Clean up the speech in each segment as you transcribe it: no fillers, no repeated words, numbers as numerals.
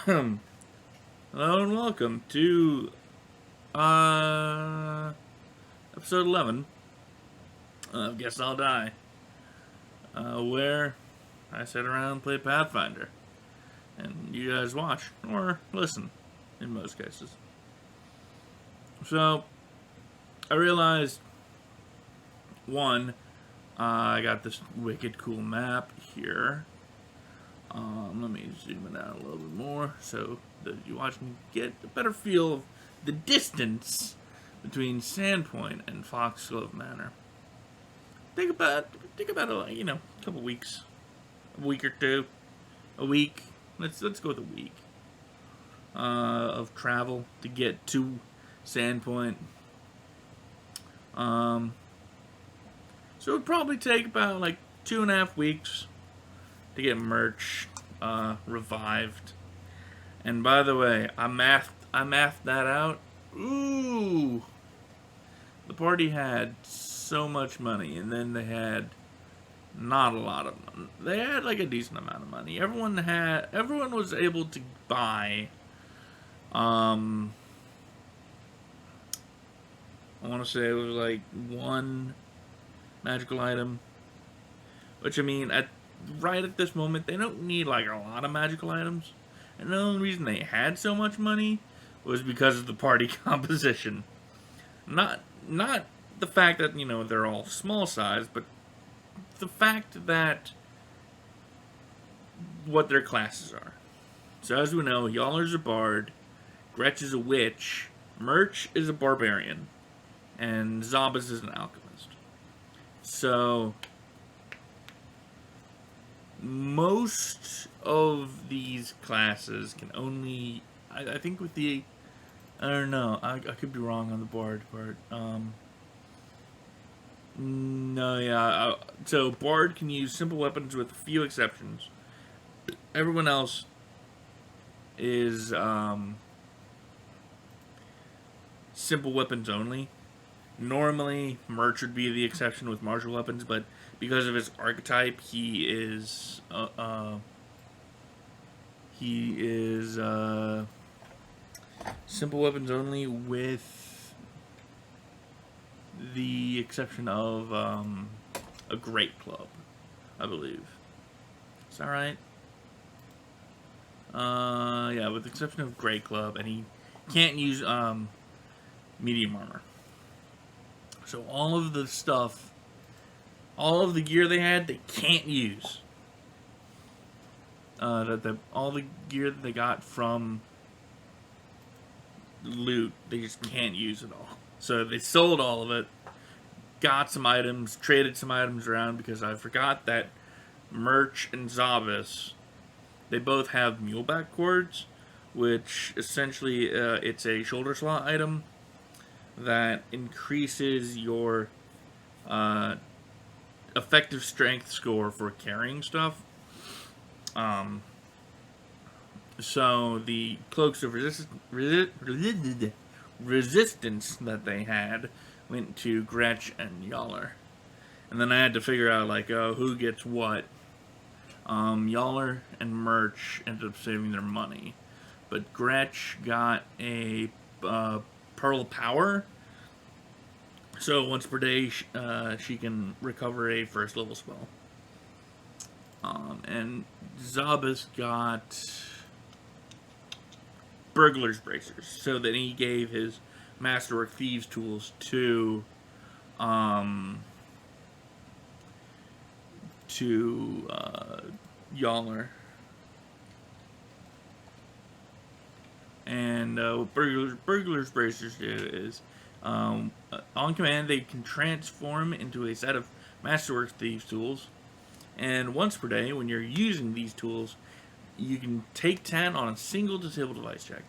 Hello and welcome to episode 11 of Guess I'll Die, where I sit around and play Pathfinder, and you guys watch or listen in most cases. So I realized, one, I got this wicked cool map here. Let me zoom it out a little bit more so that you watch can get a better feel of the distance between Sandpoint and Foxglove Manor. Think about it, a couple weeks, a week or two, a week. Let's go with a week of travel to get to Sandpoint. So it would probably take about like 2.5 weeks to get merch revived. And by the way, I mathed that out. Ooh, the party had so much money, and then they had not a lot of money. They had like a decent amount of money. Everyone was able to buy. I want to say it was like one magical item, which I mean right at this moment, they don't need like a lot of magical items. And the only reason they had so much money was because of the party composition. Not the fact that, they're all small size, but the fact that what their classes are. So as we know, Yaller's a bard, Gretch is a witch, Merch is a barbarian, and Zabas is an alchemist. So most of these classes can only, I think with the, I don't know, I could be wrong on the bard part. So bard can use simple weapons with a few exceptions. Everyone else is simple weapons only. Normally, Merch would be the exception with martial weapons, but because of his archetype, he is simple weapons only, with the exception of a great club, I believe. Is that right? Yeah, with the exception of great club, and he can't use medium armor. So all of the stuff, all of the gear they had, they can't use. All the gear that they got from loot, they just can't use it all. So they sold all of it, got some items, traded some items around, because I forgot that Merch and Zabas, they both have muleback cords, which essentially it's a shoulder slot item that increases your effective strength score for carrying stuff. So the cloaks of resistance that they had went to Gretch and Yaller. And then I had to figure out, who gets what. Yaller and Merch ended up saving their money. But Gretch got a Pearl of Power. So once per day, she can recover a first level spell. And Zabas got Burglar's Bracers, so that he gave his Masterwork Thieves tools to Yaller. And what Burglar's Bracers do is, on command, they can transform into a set of Masterwork Thieves tools. And once per day, when you're using these tools, you can take 10 on a single disable device check,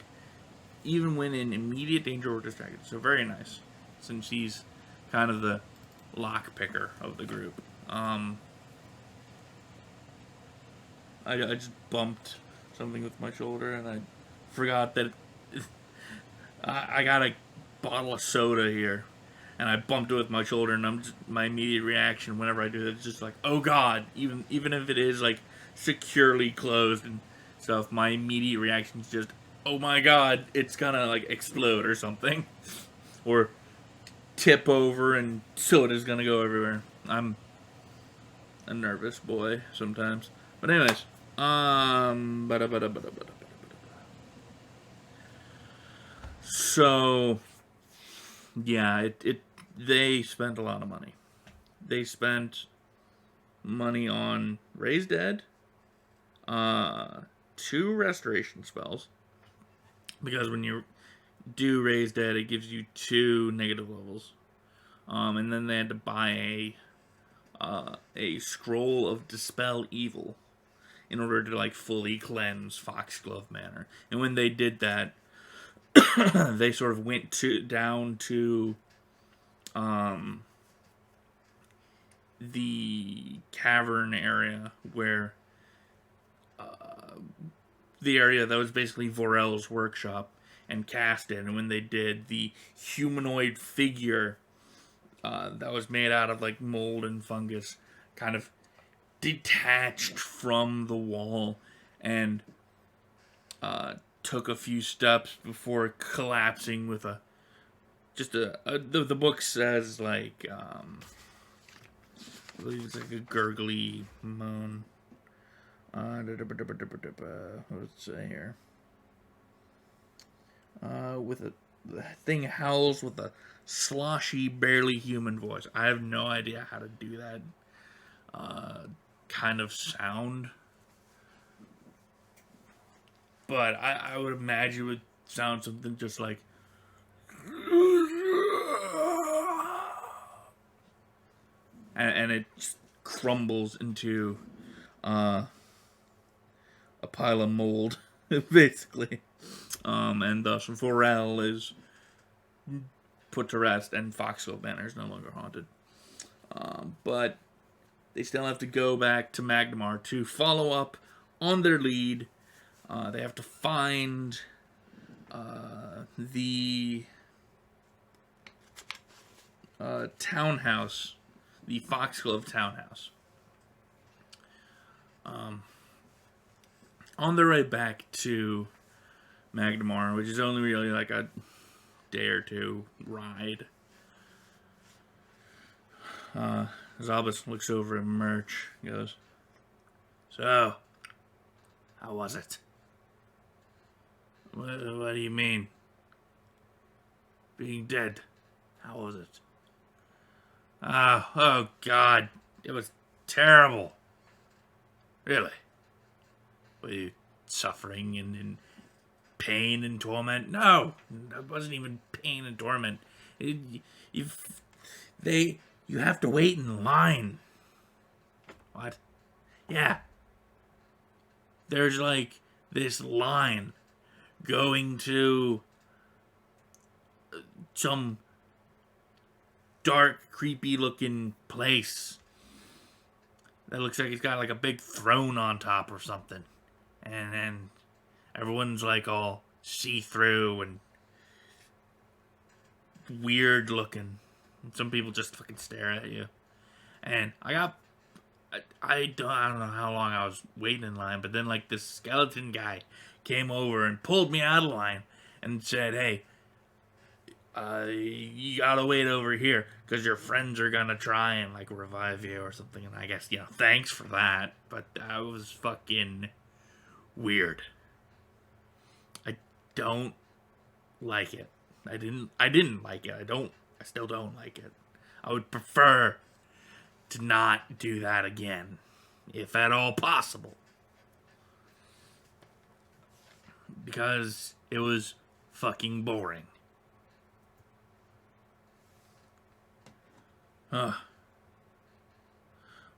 even when in immediate danger or distracted. So very nice, since he's kind of the lock picker of the group. I just bumped something with my shoulder, and I forgot that I got a bottle of soda here, and I bumped it with my shoulder, and my immediate reaction whenever I do that is just like, oh god, even if it is like securely closed and stuff, my immediate reaction is just, oh my god, it's gonna like explode or something, or tip over and soda's gonna go everywhere. I'm a nervous boy sometimes. But anyways, so yeah, it they spent a lot of money. They spent money on Raise Dead, 2 restoration spells, because when you do Raise Dead, it gives you 2 negative levels. And then they had to buy a scroll of Dispel Evil in order to like fully cleanse Foxglove Manor. And when they did that, they sort of went down to the cavern area where the area that was basically Vorel's workshop, and cast it. And when they did, the humanoid figure that was made out of like mold and fungus kind of detached from the wall and took a few steps before collapsing with the book says like I believe it's like a gurgly moan. What does it say here? The thing howls with a sloshy, barely human voice. I have no idea how to do that kind of sound, but I would imagine it would sound something just like, and it just crumbles into a pile of mold, basically. And thus Vorel is put to rest, and Foxglove Manor is no longer haunted. But they still have to go back to Magnemar to follow up on their lead. They have to find the townhouse, the Foxglove townhouse. On their way back to Magnemar, which is only really like a day or two ride, Zalbus looks over at Merch and goes, "So, how was it?" What do you mean? Being dead. How was it? Oh God. It was terrible. Really? Were you suffering in pain and torment? No, it wasn't even pain and torment. You have to wait in line. What? Yeah. There's like this line going to some dark, creepy looking place that looks like it's got like a big throne on top or something. And then everyone's like all see-through and weird looking. And some people just fucking stare at you. And I don't know how long I was waiting in line, but then like this skeleton guy came over and pulled me out of line and said, "Hey, you gotta wait over here because your friends are gonna try and like revive you or something." And I guess, thanks for that, but that was fucking weird. I don't like it. I didn't like it. I still don't like it. I would prefer to not do that again, if at all possible. Because it was fucking boring.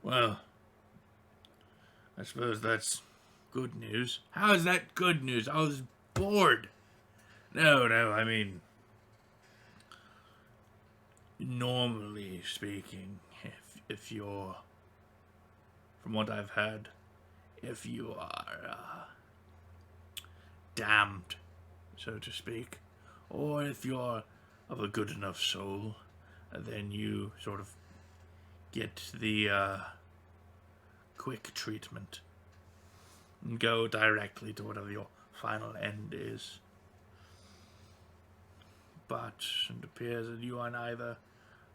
Well, I suppose that's good news. How is that good news? I was bored. No, I mean, normally speaking, if you're, from what I've heard, if you are damned, so to speak, or if you're of a good enough soul, then you sort of get the quick treatment. and go directly to whatever your final end is. But it appears that you are neither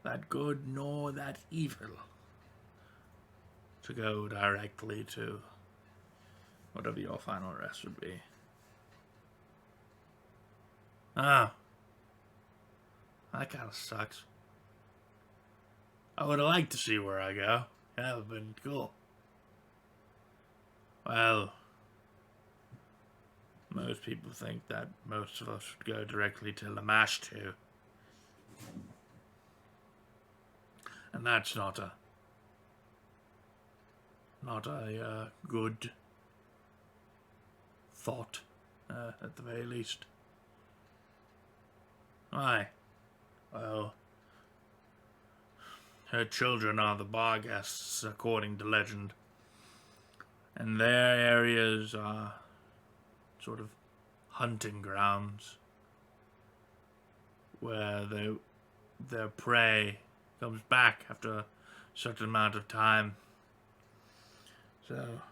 that good nor that evil to go directly to whatever your final rest would be. Ah, that kind of sucks. I would have liked to see where I go. That would have been cool. Well, most people think that most of us should go directly to Lamashtu. And that's not a good thought, at the very least. Why? Well, her children are the bar guests, according to legend. And their areas are sort of hunting grounds where their prey comes back after a certain amount of time. So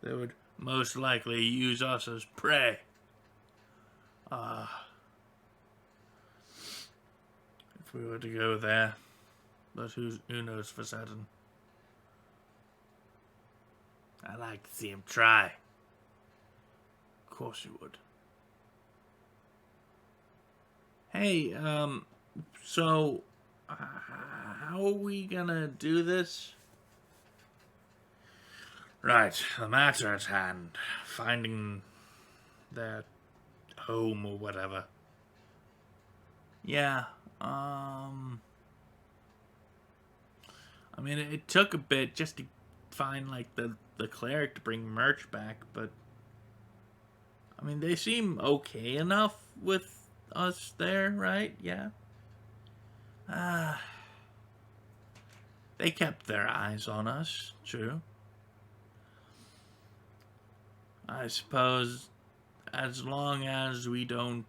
they would most likely use us as prey. If we were to go there, but who knows for certain. I'd like to see him try. Of course you would. Hey, so how are we gonna do this? Right, the matter at hand. Finding their home or whatever. Yeah, I mean, it took a bit just to find, like, the cleric to bring merch back, but I mean, they seem okay enough with us there, right? Yeah. They kept their eyes on us, true. I suppose as long as we don't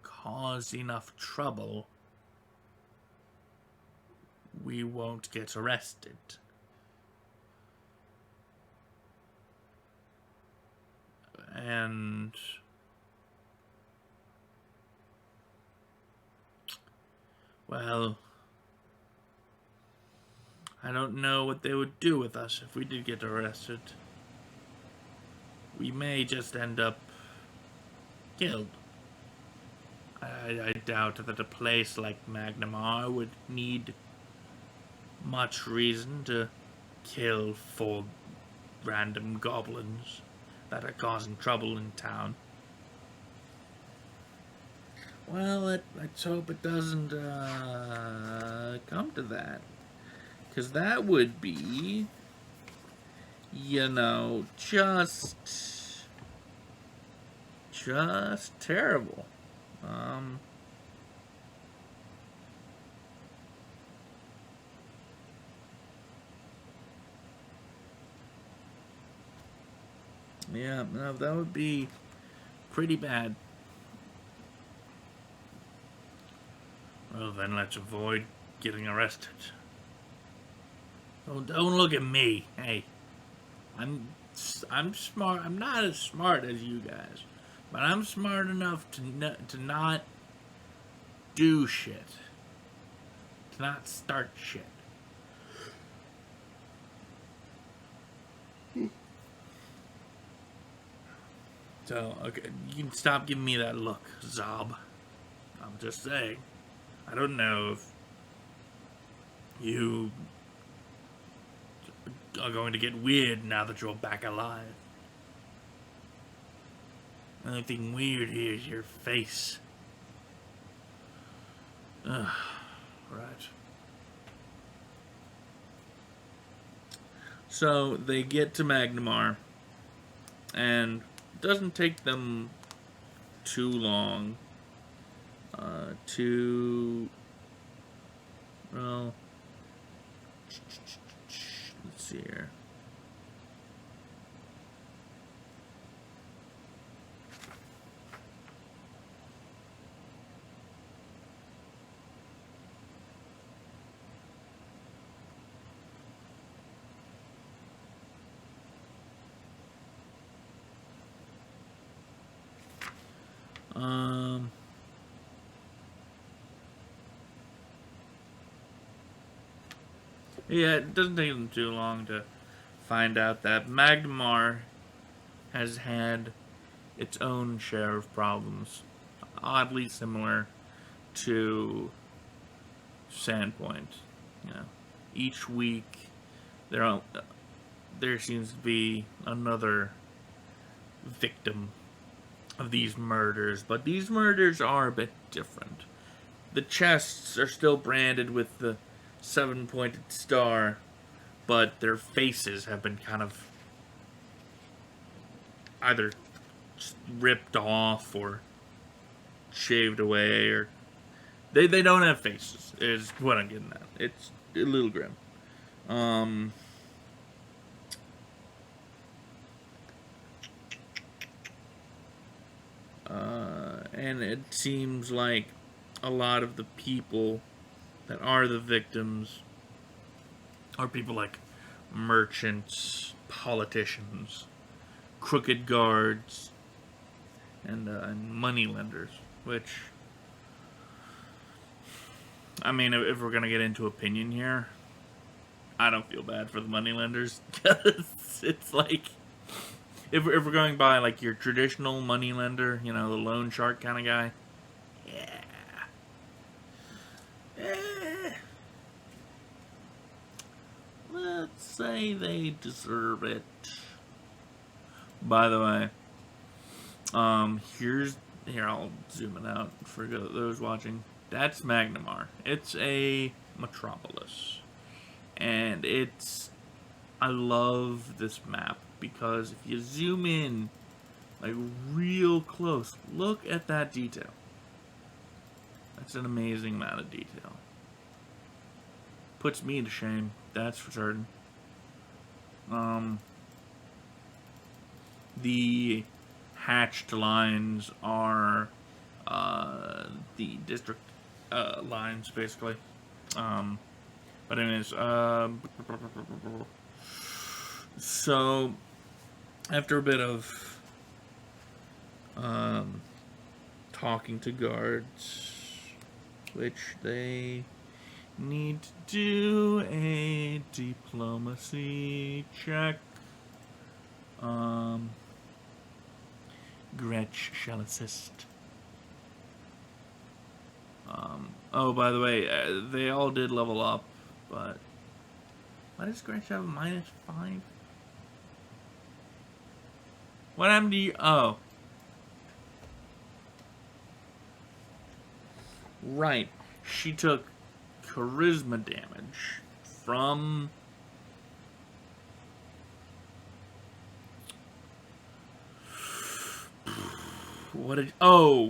cause enough trouble, we won't get arrested. And well, I don't know what they would do with us if we did get arrested. We may just end up killed. I doubt that a place like Magnamar would need much reason to kill 4 random goblins that are causing trouble in town. Well, let's hope it doesn't come to that. Because that would be, just terrible. Yeah, no, that would be pretty bad. Well, then let's avoid getting arrested. Oh, don't look at me. Hey, I'm smart. I'm not as smart as you guys, but I'm smart enough to not do shit, to not start shit. So, okay, you can stop giving me that look, Zob. I'm just saying. I don't know if you are going to get weird now that you're back alive. The only thing weird here is your face. Right. So, they get to Magnamar, and it doesn't take them too long well, let's see here. Yeah, it doesn't take them too long to find out that Magmar has had its own share of problems, oddly similar to Sandpoint. You know, each week there seems to be another victim of these murders, but these murders are a bit different. The chests are still branded with the 7-pointed star, but their faces have been kind of either ripped off or shaved away, or they don't have faces, is what I'm getting at. It's a little grim. Um, and it seems like a lot of the people that are the victims are people like merchants, politicians, crooked guards, and money lenders. Which, I mean, if we're gonna get into opinion here, I don't feel bad for the money lenders because it's like if we're going by like your traditional money lender, you know, the loan shark kind of guy. Yeah. Eh, let's say they deserve it. By the way, here I'll zoom it out for those watching. That's Magnamar. It's a metropolis, and I love this map because if you zoom in like real close, look at that detail. That's an amazing amount of detail. Puts me to shame, that's for certain. The hatched lines are the district lines, basically. But anyways, so after a bit of talking to guards, which they need to do a diplomacy check. Gretch shall assist. Oh, by the way, they all did level up, but why does Gretch have a -5? What happened to you? Oh. Right. She took charisma damage from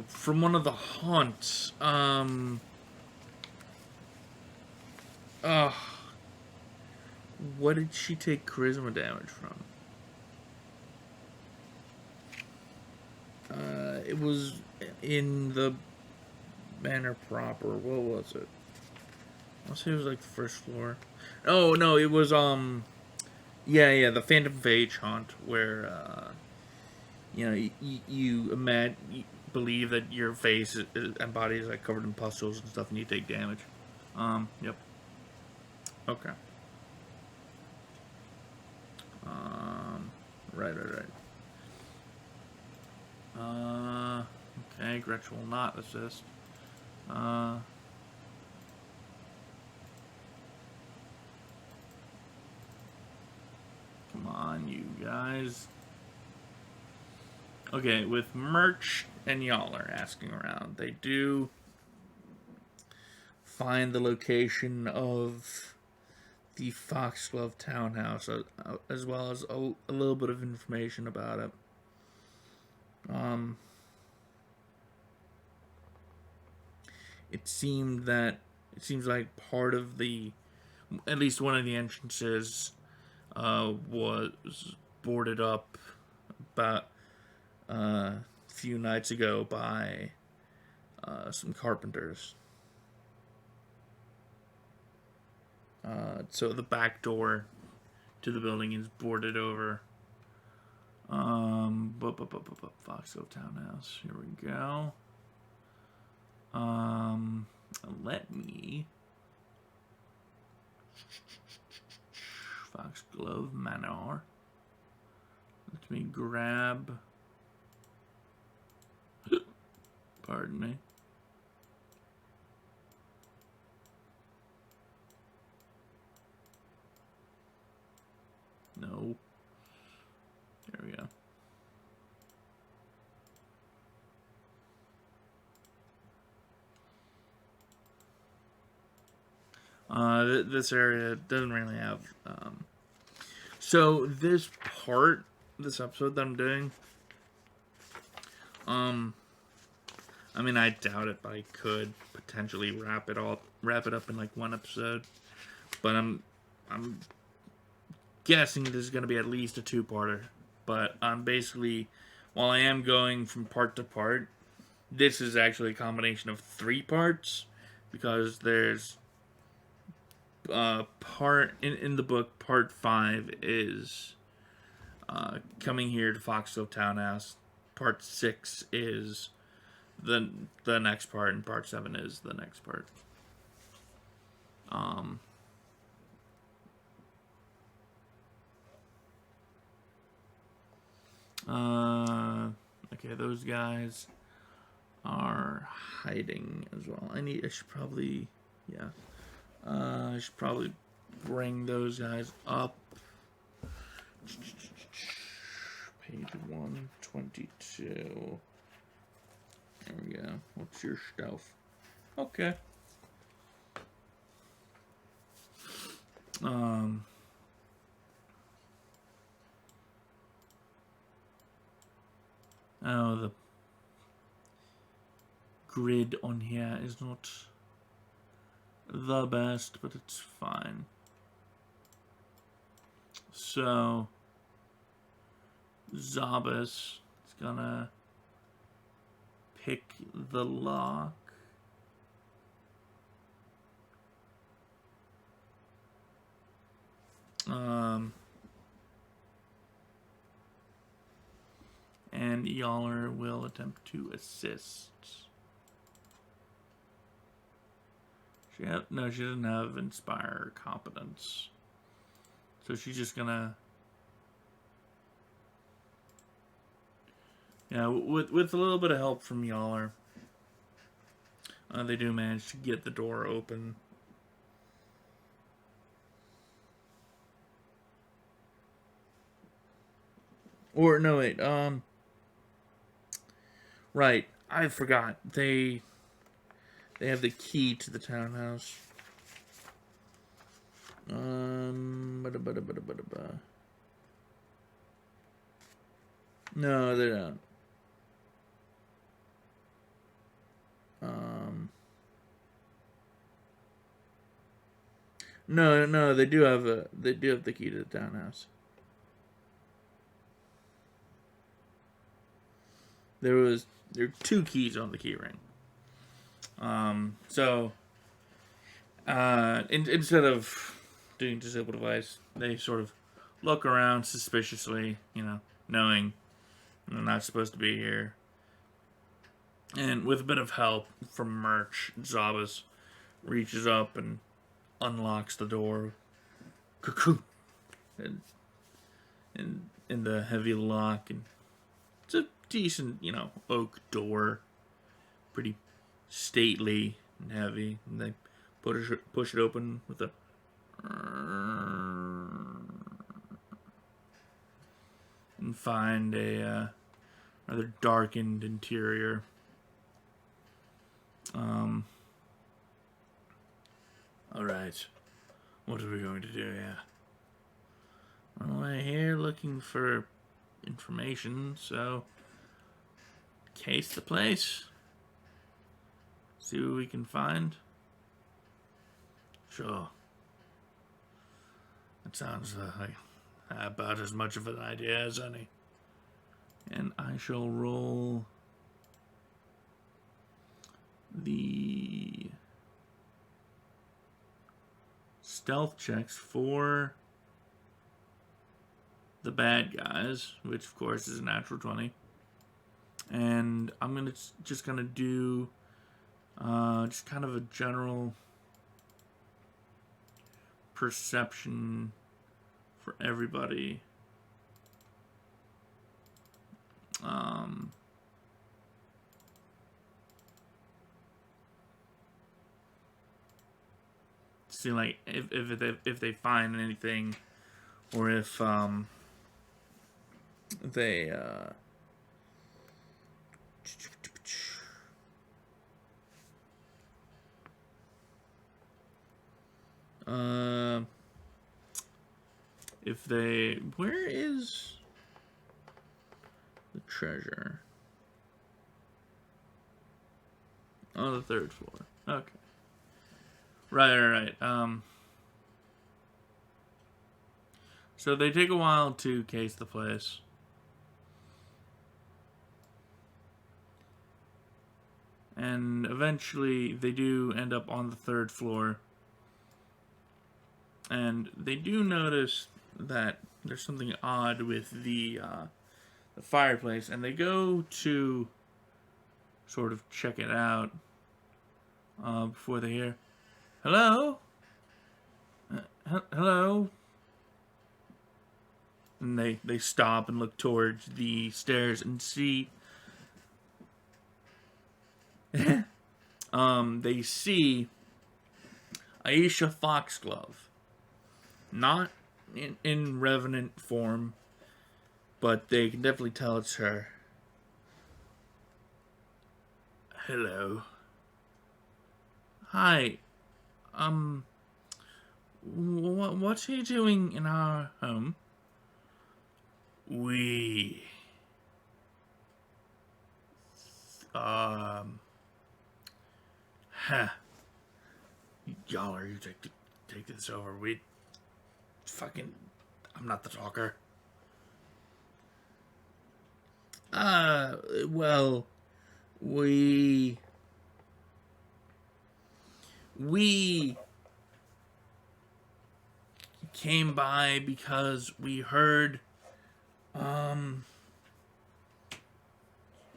from one of the haunts. What did she take charisma damage from? It was in the manor proper. What was it? I'll say it was like the first floor. Oh no, it was yeah, the Phantom of Age haunt, where you know you believe that your face and body is like covered in pustules and stuff, and you take damage. Yep. Okay. Right. Okay, Gretchen will not assist. Come on, you guys. Okay, with Merch and y'all are asking around, they do find the location of the Foxglove Townhouse, as well as a little bit of information about it. It seems like part of at least one of the entrances, was boarded up about a few nights ago by some carpenters. So the back door to the building is boarded over. Foxglove Townhouse. Here we go. Let me Glove Manor. Let me grab... Pardon me. No. There we go. This area doesn't really have... So this episode that I'm doing... I mean, I doubt it, but I could potentially wrap it up in like one episode. But I'm guessing this is going to be at least a two-parter. But basically, while I am going from part to part, this is actually a combination of 3 parts, because there's part in the book. Part 5 is coming here to Foxville Townhouse. Part 6 is the next part, and part 7 is the next part. Okay, those guys are hiding as well. I should probably bring those guys up. Page 122. There we go. What's your stuff? Okay. Oh, the grid on here is not the best, but it's fine. So, Zabas is gonna pick the lock. And Yaller will attempt to assist. She doesn't have Inspire Competence. So she's just gonna... Yeah, with a little bit of help from Yaller, they do manage to get the door open. Or, no, wait, right, I forgot. They have the key to the townhouse. No, they don't. No, they do have the key to the townhouse. There are 2 keys on the key ring. So instead of doing disable device, they sort of look around suspiciously, knowing they're not supposed to be here. And with a bit of help from Merch, Zabas reaches up and unlocks the door. Cuckoo! And in the heavy lock, and it's a decent, oak door. Pretty stately and heavy. And they push it open with a... and find a rather darkened interior. Alright. What are we going to do here? Well, we're here looking for information, so case the place. See what we can find. Sure. That sounds like about as much of an idea as any. And I shall roll the stealth checks for the bad guys, which of course is a natural 20. And I'm just gonna do just kind of a general perception for everybody. See, like, if they find anything, or if they if they, where is the treasure? On the 3rd floor. Okay. Right. So they take a while to case the place. And eventually they do end up on the 3rd floor. And they do notice that there's something odd with the fireplace. And they go to sort of check it out before they hear, "Hello? Hello?" And they stop and look towards the stairs and see they see Aisha Foxglove. Not in revenant form, but they can definitely tell it's her. "Hello. Hi. What's he doing in our home?" "We, y'all, you take this over. We fucking, I'm not the talker." Well, we came by because we heard,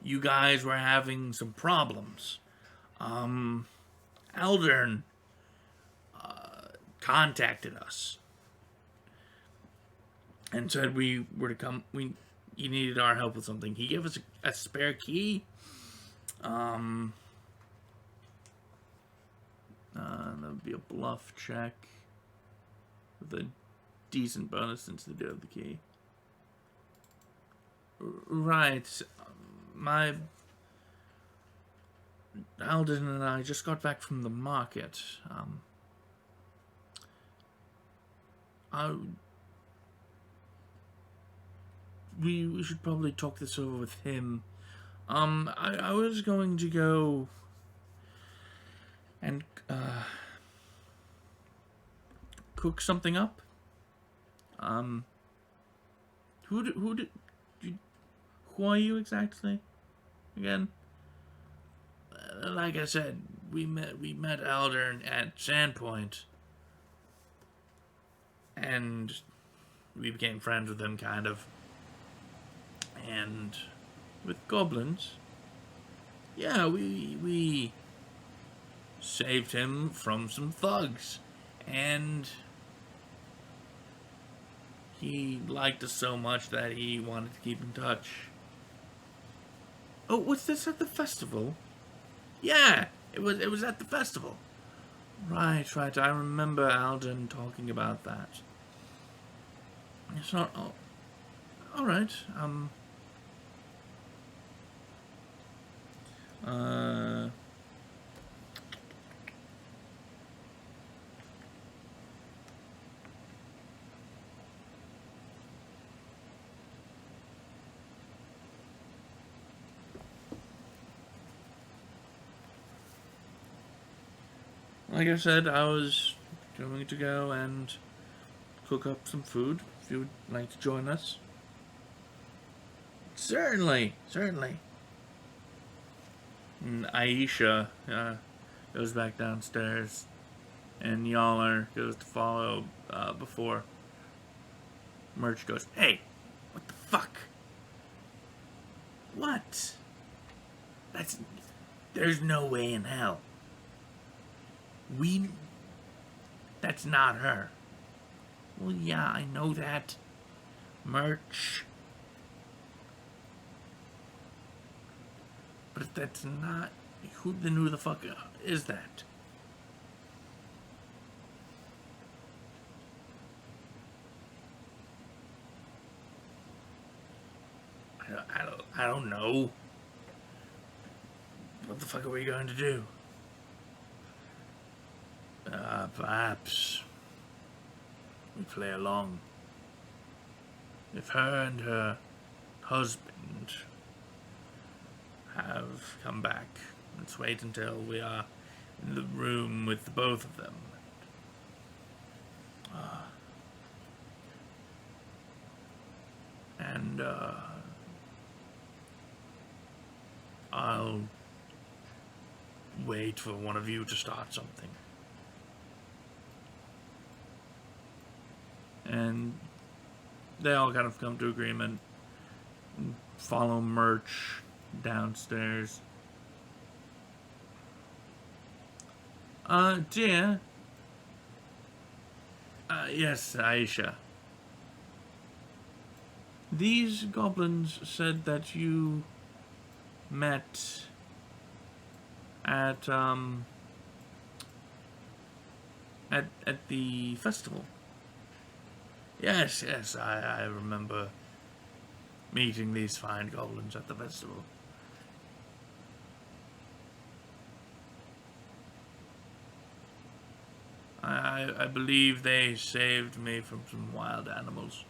you guys were having some problems. Aldern, contacted us and said we were to come. You needed our help with something. He gave us a spare key. That would be a bluff check with a decent bonus since they do have the key. Right. My Alden and I just got back from the market. We should probably talk this over with him. I was going to go and cook something up. Who are you exactly? Again? Like I said, we met Aldern at Sandpoint, and we became friends with him, kind of. And with goblins, yeah, we saved him from some thugs, and he liked us so much that he wanted to keep in touch. Oh, was this at the festival? Yeah, it was at the festival. Right. I remember Alden talking about that. It's not. Oh, all right. Like I said, I was going to go and cook up some food, if you would like to join us. Certainly. And Aisha goes back downstairs, and Yaller goes to follow before Merch goes, "Hey, what the fuck? What? There's no way in hell. That's not her." Well, yeah, I know that. Merch. But that's not... Who the fuck is that? I don't know. What the fuck are we going to do? Perhaps we play along. If her and her husband have come back, let's wait until we are in the room with the both of them. And I'll wait for one of you to start something. And they all kind of come to agreement and follow Merch downstairs. Dear. Yes, Aisha. These goblins said that you met at the festival. Yes, I remember meeting these fine goblins at the festival. I believe they saved me from some wild animals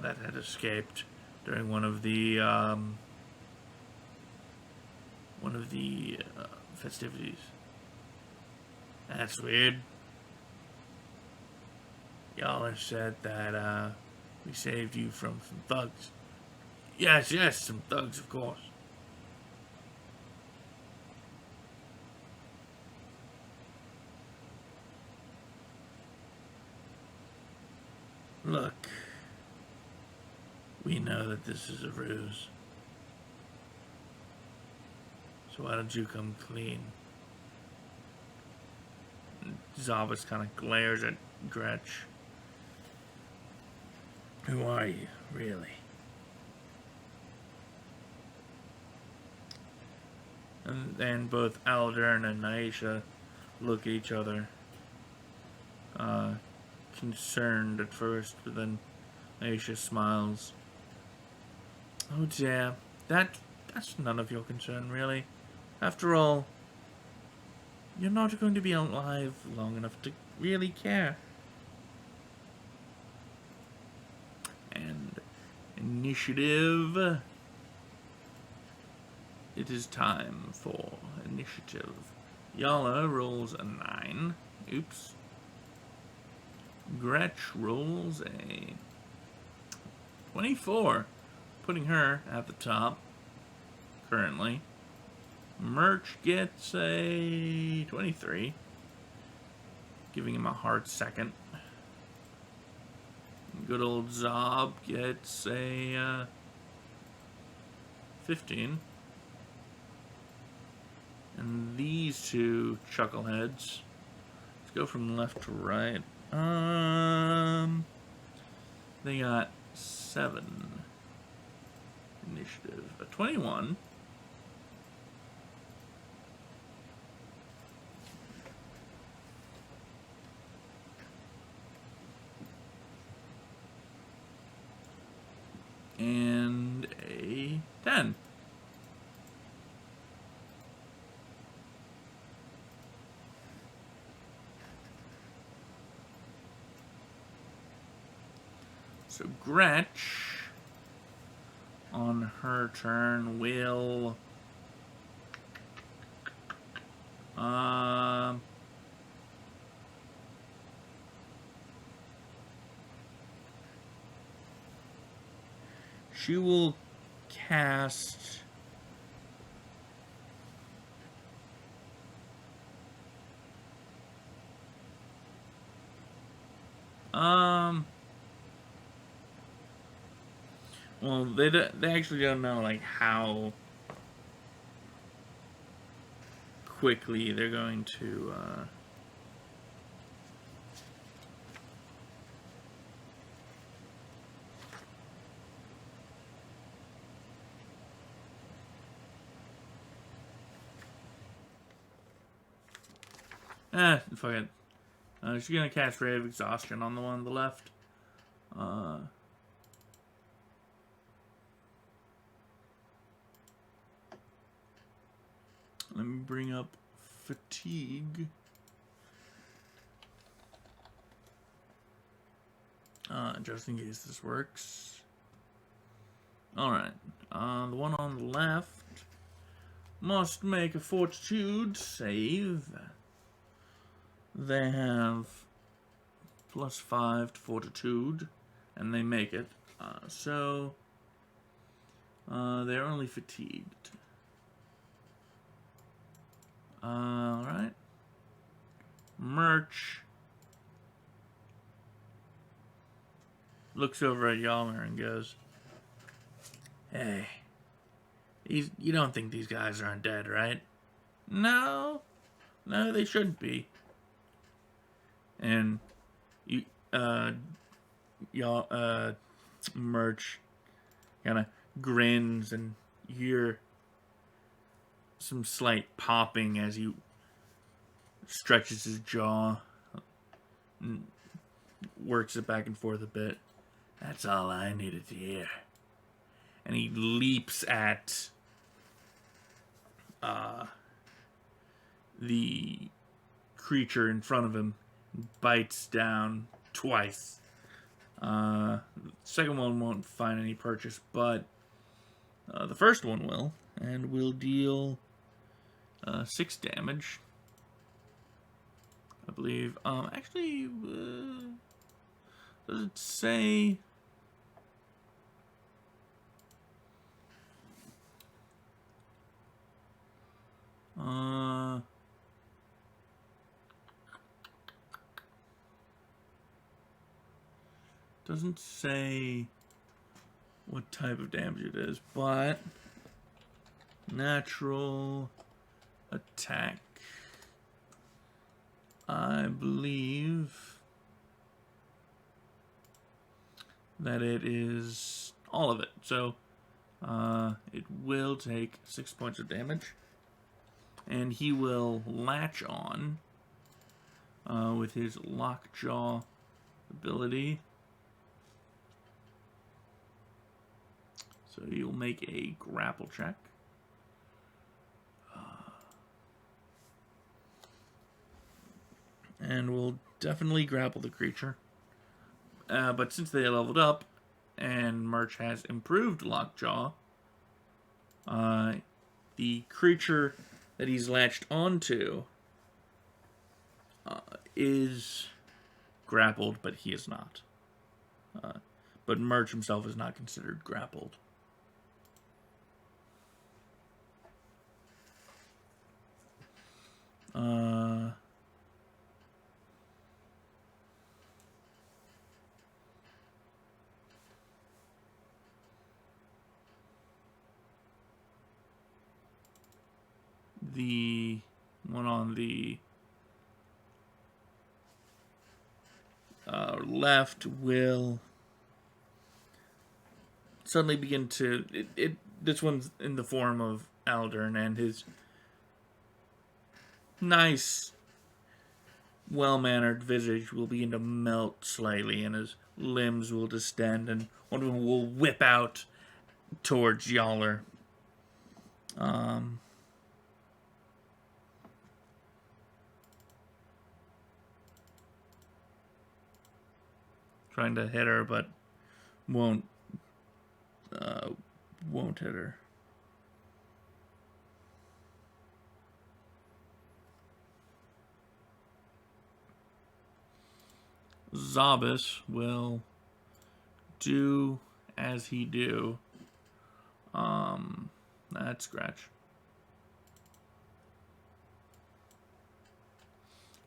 that had escaped during one of the festivities. That's weird. Y'all said that we saved you from some thugs. Yes, some thugs, of course. Look, we know that this is a ruse. So why don't you come clean? Zavas kind of glares at Gretch. Who are you, really? And then both Aldern and Aisha look at each other, concerned at first, but then Aisha smiles. Oh dear, that's none of your concern, really. After all, you're not going to be alive long enough to really care. And initiative. It is time for initiative. Yala rolls a 9. Oops. Gretch rolls a 24, putting her at the top currently. Merch gets a 23, giving him a hard second. Good old Zob gets a 15. And these two chuckleheads, let's go from left to right. They got 7 initiative. A 21. And a 10. So Gretch, on her turn, will she will cast well, they actually don't know like how quickly they're going to Fuck it. She's gonna cast Ray of Exhaustion on the one on the left. Let me bring up Fatigue. Just in case this works. Alright. The one on the left must make a Fortitude save. They have +5 to Fortitude, and they make it. So they're only fatigued. Alright. Merch looks over at Yalmer and goes, "Hey, you don't think these guys are undead, right?" No, they shouldn't be. And Merch kind of grins, and you hear some slight popping as he stretches his jaw, and works it back and forth a bit. That's all I needed to hear. And he leaps at the creature in front of him, bites down twice. The second one won't find any purchase, but the first one will, and will deal 6 damage, I believe. Actually, does it say? Doesn't say what type of damage it is, but natural attack, I believe that it is all of it. So it will take 6 points of damage, and he will latch on with his lockjaw ability. So you'll make a grapple check. And we'll definitely grapple the creature. But since they leveled up, and Merch has improved Lockjaw, the creature that he's latched onto is grappled, but he is not. But Merch himself is not considered grappled. The one on the left will suddenly begin to... This one's in the form of Aldern, and his nice, well-mannered visage will begin to melt slightly, and his limbs will distend, and one of them will whip out towards Yaller. Trying to hit her, but won't hit her. Zabas will do as he do. That's scratch.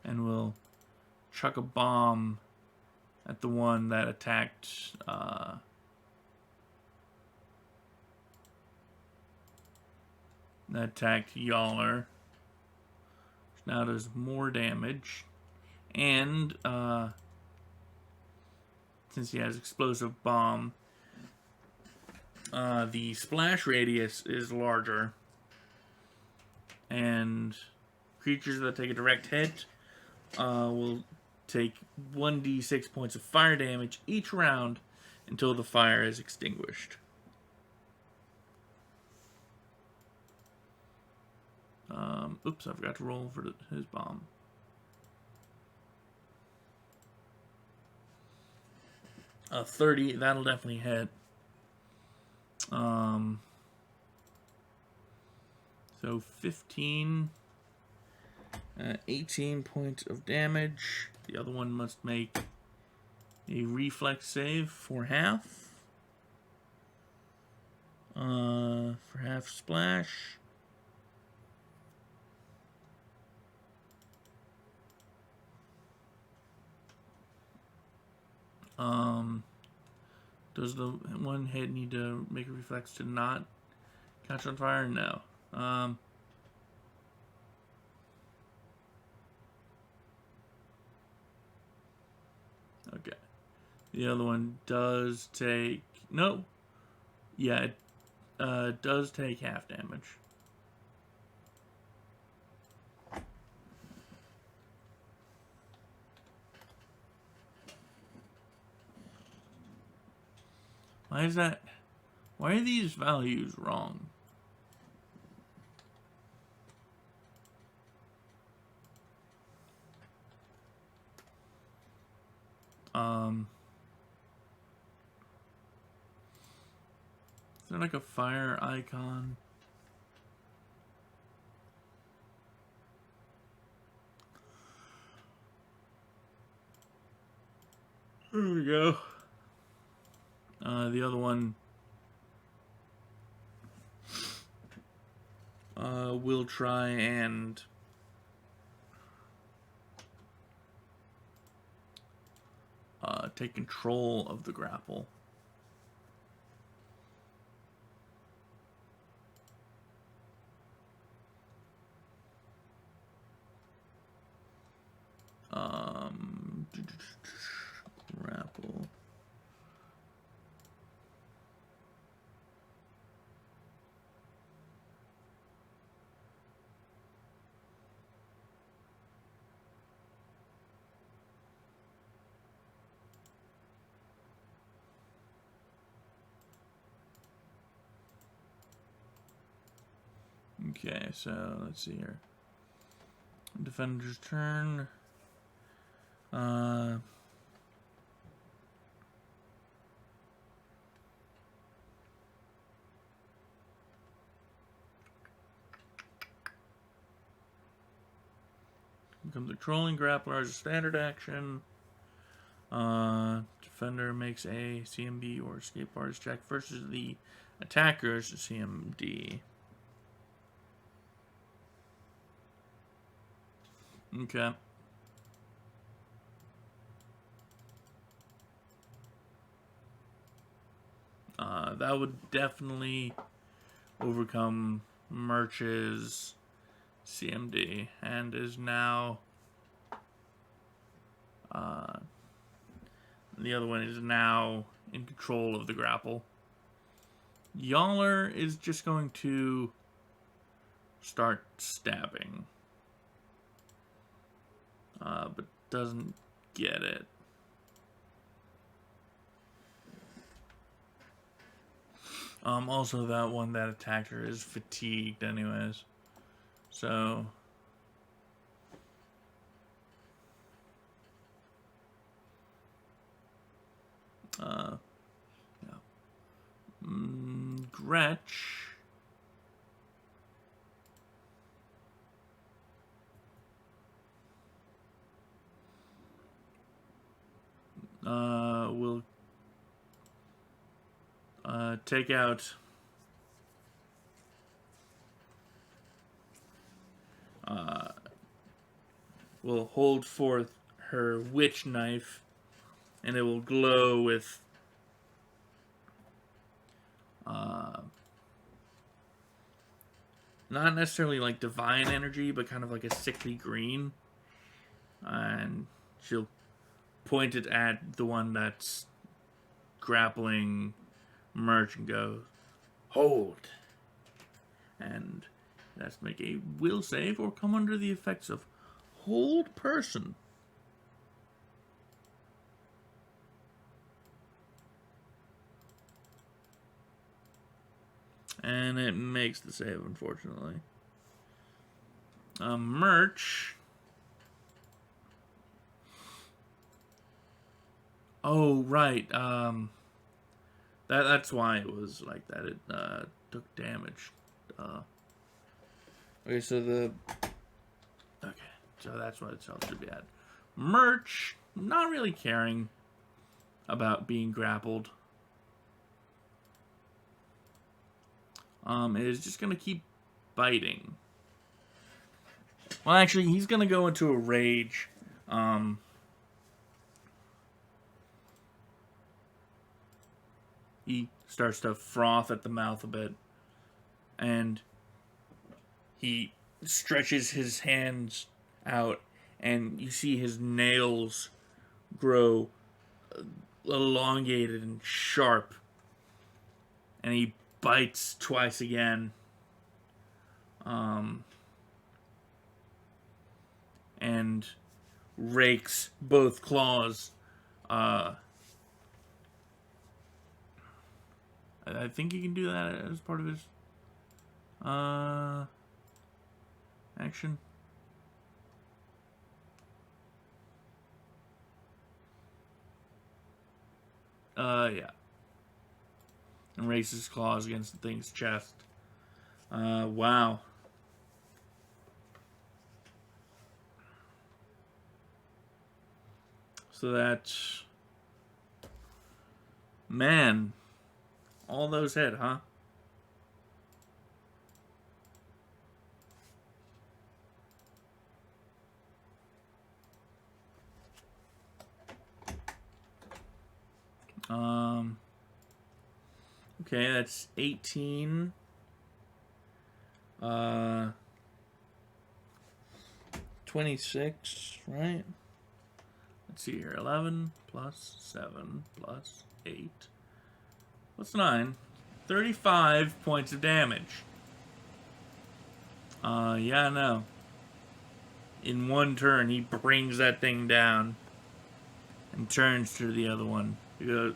And we'll chuck a bomb at the one that attacked Yaller. Now does more damage. And since he has explosive bomb, the splash radius is larger, and creatures that take a direct hit will take 1d6 points of fire damage each round until the fire is extinguished. Oops, I forgot to roll for his bomb. A 30, that'll definitely hit. So 15, 18 points of damage. The other one must make a reflex save for half. For half splash. Does the one hit need to make a reflex to not catch on fire? No. Okay. The other one does take... No. Yeah, it does take half damage. Why is that? Why are these values wrong? Is there like a fire icon? There we go. The other one will try and take control of the grapple. Grapple. Okay, so let's see here. Defender's turn. Becomes a trolling grappler as a standard action. Defender makes a CMB or escape artist check versus the attacker's CMD. Okay. That would definitely overcome Merch's CMD and is now the other one is now in control of the grapple. Yaller is just going to start stabbing, but doesn't get it. Also, that attacked her is fatigued anyways. So... yeah. Gretch... will take out will hold forth her witch knife, and it will glow with not necessarily like divine energy, but kind of like a sickly green, and she'll point it at the one that's grappling Merch and go, hold. And that's to make a will save or come under the effects of Hold person. And it makes the save, unfortunately. Merch. Oh, right. That's why it was like that. It took damage. Okay, so that's what itself should be at. Merch, not really caring about being grappled. It is just gonna keep biting. Well, actually, he's gonna go into a rage. He starts to froth at the mouth a bit, and he stretches his hands out, and you see his nails grow elongated and sharp, and he bites twice again. And rakes both claws. I think he can do that as part of his action. Yeah. And rakes his claws against the thing's chest. Wow. So that's... Man. All those hit, huh? Okay, that's 18. 26, right? Let's see here. 11 plus 7 plus 8 plus 9. 35 points of damage. Yeah, no. In one turn, he brings that thing down and turns to the other one, who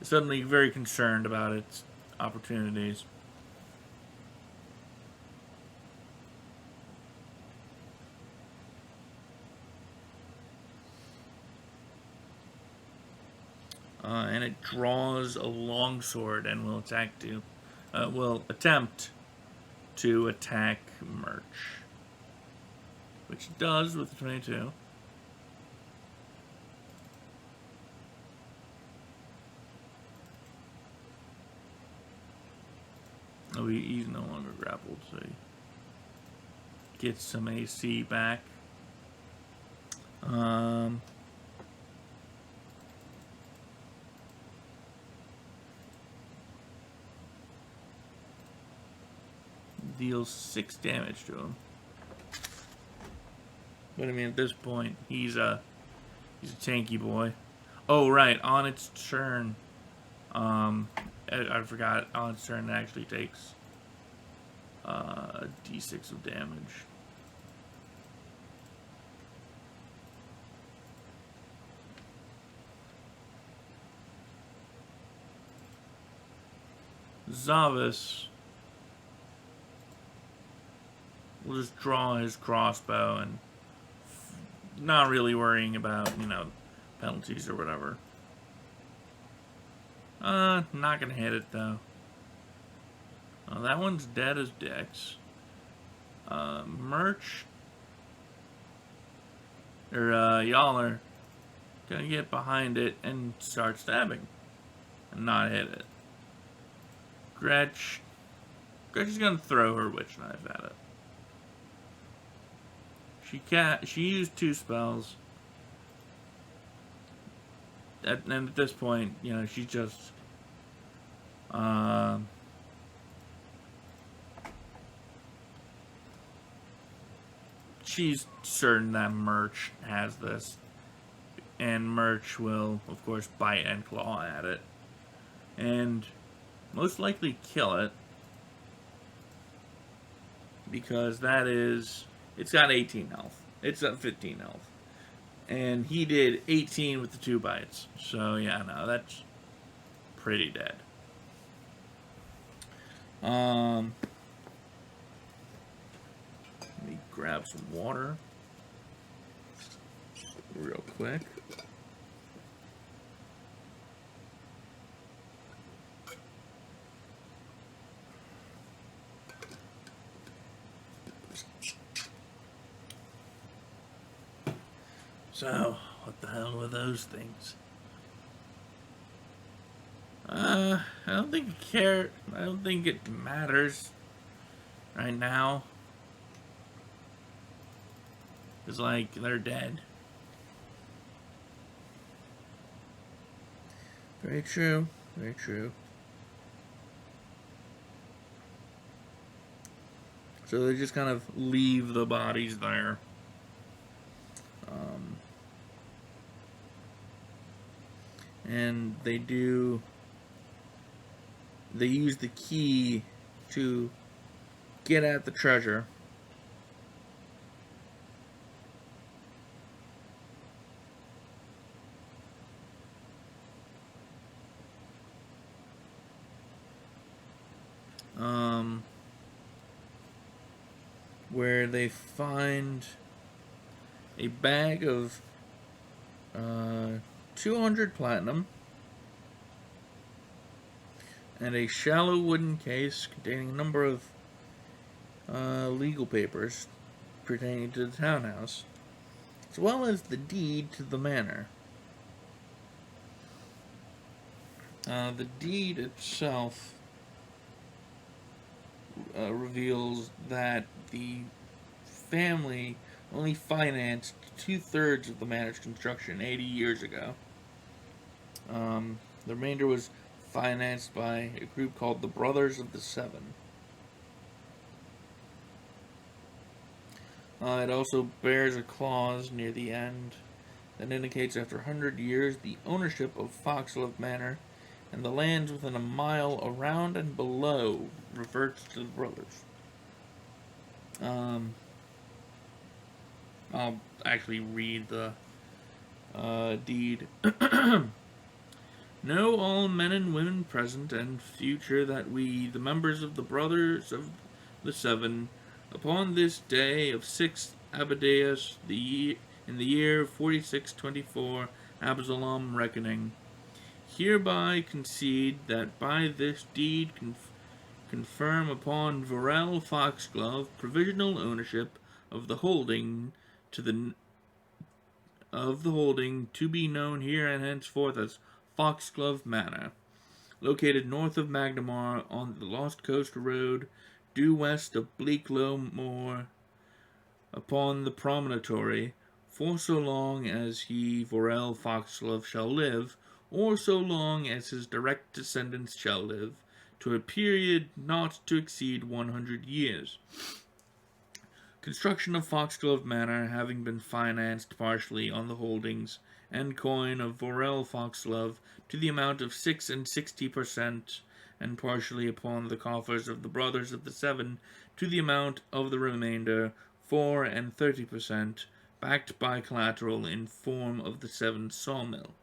is suddenly very concerned about its opportunities. And it draws a longsword and will attempt to attack Merch, which it does with the 22. Oh, he's no longer grappled, so he gets some AC back. Deals 6 damage to him. But I mean, at this point, he's a tanky boy. Oh, right, on its turn, I forgot. On its turn, it actually takes a d6 of damage. Zavis will just draw his crossbow and not really worrying about, penalties or whatever. Not gonna hit it though. That one's dead as dicks. Merch, or y'all are gonna get behind it and start stabbing and not hit it. Gretch is gonna throw her witch knife at it. She used 2 spells. And at this point, she's just she's certain that Merch has this, and Merch will, of course, bite and claw at it, and most likely kill it, because that is It's got 18 health. It's at 15 health. And he did 18 with the 2 bites. So, yeah, no, that's pretty dead. Let me grab some water real quick. So, what the hell were those things? I don't think it cares. I don't think it matters right now. It's like, they're dead. Very true. Very true. So they just kind of leave the bodies there. And they use the key to get at the treasure. Where they find a bag of 200 platinum and a shallow wooden case containing a number of legal papers pertaining to the townhouse, as well as the deed to the manor. The deed itself reveals that the family only financed 2/3 of the manor's construction 80 years ago. The remainder was financed by a group called the Brothers of the Seven. It also bears a clause near the end that indicates after 100 years the ownership of Foxglove Manor and the lands within a mile around and below reverts to the brothers. I'll actually read the deed. Know all men and women present and future that we, the members of the Brothers of the Seven, upon this day of 6th Abideus, in the year 4624 Absalom reckoning, hereby concede that by this deed confirm upon Vorel Foxglove provisional ownership of the holding to be known here and henceforth as Foxglove Manor, located north of Magnamar on the Lost Coast Road, due west of Bleaklow Moor, upon the promontory, for so long as he, Vorel Foxglove, shall live, or so long as his direct descendants shall live, to a period not to exceed 100 years. Construction of Foxglove Manor having been financed partially on the holdings and coin of Vorel Foxglove to the amount of 6 60%, and partially upon the coffers of the Brothers of the Seven to the amount of the remainder 4 30%, backed by collateral in form of the Seven sawmill,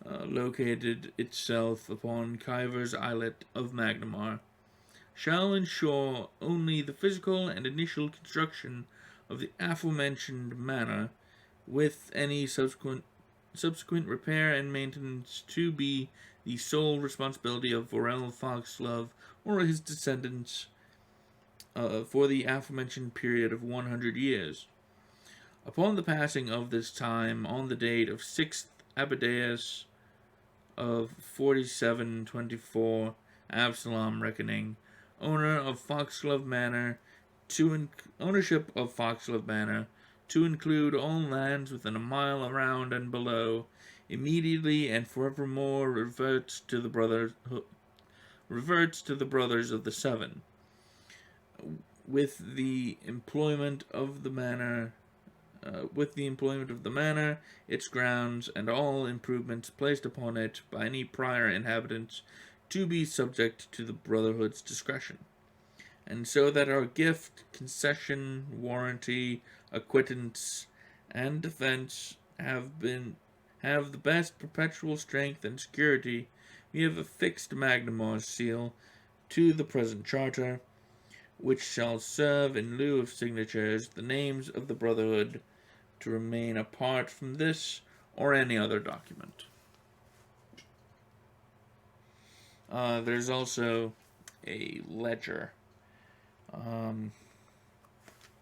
located itself upon Kyver's Islet of Magnamar, shall ensure only the physical and initial construction of the aforementioned manor, with any subsequent repair and maintenance to be the sole responsibility of Vorel Foxglove or his descendants for the aforementioned period of 100 years. Upon the passing of this time, on the date of 6th Abideus of 4724 Absalom reckoning, ownership of Foxglove Manor to include all lands within a mile around and below, immediately and forevermore reverts to the Brothers of the Seven, with the employment of the manor, its grounds, and all improvements placed upon it by any prior inhabitants to be subject to the Brotherhood's discretion, and so that our gift, concession, warranty, acquittance, and defense have the best perpetual strength and security, we have affixed Magnamor's seal to the present charter, which shall serve in lieu of signatures the names of the Brotherhood to remain apart from this or any other document. There's also a ledger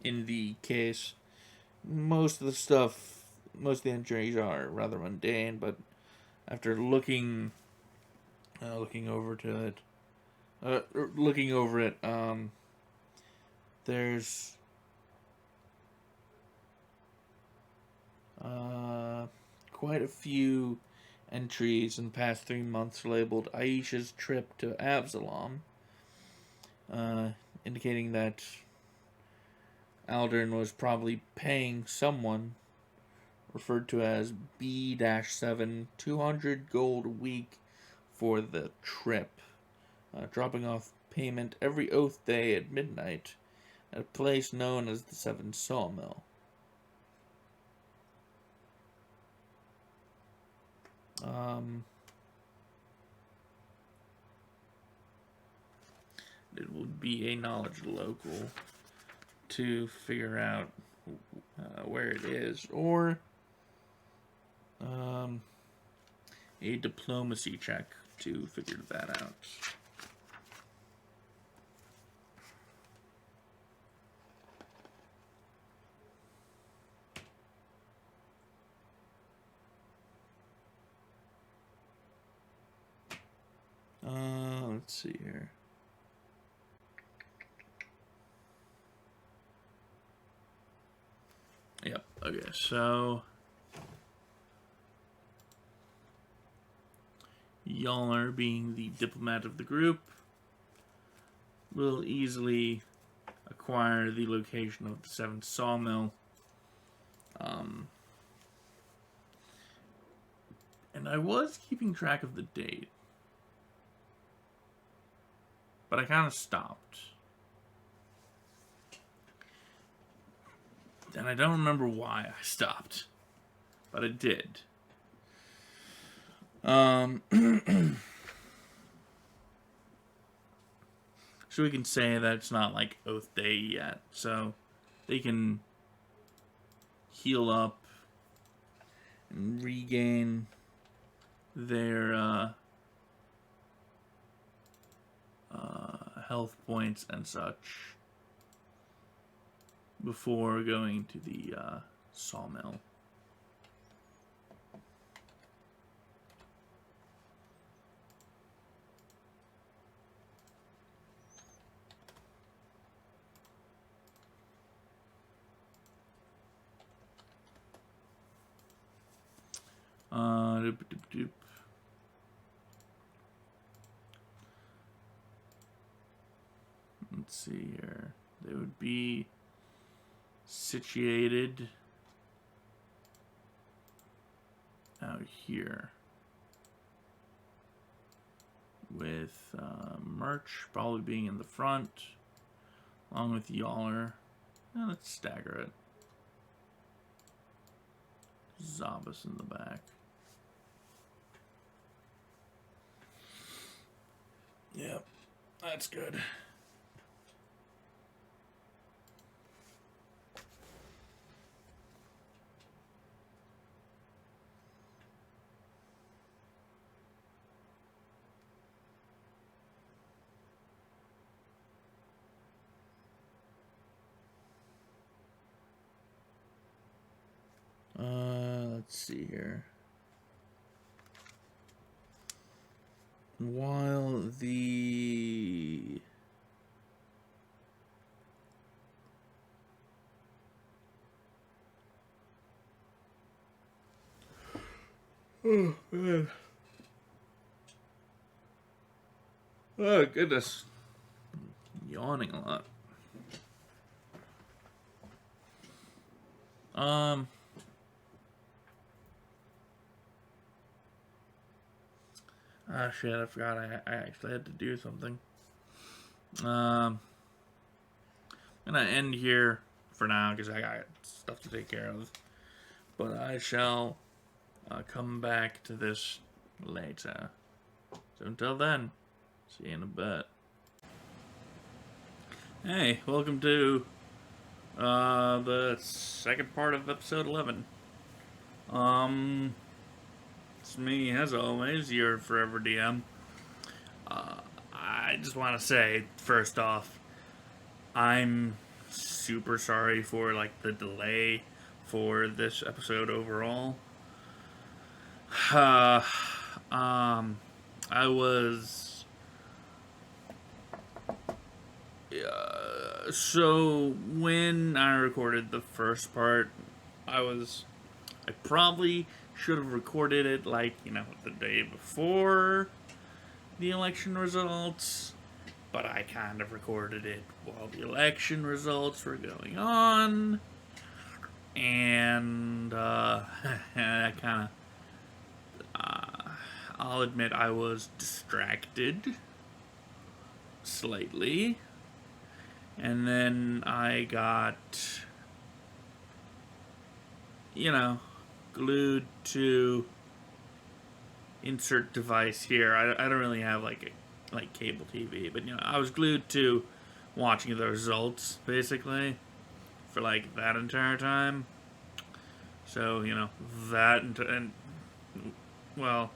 in the case. Most of the entries are rather mundane, but after looking over it, there's quite a few entries in the past 3 months labeled Aisha's trip to Absalom, indicating that Aldrin was probably paying someone, referred to as B-7, 200 gold a week for the trip, dropping off payment every oath day at midnight at a place known as the Seven Sawmill. It would be a knowledge local to figure out where it is, or a diplomacy check to figure that out. Let's see here. Yep, okay, so Yaller, being the diplomat of the group, will easily acquire the location of the Seventh Sawmill. And I was keeping track of the date, but I kind of stopped. And I don't remember why I stopped, but I did. So we can say that it's not like Oath Day yet, so they can heal up and regain their health points and such before going to the sawmill. Let's see here. They would be situated out here with Merch probably being in the front along with Yaller. Let's stagger it. Zabas in the back. Yep, that's good. Let's see here. While the oh man. Oh goodness. Yawning a lot. Ah, shit, I forgot I actually had to do something. gonna end here for now because I got stuff to take care of. But I shall come back to this later. So until then, see you in a bit. Hey, welcome to the second part of episode 11. It's me, as always, your forever DM. I just want to say, first off, I'm super sorry for, like, the delay for this episode overall. I was... so, when I recorded the first part, I probably should have recorded it, like, the day before the election results, but I kind of recorded it while the election results were going on, and, I kind of, I'll admit I was distracted, slightly, and then I got, glued to insert device here. I don't really have like cable TV, but I was glued to watching the results basically for like that entire time. So that and well,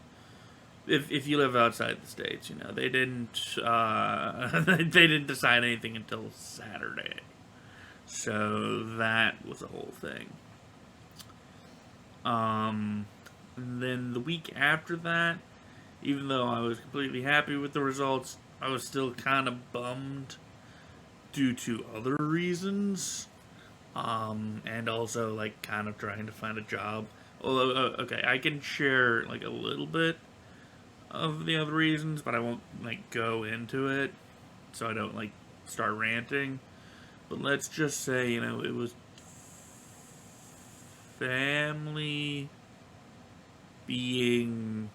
if you live outside the States, they didn't they didn't decide anything until Saturday. So that was a whole thing. And then the week after that, even though I was completely happy with the results, I was still kind of bummed due to other reasons. And also, like, kind of trying to find a job. Although, okay, I can share, like, a little bit of the other reasons, but I won't, like, go into it, so I don't, like, start ranting. But let's just say, it was family being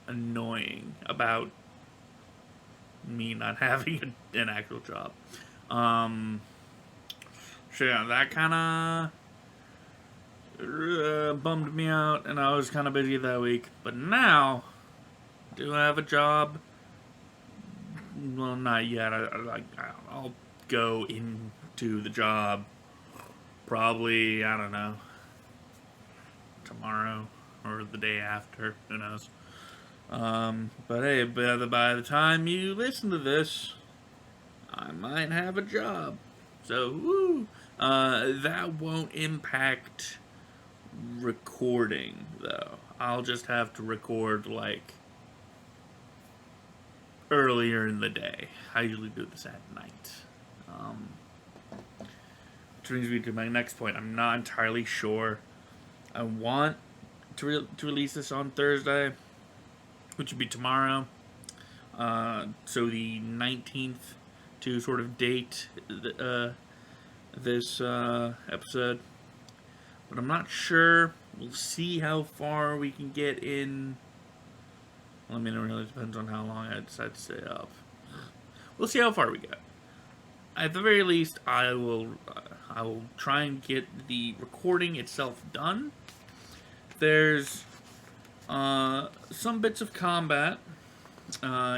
annoying about me not having an actual job. So yeah, that kind of bummed me out, and I was kind of busy that week. But now, do I have a job? Well, not yet. I'll go into the job probably, I don't know, tomorrow or the day after. Who knows? But hey, by the time you listen to this, I might have a job. So, woo! That won't impact recording, though. I'll just have to record, like, earlier in the day. I usually do this at night. Which brings me to my next point. I'm not entirely sure. I want to release this on Thursday, which would be tomorrow. So the 19th to sort of date this episode. But I'm not sure. We'll see how far we can get in. Well, I mean, it really depends on how long I decide to stay up. We'll see how far we get. At the very least, I will try and get the recording itself done. There's some bits of combat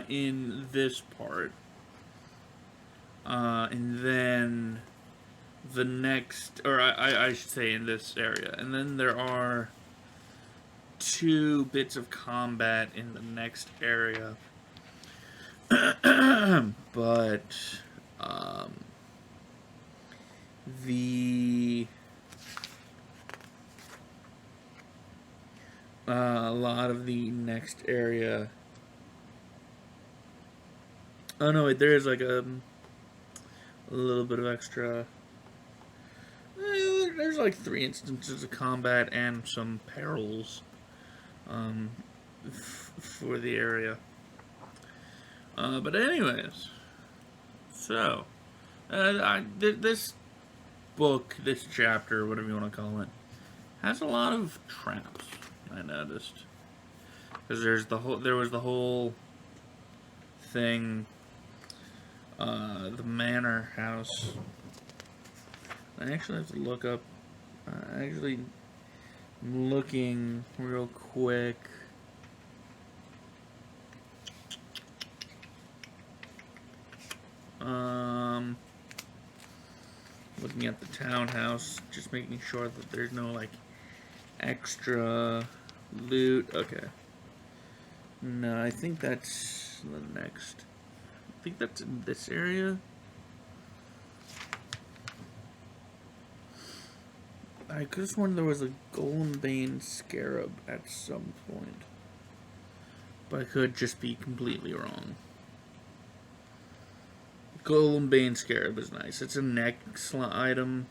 in this part. And then the next, or I should say in this area. And then there are 2 bits of combat in the next area. But a lot of the next area. Oh no, wait, there is like a little bit of extra. There's like 3 instances of combat and some perils for the area. But anyways, so this book, this chapter, whatever you want to call it, has a lot of traps. I noticed because there was the whole thing the manor house. I actually have to look up. Actually, looking real quick. Looking at the townhouse, just making sure that there's no like extra loot. Okay. No, I think that's the next. I think that's in this area. I could have sworn there was a golden bane scarab at some point, but I could just be completely wrong. Golden bane scarab is nice. It's an excellent item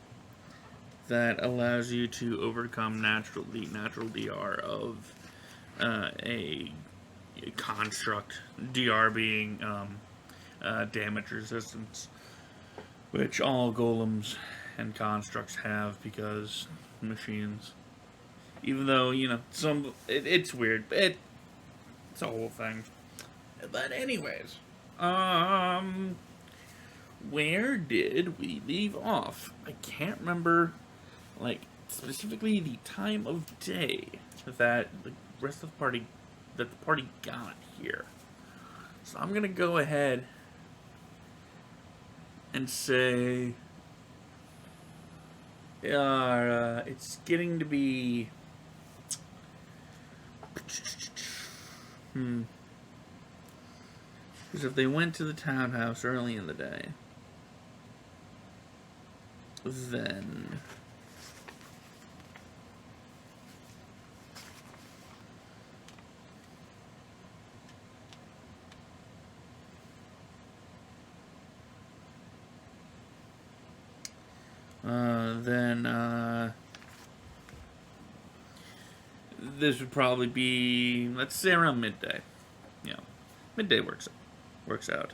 that allows you to overcome the natural DR of a construct. DR being damage resistance, which all golems and constructs have because machines. Even though, you know, it's weird. It's a whole thing. But anyways, where did we leave off? I can't remember, like, specifically the time of day that the rest of the party got here. So I'm gonna go ahead and say, it's getting to be, because if they went to the townhouse early in the day, then this would probably be, let's say, around midday. Yeah, midday works out.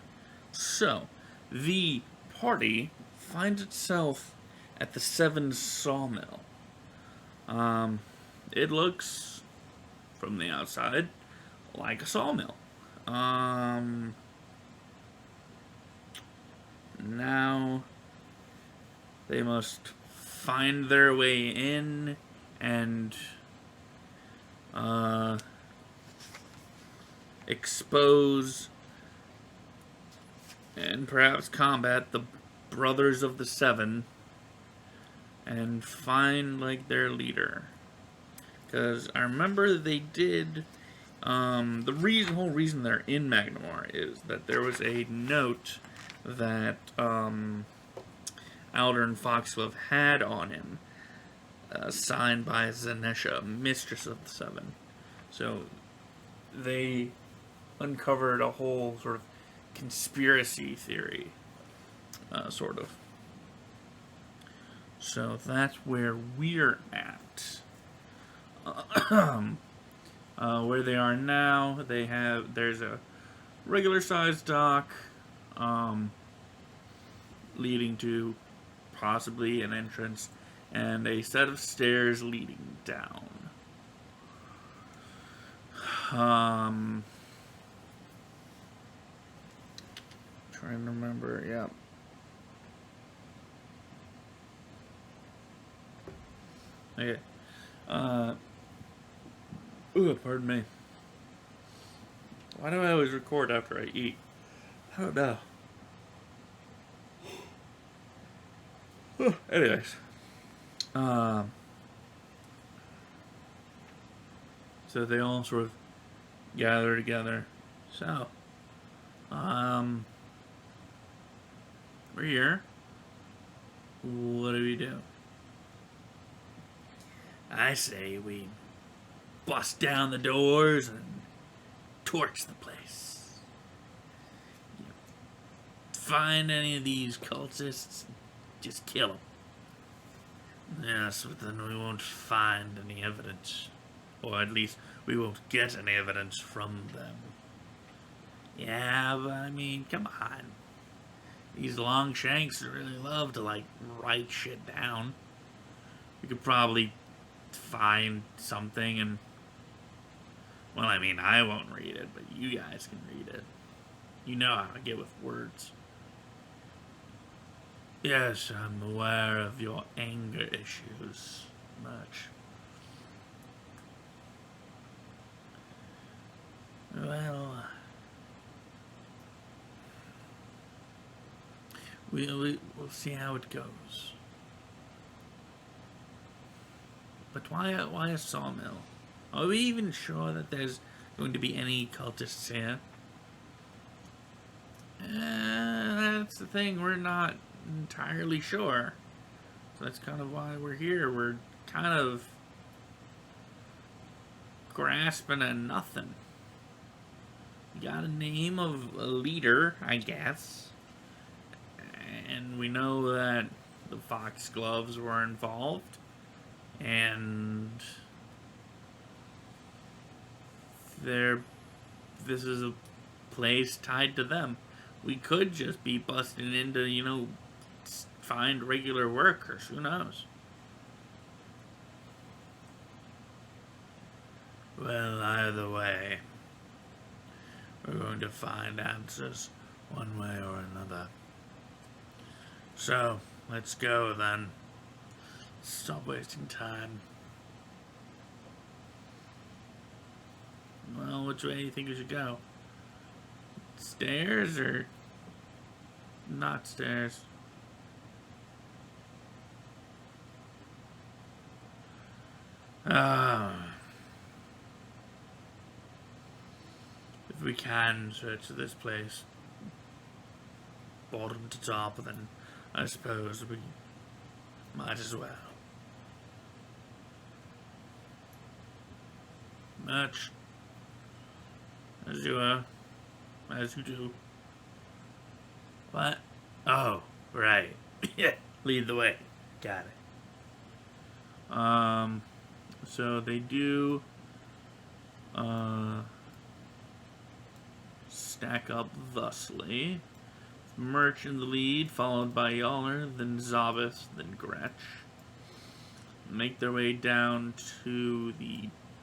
So the party finds itself at the 7 sawmill. It looks from the outside like a sawmill. Now they must find their way in and expose and perhaps combat the Brothers of the Seven and find like their leader. Because I remember they did the whole reason they're in Magnamore is that there was a note that Aldern Foxglove had on him, signed by Zanesha, Mistress of the Seven. So they uncovered a whole sort of conspiracy theory, sort of. So that's where we're at. Where they are now, there's a regular sized dock, leading to possibly an entrance, and a set of stairs leading down. Trying to remember, yeah. Okay. Pardon me. Why do I always record after I eat? I don't know. Anyways. So they all sort of gather together. So, we're here. What do we do? I say we bust down the doors and torch the place. Find any of these cultists, just kill them. Yes, but then we won't find any evidence. Or at least we won't get any evidence from them. Yeah, but I mean, come on. These Longshanks really love to, like, write shit down. We could probably find something and... Well, I mean, I won't read it, but you guys can read it. You know how to get with words. Yes, I'm aware of your anger issues. Much. Well, we'll see how it goes. But why a sawmill? Are we even sure that there's going to be any cultists here? That's the thing, we're not entirely sure. So that's kind of why we're here. We're kind of grasping at nothing. We got a name of a leader, I guess. And we know that the Foxgloves were involved. And this is a place tied to them. We could just be busting into, find regular workers. Who knows? Well, either way, we're going to find answers one way or another. So, let's go then. Stop wasting time. Well, which way do you think we should go? Stairs or not stairs? If we can search this place bottom to top, then I suppose we might as well. Much as you do. What? Oh, right. Yeah, lead the way. Got it. So they do stack up thusly. Merch in the lead, followed by Yaller, then Zavis, then Gretch. Make their way down to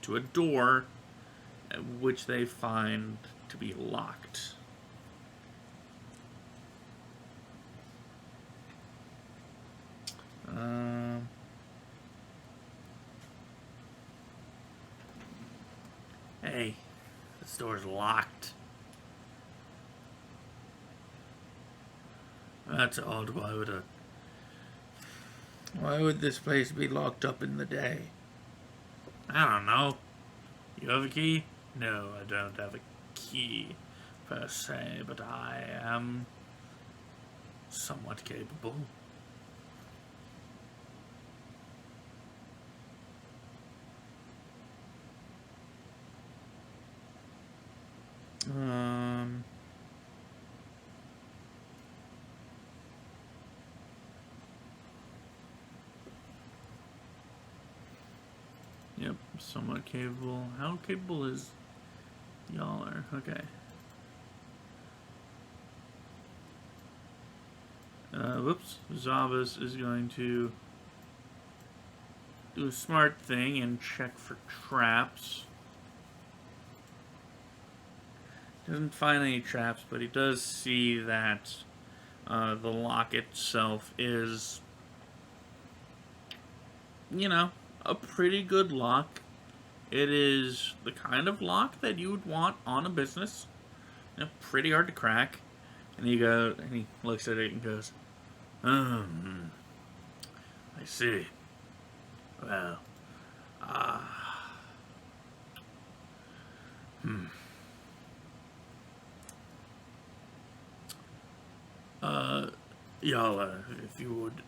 a door, which they find to be locked. Hey, this door's locked. That's odd. Why would this place be locked up in the day? I don't know. You have a key? No, I don't have a key, per se, but I am somewhat capable. Yep, somewhat capable. How capable is y'all are? Okay. Whoops. Zavis is going to do a smart thing and check for traps. Doesn't find any traps, but he does see that the lock itself is, a pretty good lock. It is the kind of lock that you would want on a business. Pretty hard to crack. And he looks at it and goes, I see. Well, y'all, if you would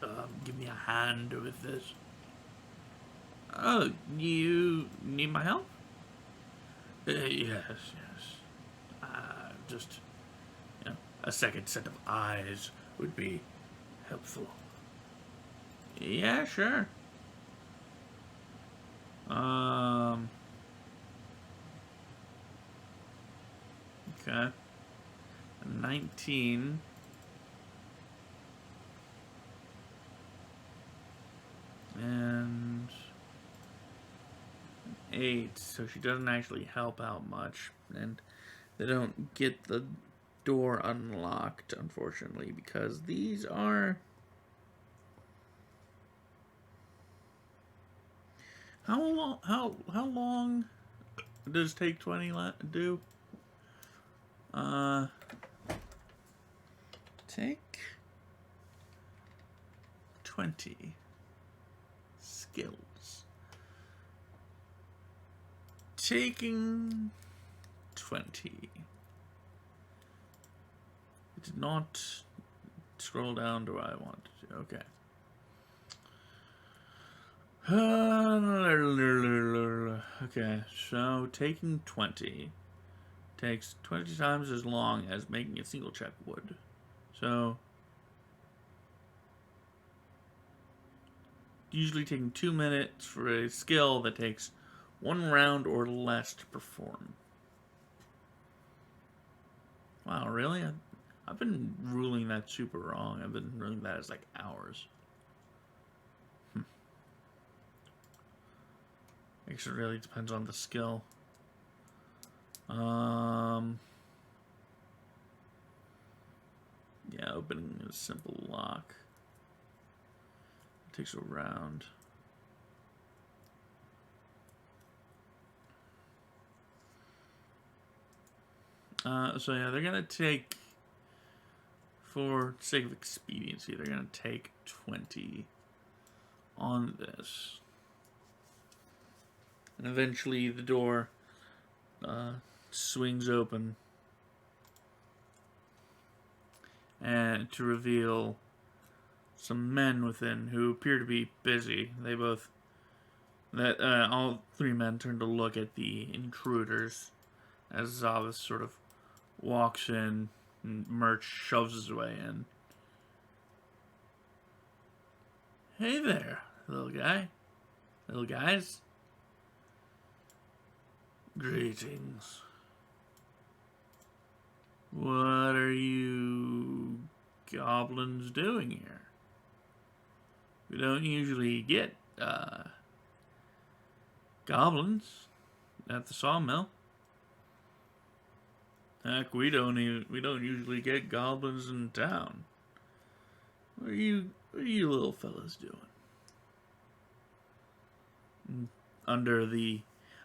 give me a hand with this. Oh, you need my help? Yes. Just, a second set of eyes would be helpful. Yeah, sure. Okay. 19. And 8, so she doesn't actually help out much, and they don't get the door unlocked, unfortunately, because these are How long does take 20 do? Take 20 skills. Taking 20. It did not scroll down to where I wanted to. Okay. Okay, so taking 20 takes 20 times as long as making a single check would. So, usually taking 2 minutes for a skill that takes 1 round or less to perform. Wow, really? I've been ruling that super wrong. I've been ruling that as like hours. I guess it really depends on the skill. Yeah, opening a simple lock. It takes a round. So yeah, they're gonna take, for sake of expediency, they're gonna take 20 on this. And eventually the door swings open and to reveal some men within who appear to be busy. They both, all 3 men turn to look at the intruders as Zavas sort of walks in and Murch shoves his way in. Hey there, little guy. Little guys. Greetings. What are you goblins doing here? We don't usually get goblins at the sawmill. Heck, we don't usually get goblins in town. What are you little fellas doing? Under the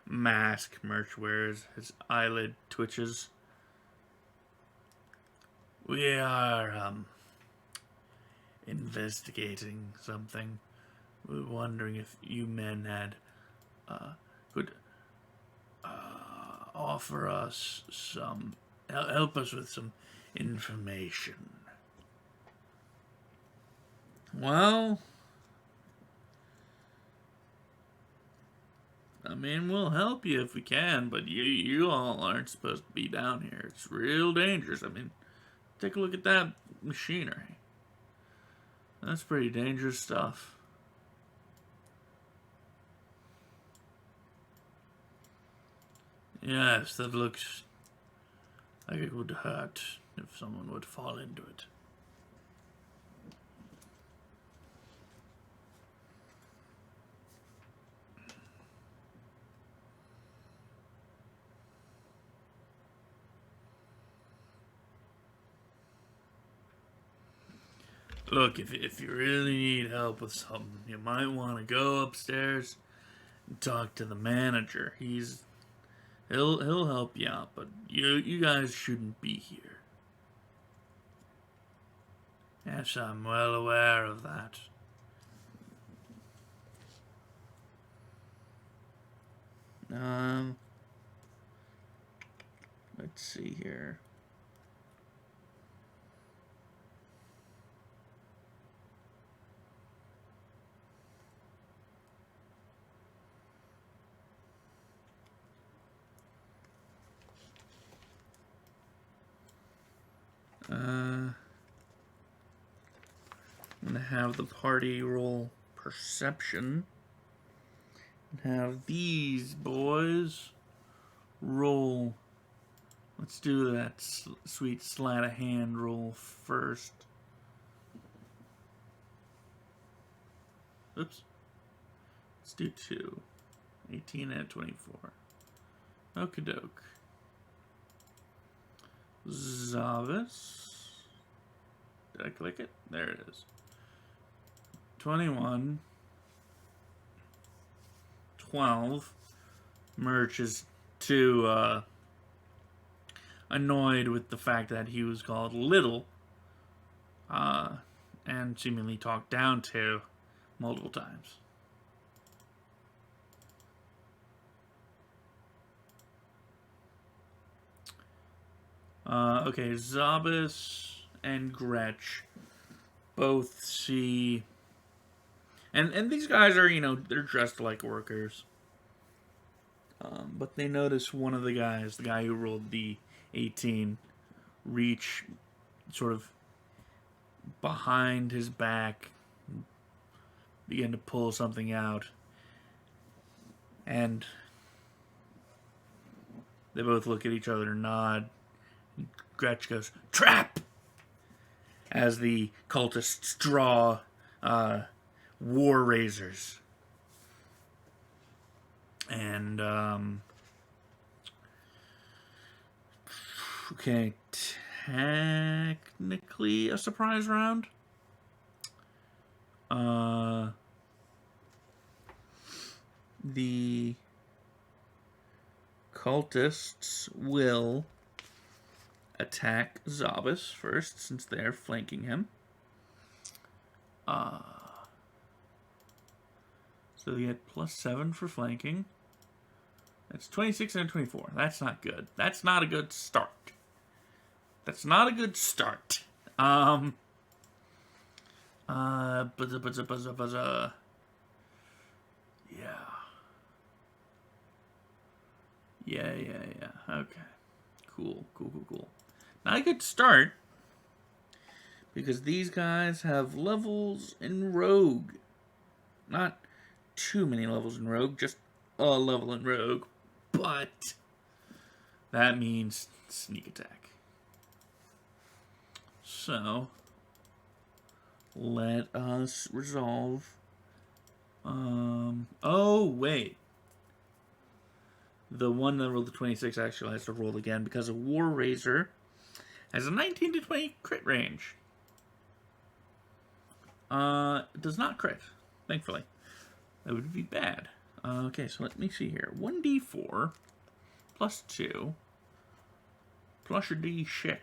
mask Murch wears, his eyelid twitches. We are investigating something. We're wondering if you men had could offer us some, help us with some information. Well, I mean, we'll help you if we can, but you all aren't supposed to be down here. It's real dangerous. I mean, take a look at that machinery. That's pretty dangerous stuff. Yes, that looks like it would hurt if someone would fall into it. Look, if you really need help with something, you might want to go upstairs and talk to the manager. He'll help you out, but you guys shouldn't be here. Yes, I'm well aware of that. Let's see here. I'm gonna have the party roll perception. And have these boys roll. Let's do that sweet sleight of hand roll first. Oops. Let's do 2. 18 and 24. Okie doke. Zavis. Did I click it? There it is. 21. 12. Merch is too annoyed with the fact that he was called little and seemingly talked down to multiple times. Okay, Zabas and Gretch both see... And these guys are, they're dressed like workers. But they notice one of the guys, the guy who rolled the 18, reach sort of behind his back, begin to pull something out. And they both look at each other and nod. Gretch goes, "Trap!" as the cultists draw war razors. And, okay, technically a surprise round. The cultists will attack Zabas first, since they're flanking him. So they get +7 for flanking. That's 26 and 24. That's not good. That's not a good start. That's not a good start. Yeah. Yeah. Okay. Cool. Not a good start, because these guys have levels in Rogue. Not too many levels in Rogue, just a level in Rogue. But that means sneak attack. So let us resolve. Oh, wait. The one that rolled the 26 actually has to roll again, because a War Razor has a 19 to 20 crit range. It does not crit, thankfully. That would be bad. Okay, so let me see here. 1d4 plus 2 plus your d6.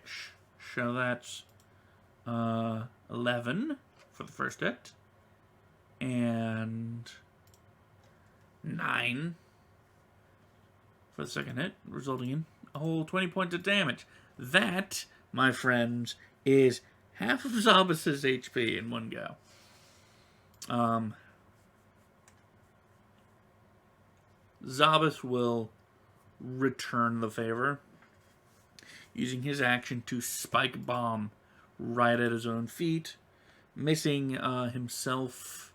So that's 11 for the first hit. And 9 for the second hit, resulting in a whole 20 points of damage. That, my friends, is half of Zabas' HP in one go. Zabas will return the favor, using his action to spike bomb right at his own feet, missing himself.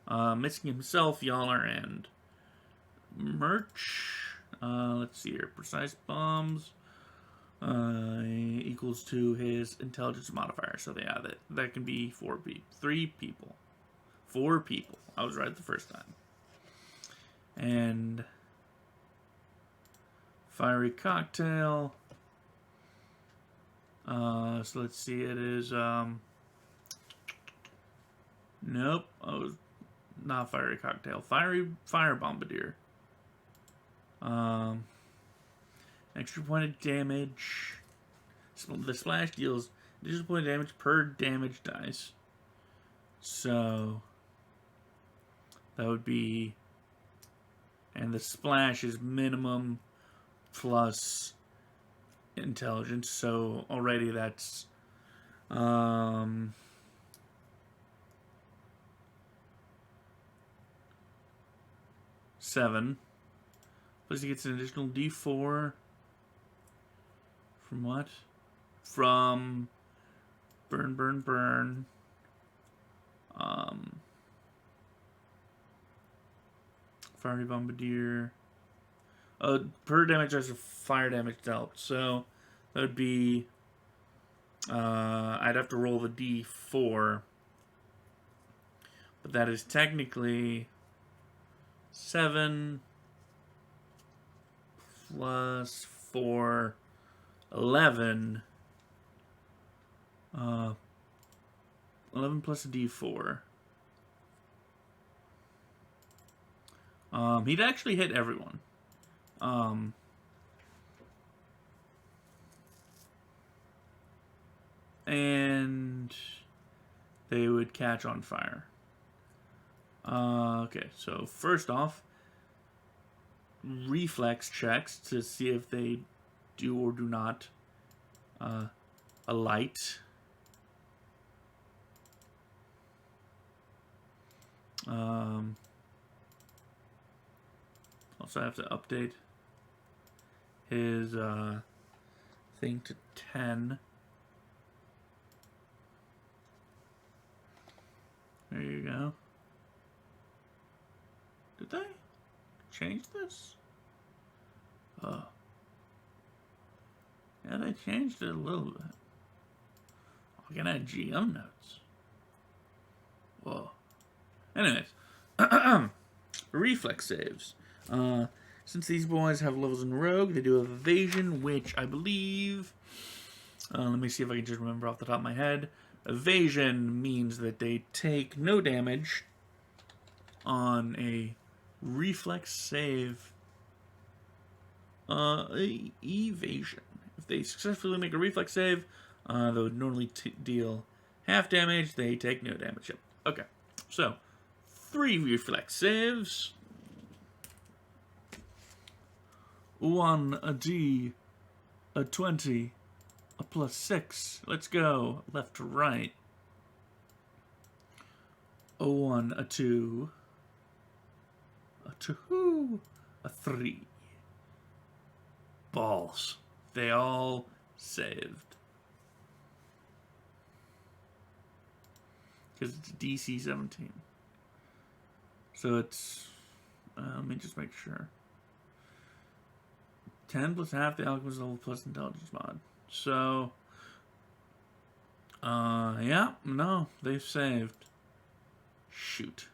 Missing himself, Yaller, and Merch. Let's see here. Precise bombs equals to his intelligence modifier. So yeah, that can be 4 people. 4 people. I was right the first time. And fiery cocktail. So let's see. It is nope. Oh, not fiery cocktail. Fire bombardier. Extra point of damage. The splash deals additional point of damage per damage dice. So that would be, and the splash is minimum plus intelligence. So already that's 7. Plus he gets an additional D4 from what? From burn. Fiery bombardier. Per damage has a fire damage dealt. So that would be I'd have to roll the D4. But that is technically 7 plus 4, 11. 11 plus a D4. He'd actually hit everyone. And they would catch on fire. Okay, so first off, reflex checks to see if they do or do not alight. Also have to update his thing to 10. There you go. Did they change this? Oh. Yeah, they changed it a little bit. Looking at GM notes. Whoa. Anyways. Reflex saves. Since these boys have levels in Rogue, they do have Evasion, which I believe... let me see if I can just remember off the top of my head. Evasion means that they take no damage on a reflex save. Evasion. If they successfully make a reflex save, they would normally deal half damage. They take no damage. Yep. Okay. So, 3 reflex saves. 1 a D, a 20, a plus 6. Let's go. Left to right. A 1, a 2, a 2, a 3. Balls. They all saved. Because it's DC 17. So it's... let me just make sure. 10 plus half the alchemist level plus intelligence mod. So... yeah, no, they've saved. Shoot.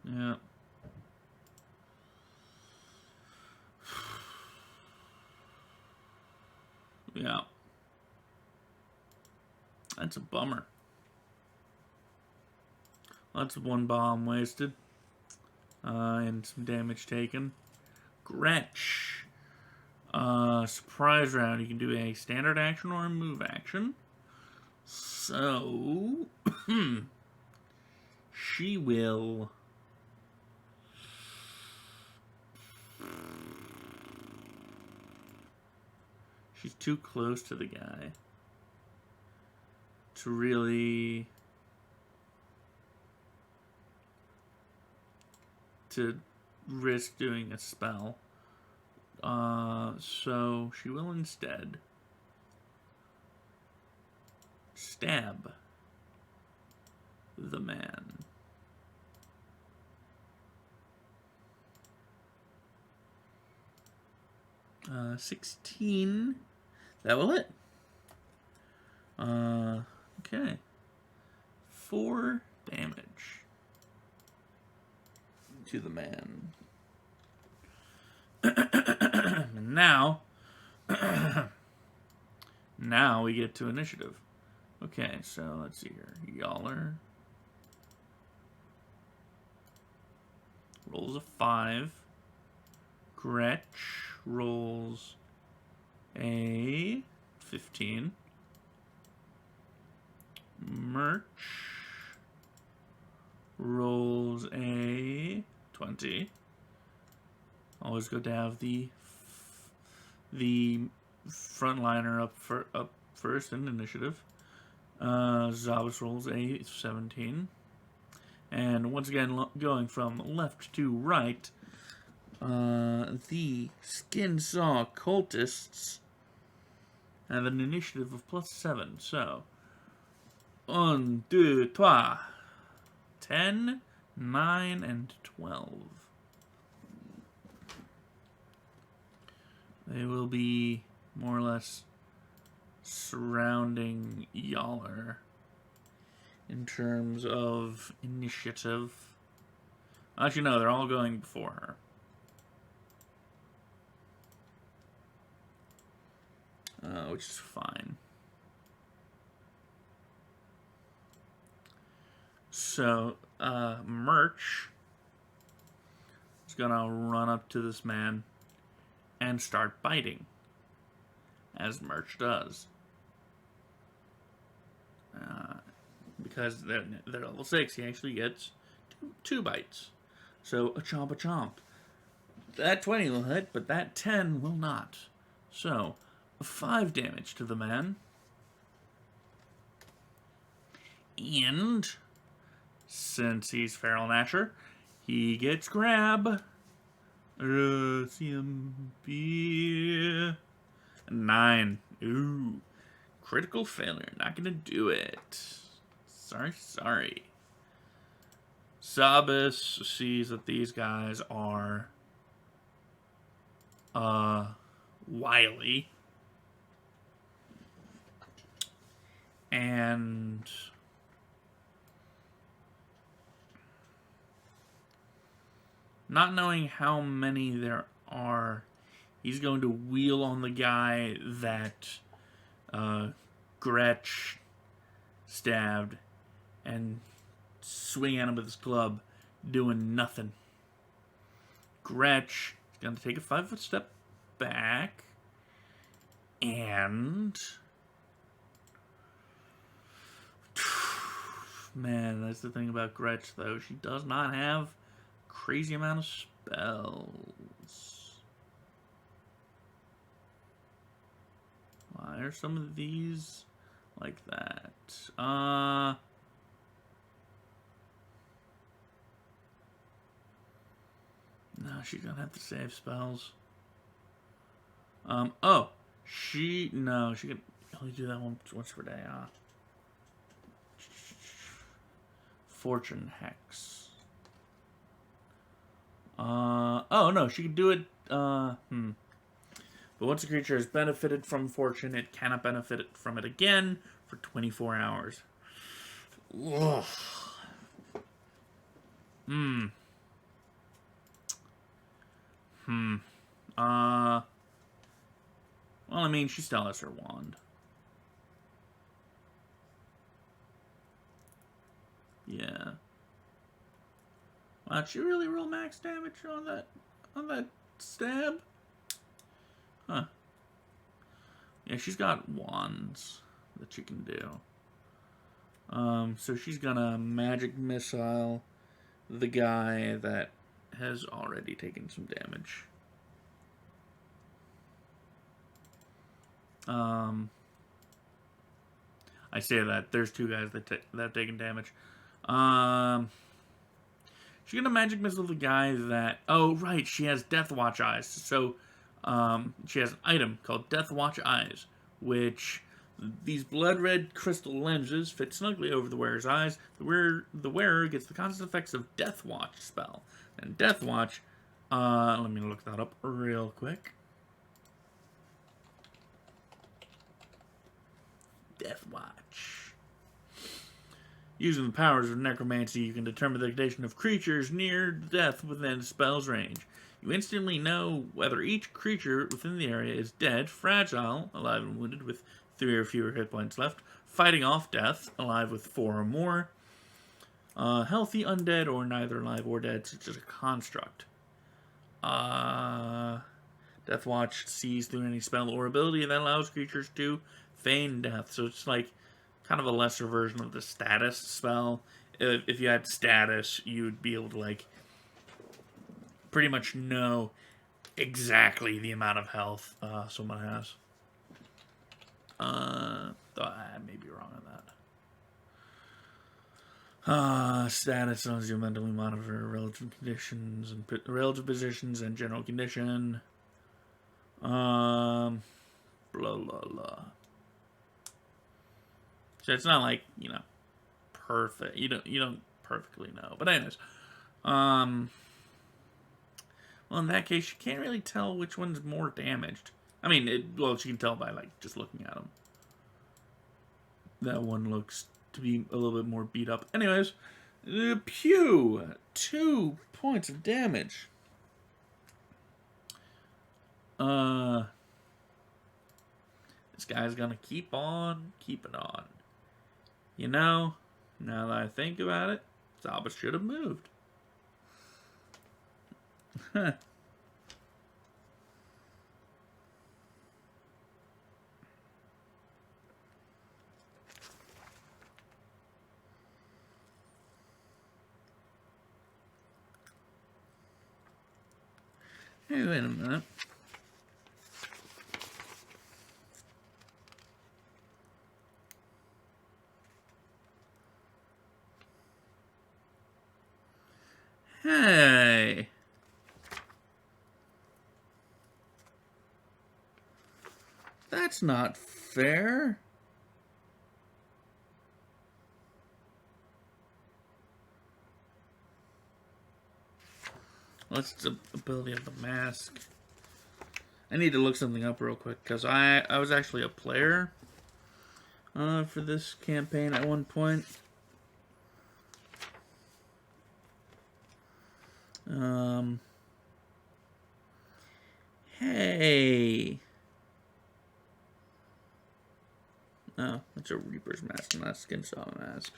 Yeah. Yeah. That's a bummer. That's 1 bomb wasted. And some damage taken. Gretch. Surprise round. You can do a standard action or a move action. So... she will... She's too close to the guy to really... to risk doing a spell. So she will instead stab the man. Uh, 16. That will hit. Okay. 4 damage to the man. And now, now we get to initiative. Okay, so let's see here. Yaller rolls a 5. Gretch rolls a 15. Merch rolls a 20. Always good to have the frontliner up first in initiative. Zabas rolls a 17. And once again, going from left to right, the Skin Saw Cultists have an initiative of +7. So, 1, 2, 3, 10, 9, and 12. They will be more or less surrounding Yaller in terms of initiative. Actually, no, they're all going before her. Which is fine. So, Merch is gonna run up to this man and start biting, as Merch does. Because they're level 6, he actually gets two bites. So, a chomp a chomp. That 20 will hit, but that 10 will not. So, 5 damage to the man. And, since he's Feral Nasher, he gets grab. CMB 9. Ooh. Critical failure. Not gonna do it. Sorry. Sabis sees that these guys are wily. And not knowing how many there are, he's going to wheel on the guy that Gretch stabbed and swing at him with his club, doing nothing. Gretch is going to take a 5-foot step back, and man, that's the thing about Gretch, though. She does not have a crazy amount of spells. Why are some of these like that? No, she's gonna have to save spells. She can only do that once per day. Fortune Hex. No, she can do it, But once a creature has benefited from Fortune, it cannot benefit from it again for 24 hours. Ugh. Well, I mean, she still has her wand. Yeah. Wow, did she really roll max damage on that stab? Huh. Yeah, she's got wands that she can do. So she's gonna magic missile the guy that has already taken some damage. I say that there's 2 guys that have taken damage. She's gonna magic missile the guy that. Oh right, she has Death Watch eyes. So, she has an item called Death Watch eyes, which these blood red crystal lenses fit snugly over the wearer's eyes. The wearer gets the constant effects of Death Watch spell. And Death Watch, let me look that up real quick. Death Watch. Using the powers of necromancy, you can determine the condition of creatures near death within spell's range. You instantly know whether each creature within the area is dead, fragile, alive and wounded with 3 or fewer hit points left, fighting off death, alive with 4 or more, healthy, undead, or neither alive or dead, such as a construct. Death Watch sees through any spell or ability that allows creatures to feign death. So it's like kind of a lesser version of the status spell. If you had status, you'd be able to like pretty much know exactly the amount of health someone has. Though I may be wrong on that. Status allows you to mentally monitor relative conditions and relative positions and general condition. Blah blah blah. So it's not like, perfect. You don't perfectly know. But anyways, well, in that case, you can't really tell which one's more damaged. I mean, she can tell by like just looking at them. That one looks to be a little bit more beat up. Anyways, pew, 2 points of damage. This guy's gonna keep on keeping on. Now that I think about it, Zaba should have moved. Huh. Hey, wait a minute. Hey. That's not fair. What's the ability of the mask? I need to look something up real quick, because I was actually a player for this campaign at one point. Hey. Oh, that's a Reaper's mask, not a Skin Saw mask.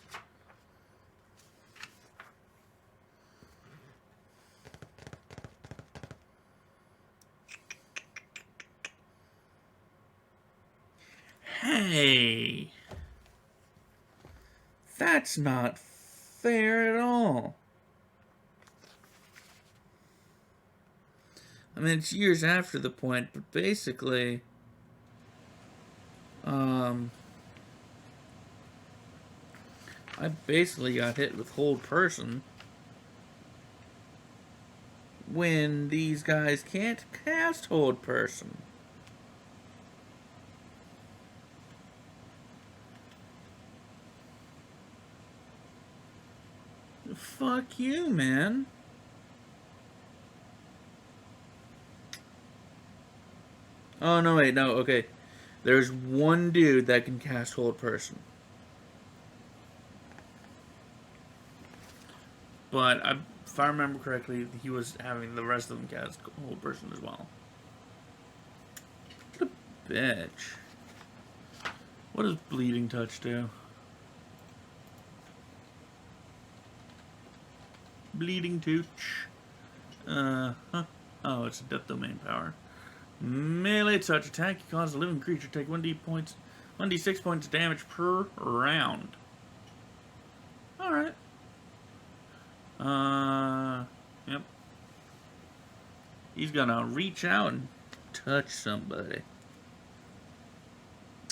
Hey. That's not fair at all. I mean, it's years after the point, but basically, I basically got hit with hold person when these guys can't cast hold person. Fuck you, man. Oh, no, wait, no, okay. There's one dude that can cast hold person. But if I remember correctly, he was having the rest of them cast hold person as well. What a bitch. What does Bleeding Touch do? Bleeding Touch. Huh. Oh, it's a Death Domain power. Melee touch attack. You cause a living creature take 1d6 points of damage per round. Alright. Yep. He's gonna reach out and touch somebody.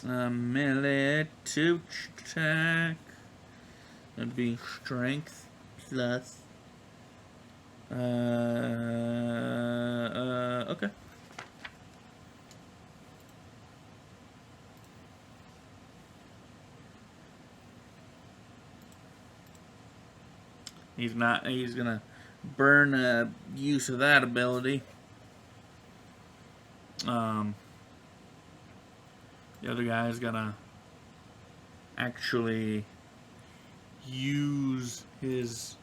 Melee touch attack. That'd be strength plus. Okay. He's gonna burn use of that ability. The other guy's gonna actually use his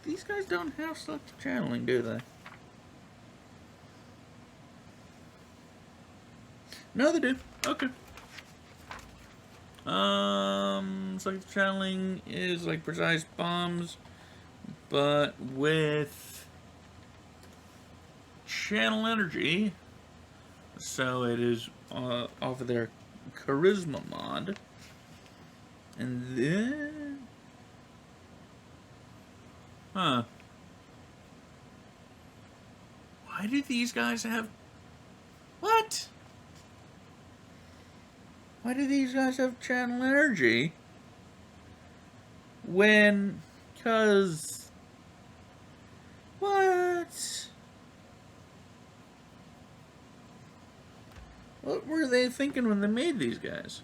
these guys don't have selective channeling, do they? No, they do. Okay. Selective channeling is like precise bombs, but with channel energy. So it is off of their charisma mod. And then... Huh. Why do these guys have... What? Why do these guys have channel energy? When... Because... What? What were they thinking when they made these guys?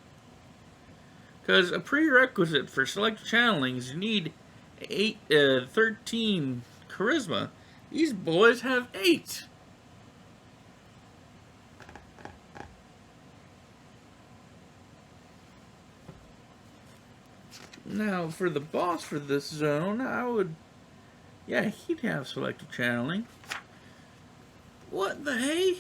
Because a prerequisite for select channeling is you need 13 charisma. These boys have 8. Now, for the boss for this zone, I would... Yeah, he'd have selective channeling. What the hey?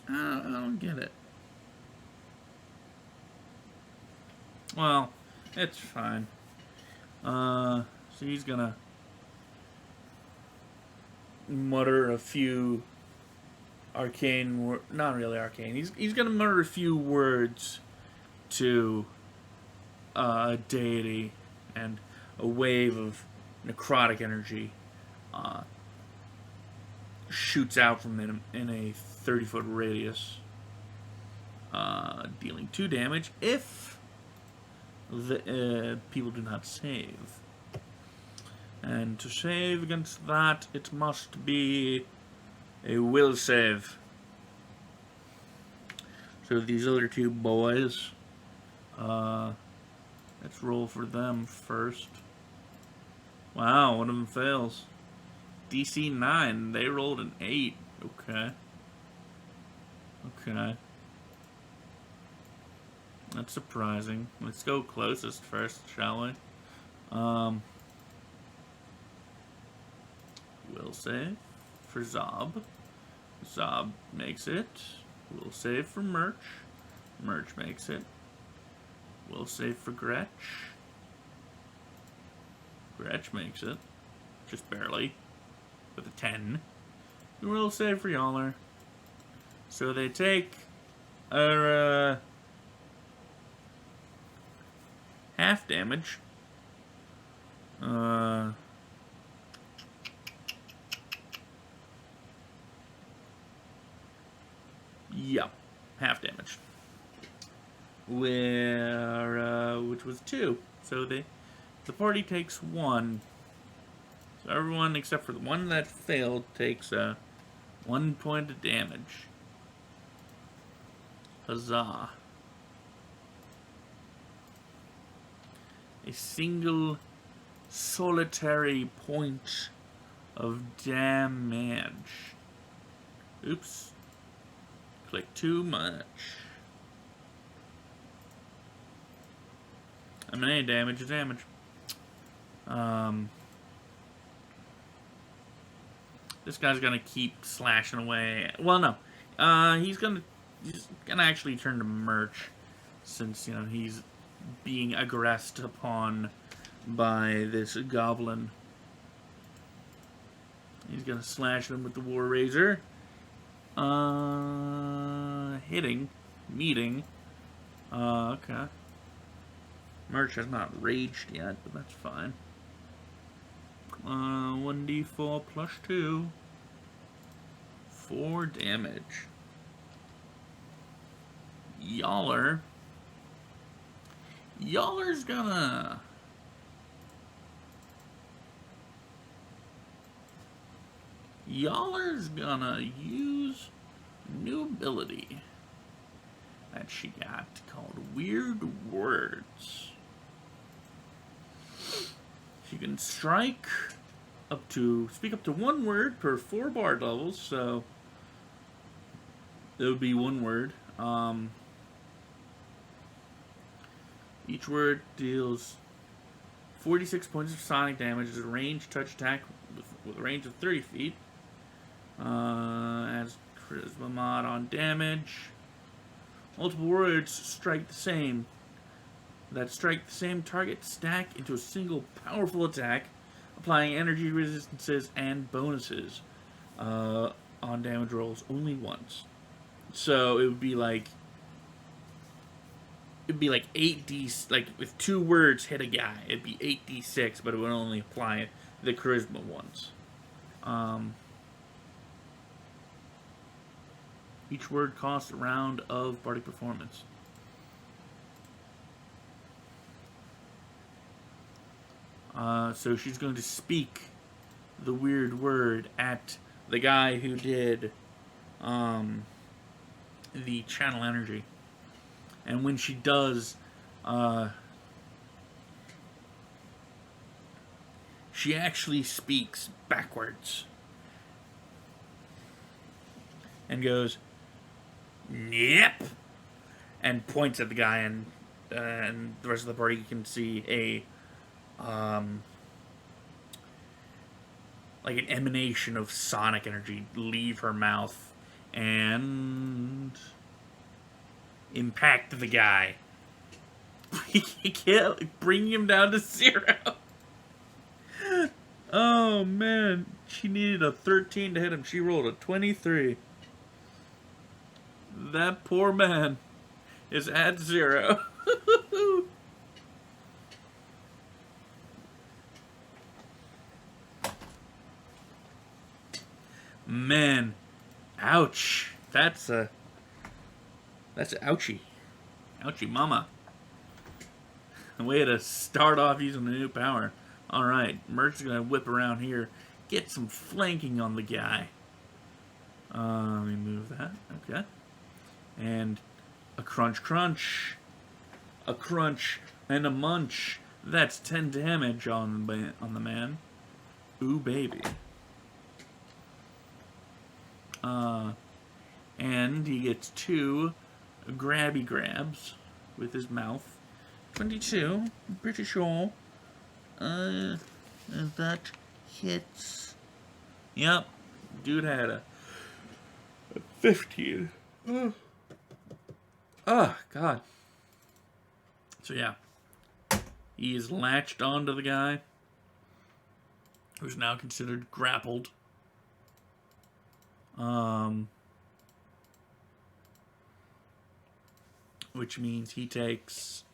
I don't get it. Well, it's fine. So he's gonna mutter a few arcane, not really arcane. He's gonna mutter a few words to a deity, and a wave of necrotic energy shoots out from him in a 30-foot radius, dealing 2 damage if the people do not save. And to save against that, it must be a will save. So these other 2 boys, let's roll for them first. Wow, one of them fails. DC 9, they rolled an 8. Okay. Okay. That's surprising. Let's go closest first, shall we? Will save for Zob. Zob makes it. Will save for Merch. Merch makes it. Will save for Gretch. Gretch makes it. Just barely. With a 10. Will save for Yaller. So they take half damage. Yeah, half damage. Which was 2. So the party takes 1. So everyone except for the one that failed takes 1 point of damage. Huzzah. A single solitary point of damage. Oops. Click too much. I mean, any damage is damage. This guy's gonna keep slashing away. Well, no. He's gonna actually turn to Merch, since, he's being aggressed upon by this goblin. He's gonna slash him with the War Razor. Meeting. Okay. Merch has not raged yet, but that's fine. 1d4 plus 2. 4 damage. Yaller's gonna... Yaller's gonna use new ability that she got called Weird Words. She can speak up to 1 word per 4 bard levels, so that would be 1 word. Each word deals 46 points of sonic damage as a ranged touch attack with a range of 30 feet. Adds charisma mod on damage. Multiple words strike the same target stack into a single powerful attack, applying energy resistances and bonuses on damage rolls only once. So it would be like 8d, like if 2 words hit a guy, it'd be 8d6, but it would only apply the charisma once. Each word costs a round of bardic performance. So she's going to speak the weird word at the guy who did the channel energy. And when she does, she actually speaks backwards. And goes, "Yep," and points at the guy, and the rest of the party can see a like an emanation of sonic energy leave her mouth And impact the guy. You can't bring him down to 0. Oh man, she needed a 13 to hit him. She rolled a 23. That poor man is at 0. Man, ouch. That's ouchie. Ouchie mama. A way to start off using a new power. Alright, Merc's gonna whip around here. Get some flanking on the guy. Let me move that. Okay. And a crunch crunch. A crunch and a munch. That's 10 damage on the man. Ooh, baby. And he gets 2 grabby grabs with his mouth. 22, I'm pretty sure. That hits. Yep, dude had a 15. Oh, God. So, yeah. He is latched onto the guy, who's now considered grappled. Which means he takes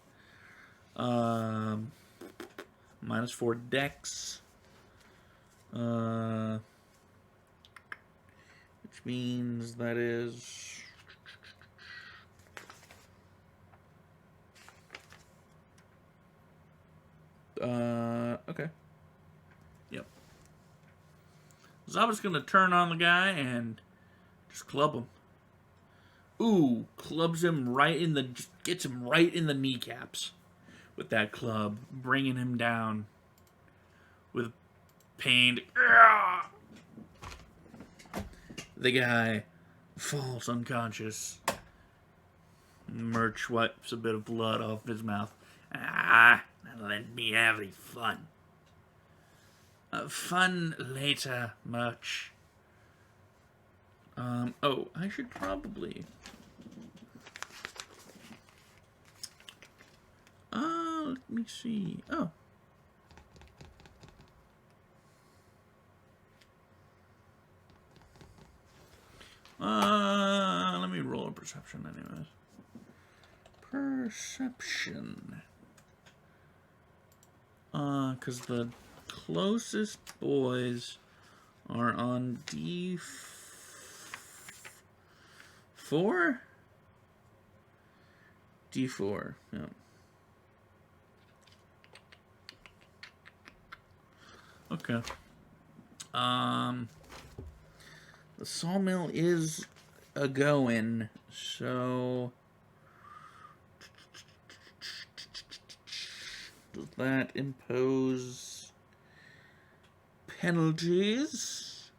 -4 dex. Which means that is okay. Yep. Zaba's gonna turn on the guy and just club him. Ooh, clubs him right in the, just gets him right in the kneecaps with that club, bringing him down with pain. The guy falls unconscious. Merch wipes a bit of blood off his mouth. Let me have the fun. Fun later, Merch. Oh, I should probably... let me see. Oh. Let me roll a perception anyways. Perception. Because the closest boys are on D4? D4, yeah. Okay. The sawmill is a-going, so... Does that impose penalties?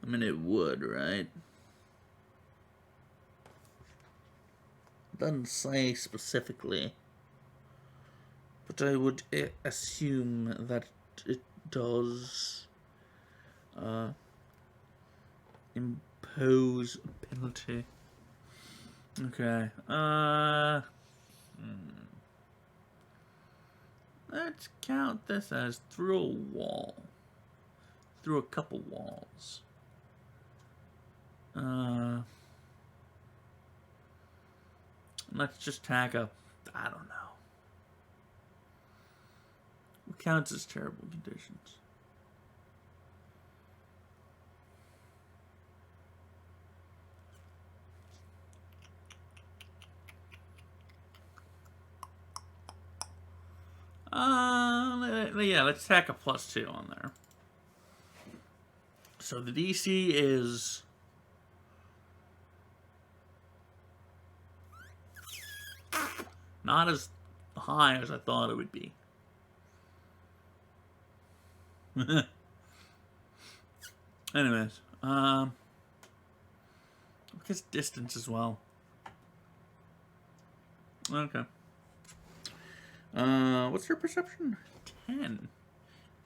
I mean, it would, right? Doesn't say specifically, but I would assume that it does impose a penalty. Okay. Let's count this as through a wall. Through a couple walls. Let's just tack a, I don't know. What counts as terrible conditions? Yeah, let's tack a +2 on there. So the DC is... not as high as I thought it would be. Anyways, because distance as well. Okay. What's your perception? 10.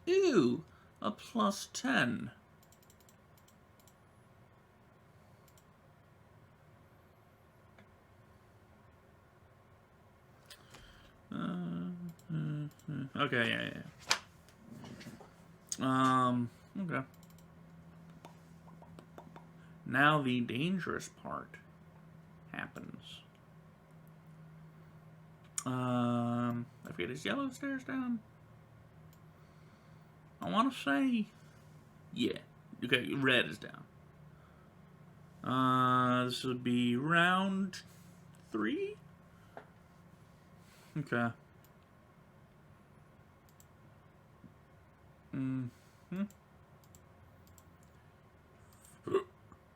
Ew, a +10. Okay, yeah. Okay. Now the dangerous part happens. I forget, is yellow stairs down? I want to say, yeah. Okay, red is down. This would be round 3? Okay. Mm-hmm.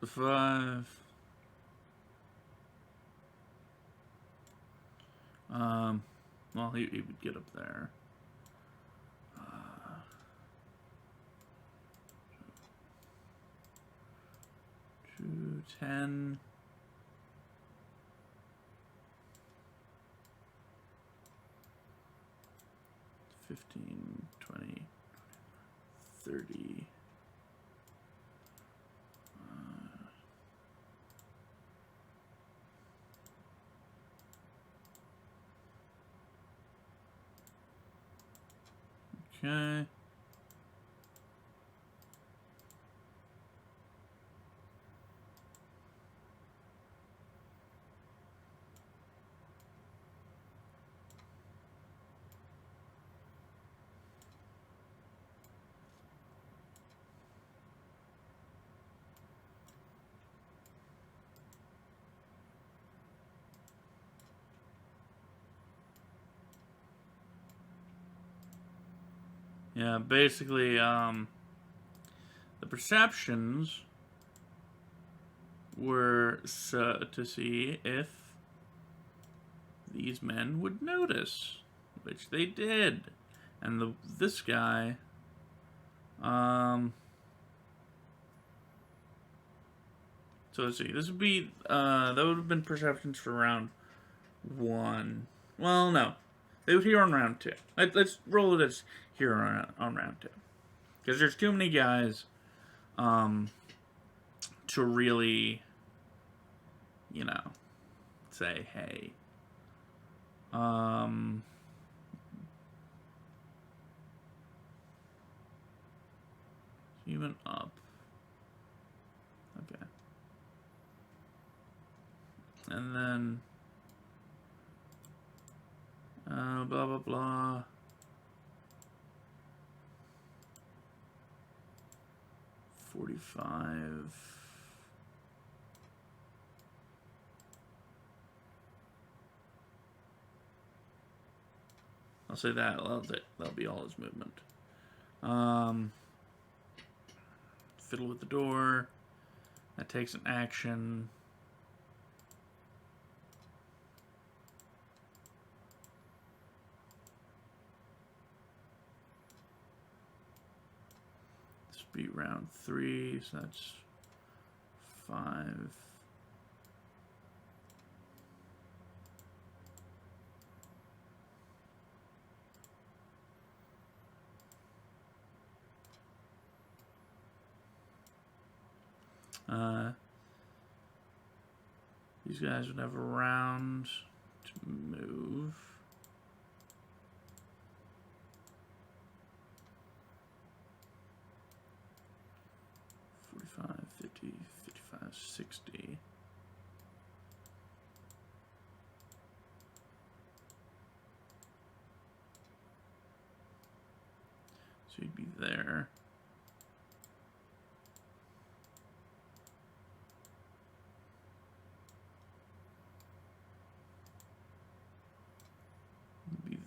5. Well, he would get up there. 2, 10. 15, 20, 30. Okay. Yeah, basically, the perceptions were to see if these men would notice, which they did. And this guy, so let's see, this would be, that would have been perceptions for round 1. Well, no. They would hear on round 2. Let's roll it as here on round 2. Because there's too many guys, to really, you know, say, hey. Even up. Okay. And then, blah, blah, blah. 45. I'll say that. That'll be all his movement. Fiddle with the door. That takes an action. This would be round 3, so that's 5. These guys would have a round to move. $45, $50, $55, $60. So you'd be there.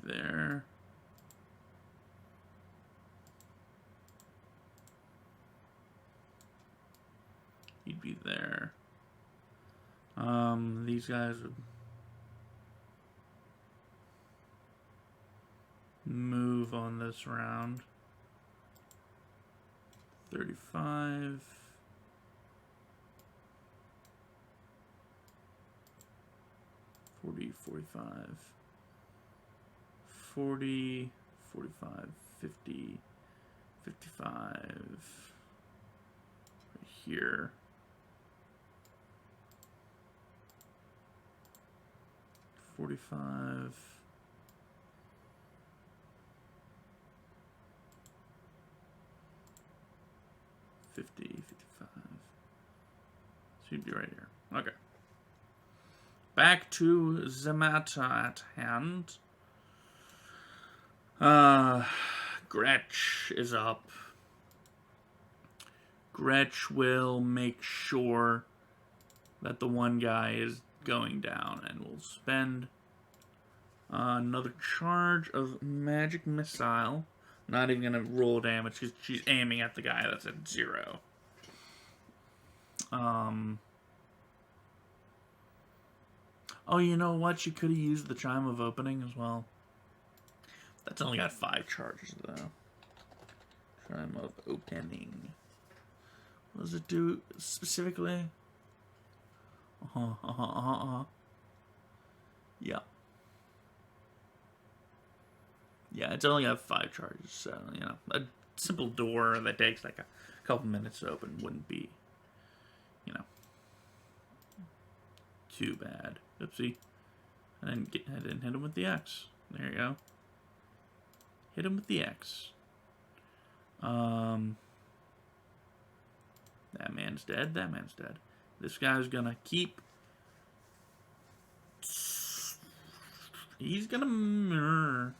There. He'd be there. These guys would move on this round. 35. 40, 45. 40, 45, 50, 55, right here. 45, 50, 55. So you'd be right here. Okay. Back to the matter at hand. Gretch is up. Gretch will make sure that the one guy is going down and will spend another charge of magic missile. Not even gonna roll damage because she's aiming at the guy that's at 0. Oh, you know what? She could have used the Chime of Opening as well. That's only got 5 charges, though. Chime of Opening. What does it do specifically? Yeah. Yeah, it's only got 5 charges, so, you know, a simple door that takes like a couple minutes to open wouldn't be, you know, too bad. Oopsie. I didn't hit him with the X. There you go. Hit him with the X. That man's dead. That man's dead. This guy's gonna keep. He's gonna.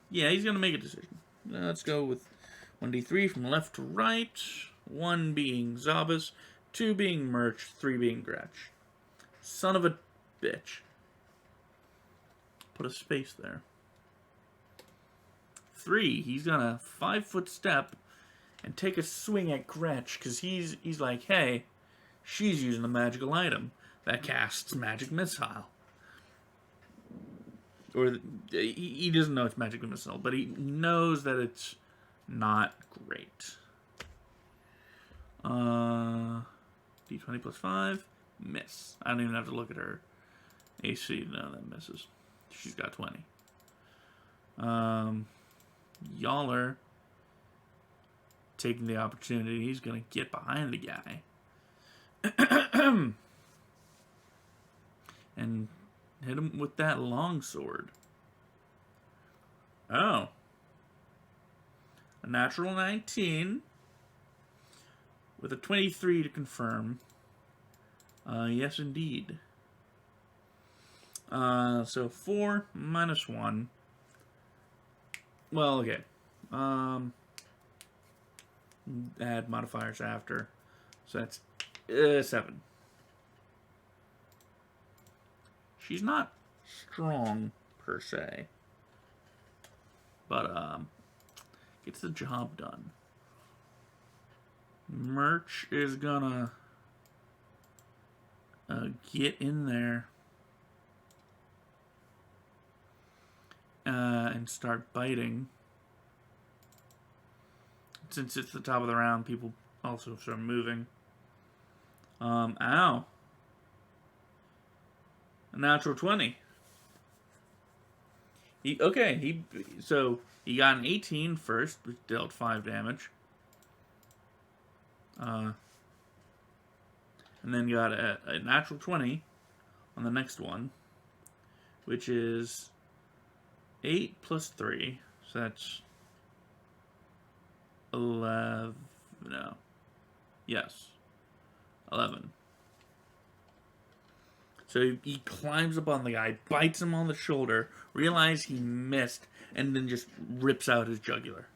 Yeah, he's gonna make a decision. Let's go with 1d3 from left to right. 1 being Zabas, 2 being Merch, 3 being Gretch. Son of a bitch. Put a space there. 3, he's gonna 5-foot step and take a swing at Gretch because he's like, hey, she's using a magical item that casts magic missile. Or he doesn't know it's magic missile, but he knows that it's not great. D20 plus 5, miss. I don't even have to look at her AC. No, that misses. She's got 20. Yaller taking the opportunity. He's gonna get behind the guy and hit him with that longsword. Oh. A natural 19 with a 23 to confirm. Yes, indeed. So 4 minus 1. Well, okay. Add modifiers after. So that's 7. She's not strong, per se. But, gets the job done. Merch is gonna get in there and start biting. Since it's the top of the round, people also start moving. Ow. A natural 20. So he got an 18 first, which dealt 5 damage. And then got a natural 20 on the next one, which is 8 plus 3. So that's 11. No. Yes. 11. So he climbs up on the guy, bites him on the shoulder, realizes he missed, and then just rips out his jugular.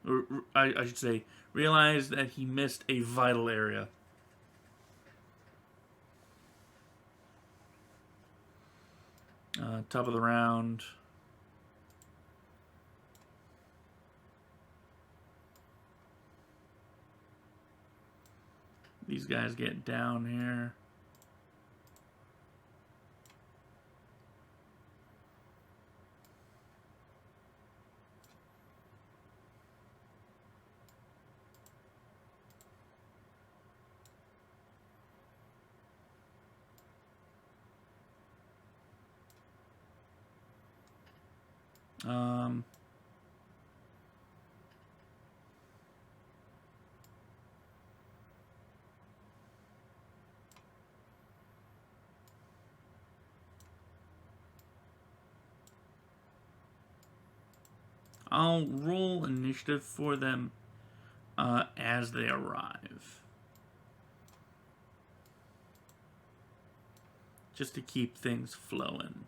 Or, I should say, realize that he missed a vital area. Top of the round. These guys get down here. I'll roll initiative for them as they arrive. Just to keep things flowing.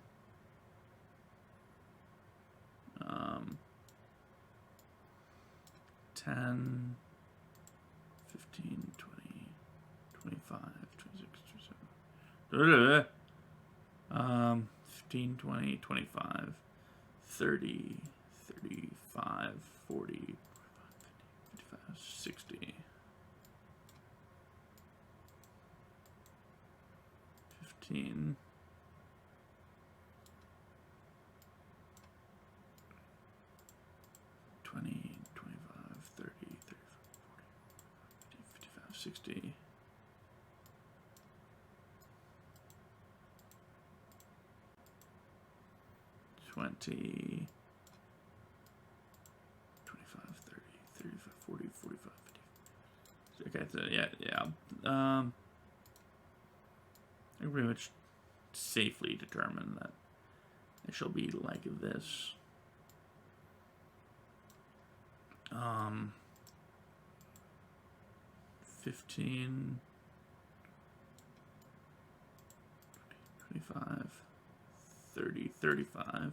10, 15, 20, 25, 26, 27. 15, 20, 25, 30, 35, 40, 55, 60, 15, 20, 25, 30, 35, 40, 55, 60. 20, 25, 30, 35, 40, 45, 50. Okay, so yeah. I pretty much safely determine that it shall be like this. 15, 25, 30, 35,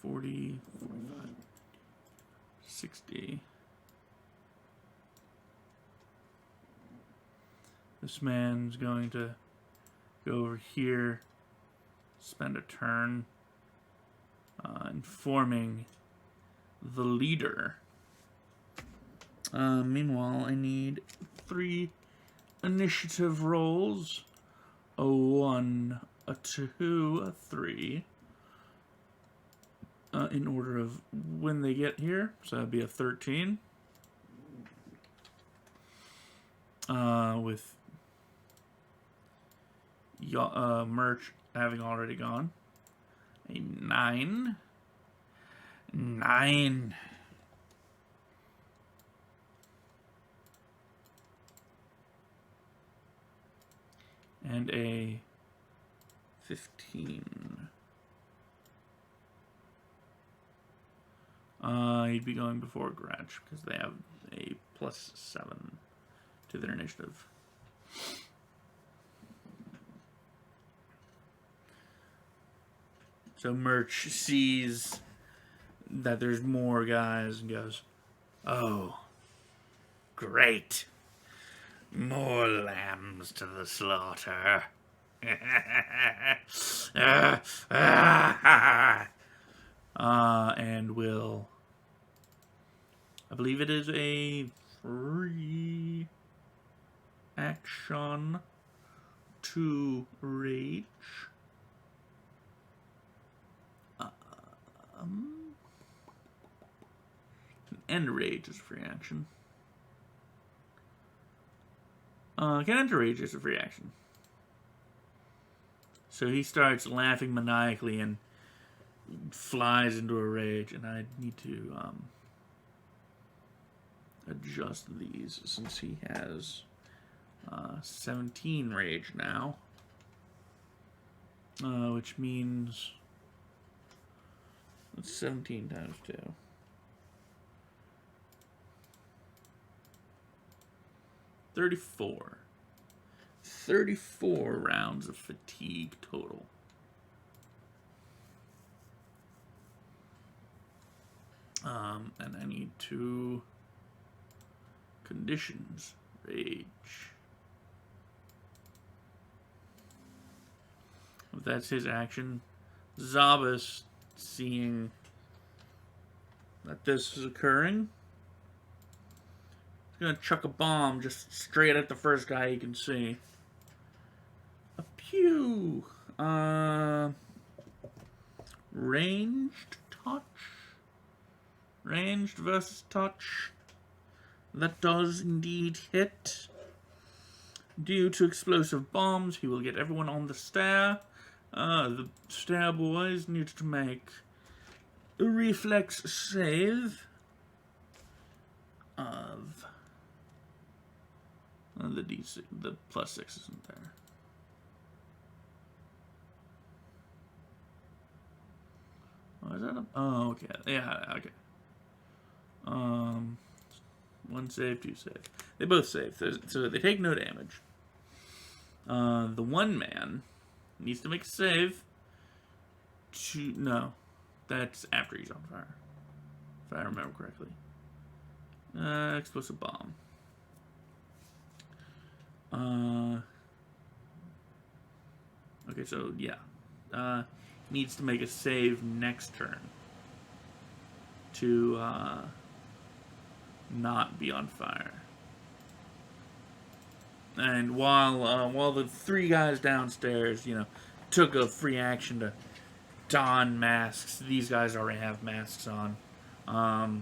40, 45, 60. This man's going to go over here, spend a turn informing the leader. Meanwhile, I need 3 initiative rolls. A 1, a 2, a 3. In order of when they get here. So that'd be a 13. With merch having already gone. A 9. 9. And a 15. He'd be going before Gratch because they have a +7 to their initiative. So Merch sees that there's more guys and goes, "Oh, great. More lambs to the slaughter." And will, I believe it is a free action to rage. End rage is a free action. Can enter rage as a free action. So he starts laughing maniacally and flies into a rage, and I need to adjust these since he has 17 rage now, which means it's 17 times 2. 34. 34 rounds of fatigue total. And I need 2 conditions. Rage. If that's his action, Zabas, seeing that this is occurring, he's gonna chuck a bomb just straight at the first guy he can see. A pew. Ranged touch. Ranged versus touch. That does indeed hit. Due to explosive bombs, he will get everyone on the stair. The stair boys need to make a reflex save of the D6. The +6 isn't there. is that a... Oh, okay. Yeah, okay. One save, two save. They both save, so they take no damage. The one man needs to make a save to... No. That's after he's on fire. If I remember correctly. Explosive bomb. Okay, so, yeah. Needs to make a save next turn to not be on fire. And while the three guys downstairs, took a free action to don masks, these guys already have masks on. I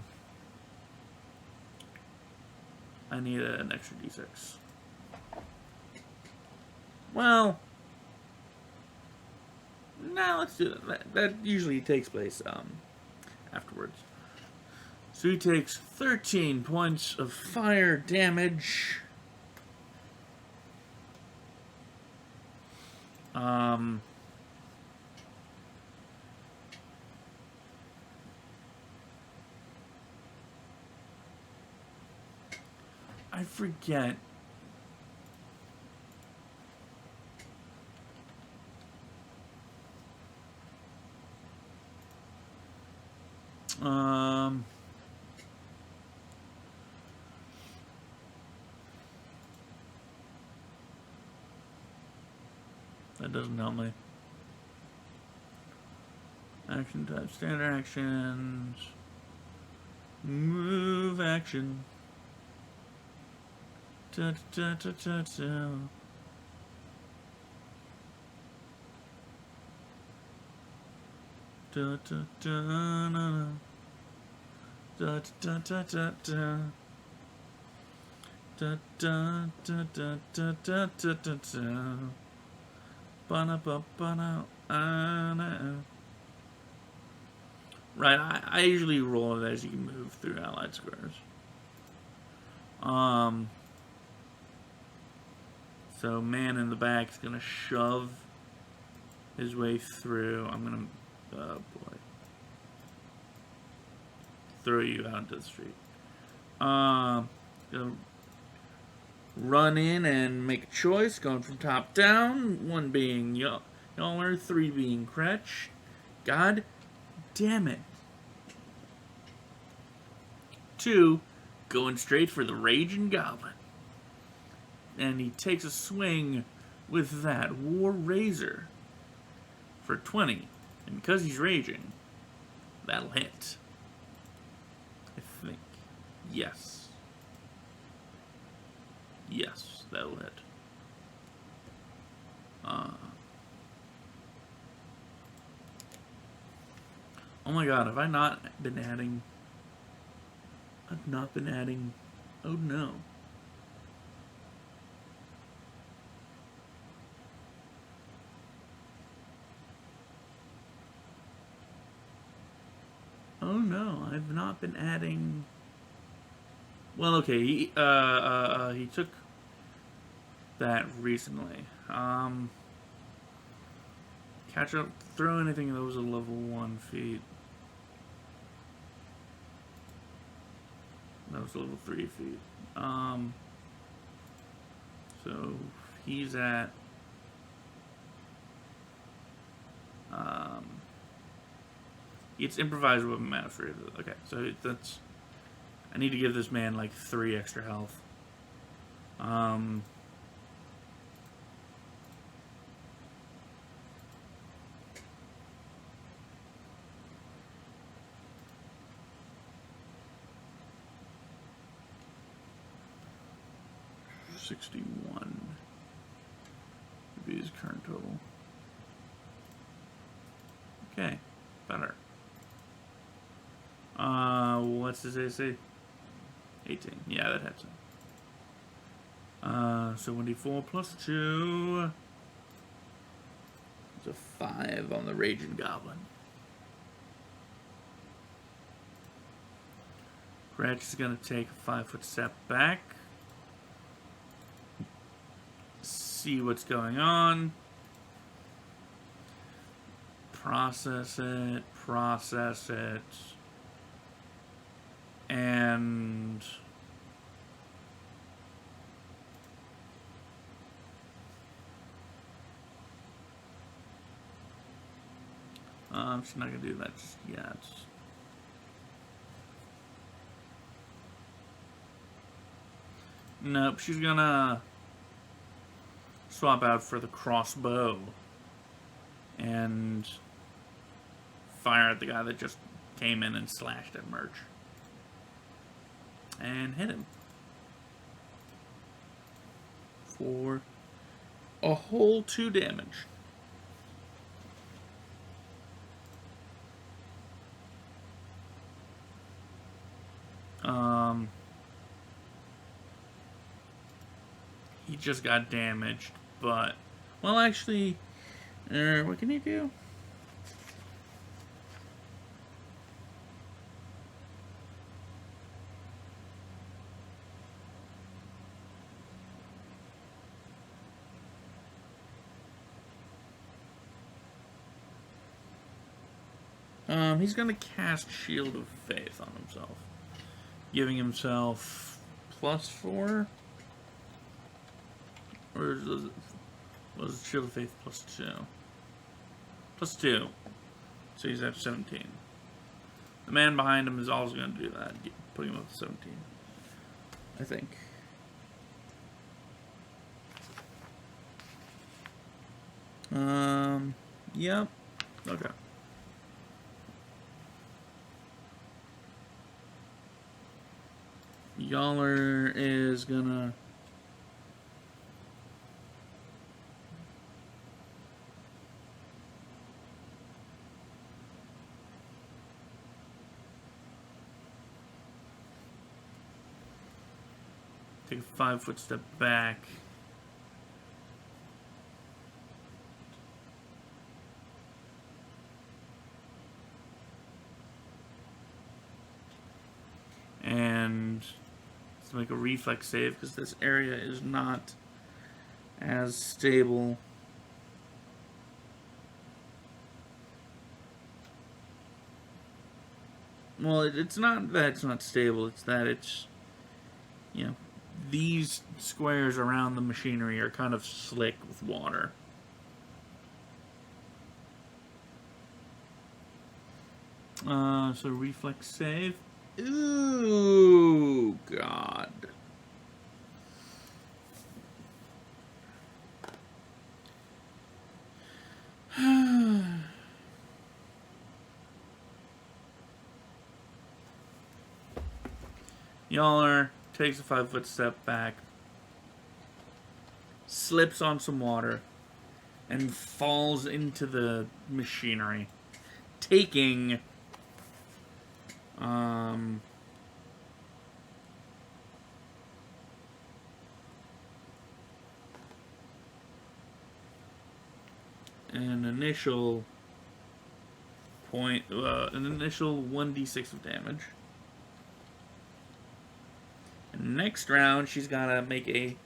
need an extra d6. Well, now let's do that. That usually takes place afterwards. So he takes 13 points of fire damage. I forget. That doesn't help me. Action type, standard actions, move action. Da, da, da, da, da. Da, da, da, na, da, da, da, da, da. Da, da, da, da, da, da, da, da, da. Right, I usually roll it as you move through allied squares. So man in the back is gonna shove his way through. I'm gonna, oh boy, throw you out into the street. Gonna run in and make a choice, going from top down. One being Yaller, three being Kretch. God damn it. Two, going straight for the Raging Goblin. And he takes a swing with that War Razor for 20. And because he's raging, that'll hit. I think. Yes. Yes, that'll hit. Oh my god, have I not been adding... I've not been adding... Oh no. Oh no, I've not been adding... Well, okay, he took that recently. Catch up, throw anything that was a level 1 feat. That was a level 3 feat. So he's at it's improvised weapon mastery. Okay, so that's... I need to give this man like 3 extra health. 61 would be his current total. Okay, better. What's his AC? 18. Yeah, that hits him. So 1d4 plus 2. It's a 5 on the Raging Goblin. Gretch is going to take a 5-foot step back. See what's going on. Process it. process it, and she's not going to do that just yet. Nope, she's going to swap out for the crossbow and fire at the guy that just came in and slashed at Merch. And hit him. For a whole 2 damage. He just got damaged, but... Well, actually... what can he do? He's gonna cast Shield of Faith on himself. Giving himself +4? Or was it Shield of Faith +2? +2. So he's at 17. The man behind him is also going to do that, putting him up to 17. I think. Yep. Okay. Yaller is gonna... take a 5-foot step back. And let's make a reflex save because this area is not as stable. Well, it's not that it's not stable, it's that it's, you know, these squares around the machinery are kind of slick with water. So reflex save. Ooh, God. Yaller takes a 5-foot step back, slips on some water, and falls into the machinery, taking an initial 1d6 of damage. And next round, she's gotta make a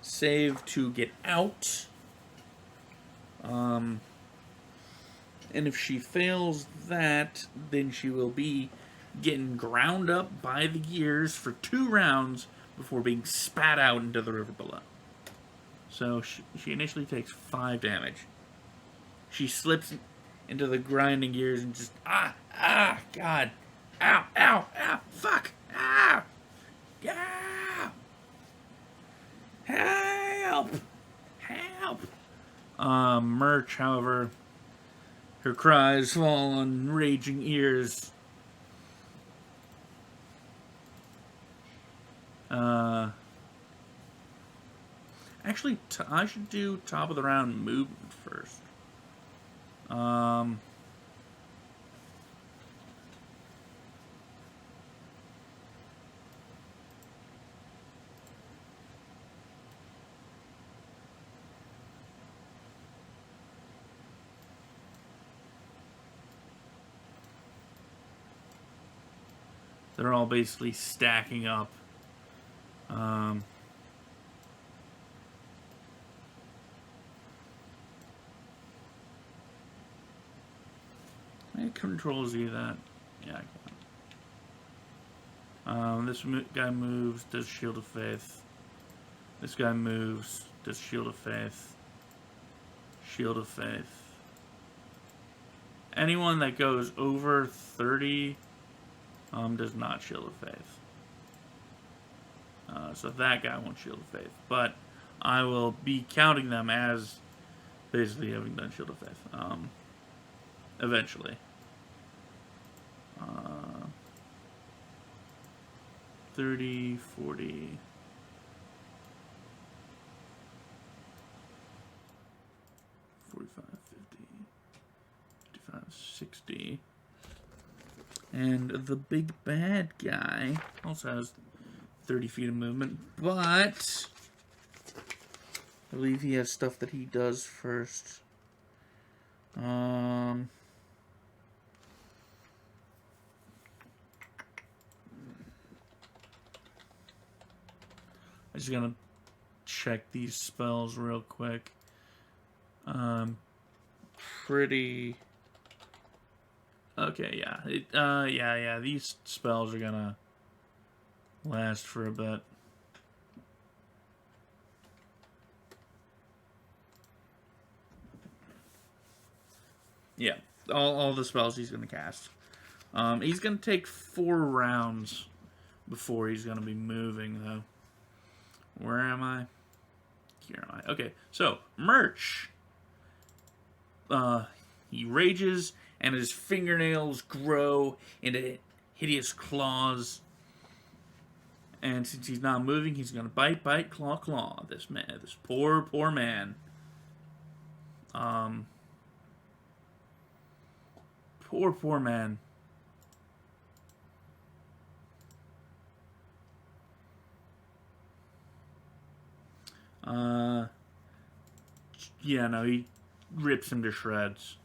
save to get out. And if she fails that, then she will be getting ground up by the gears for 2 rounds before being spat out into the river below. So she initially takes 5 damage. She slips into the grinding gears and just, God, ow, fuck, ow, yeah, help. Merch, however, her cries fall on raging ears. Actually, I should do top of the round movement first. They're all basically stacking up. It controls you that. Yeah, I can. This guy moves, does Shield of Faith. This guy moves, does Shield of Faith. Shield of Faith. Anyone that goes over 30 does not Shield of Faith. So that guy won't Shield of Faith. But I will be counting them as basically having done Shield of Faith. Eventually. 30, 40... 45, 50, 55, 60. And the big bad guy also has 30 feet of movement, but I believe he has stuff that he does first. I'm just gonna check these spells real quick. Pretty okay, yeah. Yeah. These spells are gonna last for a bit. Yeah, all the spells he's gonna cast. He's gonna take 4 rounds before he's gonna be moving, though. Where am I? Here am I. Okay, so merch. He rages, and his fingernails grow into hideous claws. And since he's not moving, he's gonna bite, claw. This man, this poor man. Poor man. Yeah, no, he rips him to shreds.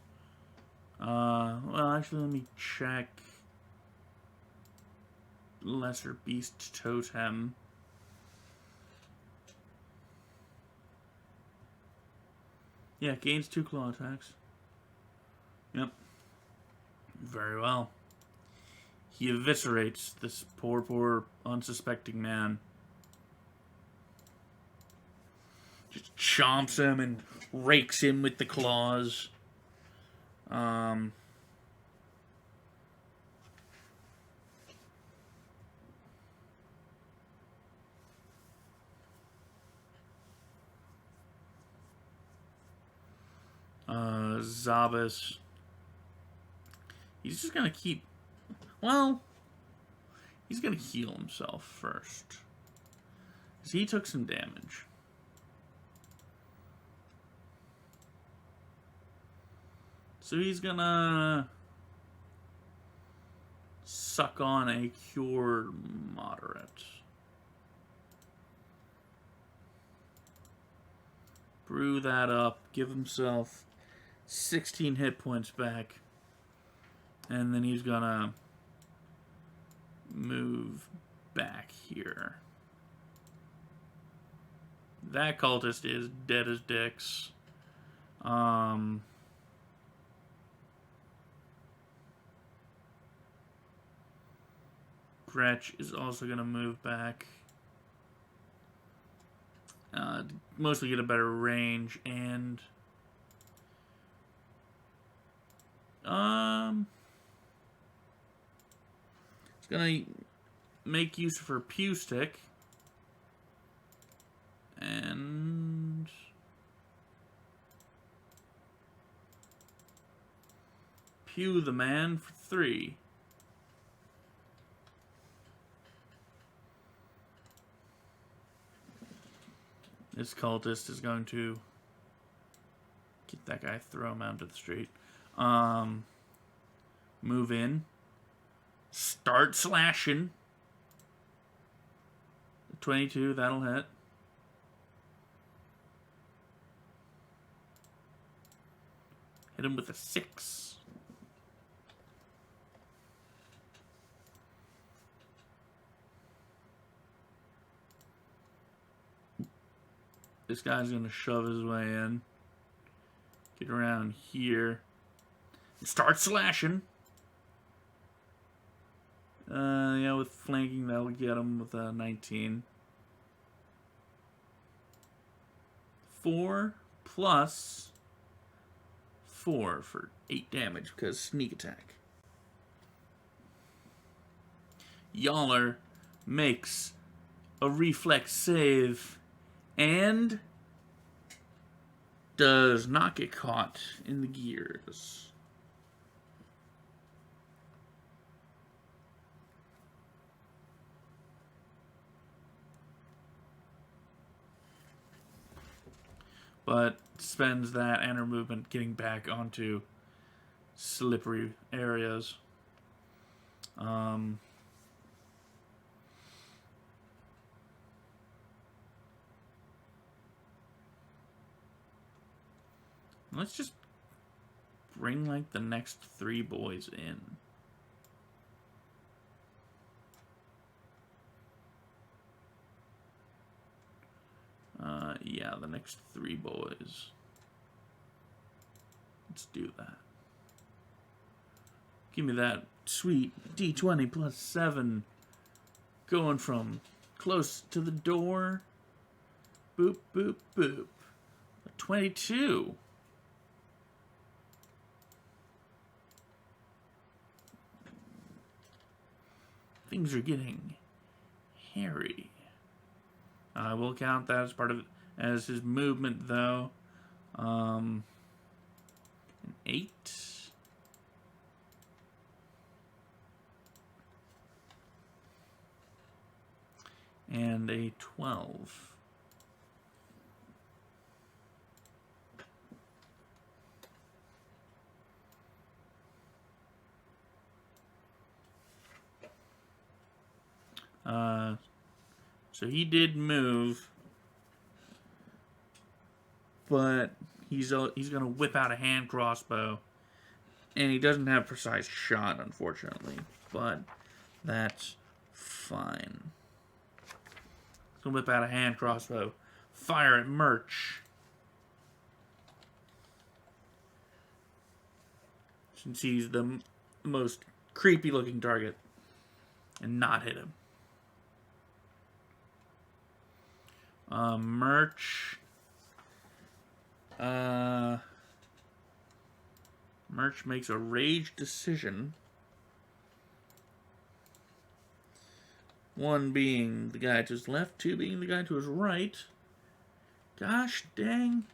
Well, actually, let me check. Lesser Beast Totem. Yeah, gains 2 claw attacks. Yep. Very well. He eviscerates this poor, unsuspecting man. Just chomps him and rakes him with the claws. Zabas. He's just gonna keep... Well, he's gonna heal himself first. Because he took some damage. So he's gonna suck on a Cure Moderate. Brew that up, give himself 16 hit points back, and then he's gonna move back here. That cultist is dead as dicks. Gretch is also going to move back. Mostly get a better range, and it's going to make use of her Pew Stick, and Pew the man for 3. This cultist is going to get that guy, throw him out into the street. Move in. Start slashing. 22, that'll hit. Hit him with a 6. This guy's going to shove his way in. Get around here. start slashing. Yeah, with flanking, that'll get him with a 19. 4 plus 4 for 8 damage because sneak attack. Yaller makes a reflex save and does not get caught in the gears. But spends that enter movement getting back onto slippery areas. Let's just bring like the next 3 boys in. Yeah, the next 3 boys. Let's do that. Give me that sweet D20 plus 7. Going from close to the door. Boop, boop, boop. A 22. Things are getting hairy. I will count that as part of as his movement, though. An 8. And a 12. So he did move, but he's gonna whip out a hand crossbow, and he doesn't have precise shot, unfortunately. But that's fine. He's gonna whip out a hand crossbow, fire at Murch. Since he's the most creepy-looking target, and not hit him. Murch. Murch makes a rage decision. 1 being the guy to his left, 2 being the guy to his right. Gosh dang.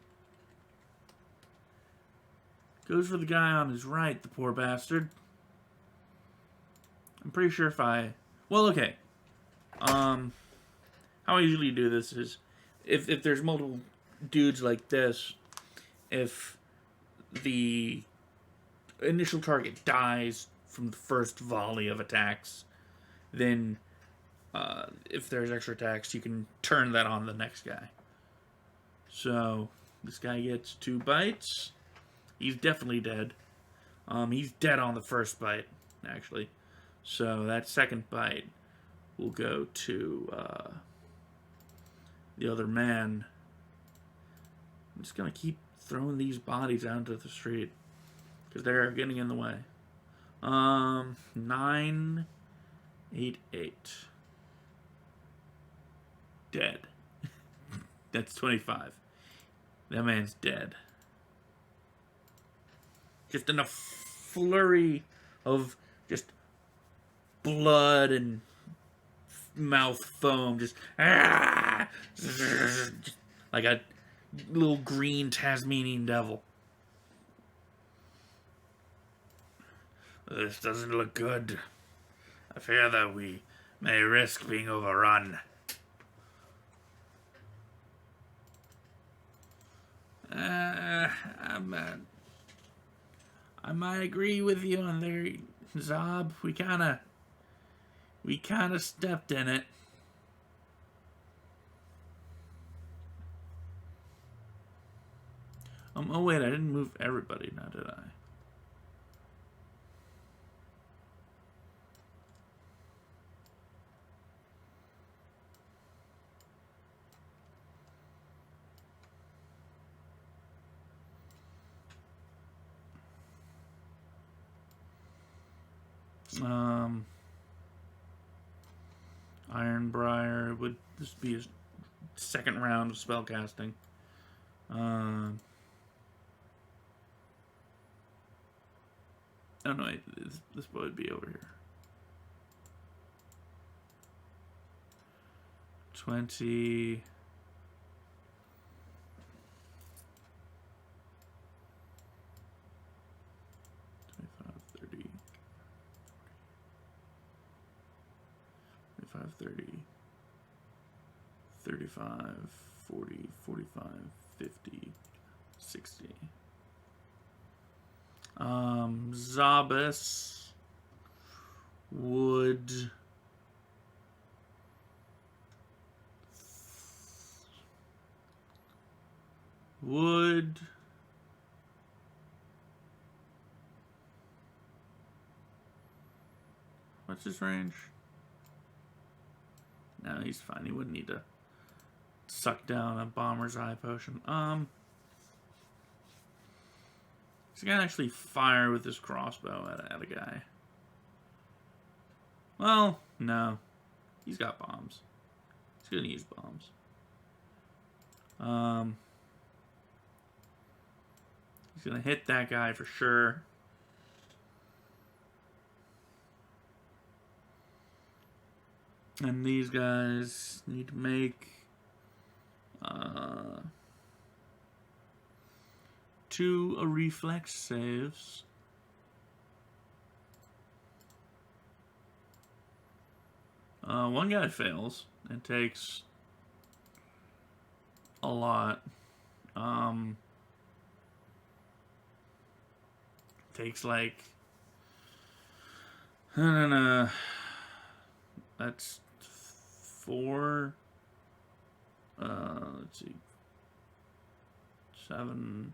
Goes for the guy on his right, the poor bastard. I'm pretty sure if I... Well, okay. How I usually do this is, if there's multiple dudes like this, if the initial target dies from the first volley of attacks, then if there's extra attacks, you can turn that on the next guy. So, this guy gets 2 bites. He's definitely dead. He's dead on the first bite, actually. So, that second bite will go to the other man. I'm just going to keep throwing these bodies out into the street because they're getting in the way. 9, 8, 8. Dead. That's 25. That man's dead. Just in a flurry of just blood and mouth foam, just like a little green Tasmanian devil. This doesn't look good. I fear that we may risk being overrun. I might agree with you on there, Zob. We kind of stepped in it. Oh wait, I didn't move everybody now, did I? Ironbriar would just be his second round of spellcasting. Oh no, wait, this boy would be over here. 20. 30. 25, 30. 35, 40, 45, 50, 60. Zabas would what's his range? No, he's fine. He wouldn't need to suck down a Bomber's Eye potion. He's gonna actually fire with his crossbow at a guy. Well, no. He's got bombs. He's gonna use bombs. He's gonna hit that guy for sure. And these guys need to make 2 reflex saves. One guy fails and takes a lot. Takes like, I don't know, that's 4, let's see, 7,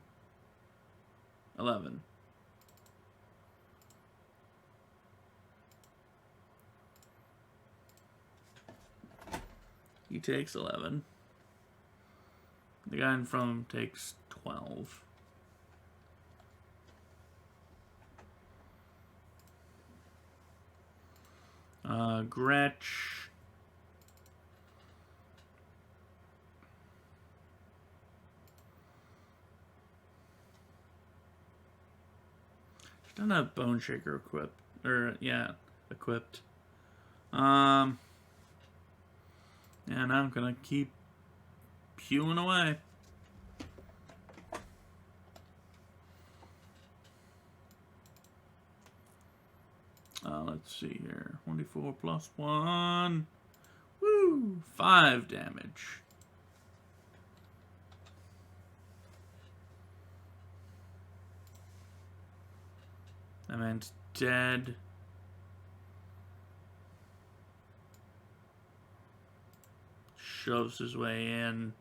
11. He takes 11. The guy in front of him takes 12. Gretch. She doesn't have Bone Shaker equipped. Or, yeah, equipped. And I'm gonna keep hewing away. Let's see here. 24 plus 1. Woo! 5 damage. That man's dead. Shoves his way in.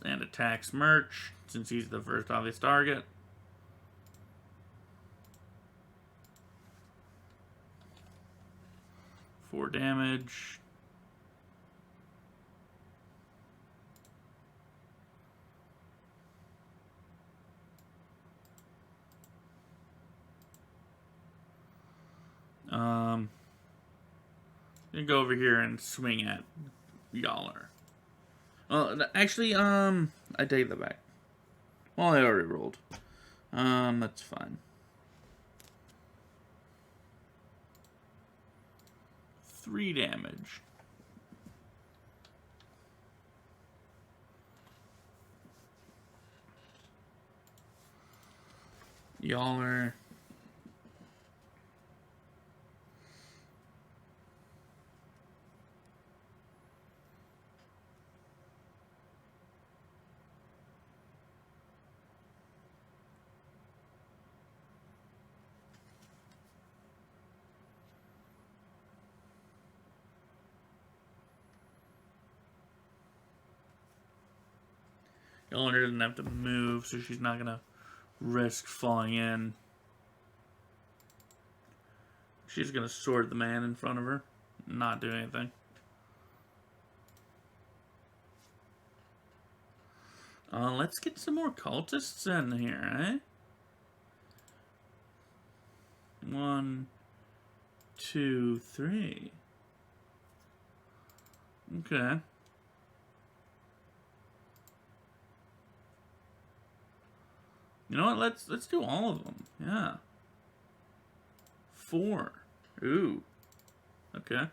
And attacks Merch, since he's the first obvious target. Four damage. Gonna go over here and swing at Yaller. Actually, I take that back. Well, I already rolled. That's fine. 3 damage. Yaller. Yaller doesn't have to move, so she's not gonna risk falling in. She's gonna sword the man in front of her, not do anything. Let's get some more cultists in here, eh? 1, 2, 3. Okay. You know what? Let's do all of them. Yeah. 4. Ooh. Okay.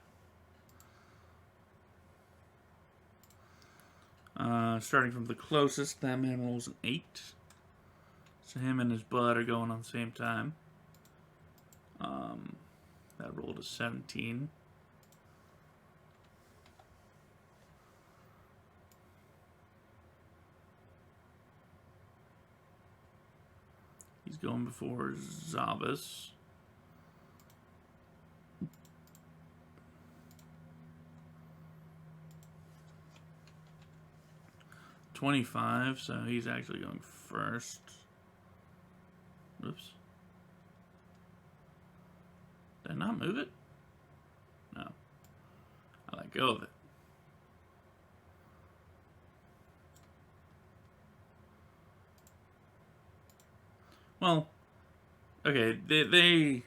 Starting from the closest, that man rolls an 8. So him and his bud are going on the same time. That rolled a 17. He's going before Zabas. $25, so he's actually going first. Oops. Did I not move it? No. I let go of it. Well, okay, they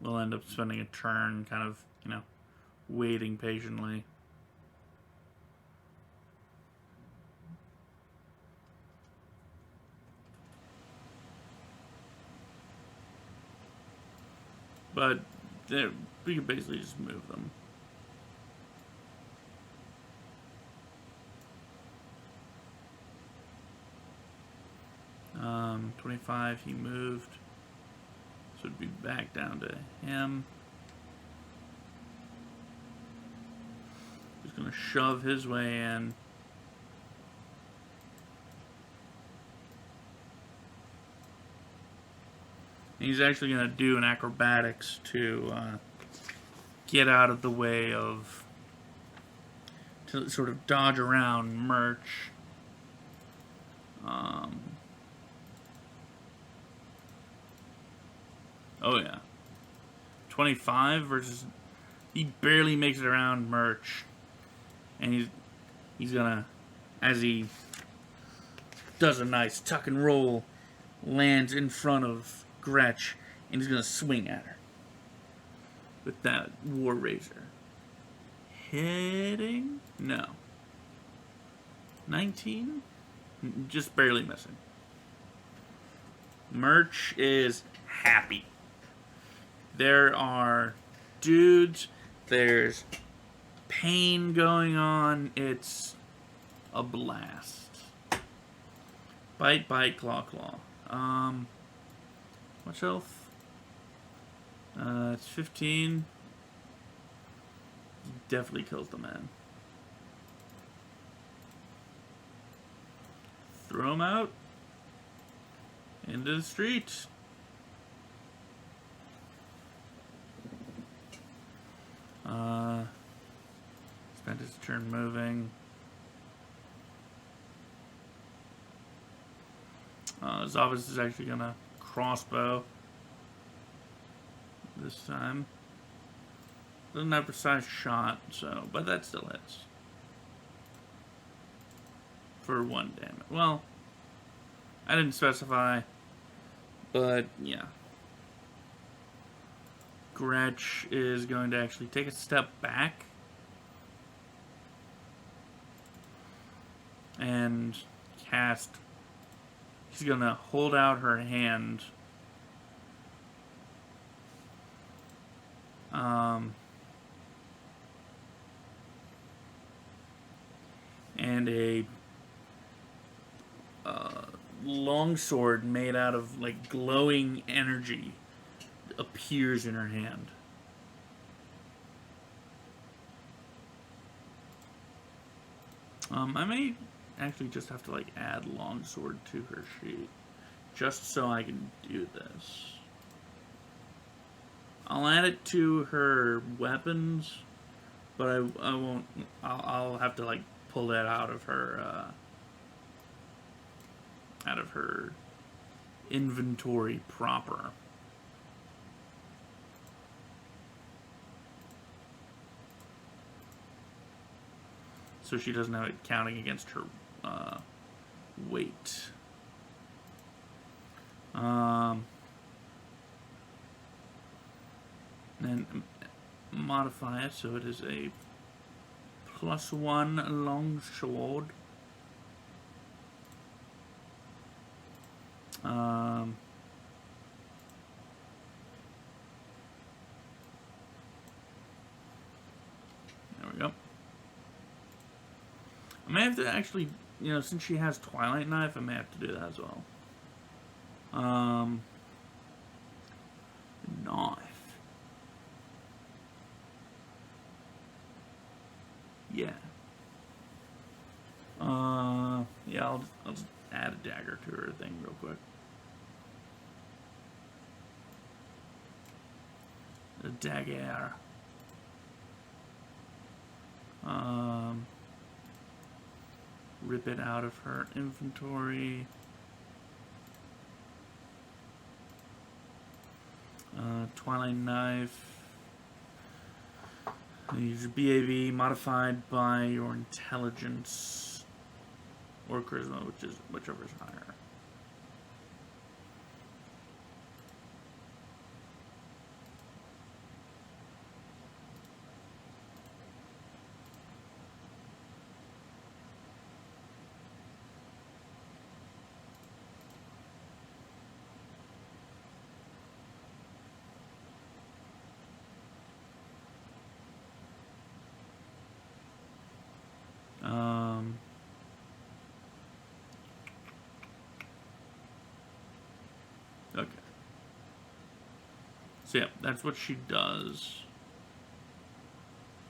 will end up spending a turn kind of, waiting patiently. But we could basically just move them. Um, 25, he moved. So it'd be back down to him. He's gonna shove his way in. He's actually gonna do an acrobatics to get out of the way of, to sort of dodge around Merch. Oh yeah. 25 versus, he barely makes it around Merch. And he's gonna, as he does a nice tuck and roll, lands in front of Gretch, and he's gonna swing at her with that War Razor. Hitting? No. 19? Just barely missing. Merch is happy. There are dudes, there's pain going on, it's a blast. Bite, bite, claw, claw. What's health? It's 15. He definitely kills the man. Throw him out into the street. Spent his turn moving. Zabas is actually gonna crossbow this time. Doesn't have precise shot, so, but that still hits. For 1 damage. Well, I didn't specify, but yeah. Gretch is going to actually take a step back and cast. She's going to hold out her hand. And a longsword made out of like glowing energy appears in her hand. I may actually just have to like add longsword to her sheet, just so I can do this. I'll add it to her weapons, but I won't. I'll have to like pull that out of her inventory proper. So she doesn't have it counting against her weight. And then modify it so it is a +1 longsword. There we go. I may have to actually, since she has Twilight Knife, I may have to do that as well. Knife. Yeah. Yeah, I'll just add a dagger to her thing real quick. A dagger. Rip it out of her inventory. Twilight Knife. Use BAV modified by your intelligence or charisma, whichever is higher. Okay. So yeah, that's what she does.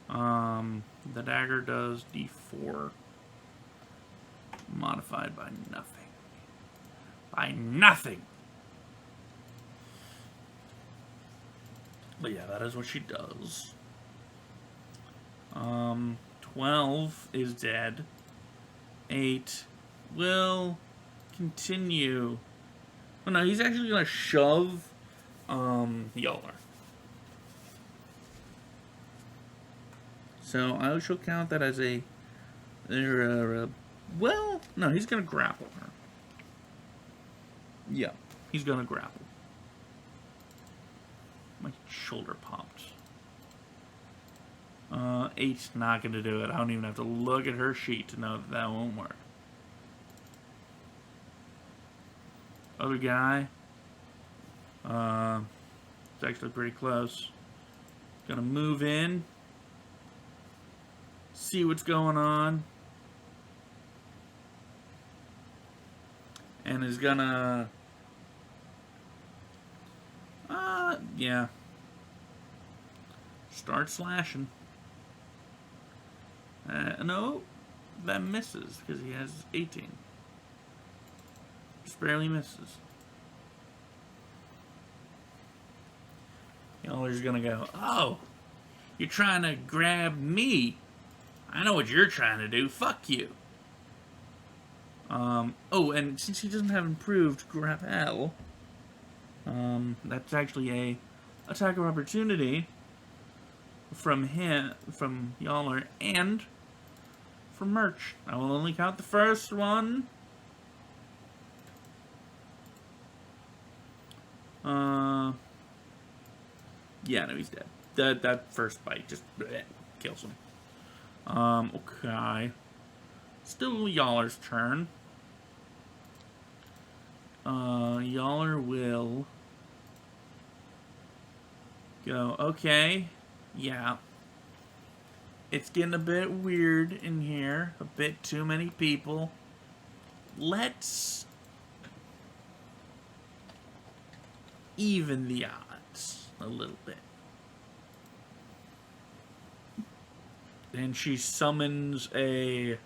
The dagger does D4. Modified by nothing. By nothing! But yeah, that is what she does. 12 is dead. 8 will continue. Oh no, he's actually gonna shove Yoller. So I shall count that as a well, no, he's gonna grapple her. Yeah, he's gonna grapple. My shoulder popped. 8's not gonna do it. I don't even have to look at her sheet to know that won't work. Other guy. It's actually pretty close. Gonna move in. See what's going on. And is gonna... yeah. Start slashing. No, that misses because he has 18. Just barely misses. Yoller's gonna go, oh, you're trying to grab me. I know what you're trying to do. Fuck you. Oh, and since he doesn't have improved grapple, that's actually a attack of opportunity from Yoller, and from Merch. I will only count the first one. Yeah, no, he's dead. That first bite just kills him. Okay. Still Yoller's turn. Yoller will go, okay, yeah. It's getting a bit weird in here. A bit too many people. Let's even the odds a little bit. And she summons a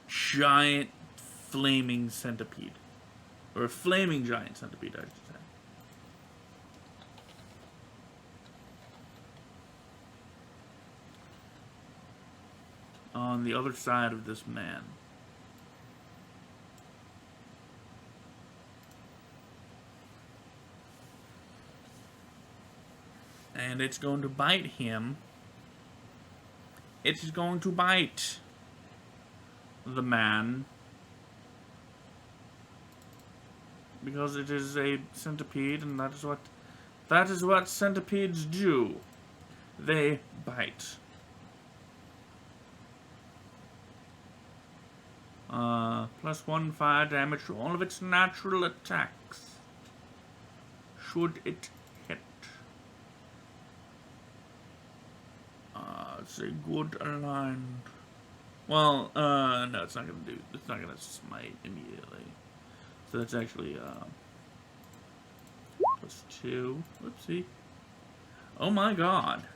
giant flaming centipede. Or a flaming giant centipede, I should say. On the other side of this man. And it's going to bite him. It's going to bite. the man. Because it is a centipede, and that is what centipedes do. They bite. +1 fire damage to all of its natural attacks. Should it hit. It's a good aligned. Well, no, it's not gonna smite immediately. So that's actually, +2. Whoopsie. Oh my god.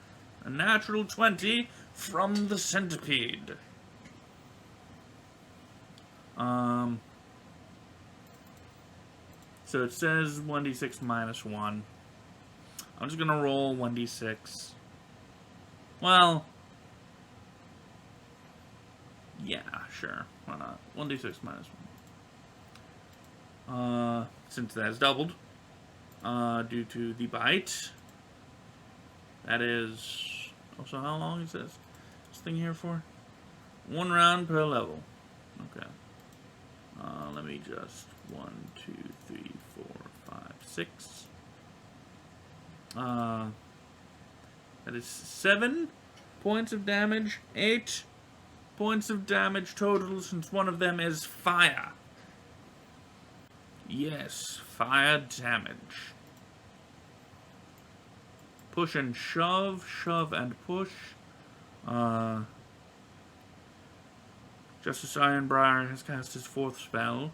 A natural 20 from the centipede. So it says 1d6 -1. I'm just gonna roll 1d6. Well, yeah, sure. Why not? 1d6 -1. Since that's doubled, due to the bite. That is... Also, how long is this thing here for? 1 round per level. Okay. Let me just... 1, 2, 3, 4, 5, 6. That is 7 points of damage. 8 points of damage total, since one of them is fire. Yes, fire damage. Push and shove, shove and push. Justice Ironbriar has cast his 4th spell.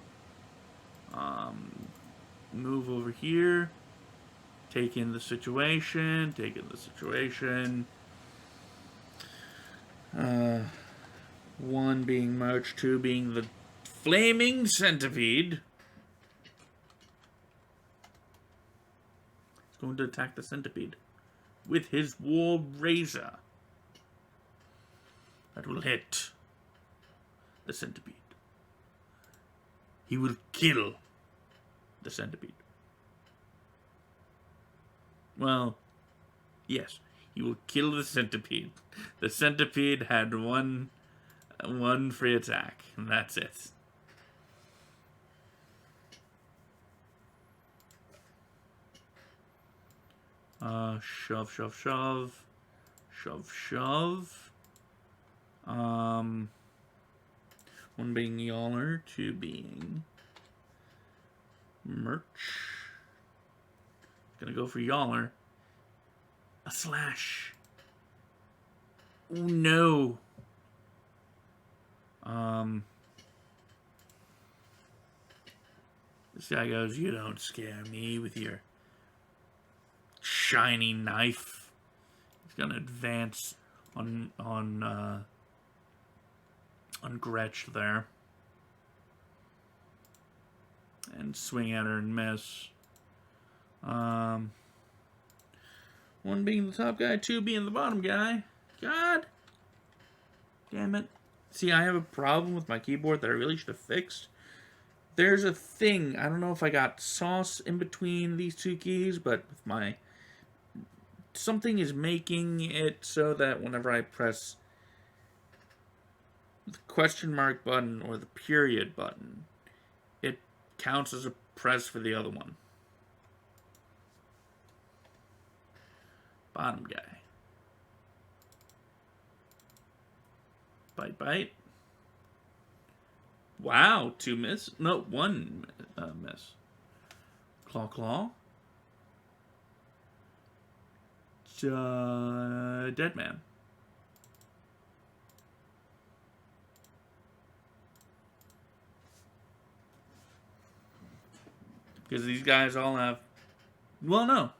Move over here. Take in the situation. Take in the situation. 1 being March, 2 being the flaming centipede. He's going to attack the centipede with his war razor. That will hit the centipede. He will kill the centipede. Well, yes, he will kill the centipede. The centipede had one free attack, and that's it. Shove, shove, shove. Shove, shove. 1 being Yawler, 2 being Merch. Gonna go for Yawler. A slash. Oh no. This guy goes, "You don't scare me with your shiny knife." He's gonna advance on Gretch there. And swing at her and miss. 1 being the top guy, 2 being the bottom guy. God damn it. See, I have a problem with my keyboard that I really should have fixed. There's a thing, I don't know if I got sauce in between these 2 keys, but with my... Something is making it so that whenever I press the question mark button or the period button, it counts as a press for the other one. Bottom guy. Bite, bite. Wow, 2 miss. No, 1 miss. Claw, claw. Dead man. Because these guys all have... Well, no.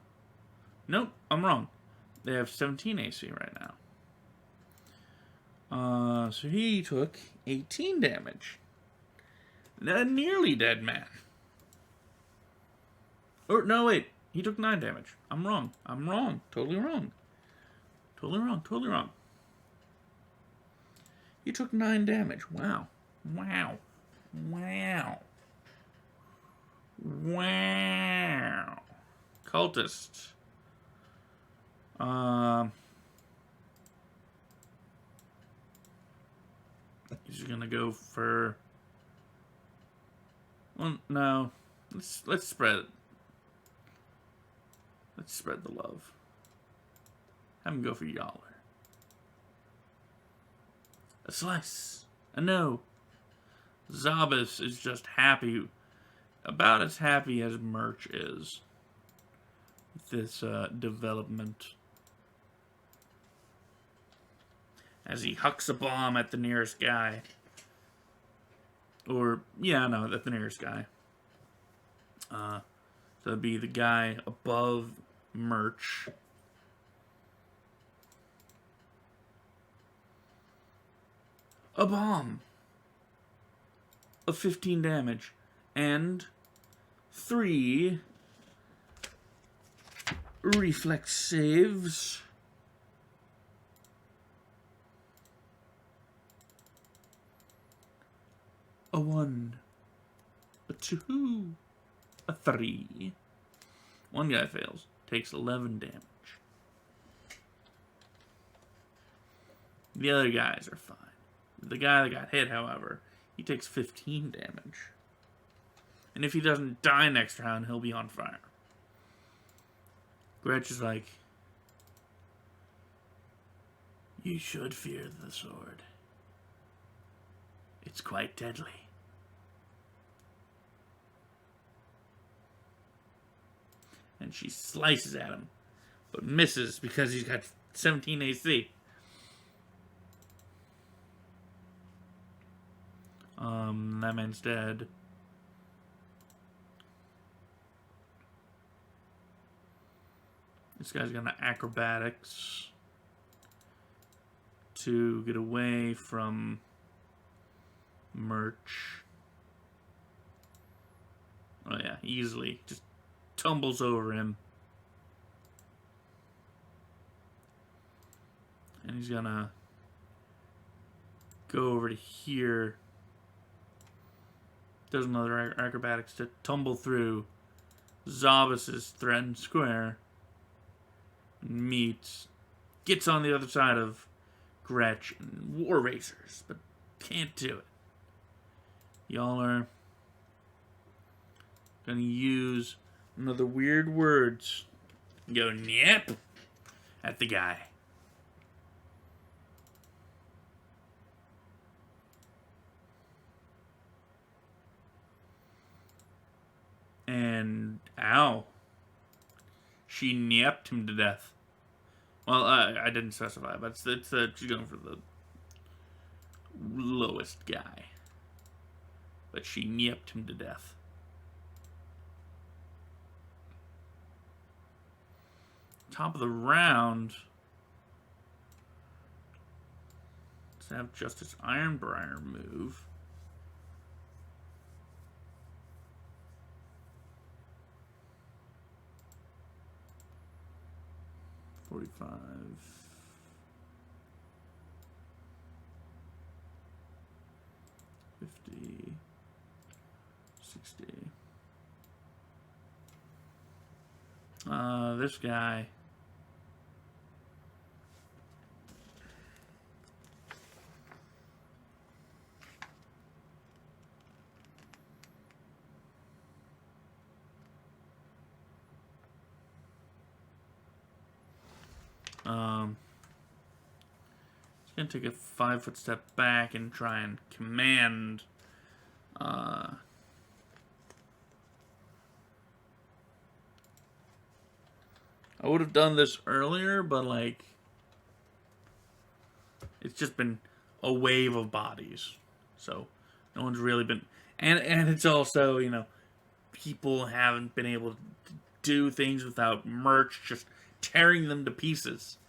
Nope, I'm wrong. They have 17 AC right now. So he took 18 damage. A nearly dead man. Or, no, wait. He took 9 damage. I'm wrong. I'm wrong. Totally wrong. Totally wrong. Totally wrong. He took 9 damage. Wow. Wow. Wow. Wow. Cultist. He's gonna go for. Well, no. Let's spread. Let's spread the love. Have him go for Yaller. A slice. A no. Zabas is just happy. About as happy as Merch is. With this development. As he hucks a bomb at the nearest guy. Or, yeah, no, at the nearest guy. So that'd be the guy above Merch. A bomb of 15 damage and 3 reflex saves. A 1, a 2, a 3. One guy fails, takes 11 damage. The other guys are fine. The guy that got hit, however, he takes 15 damage. And if he doesn't die next round, he'll be on fire. Gretch is like, you should fear the sword. It's quite deadly. And she slices at him, but misses because he's got 17 AC. That man's dead. This guy's gonna acrobatics to get away from Merch. Oh yeah, easily. Just tumbles over him. And he's gonna go over to here. Does another acrobatics to tumble through Zabas' threatened square. Meets. Gets on the other side of Gretch and War Racers, but can't do it. Y'all are gonna use another weird words. Go nyep at the guy. And ow. She nyepped him to death. Well, I didn't specify, but she's going for the lowest guy. But she nyepped him to death. Top of the round. Let's have Justice Ironbriar move. $45. 50. 60. This guy. He's gonna take a 5-foot step back and try and command. I would have done this earlier, but like, it's just been a wave of bodies, so no one's really been. And it's also, you know, people haven't been able to do things without Merch just tearing them to pieces.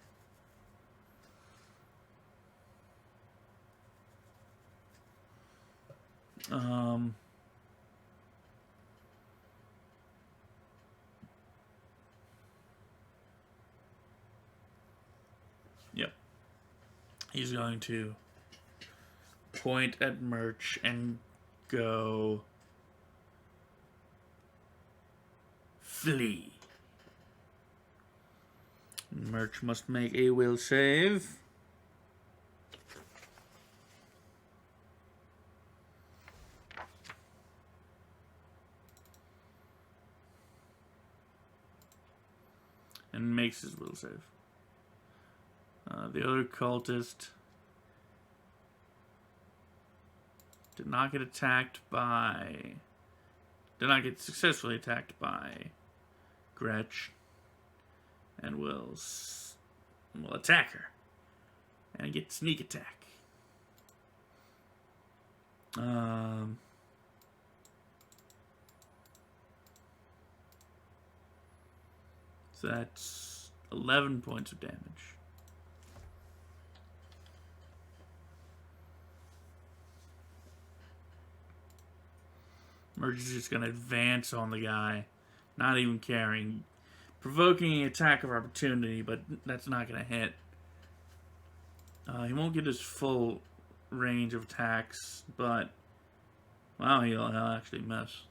Yep. He's going to point at Merch and go flee. Merch must make a will save. makes his will save. The other cultist did not get successfully attacked by Gretch, and will attack her and get sneak attack. So that's 11 points of damage. Merge is just going to advance on the guy, not even caring. Provoking an attack of opportunity, but that's not going to hit. He won't get his full range of attacks, but wow, he'll actually miss.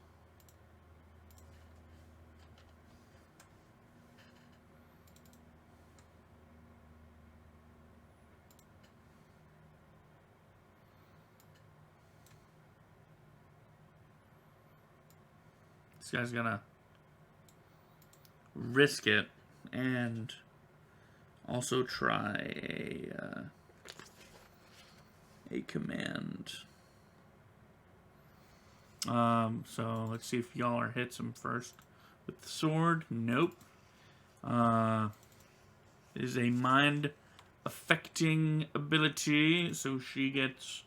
This guy's gonna risk it and also try a command. So let's see if Yaller hits him first with the sword. Nope. It is a mind affecting ability, so she gets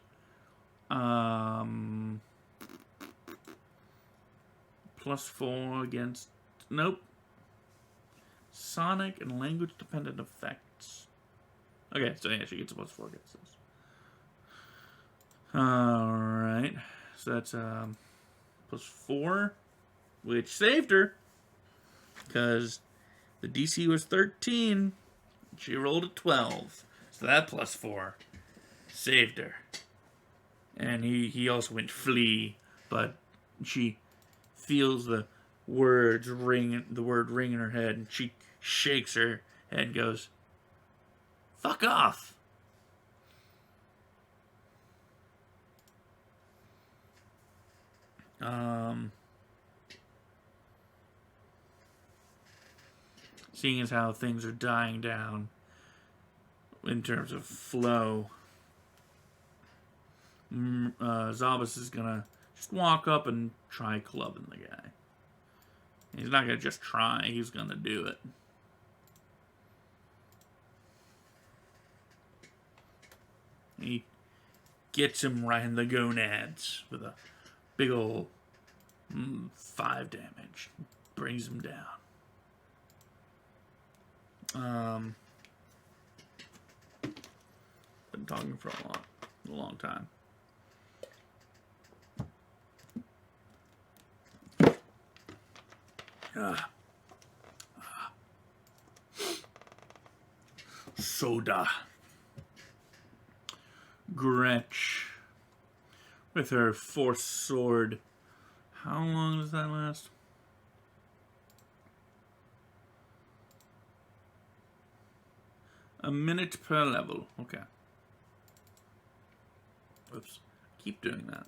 +4 against. Nope. Sonic and language dependent effects. Okay, so yeah, she gets a +4 against this. Alright. So that's +4, which saved her. Because the DC was 13. She rolled a 12. So that +4 saved her. And he also went flee, but she feels the word ring in her head, and she shakes her head and goes, "Fuck off." Seeing as how things are dying down in terms of flow, Zabas is gonna just walk up and try clubbing the guy. He's not gonna just try, he's gonna do it. He gets him right in the gonads with a big ol' 5 damage. Brings him down. Been talking for a long time. Soda. Gretch with her force sword. How long does that last? A minute per level. Okay. Oops. Keep doing that.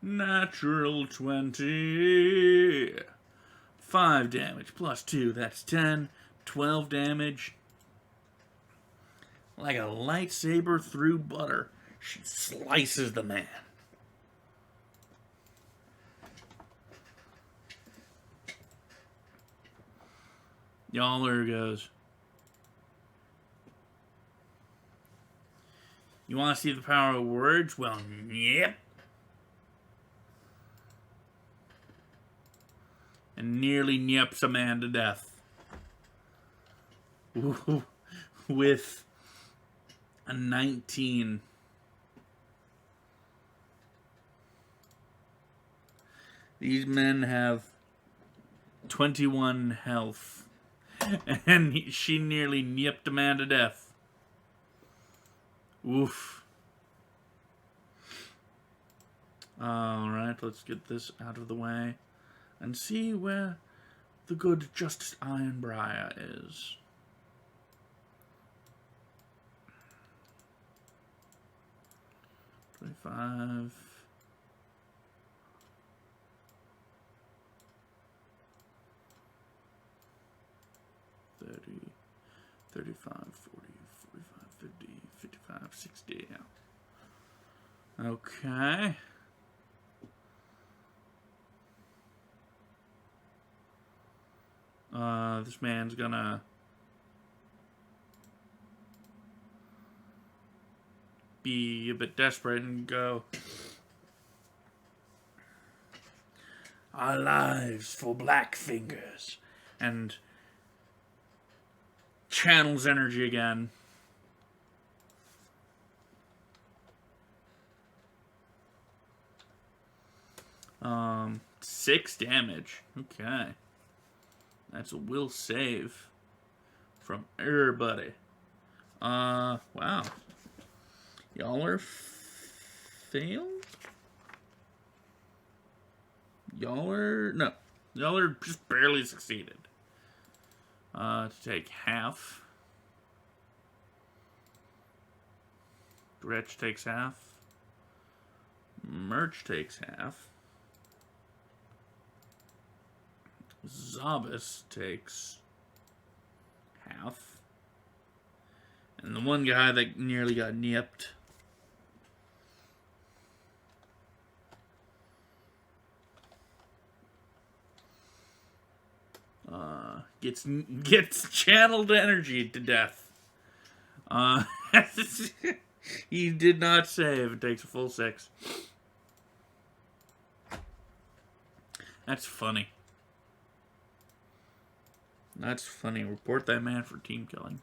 Natural 20. 5 damage plus 2. That's 10. 12 damage. Like a lightsaber through butter, she slices the man. Yaller goes, "You want to see the power of words? Well, yep." And nearly nyeps a man to death. With a 19. These men have 21 health. And she nearly nipped a man to death. Oof. Alright, let's get this out of the way and see where the good Justice Ironbriar is. 30, 35, 40, 45, 50, 55, 60. Yeah. Okay. This man's gonna be a bit desperate and go, our lives for black fingers, and channels energy again. Um, 6 damage. Okay. That's a will save from everybody. Wow. Y'all are failed? Y'all are just barely succeeded. To take half. Gretch takes half. Merch takes half. Zabas takes half. And the one guy that nearly got nipped gets channeled energy to death. He did not save. It takes a full 6. That's funny. That's funny. Report that man for team killing.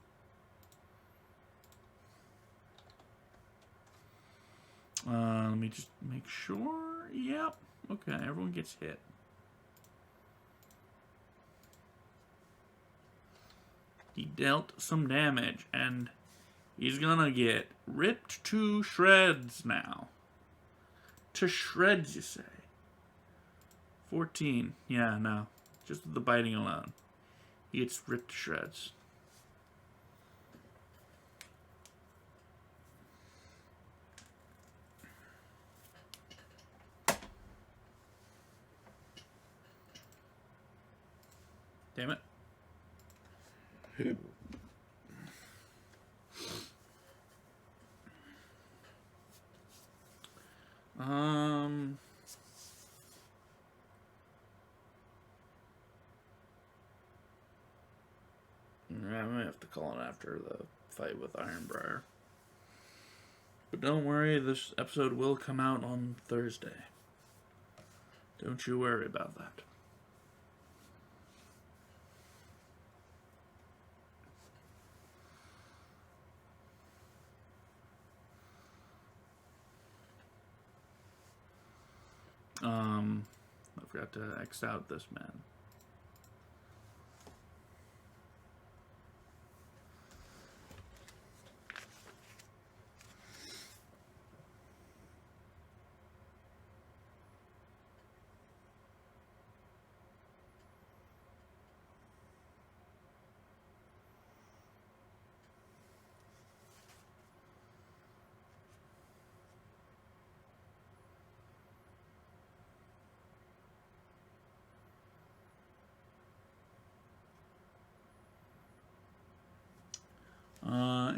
Let me just make sure. Yep. Okay, everyone gets hit. He dealt some damage, and he's gonna get ripped to shreds now. To shreds, you say? 14. Yeah, no. Just with the biting alone. He gets ripped to shreds. Damn it. I might have to call it after the fight with Ironbriar. But don't worry, this episode will come out on Thursday. Don't you worry about that. I forgot to X out this man.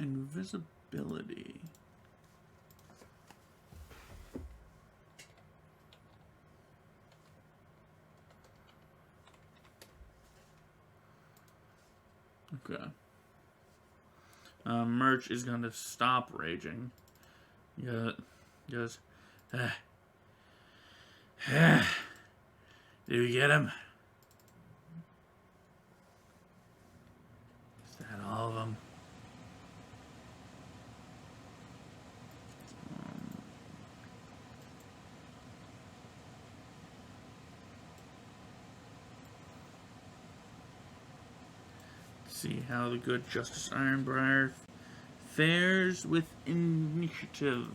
Invisibility. Okay. Merch is going to stop raging. Yeah, goes, did we get him? Is that all of them? See how the good Justice Ironbriar fares with initiative.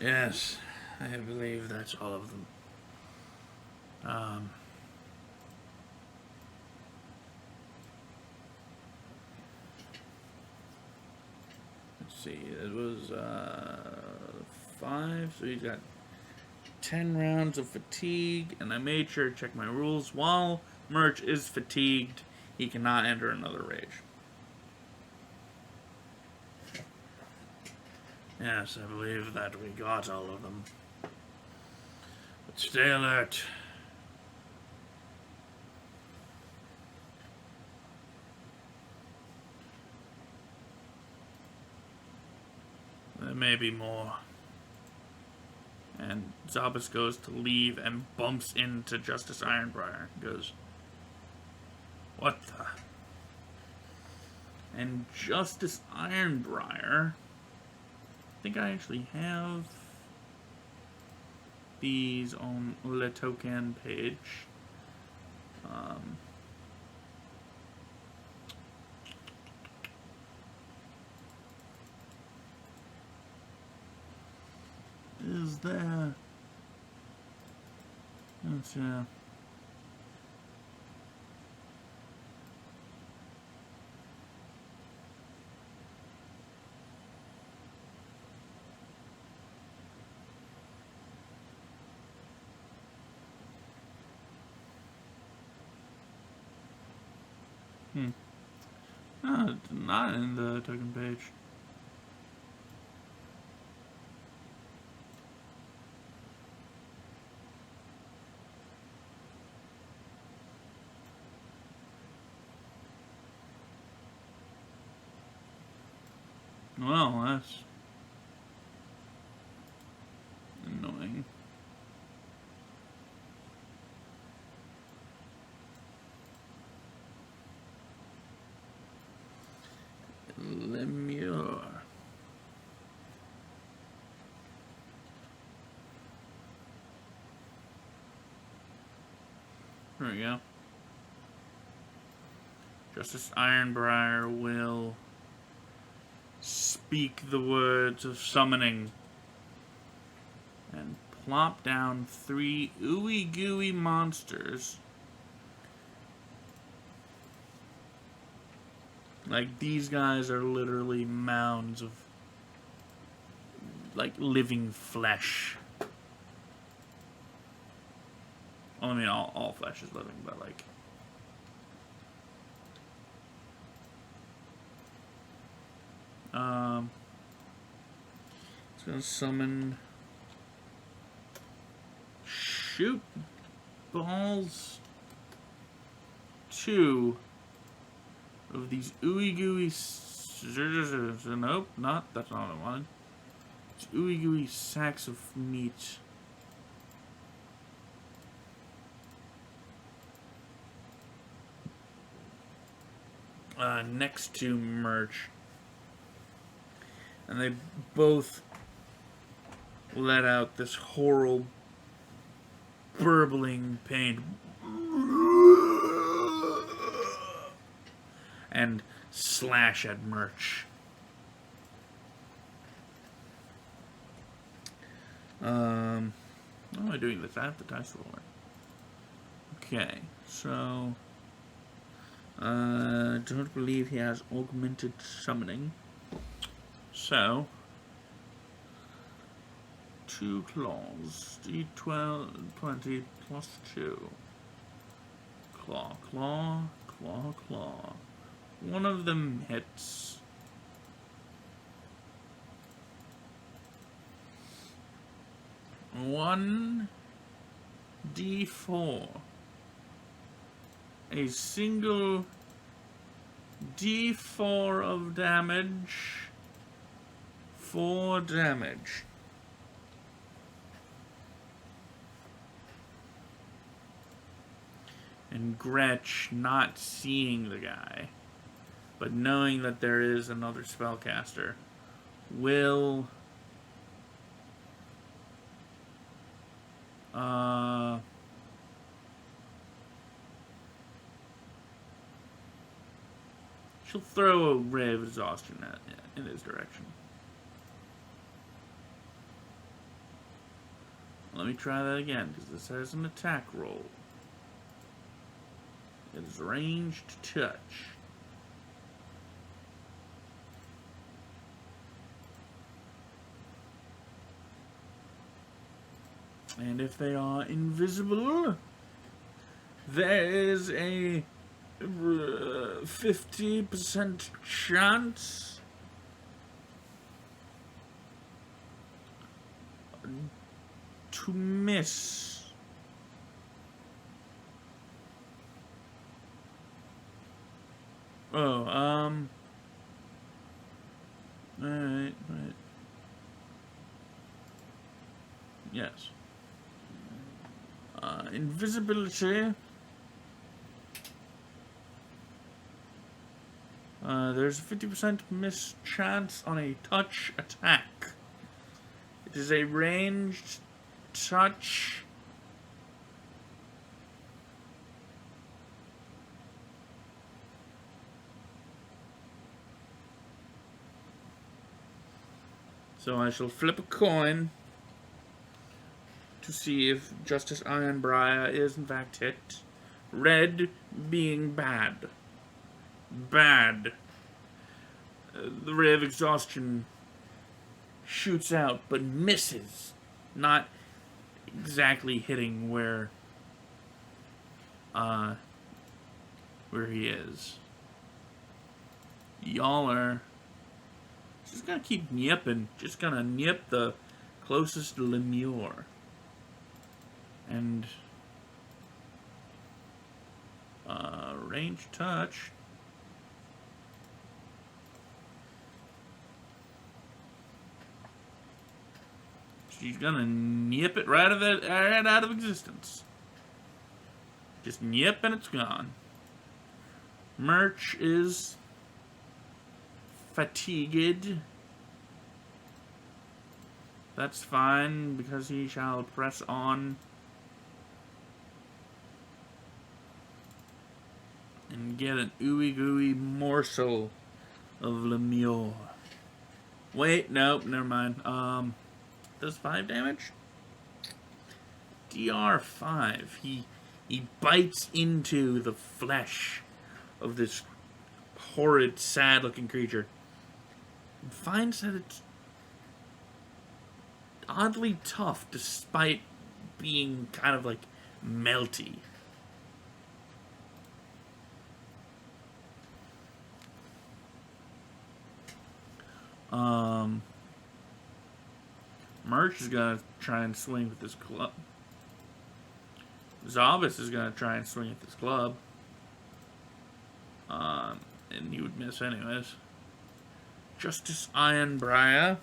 Yes, I believe that's all of them. see. It was 5, so he's got 10 rounds of fatigue, and I made sure to check my rules. While Murch is fatigued, he cannot enter another rage. Yes, I believe that we got all of them. But stay alert. There may be more. And Zabas goes to leave and bumps into Justice Ironbriar. Goes, what the? And Justice Ironbriar, I think I actually have these on Le Token page. Is there? Let's No, it's not in the token page. Well, that's annoying. Lemure. There we go. Justice Ironbriar will speak the words of summoning and plop down 3 ooey gooey monsters. Like, these guys are literally mounds of, like, living flesh. Well, I mean, all flesh is living, but, like, it's gonna summon shoot balls 2 of these ooey gooey. Nope, that's not what I wanted. These ooey gooey sacks of meat. Next to Murch. And they both let out this horrible, burbling pain. And slash at Murch. How am I doing this? I have the dice roller. Okay, so I don't believe he has augmented summoning. So 2 claws. D12 20 plus 2. Claw, claw, claw, claw. One of them hits. One D4. A single D4 of damage. 4 damage. And Gretch, not seeing the guy, but knowing that there is another spellcaster, will she'll throw a ray of exhaustion in his direction. Let me try that again, because this has an attack roll. It is ranged touch. And if they are invisible, there is a 50% chance to miss. Oh, alright. Yes. Invisibility. There's a 50% miss chance on a touch attack. It is a ranged touch. So I shall flip a coin to see if Justice Ironbriar is in fact hit. Red being bad. Bad. The ray of exhaustion shoots out but misses. Not exactly hitting where he is. Y'all are just gonna keep nipping. Just gonna nip the closest lemure. And range touch. She's gonna nip it right out of existence. Just nip and it's gone. Merch is fatigued. That's fine, because he shall press on and get an ooey gooey morsel of lemure. Wait, nope, never mind. Does 5 damage? DR 5. He bites into the flesh of this horrid, sad-looking creature and finds that it's oddly tough despite being kind of like melty. Merch is gonna try and swing with this club. Zalvis is gonna try and swing at this club. And he would miss anyways. Justice Ironbriar.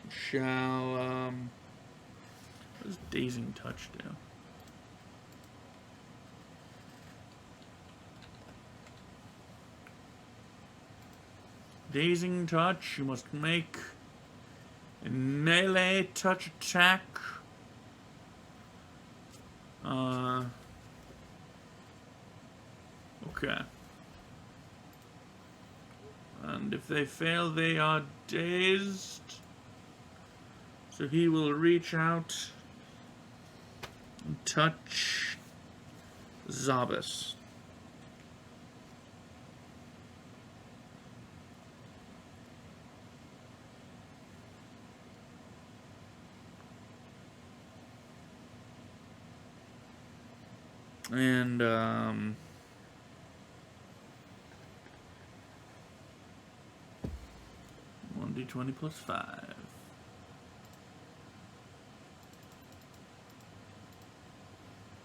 Shall, what does Dazing Touch do? Dazing Touch, you must make a melee touch attack. Okay. And if they fail, they are dazed. So he will reach out and touch Zabas. And 1d20 plus 5.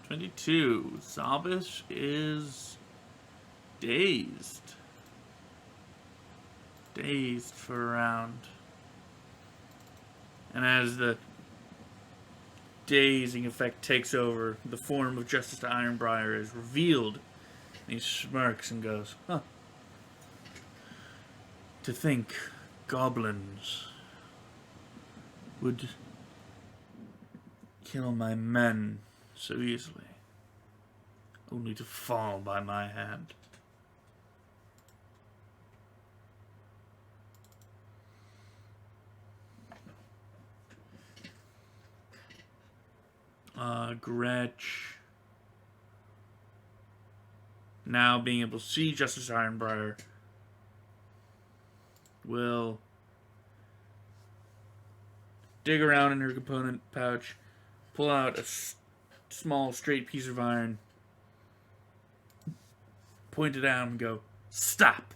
22. Zabas is dazed. Dazed for a round. And as the dazing effect takes over, the form of Justice Ironbriar is revealed. And he smirks and goes, huh. To think goblins would kill my men so easily, only to fall by my hand. Gretch, now being able to see Justice Ironbriar, will dig around in her component pouch, pull out a small straight piece of iron, point it out and go, "Stop!"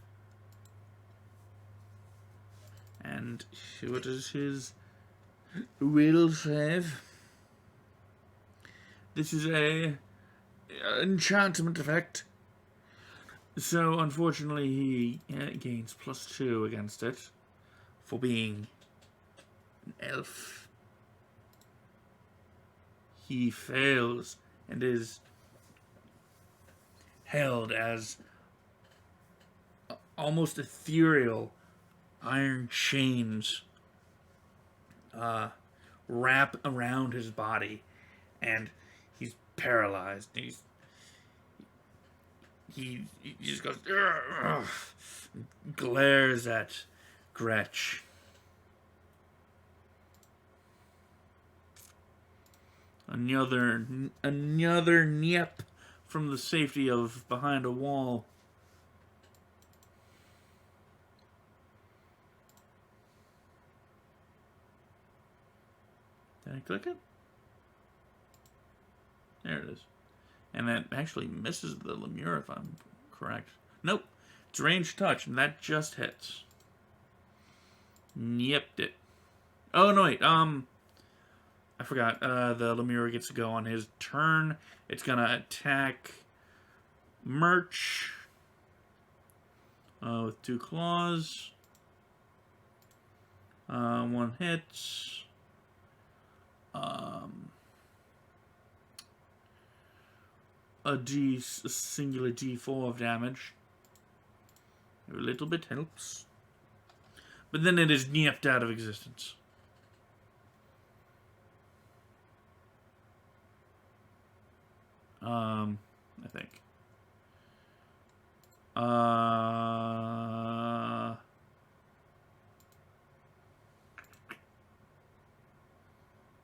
And what is his will save? This is a enchantment effect. So, unfortunately, he gains +2 against it for being an elf. He fails and is held as almost ethereal iron chains wrap around his body, and he's paralyzed. He just goes, glares at Gretch. Another nyep from the safety of behind a wall. Did I click it? There it is. And that actually misses the Lemure, if I'm correct. Nope. It's ranged touch, and that just hits. Nipped it. Oh, no, wait. I forgot. The Lemure gets to go on his turn. It's going to attack Merch with 2 claws. 1 hits. A singular D4 of damage. A little bit helps. But then it is nipped out of existence. I think.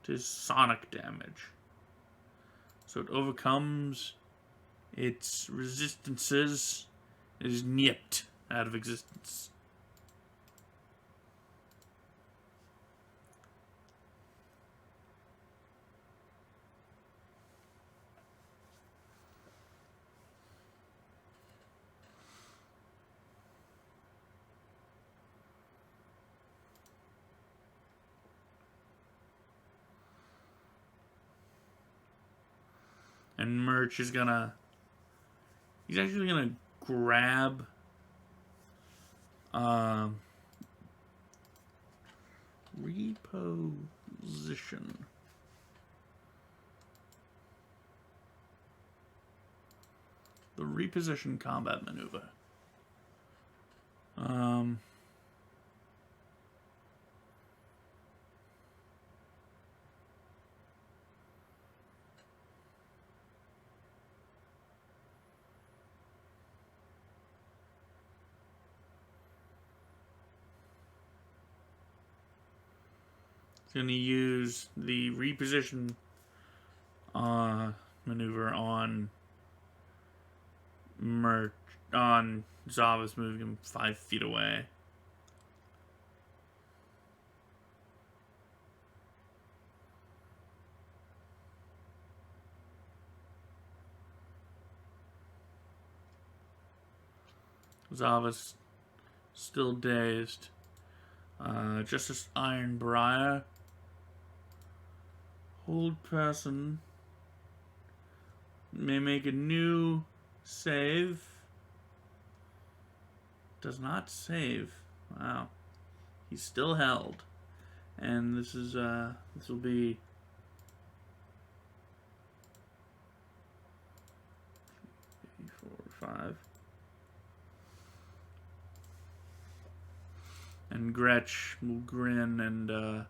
It is sonic damage. So it overcomes its resistances. It is nipped out of existence. And Merch is gonna... He's actually gonna grab... reposition. The reposition combat maneuver. Going to use the reposition maneuver on Zava's, moving him 5 feet away. Zava's still dazed. Justice Ironbriar. Hold person may make a new save. Does not save. Wow. He's still held. And this is this will be 4, 5. And Gretch will grin and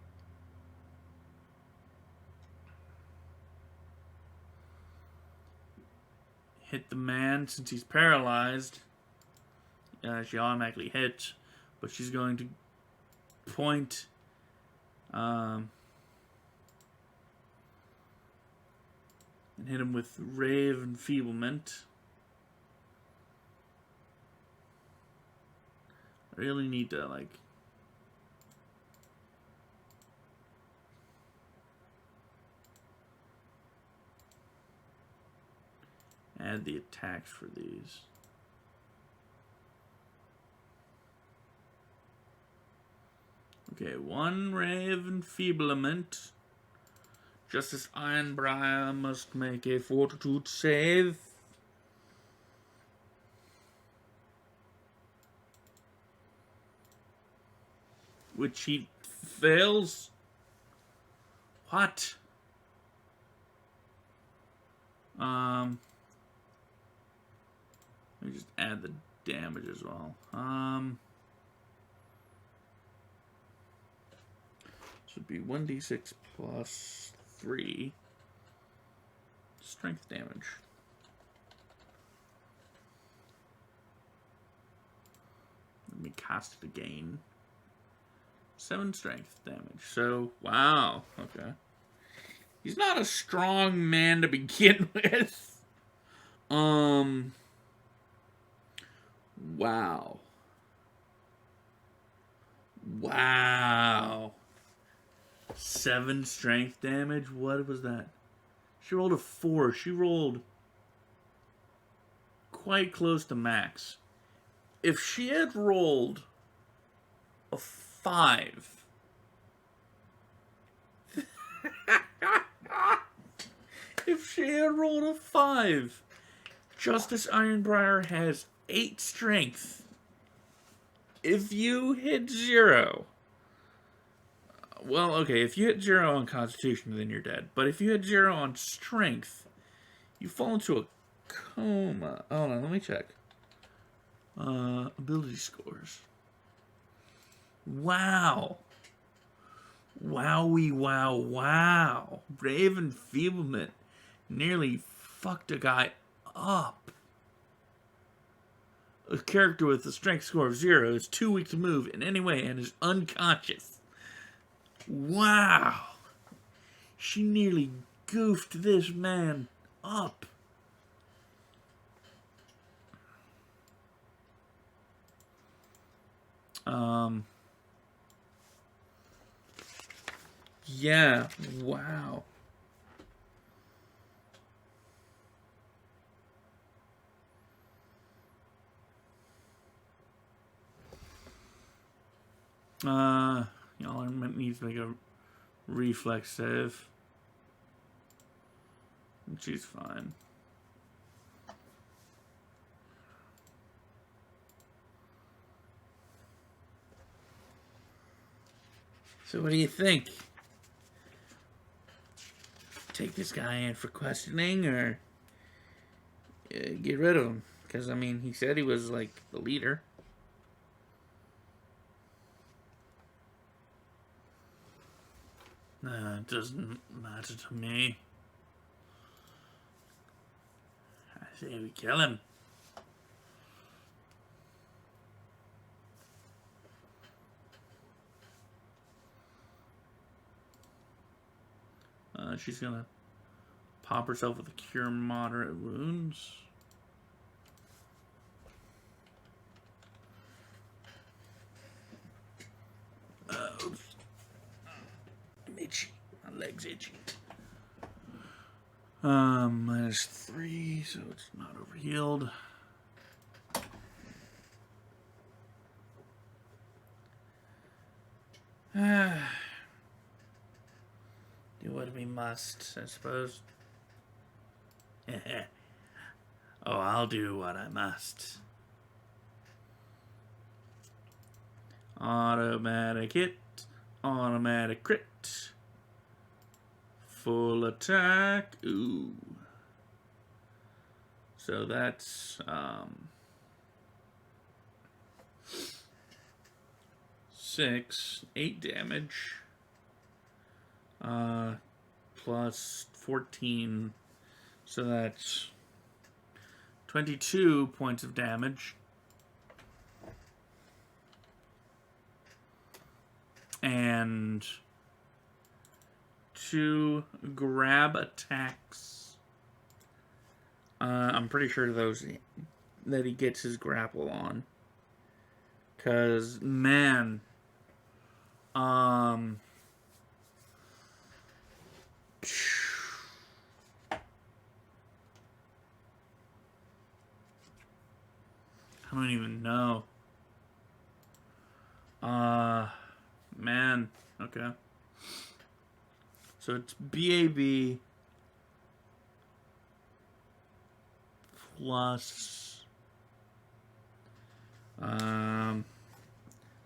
hit the man. Since he's paralyzed, she automatically hits, but she's going to point And hit him with Ray of Enfeeblement. I really need to, like... add the attacks for these. Okay, 1 Ray of Enfeeblement. Justice Ironbriar must make a Fortitude save. Which he fails. What? Let me just add the damage as well. This would be 1d6 plus 3 strength damage. Let me cast it again. 7 strength damage. So, wow. Okay. He's not a strong man to begin with. Wow. Wow. 7 strength damage? What was that? She rolled a 4. She rolled quite close to max. If she had rolled a 5... if she had rolled a 5... Justice Ironbriar has 8 strength. If you hit 0... well, okay, if you hit 0 on Constitution, then you're dead. But if you hit 0 on Strength, you fall into a coma. Hold on, let me check. Ability scores. Wow. Wowie, wow, wow. Brave Enfeeblement nearly fucked a guy up. A character with a strength score of 0 is too weak to move in any way and is unconscious. Wow. She nearly goofed this man up. Yeah, wow. Y'all needs to make a reflex save. She's fine. So what do you think? Take this guy in for questioning or get rid of him? Because, I mean, he said he was, like, the leader. It doesn't matter to me. I say we kill him. She's gonna pop herself with a cure moderate wounds. I'm itchy. My leg's itchy. -3, so it's not overhealed. Do what we must, I suppose. Oh, I'll do what I must. Automatic hit, automatic crit, full attack. Ooh. So that's 8 damage. Plus 14, so that's 22 points of damage. And 2 grab attacks I'm pretty sure those that he gets his grapple on. Cause man, I don't even know. Man, okay. So it's BAB plus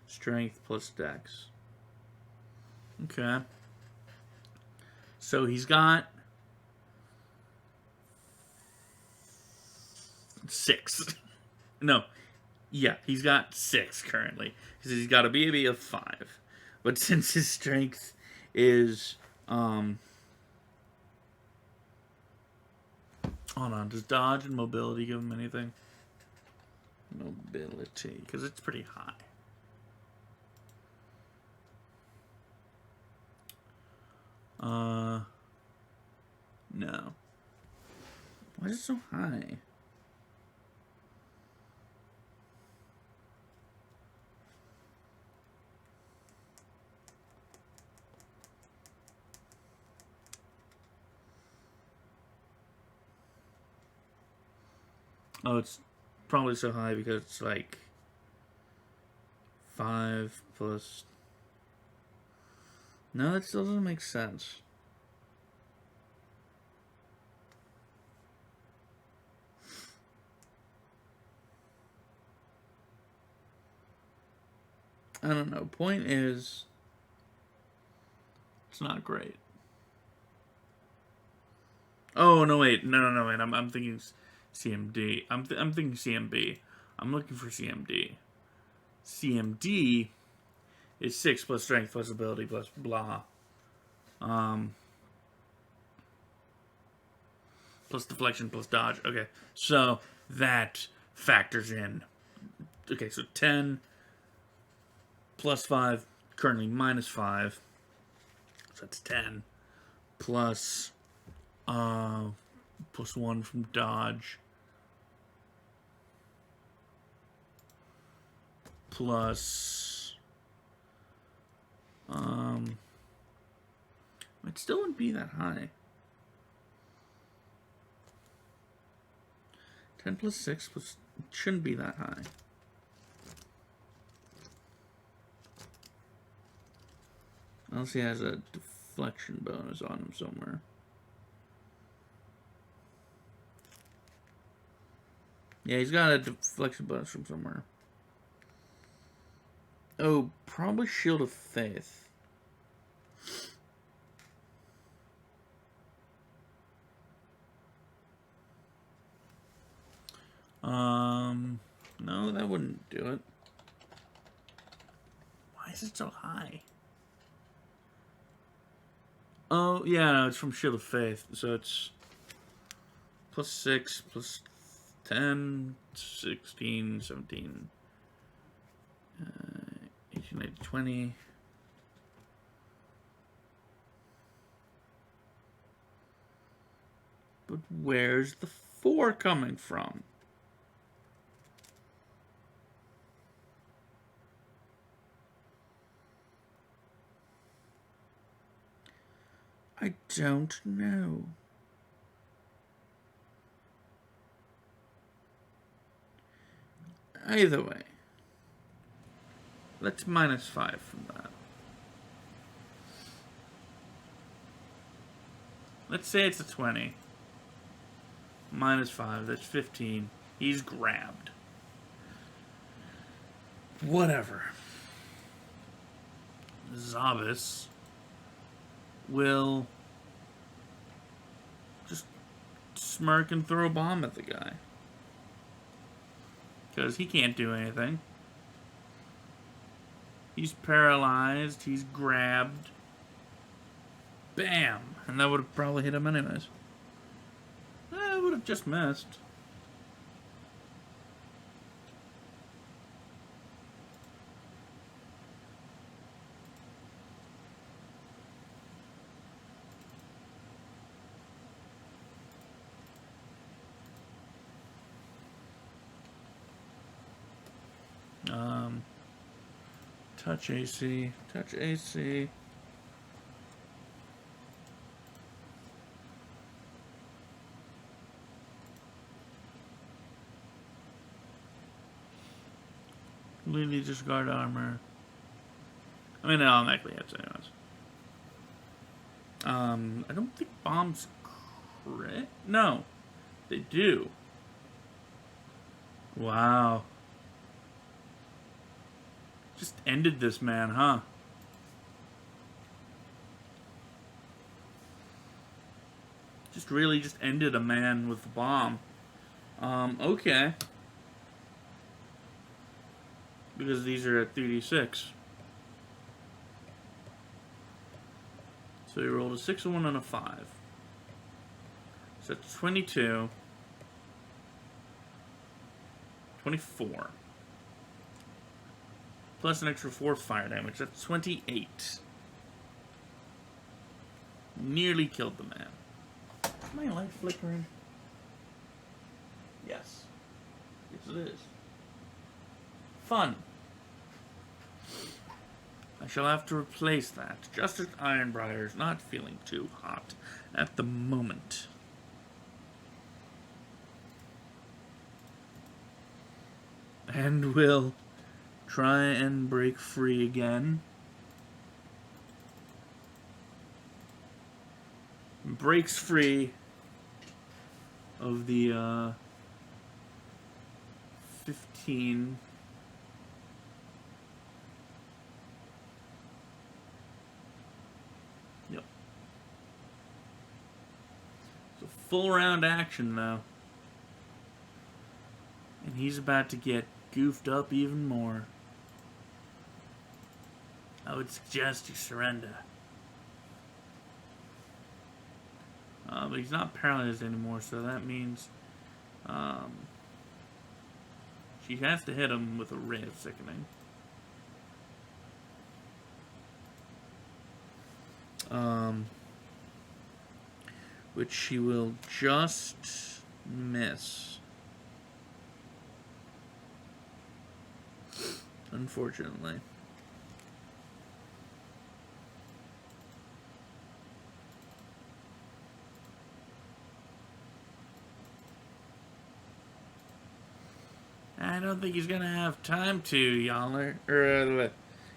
strength plus dex. Okay. So he's got 6. No. Yeah, he's got 6 currently. Because he's got a BAB of 5. But since his strength is hold on, does dodge and mobility give him anything? Mobility, because it's pretty high. No. Why is it so high? Oh, it's probably so high because it's like 5 plus... No, that still doesn't make sense. I don't know. Point is, it's not great. Oh, no, wait. No, wait. I'm thinking CMD. I'm thinking CMB. I'm looking for CMD. CMD is 6 plus strength plus ability plus blah. Plus deflection plus dodge. Okay. So that factors in. Okay, so 10 plus 5, currently minus 5. So that's 10. Plus, plus 1 from dodge. Plus, it still wouldn't be that high. 10 plus 6 plus, it shouldn't be that high. Unless he has a deflection bonus on him somewhere. Yeah, he's got a deflection bonus from somewhere. Oh, probably Shield of Faith. No, that wouldn't do it. Why is it so high? Oh, yeah, no, it's from Shield of Faith. So it's plus 6, plus 10, 16, 17, 18, 19, 20. But where's the 4 coming from? I don't know. Either way, let's minus 5 from that. Let's say it's a 20. Minus 5, that's 15. He's grabbed. Whatever. Zabas will just smirk and throw a bomb at the guy. Because he can't do anything. He's paralyzed. He's grabbed. Bam! And that would have probably hit him anyways. It would have just missed. Touch AC. Touch AC. Completely discard armor. I mean, I'll MacLeod anyways. I don't think bombs crit. No, they do. Wow. Just ended this man, huh? Just really just ended a man with a bomb. Okay. Because these are at 3d6. So he rolled a 6, a 1, and a 5. So that's 22. 24. Plus an extra 4 fire damage. That's 28. Nearly killed the man. Is my light flickering? Yes. Yes, it is. Fun. I shall have to replace that. Just as Ironbrier's not feeling too hot at the moment. And we'll try and break free again. Breaks free of the 15. Yep. It's a full round action though. And he's about to get goofed up even more. I would suggest you surrender. But he's not paralyzed anymore, so that means she has to hit him with a Ray of Sickening. Which she will just miss. Unfortunately. I don't think he's gonna have time to, Yaller.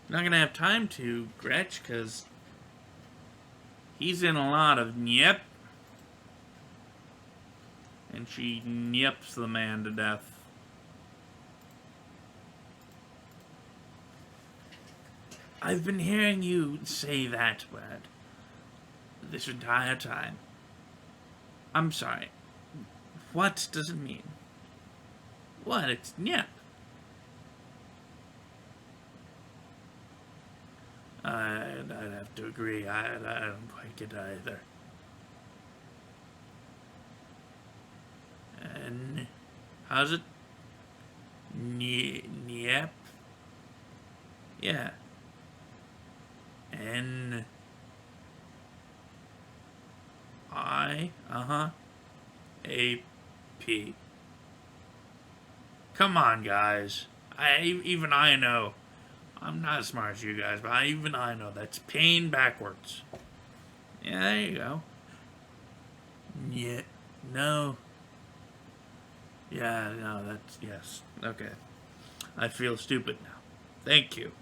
Not gonna have time to, Gretch, because he's in a lot of nyep. And she nyeps the man to death. I've been hearing you say that word this entire time. I'm sorry. What does it mean? What? It's nyep. I'd have to agree. I don't quite get it either. And how's it? Nyep? Yeah. N I A P. Come on, guys. Even I know. I'm not as smart as you guys, but even I know that's pain backwards. Yeah, there you go. Yeah. No. Yeah, no, that's yes. Okay. I feel stupid now. Thank you.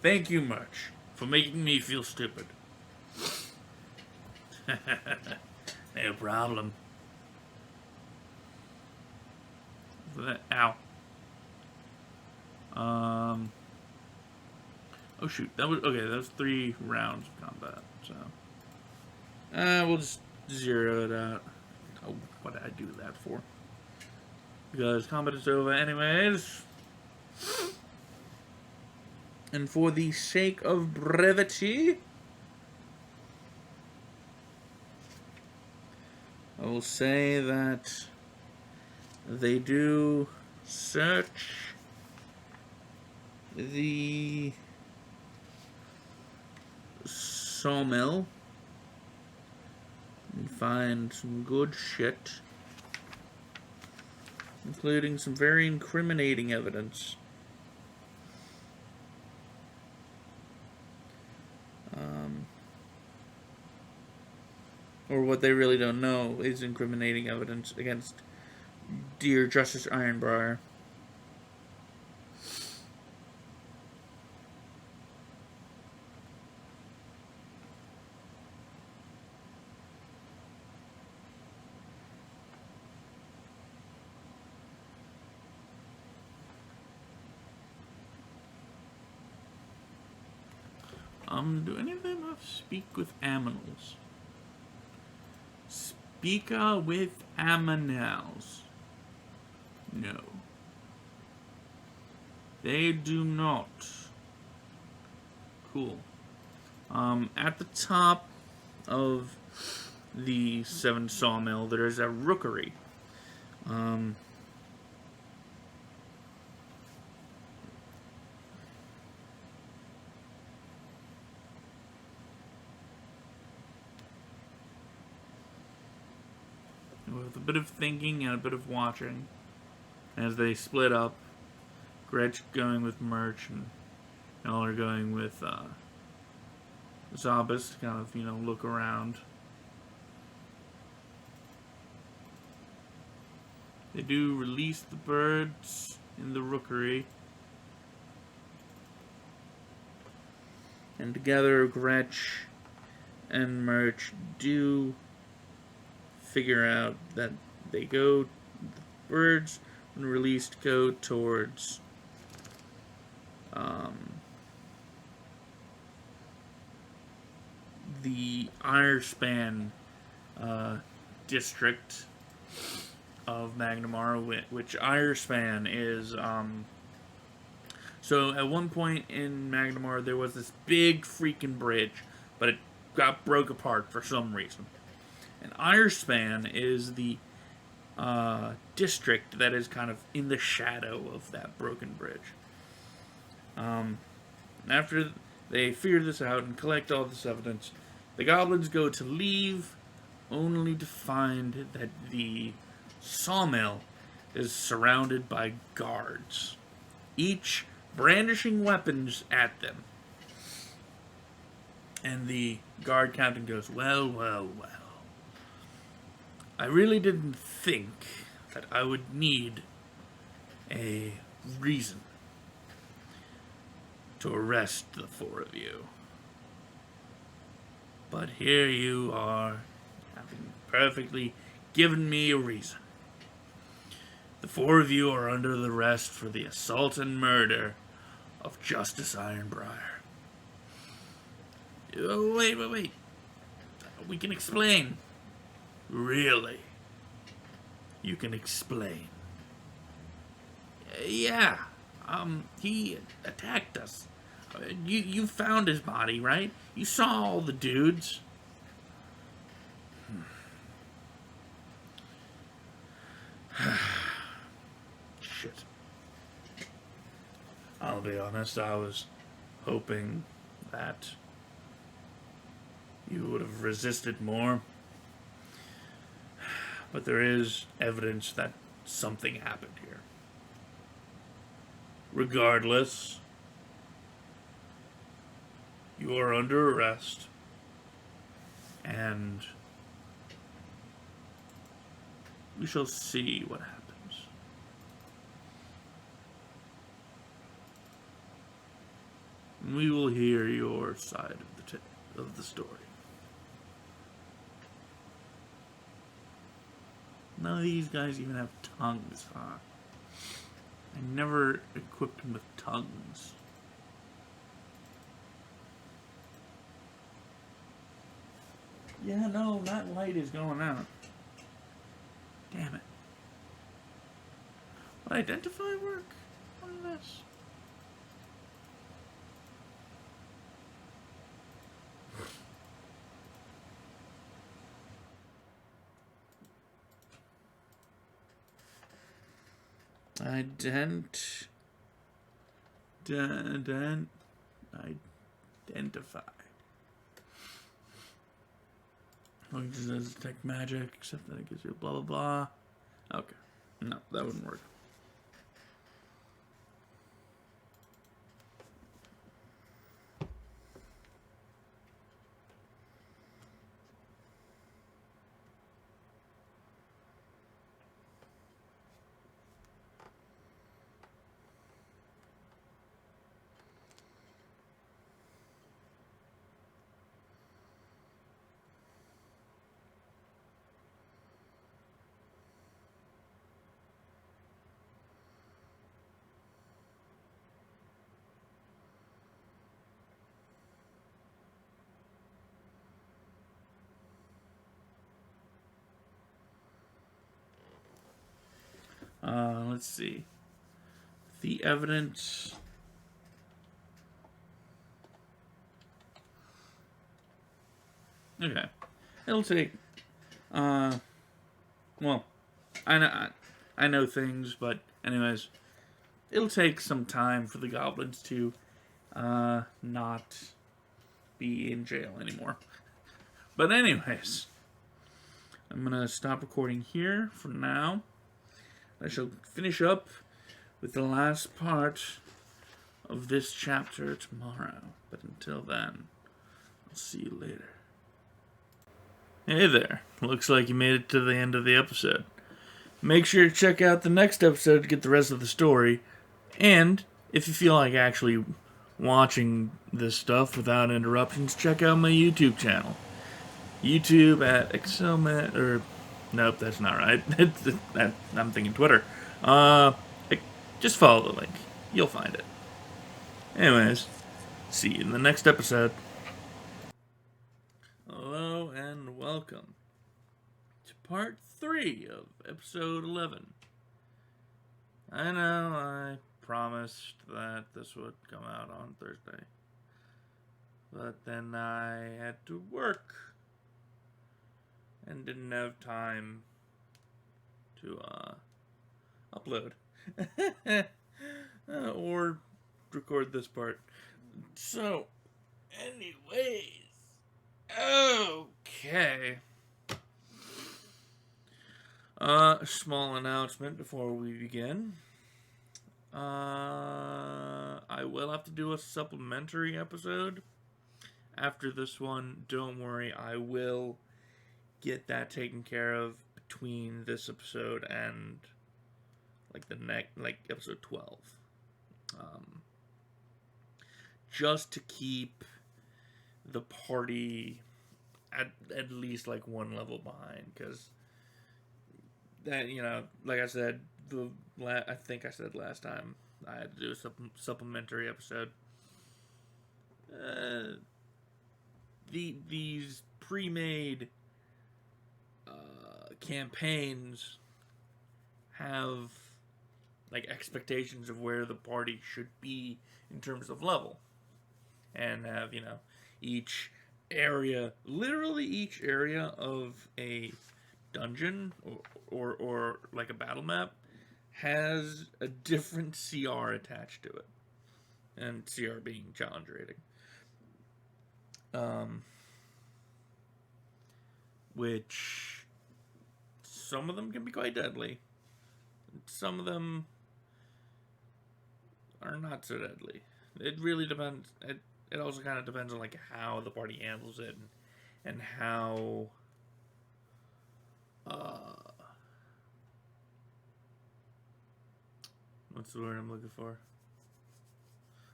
Thank you much for making me feel stupid. No problem. Ow. Oh shoot, that was okay. That was 3 rounds of combat. So, we'll just zero it out. Oh, what did I do that for? Because combat is over, anyways. And for the sake of brevity, I will say that they do search the sawmill and find some good shit, including some very incriminating evidence. or what they really don't know is incriminating evidence against dear Justice Ironbriar. Do any of them have speak with aminals? Speaka with aminals. No. They do not. Cool. At the top of the 7 sawmill, there's a rookery. With a bit of thinking and a bit of watching, as they split up, Gretch going with Merch and y'all are going with Zabas to kind of, look around. They do release the birds in the rookery. And together, Gretch and Merch do figure out that they go, the birds, when released, go towards the Irespan district of Magnamar, which Irespan is, so at one point in Magnamar there was this big freaking bridge, but it broke apart for some reason. And Irespan is the district that is kind of in the shadow of that broken bridge. After they figure this out and collect all this evidence, the goblins go to leave, only to find that the sawmill is surrounded by guards, each brandishing weapons at them. And the guard captain goes, well, well, well. I really didn't think that I would need a reason to arrest the 4 of you. But here you are, having perfectly given me a reason. The 4 of you are under the arrest for the assault and murder of Justice Ironbriar. Oh, wait. We can explain. Really? You can explain? Yeah. He attacked us. You found his body, right? You saw all the dudes. Shit. I'll be honest, I was hoping that you would have resisted more. But there is evidence that something happened here. Regardless, you are under arrest, and we shall see what happens. And we will hear your side of the story. None of these guys even have tongues, huh? I never equipped them with tongues. Yeah, no, that light is going out. Damn it. Would identify work on this? Identify. It does detect magic, except that it gives you blah blah blah. Okay. No, that wouldn't work. Let's see. The evidence. Okay. It'll take. Well, I know things, but anyways, it'll take some time for the goblins to not be in jail anymore. But anyways, I'm gonna stop recording here for now. I shall finish up with the last part of this chapter tomorrow. But until then, I'll see you later. Hey there. Looks like you made it to the end of the episode. Make sure to check out the next episode to get the rest of the story. And if you feel like actually watching this stuff without interruptions, check out my YouTube channel. YouTube at Excelmet, or nope, that's not right. I'm thinking Twitter. Just follow the link. You'll find it. Anyways, see you in the next episode. Hello and welcome to part 3 of episode 11. I know I promised that this would come out on Thursday, but then I had to work and didn't have time to upload or record this part. So, anyways, okay. Small announcement before we begin. I will have to do a supplementary episode after this one. Don't worry, I will get that taken care of between this episode and episode 12. Just to keep the party at least like one level behind, because that, like I said, I think I said last time I had to do a supplementary episode. These pre-made campaigns have like expectations of where the party should be in terms of level, and have literally each area of a dungeon or like a battle map has a different CR attached to it, and CR being challenge rating, which some of them can be quite deadly, some of them are not so deadly. It really depends. It also kind of depends on like how the party handles it, and how what's the word I'm looking for?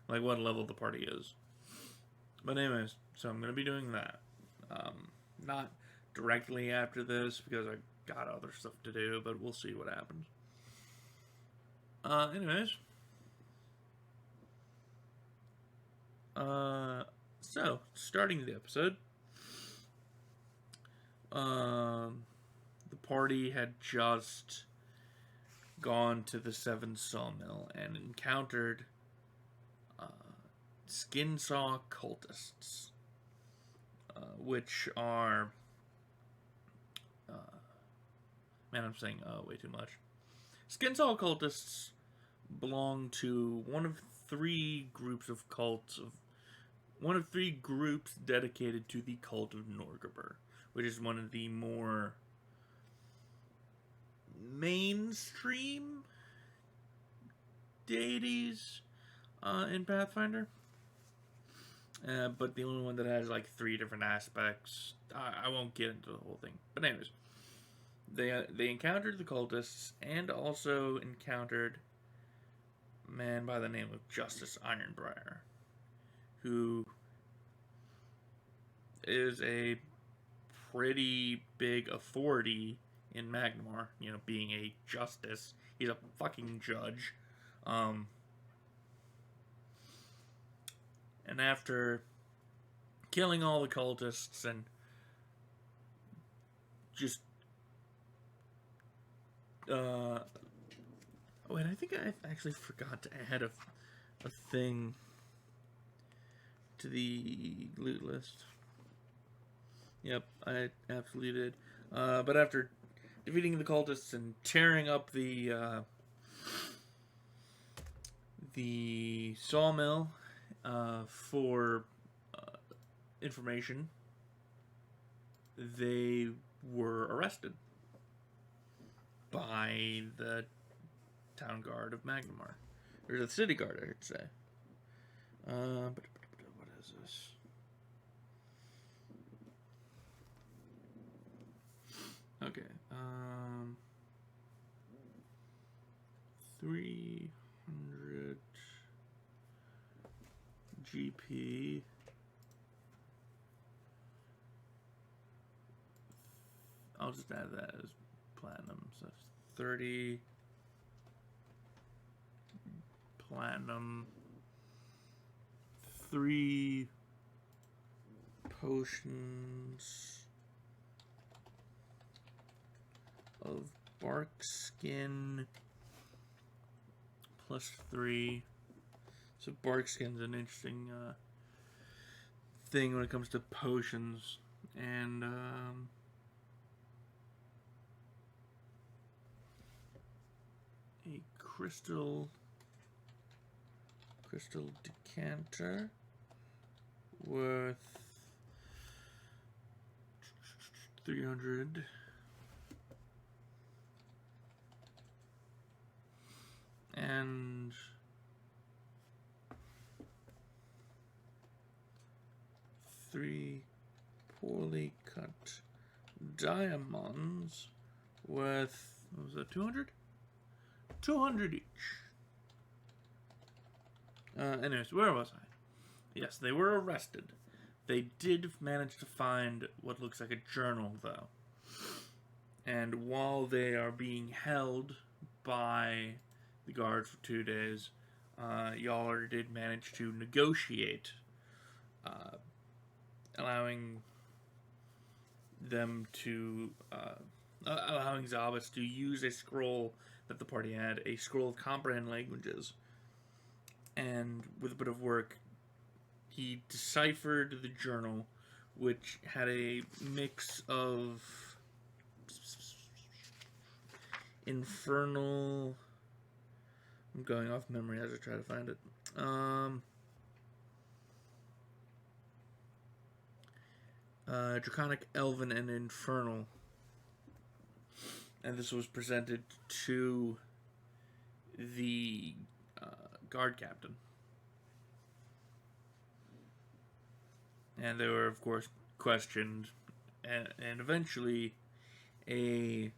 Like what level the party is. But anyways, so I'm gonna be doing that. Not directly after this because I got other stuff to do, but we'll see what happens. Anyways. So, starting the episode, the party had just gone to the Seven Sawmill and encountered skin saw cultists, which are man, I'm saying way too much. Skin saw cultists belong to one of three groups dedicated to the cult of Norgriber, which is one of the more mainstream deities in Pathfinder. But the only one that has like 3 different aspects. I won't get into the whole thing. But anyways, they encountered the cultists and also encountered a man by the name of Justice Ironbriar, who is a pretty big authority in Magnemar, being a justice. He's a fucking judge. And after killing all the cultists and just Oh, and I think I actually forgot to add a thing to the loot list. Yep, I absolutely did. But after defeating the cultists and tearing up the sawmill for information, they were arrested by the town guard of Magnamar, or the city guard, I should say. But what is this? Okay. 300 GP. I'll just add that as platinum. So that's 30 platinum. 3 potions of bark skin plus 3. So bark skin's an interesting thing when it comes to potions. And a crystal decanter worth 300. And 3 poorly cut diamonds worth, what was that, 200? 200 each. Anyways, where was I? Yes, they were arrested. They did manage to find what looks like a journal, though. And while they are being held by the guard for 2 days, Yaller did manage to negotiate, allowing them to, allowing Zabas to use a scroll that the party had, a scroll of comprehend languages. And with a bit of work, he deciphered the journal, which had a mix of infernal... I'm going off memory as I try to find it. Draconic, Elven, and Infernal. And this was presented to the guard captain. And they were, of course, questioned. And eventually, they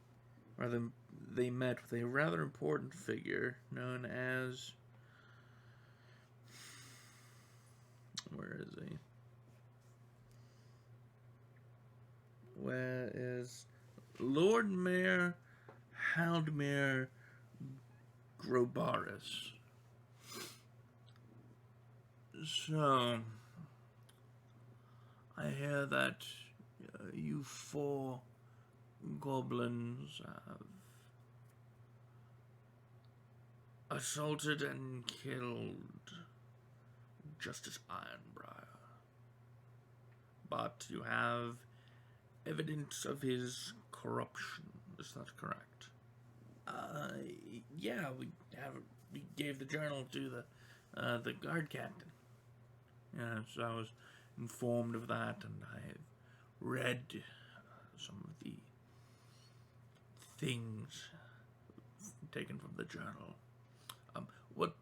met with a rather important figure known as... Where is he? Where is Lord Mayor Haldmir Grobaris? So, I hear that you 4 goblins have assaulted and killed Justice Ironbriar. But you have evidence of his corruption. Is that correct? Yeah, we gave the journal to the guard captain. Yeah, so I was informed of that, and I have read some of the things taken from the journal. What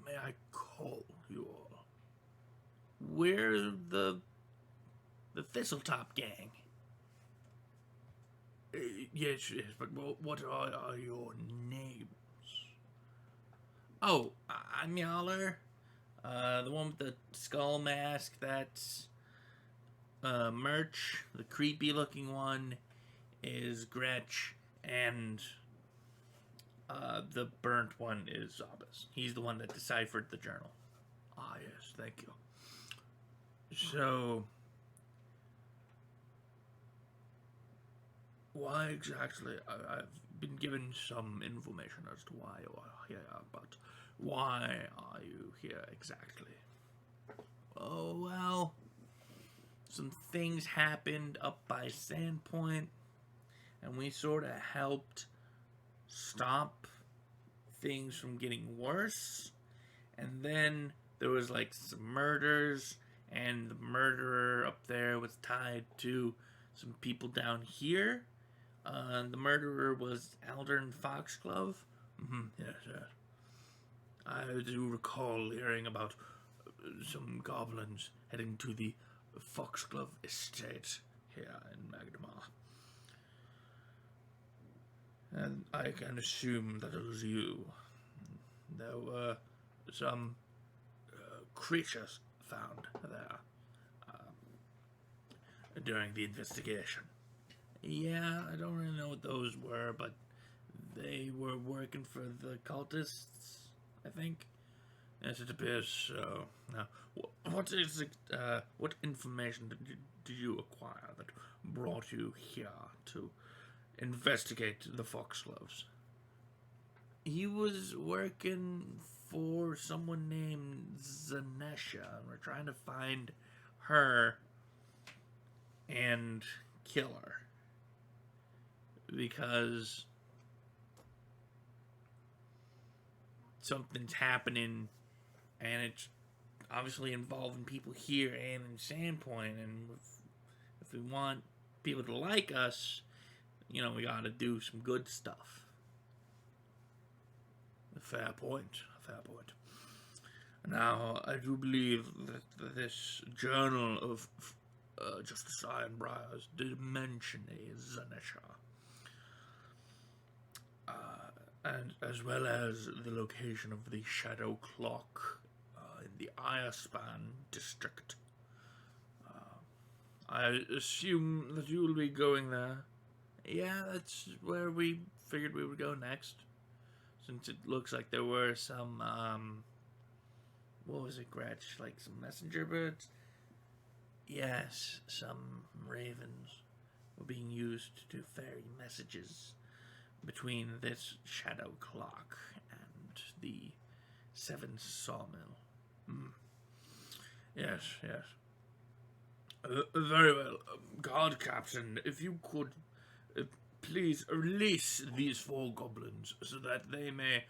may I call you all? We're the Thistletop gang. Yes, but what are your names? Oh, I'm Yaller. The one with the skull mask, that's Merch. The creepy looking one is Gretch, and the burnt one is Zabas. He's the one that deciphered the journal. Ah, yes, thank you. So, why exactly have been given some information as to why you are here, but why are you here exactly? Oh, well, some things happened up by Sandpoint, and we sort of helped stop things from getting worse. And then there was like some murders, and the murderer up there was tied to some people down here. The murderer was Aldern Foxglove. Yes, yes. I do recall hearing about some goblins heading to the Foxglove estate here in Magnemar. And I can assume that it was you. There were some creatures found there during the investigation. Yeah, I don't really know what those were, but they were working for the cultists, I think. Yes, it appears so. Now, what information did you acquire that brought you here to investigate the Foxgloves? He was working for someone named Zanesha, and we're trying to find her and kill her. Because something's happening, and it's obviously involving people here and in Sandpoint, and if we want people to like us, we gotta do some good stuff. A fair point. Now, I do believe that this journal of Justice Ironbriars did mention a Zanesha. And as well as the location of the Shadow Clock in the Irespan district. I assume that you will be going there. Yeah, that's where we figured we would go next. Since it looks like there were some, what was it, Gretch? Like some messenger birds? Yes, some ravens were being used to ferry messages between this Shadow Clock and the 7th Sawmill. Yes. Very well. Guard Captain, if you could please release these 4 goblins so that they may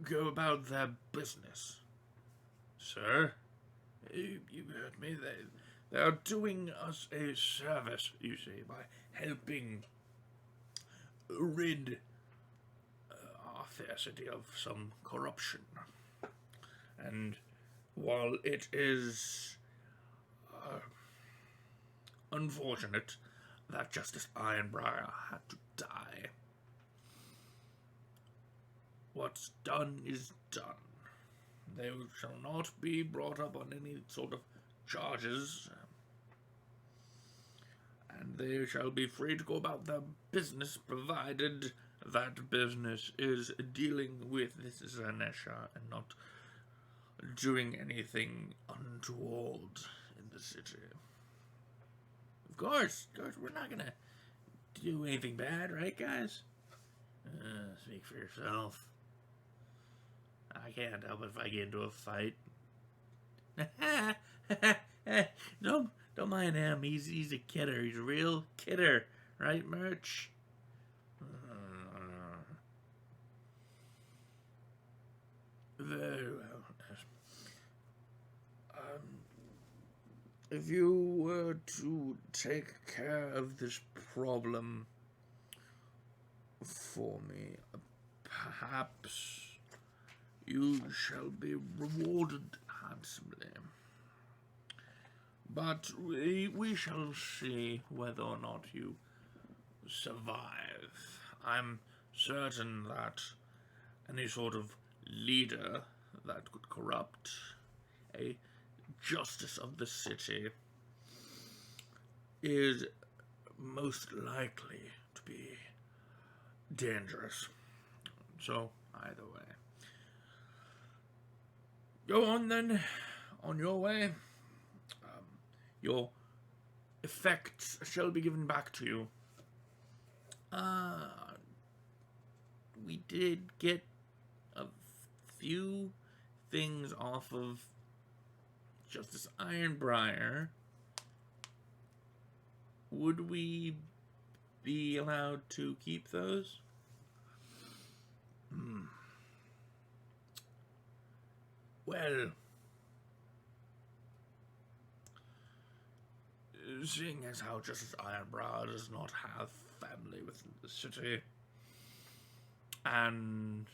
go about their business. Sir? You heard me. They are doing us a service, you see, by helping rid our fair city of some corruption. And while it is unfortunate that Justice Ironbriar had to die, what's done is done. They shall not be brought up on any sort of charges, and they shall be free to go about their business, provided that business is dealing with this Zanesha and not doing anything untoward in the city. Of course, we're not gonna do anything bad, right, guys? Speak for yourself. I can't help it if I get into a fight. Don't mind him. He's a kidder. He's a real kidder, right, Merch? Very well. If you were to take care of this problem for me, perhaps you shall be rewarded handsomely. But we shall see whether or not you survive. I'm certain that any sort of leader that could corrupt a justice of the city is most likely to be dangerous. So, either way. Go on then, on your way. Your effects shall be given back to you. we did get a few things off of Justice Ironbriar. Would we be allowed to keep those? Well, seeing as how Justice Ironbriar does not have family within the city, and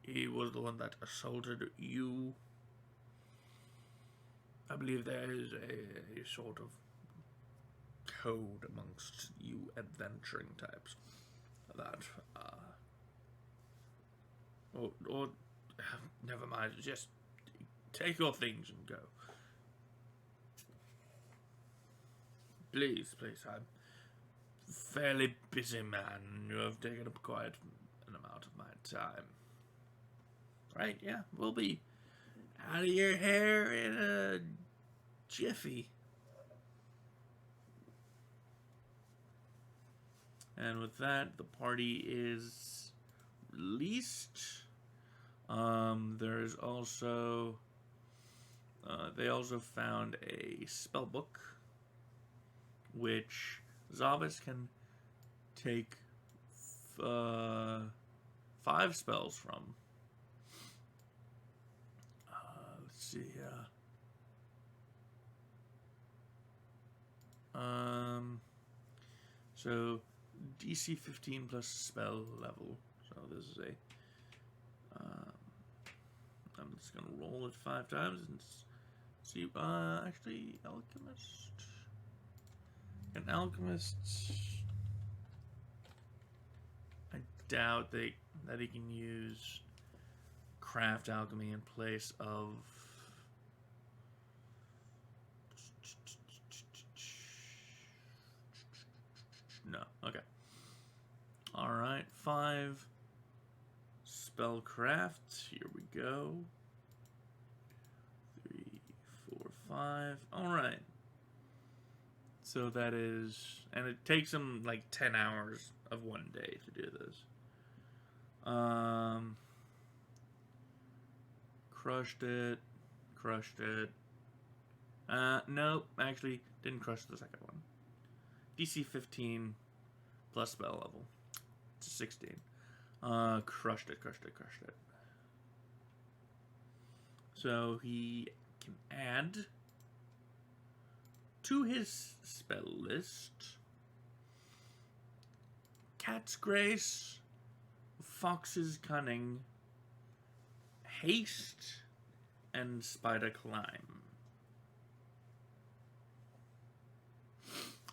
he was the one that assaulted you, I believe there is a sort of code amongst you adventuring types that, or never mind, just take your things and go. Please, I'm a fairly busy man. You have taken up quite an amount of my time. Right, yeah, we'll be out of your hair in a jiffy. And with that, the party is released. There's also... they also found a spell book, which Zavis can take 5 spells from. Let's see. So DC 15 plus spell level. So this is a. I'm just gonna roll it 5 times and see. Actually, alchemist. An alchemist. I doubt that he can use craft alchemy in place of. No. Okay. All right. 5 spellcraft. Here we go. 3, 4, 5. All right. So that is, and it takes him like 10 hours of one day to do this. Crushed it. Nope, actually didn't crush the second one. DC 15 plus spell level. It's 16. Crushed it. So he can add to his spell list Cat's Grace, Fox's Cunning, Haste, and Spider Climb.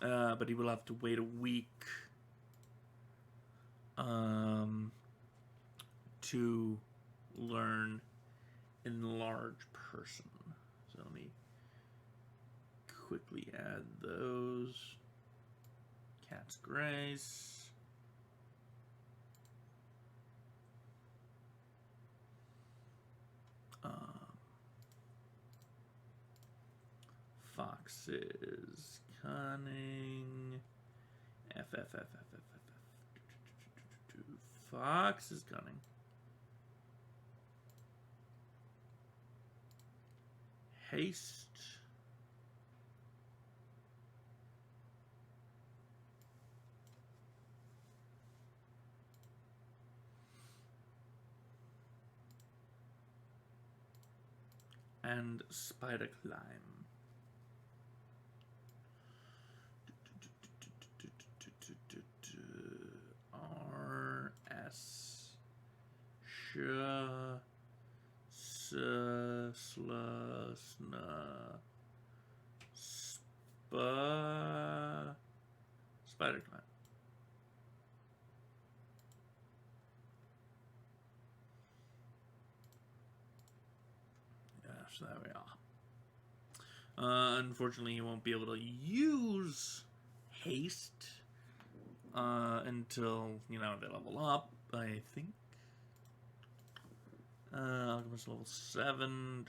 But he will have to wait a week to learn Enlarge Person. So let me quickly add those. Cat's Grace. Fox's Cunning. Fox's Cunning. Haste. And Spider Climb. R.S. Sh. S. Sl. Sna. Spider Climb. So there we are. Unfortunately, he won't be able to use haste until, they level up, I think. Alchemist level 7.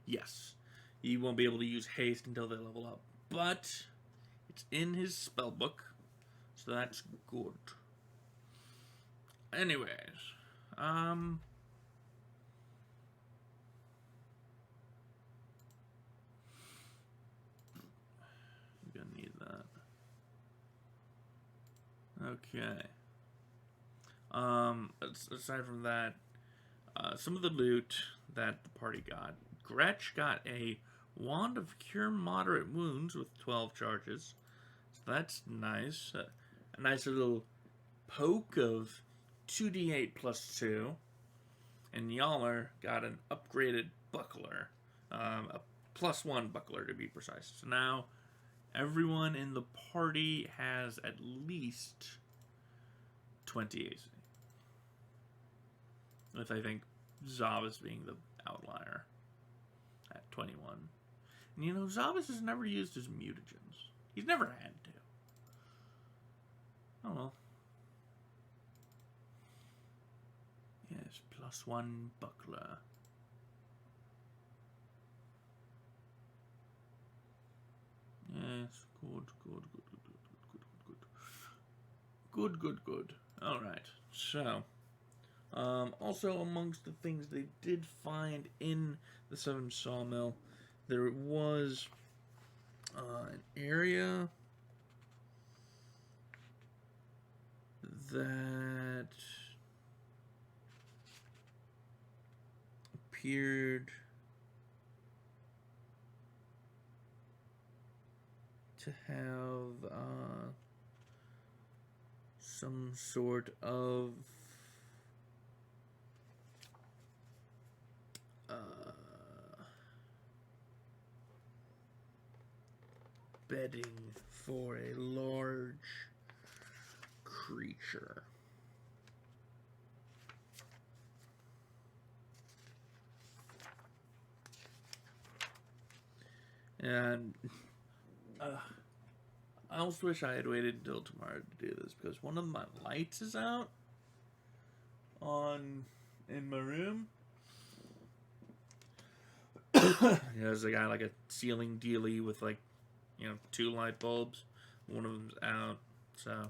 Yes. He won't be able to use haste until they level up. But It's in his spell book, so that's good. Anyways, I'm gonna need that. Okay. Aside from that, some of the loot that the party got. Gretch got a Wand of Cure Moderate Wounds with 12 charges. So that's nice. A nice little poke of 2d8 plus 2. And Yaller got an upgraded buckler. A +1 buckler to be precise. So now everyone in the party has at least 20 AC. With, I think, Zavas being the outlier at 21. And you know, Zavas has never used his mutagens. He's never had to. Oh well. Yes, +1 buckler. Yes, good. Good. Alright, so. Also, amongst the things they did find in the 7 Sawmill, there was an area that appeared to have some sort of bedding for a large creature. And I almost wish I had waited until tomorrow to do this, because one of my lights is out in my room. There's a guy like a ceiling dealie with 2 light bulbs. One of them's out, so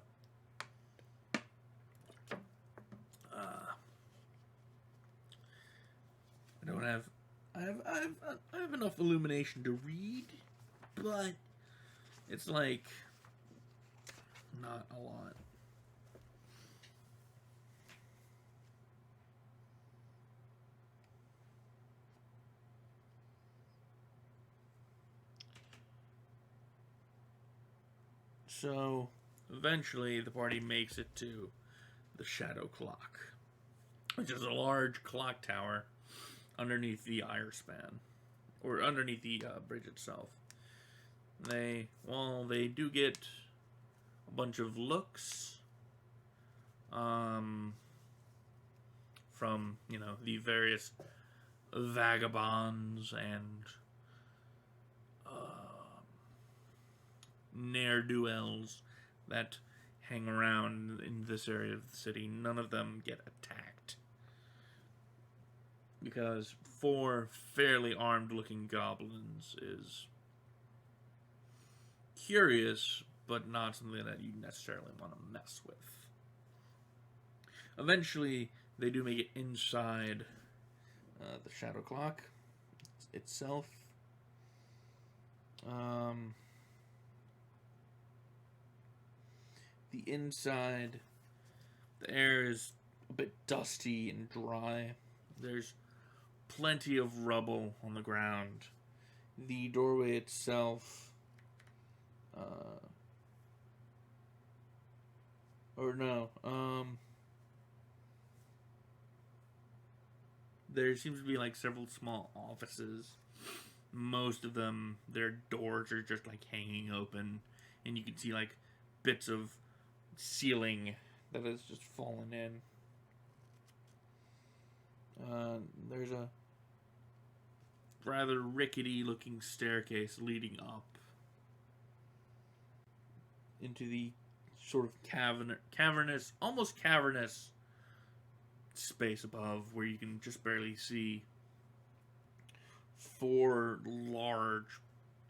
I don't have. I have enough illumination to read, but it's not a lot. So, eventually, the party makes it to the Shadow Clock, which is a large clock tower underneath the Iron Span, or underneath the bridge itself. They do get a bunch of looks from, the various vagabonds and ne'er-do-wells that hang around in this area of the city. None of them get attacked, because 4 fairly armed-looking goblins is curious, but not something that you necessarily want to mess with. Eventually, they do make it inside the Shadow Clock itself. The inside, the air is a bit dusty and dry. There's plenty of rubble on the ground. The doorway itself, there seems to be several small offices. Most of them, their doors are just hanging open, and you can see bits of ceiling that has just fallen in. There's a rather rickety looking staircase leading up into the sort of cavernous, almost cavernous space above, where you can just barely see 4 large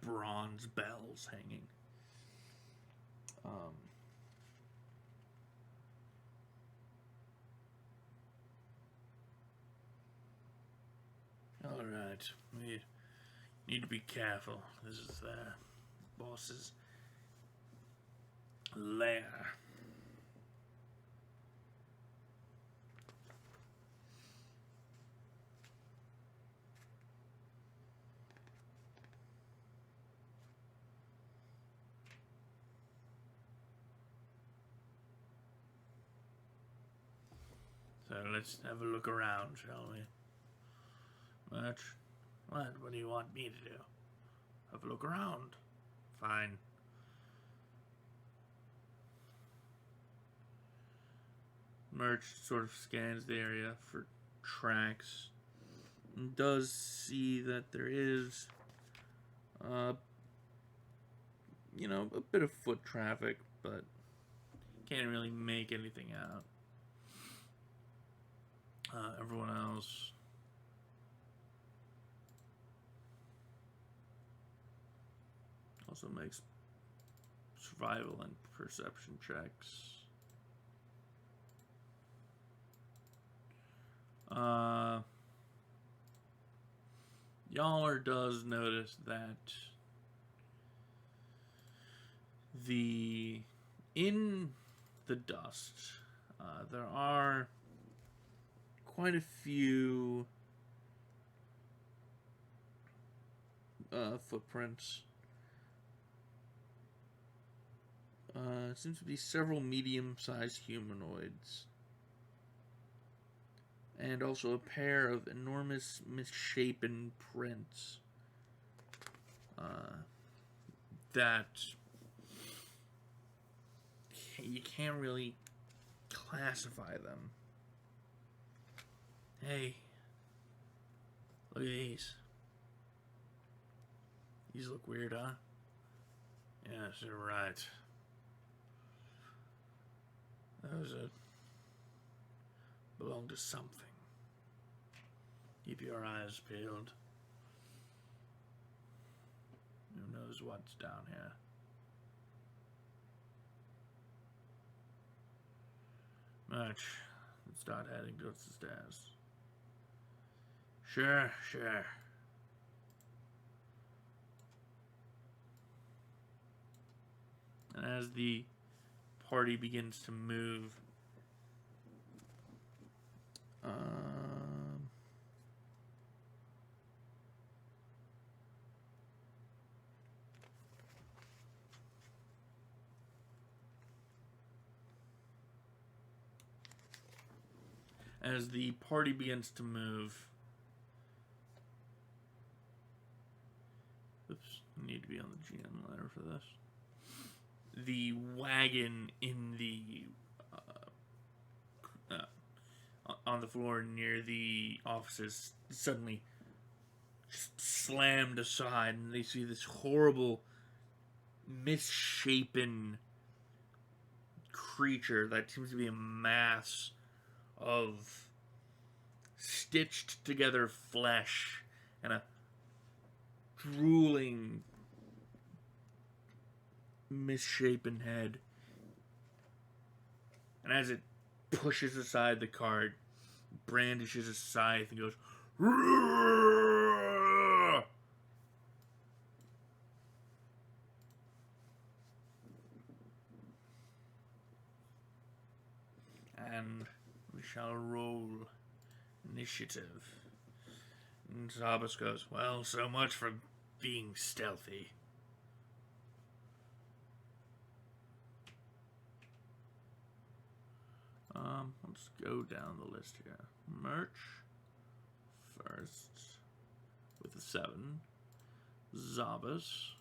bronze bells hanging. Um, Alright, we need to be careful. This is the boss's lair. So let's have a look around, shall we? Much? What do you want me to do? Have a look around. Fine. Merch sort of scans the area for tracks. And does see that there is, you know, a bit of foot traffic, but can't really make anything out. Everyone else also makes survival and perception checks. Yaller does notice that in the dust, there are quite a few footprints. Seems to be several medium-sized humanoids. And also a pair of enormous misshapen prints. That you can't really classify them. Hey, look at these. These look weird, huh? Yes, you're right. Those belong to something. Keep your eyes peeled. Who knows what's down here? Much. Let's start heading towards the stairs. Sure. And as the party begins to move, oops, I need to be on the GM ladder for this. The wagon in the on the floor near the offices suddenly just slammed aside, and they see this horrible, misshapen creature that seems to be a mass of stitched together flesh and a drooling, misshapen head. And as it pushes aside the cart, brandishes a scythe and goes, "Roar!" And we shall roll initiative. And Zabas goes, "Well, so much for being stealthy." Let's go down the list here. Merch first with a 7. Zabas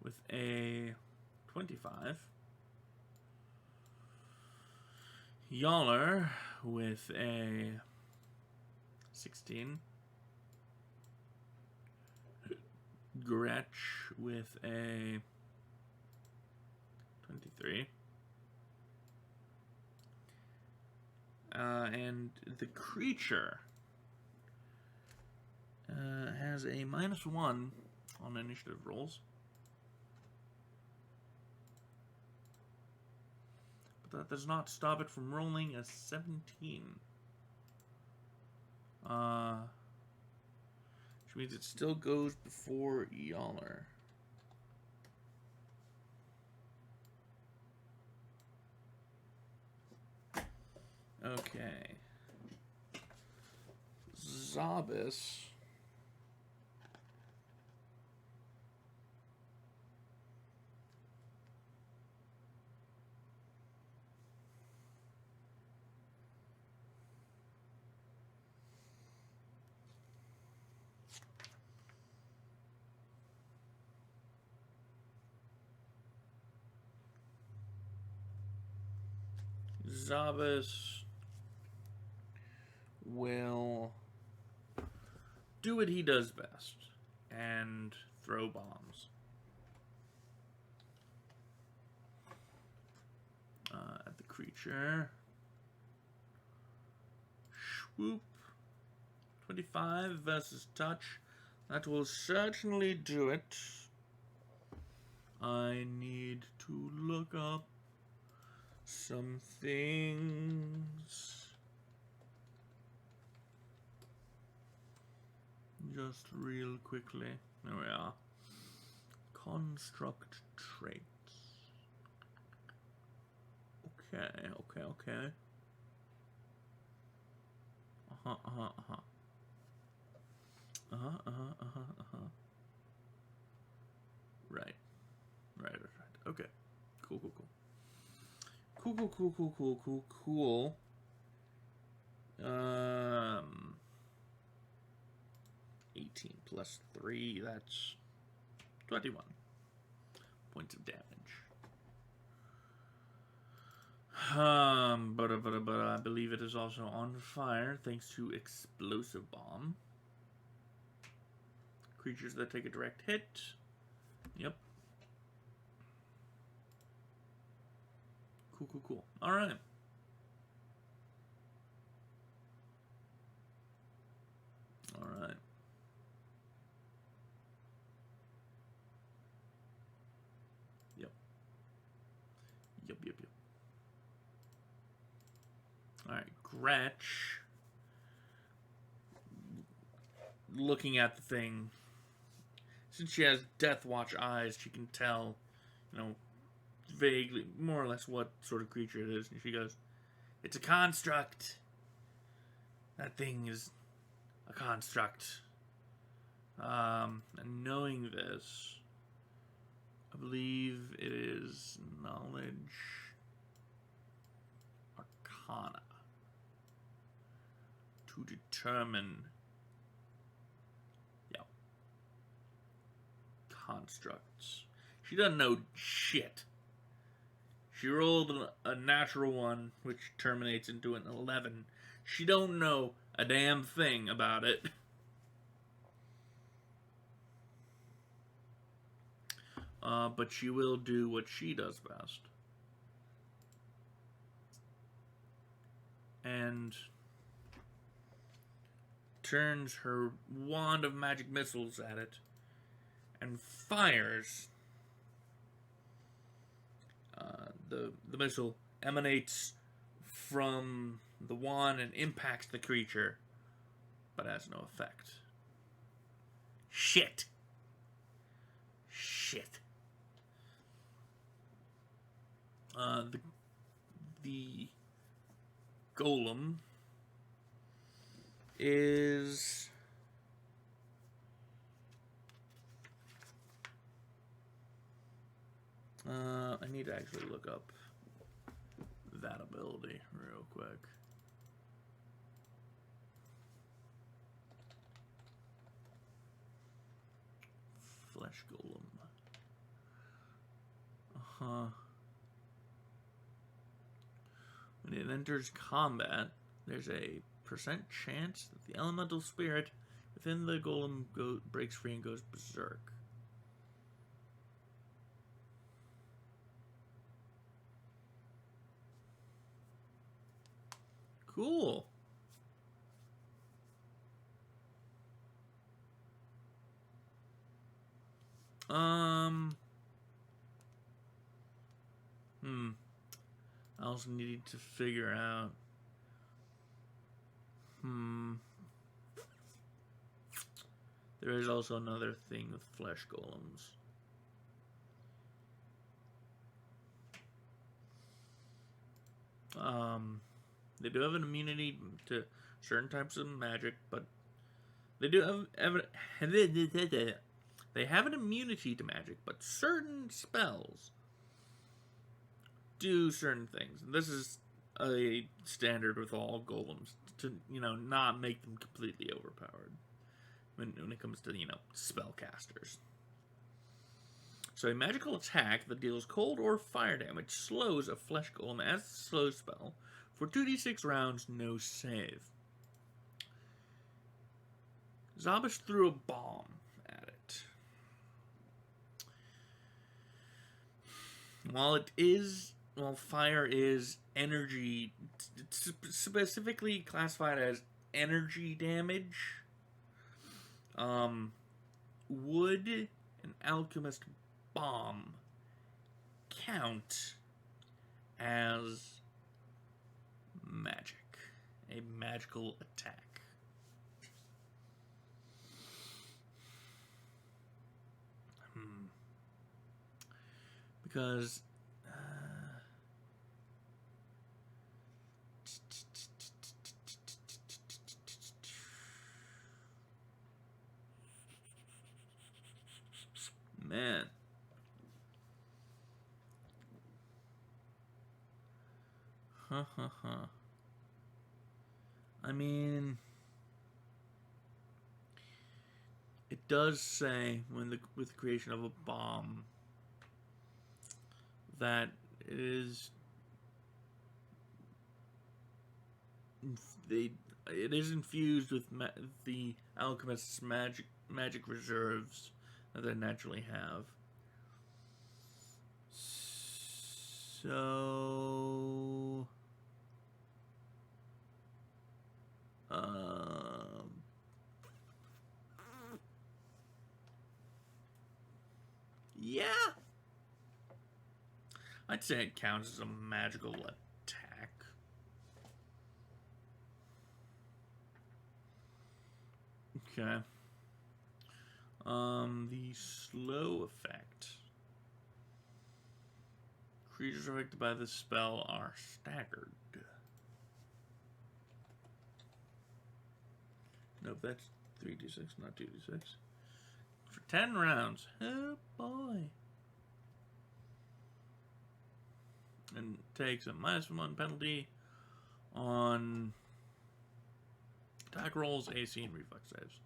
with a 25. Yaller with a 16. Gretch with a 23. And the creature has a -1 on initiative rolls. that does not stop it from rolling a 17. Which means it still goes before Yaller. Okay. Zabas. Zabas will do what he does best and throw bombs at the creature. Swoop. 25 versus touch. That will certainly do it. I need to look up some things. Just real quickly. There we are. Construct traits. Okay. Right. Okay. Cool. Cool. 18 plus 3, that's 21 points of damage. But I believe it is also on fire thanks to explosive bomb. Creatures that take a direct hit. Yep. Cool. Alright. Yep. Alright, Gretch. Looking at the thing. Since she has Death Watch eyes, she can tell, vaguely, more or less what sort of creature it is. And she goes, "It's a construct. That thing is a construct." And knowing this, I believe it is Knowledge Arcana to determine constructs. She doesn't know shit. She rolled a natural one, which terminates into an 11. She don't know a damn thing about it. But she will do what she does best. And turns her wand of magic missiles at it and fires. The missile emanates from the wand and impacts the creature, but has no effect. Shit. The golem is I need to actually look up that ability real quick. Flesh golem. When it enters combat, there's a % chance that the elemental spirit within the golem breaks free and goes berserk. Cool. also need to figure out. There is also another thing with flesh golems. They do have an immunity to certain types of magic, but they do have they have an immunity to magic, but certain spells do certain things. This is a standard with all golems to, not make them completely overpowered when it comes to, spellcasters. So a magical attack that deals cold or fire damage slows a flesh golem as a slow spell for 2d6 rounds, no save. Zabas threw a bomb at it. While fire is energy, specifically classified as energy damage, would an alchemist bomb count as magic? A magical attack? Because man, I mean, it does say with the creation of a bomb that it is infused with the alchemist's magic reserves that they naturally have. So yeah, I'd say it counts as a magical attack. Okay. The slow effect. Creatures affected by this spell are staggered. Nope, that's 3d6, not 2d6. For 10 rounds. Oh boy. And takes a -1 penalty on attack rolls, AC, and reflex saves.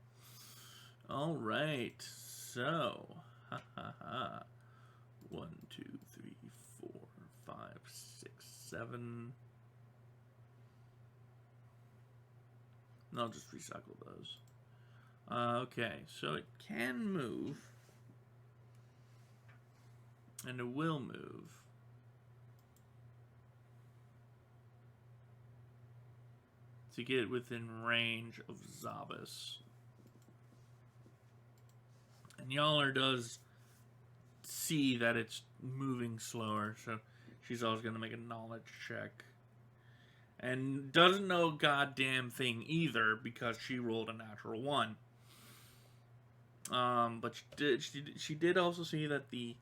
Alright, so 1, 2, 3, 4, 5, 6, 7. And I'll just recycle those. Okay, so it can move. And it will move. To get within range of Zabas. And Yaller does see that it's moving slower, so she's always going to make a knowledge check. And doesn't know a goddamn thing either because she rolled a natural 1. But she did also see that the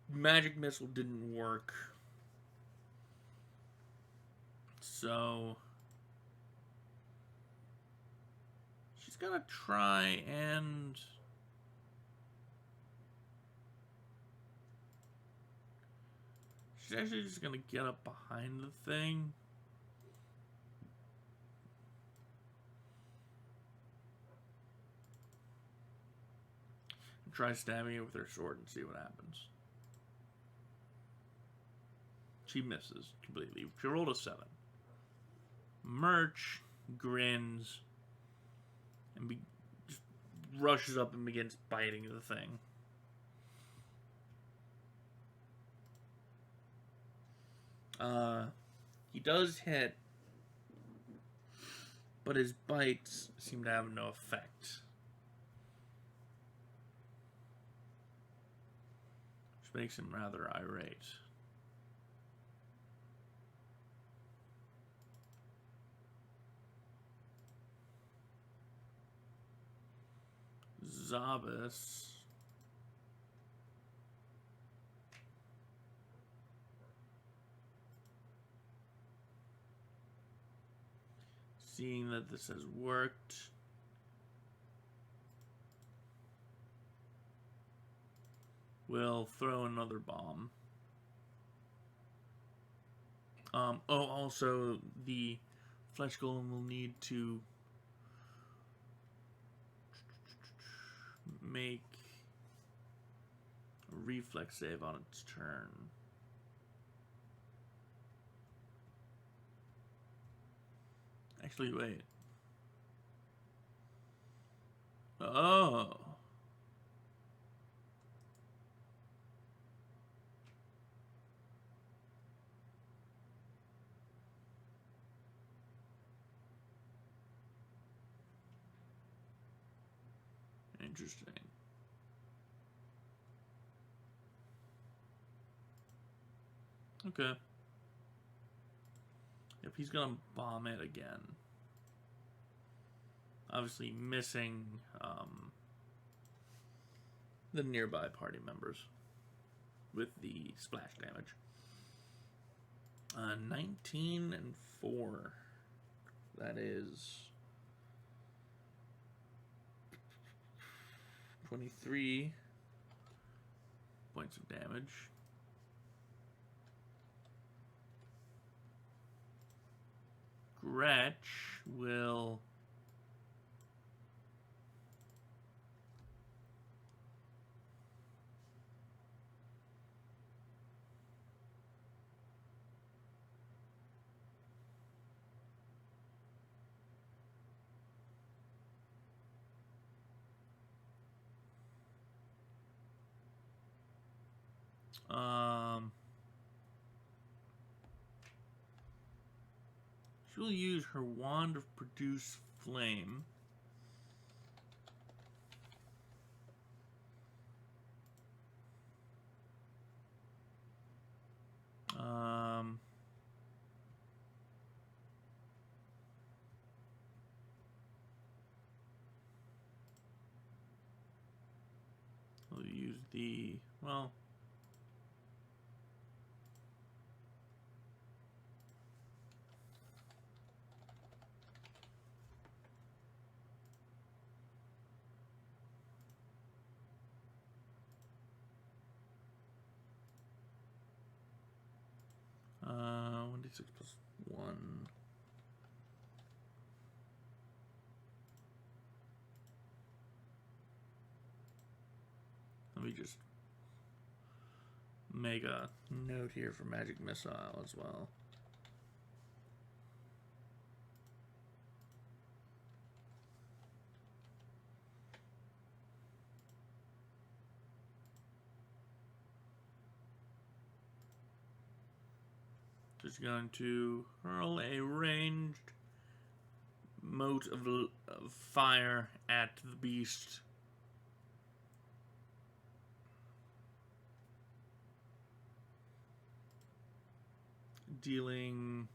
magic missile didn't work. So she's gonna try and she's actually just gonna get up behind the thing. And try stabbing it with her sword and see what happens. She misses completely. She rolled a 7. Merch grins and just rushes up and begins biting the thing. He does hit, but his bites seem to have no effect. Which Which makes him rather irate. Zabas. Seeing that this has worked, we'll throw another bomb. Also, the flesh golem will need to make a reflex save on its turn. Actually, wait. Oh. Interesting. Okay. If he's gonna bomb it again. Obviously missing the nearby party members with the splash damage. 19 and 4. That is 23 points of damage. Gretch will she'll use her wand of produce flame. We'll use the, well, uh, 1d6 plus 1. Let me just make a note here for Magic Missile as well. Just going to hurl a ranged mote of fire at the beast. Dealing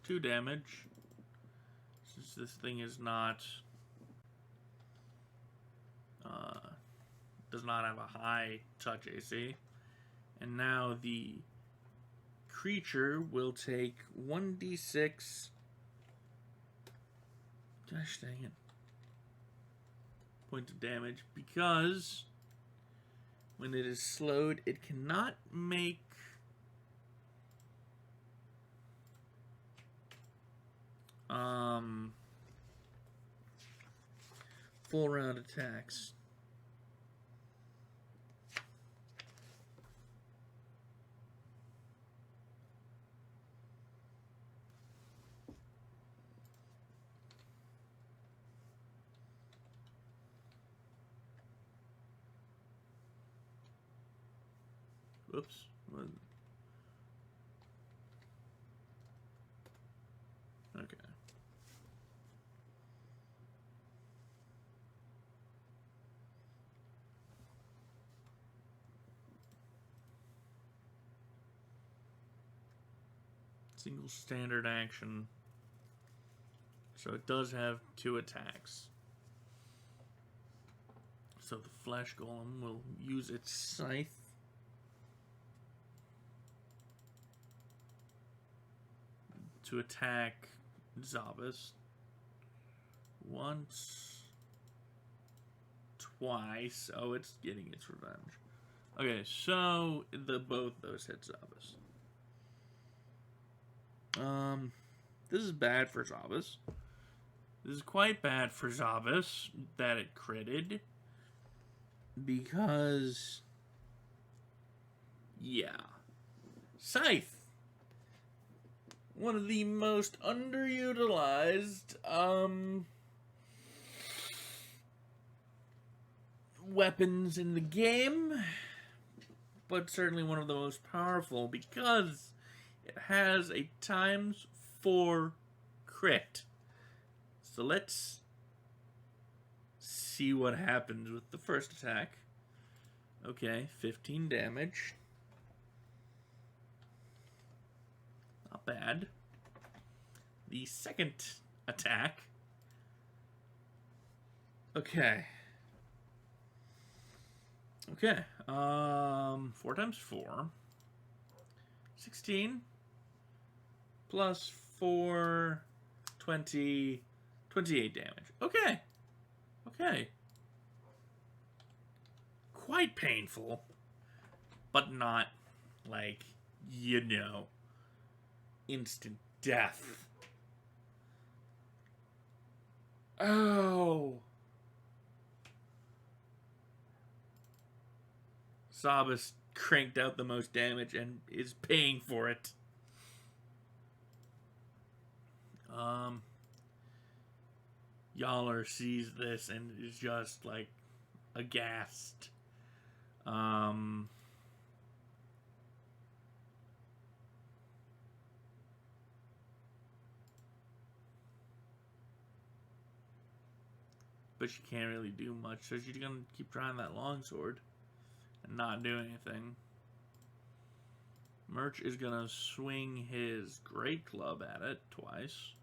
2 damage. Since this thing is not does not have a high touch AC. And now the creature will take 1d6. Gosh dang it. Point of damage because when it is slowed, it cannot make full round attacks. Oops. Okay. Single standard action. So it does have 2 attacks. So the Flesh Golem will use its Scythe. To attack Zabas. Once. Twice. Oh, it's getting its revenge. Okay, so both those hit Zabas. This is bad for Zabas. This is quite bad for Zabas that it critted. Because, yeah. Scythe. One of the most underutilized, weapons in the game. But certainly one of the most powerful because it has a ×4 crit. So let's see what happens with the first attack. Okay, 15 damage. Not bad. The second attack. Okay. 4 times 4. 16. Plus 4. 20. 28 damage. Okay. Quite painful. But not, like, instant death. Oh. Zabas cranked out the most damage and is paying for it. Yaller sees this and is just, like, aghast. But she can't really do much, so she's gonna keep trying that longsword and not do anything. Murch is gonna swing his great club at it twice,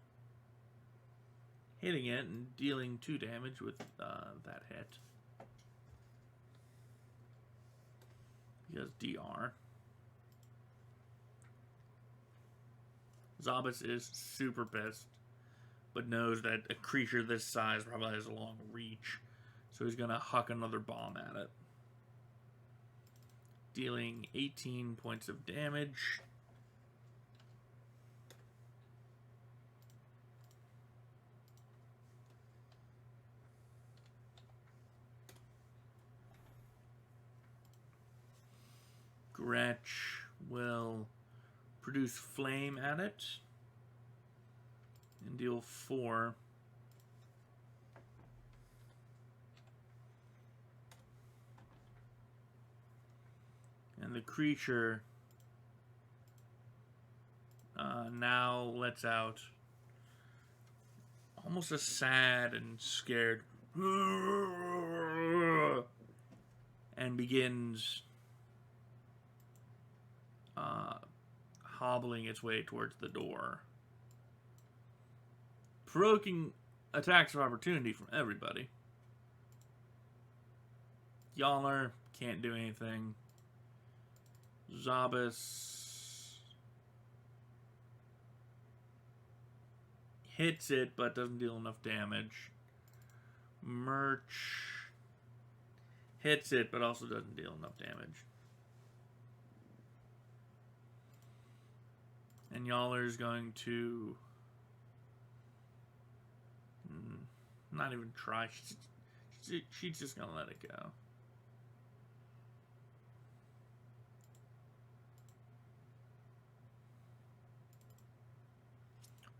hitting it and dealing 2 damage with that hit. Because DR. Zabas is super pissed, but knows that a creature this size probably has a long reach, so he's gonna huck another bomb at it. Dealing 18 points of damage. Gretch will produce flame at it and deal 4. And the creature now lets out almost a sad and scared and begins hobbling its way towards the door, provoking attacks of opportunity from everybody. Yaller can't do anything. Zabas hits it but doesn't deal enough damage. Murch hits it but also doesn't deal enough damage. And Yaller's going to not even try. She's just going to let it go.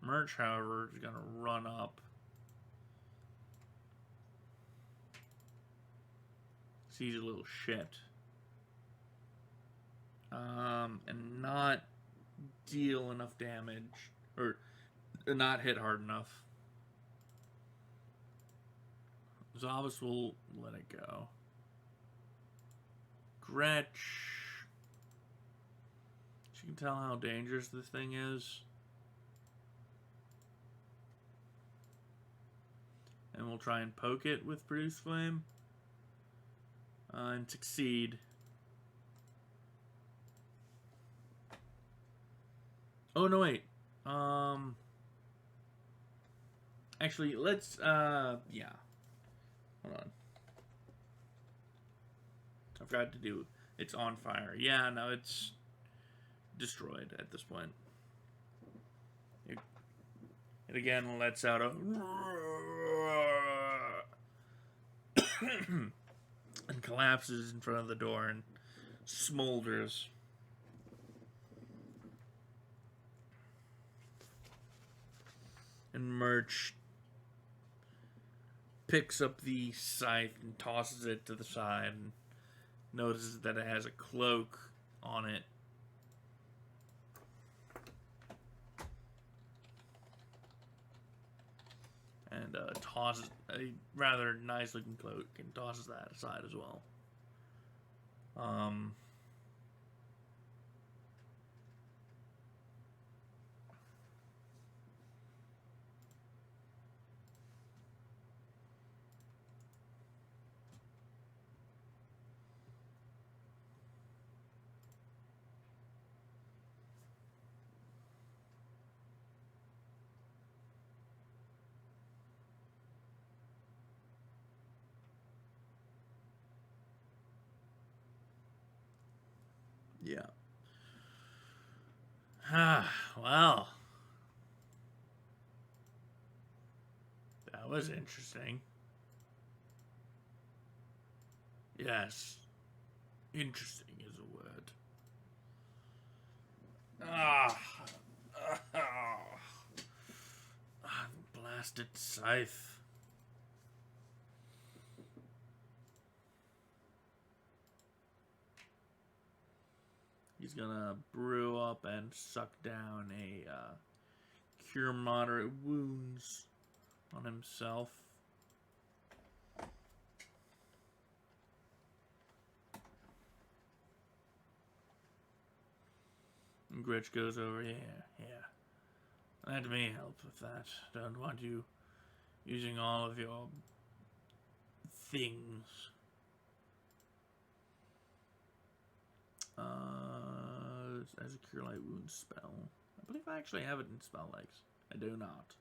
Murch, however, is going to run up. Sees a little shit. And not deal enough damage, or not hit hard enough. Zabas will let it go. Gretch. She can tell how dangerous this thing is. And we'll try and poke it with Produce Flame. And succeed. Oh, no, wait. Actually, let's, yeah. Hold on. I forgot to do, it's on fire. Yeah, no, it's destroyed at this point. It again lets out a and collapses in front of the door and smolders. And Murch picks up the scythe and tosses it to the side and notices that it has a cloak on it. And tosses a rather nice looking cloak and tosses that aside as well. Yeah. Well. That was interesting. Yes. Interesting is a word. Blasted scythe. He's gonna brew up and suck down a cure moderate wounds on himself. And Gritch goes over, yeah. Let me help with that. Don't want you using all of your things. As a Cure Light Wound spell. I believe I actually have it in spell legs. I do not.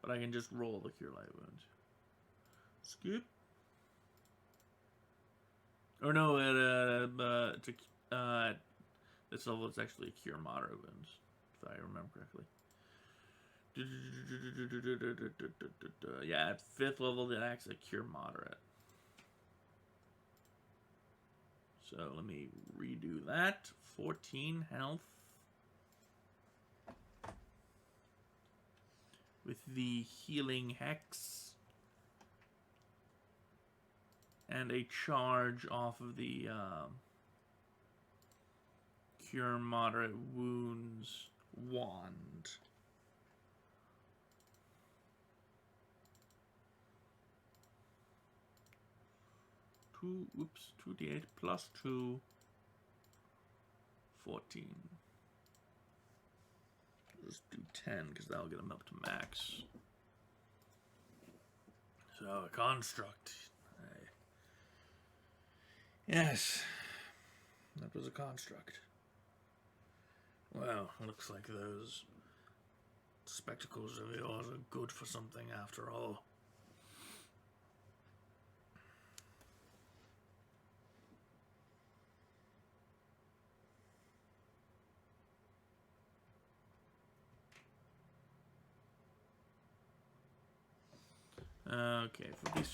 But I can just roll the Cure Light Wound. Skip. Or no, at this level it's actually Cure Moderate Wounds, if I remember correctly. Yeah, at 5th level it acts at Cure Moderate. So let me redo that. 14 health. With the Healing Hex. And a charge off of the Cure Moderate Wounds wand. Oops, 2d8 plus 2, 14. Let's do 10, because that'll get him up to max. So, a construct. Yes, that was a construct. Well, looks like those spectacles of yours are good for something after all. Okay, for the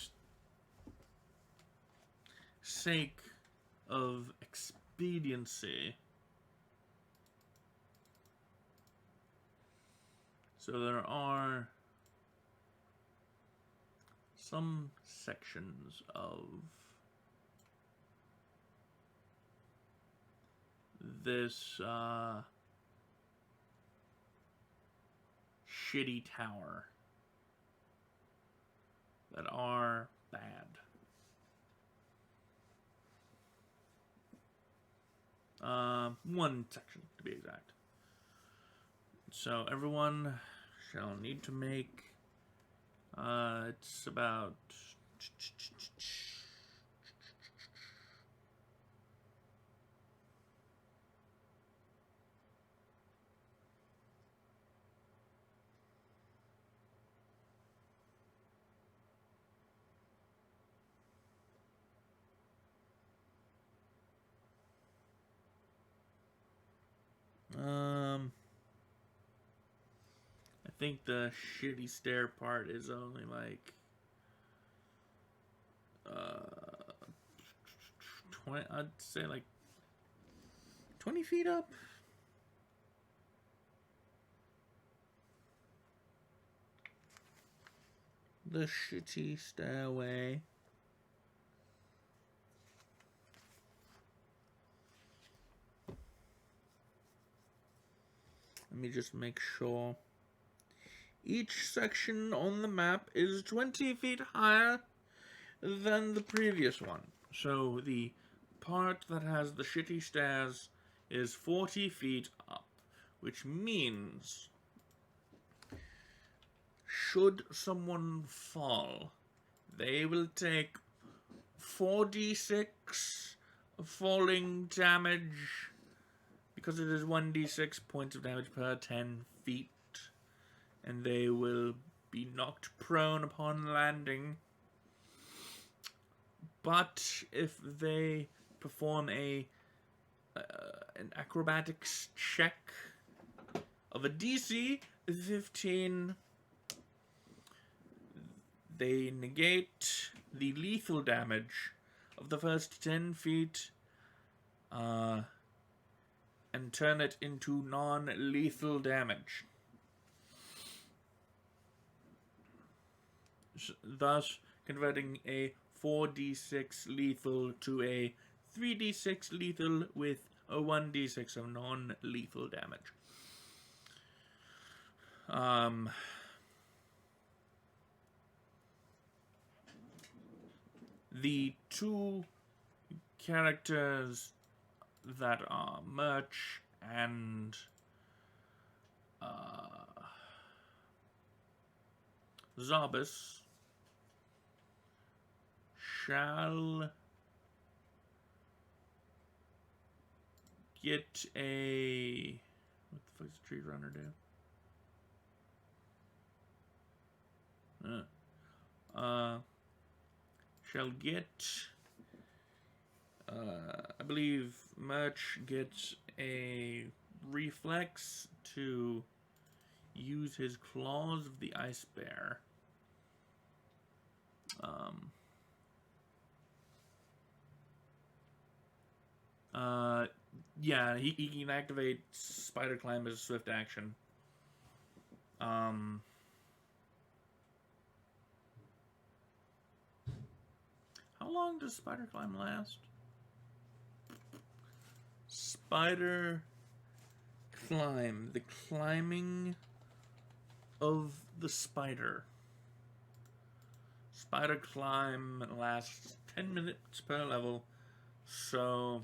sake of expediency, so there are some sections of this shitty tower that are bad. One section, to be exact. So everyone shall need to make It's about... I think the shitty stare part is only like 20. I'd say like 20 feet up. The shitty stairway. Let me just make sure. Each section on the map is 20 feet higher than the previous one. So the part that has the shitty stairs is 40 feet up, which means should someone fall, they will take 4d6 falling damage, because it is 1d6 points of damage per 10 feet, and they will be knocked prone upon landing. But if they perform an acrobatics check of a DC 15, they negate the lethal damage of the first 10 feet and turn it into non-lethal damage. Thus converting a 4d6 lethal to a 3d6 lethal with a 1d6 of non-lethal damage. The two characters that are Merch and Zobus shall get a... What the fuck does Tree Runner do? Shall get... I believe Merch gets a reflex to use his claws of the ice bear. Yeah, he can activate Spider Climb as a swift action. How long does Spider Climb last? Spider Climb. The climbing of the spider. Spider Climb lasts 10 minutes per level. So...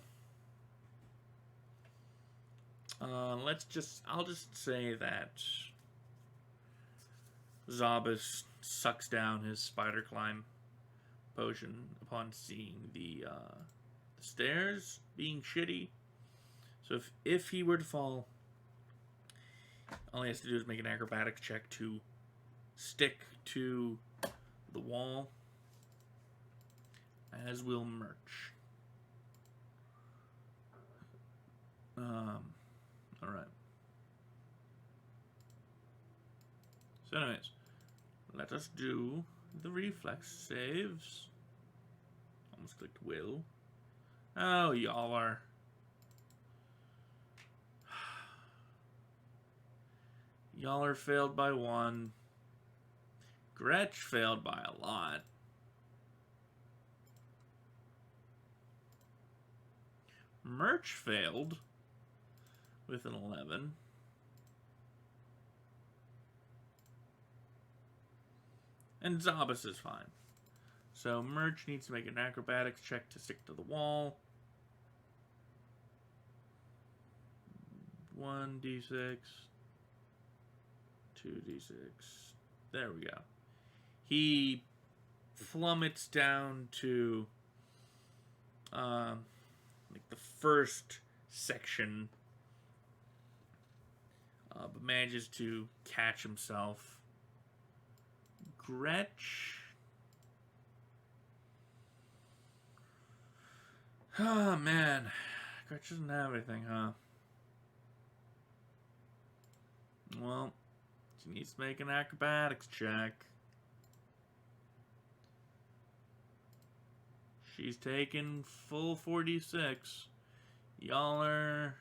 I'll just say that Zobus sucks down his Spider Climb potion upon seeing the stairs being shitty. So if he were to fall, all he has to do is make an acrobatics check to stick to the wall, as will Merch. Alright. So anyways, let us do the reflex saves. Almost clicked will. Oh, y'all are... Y'all are failed by 1. Gretch failed by a lot. Merch failed with an 11. And Zobus is fine. So Merch needs to make an acrobatics check to stick to the wall. 1d6. 2d6. There we go. he plummets down to like the first section, but manages to catch himself. Gretch. Oh man, Gretch doesn't have anything, huh? Well, she needs to make an acrobatics check. She's taking full 46. Yaller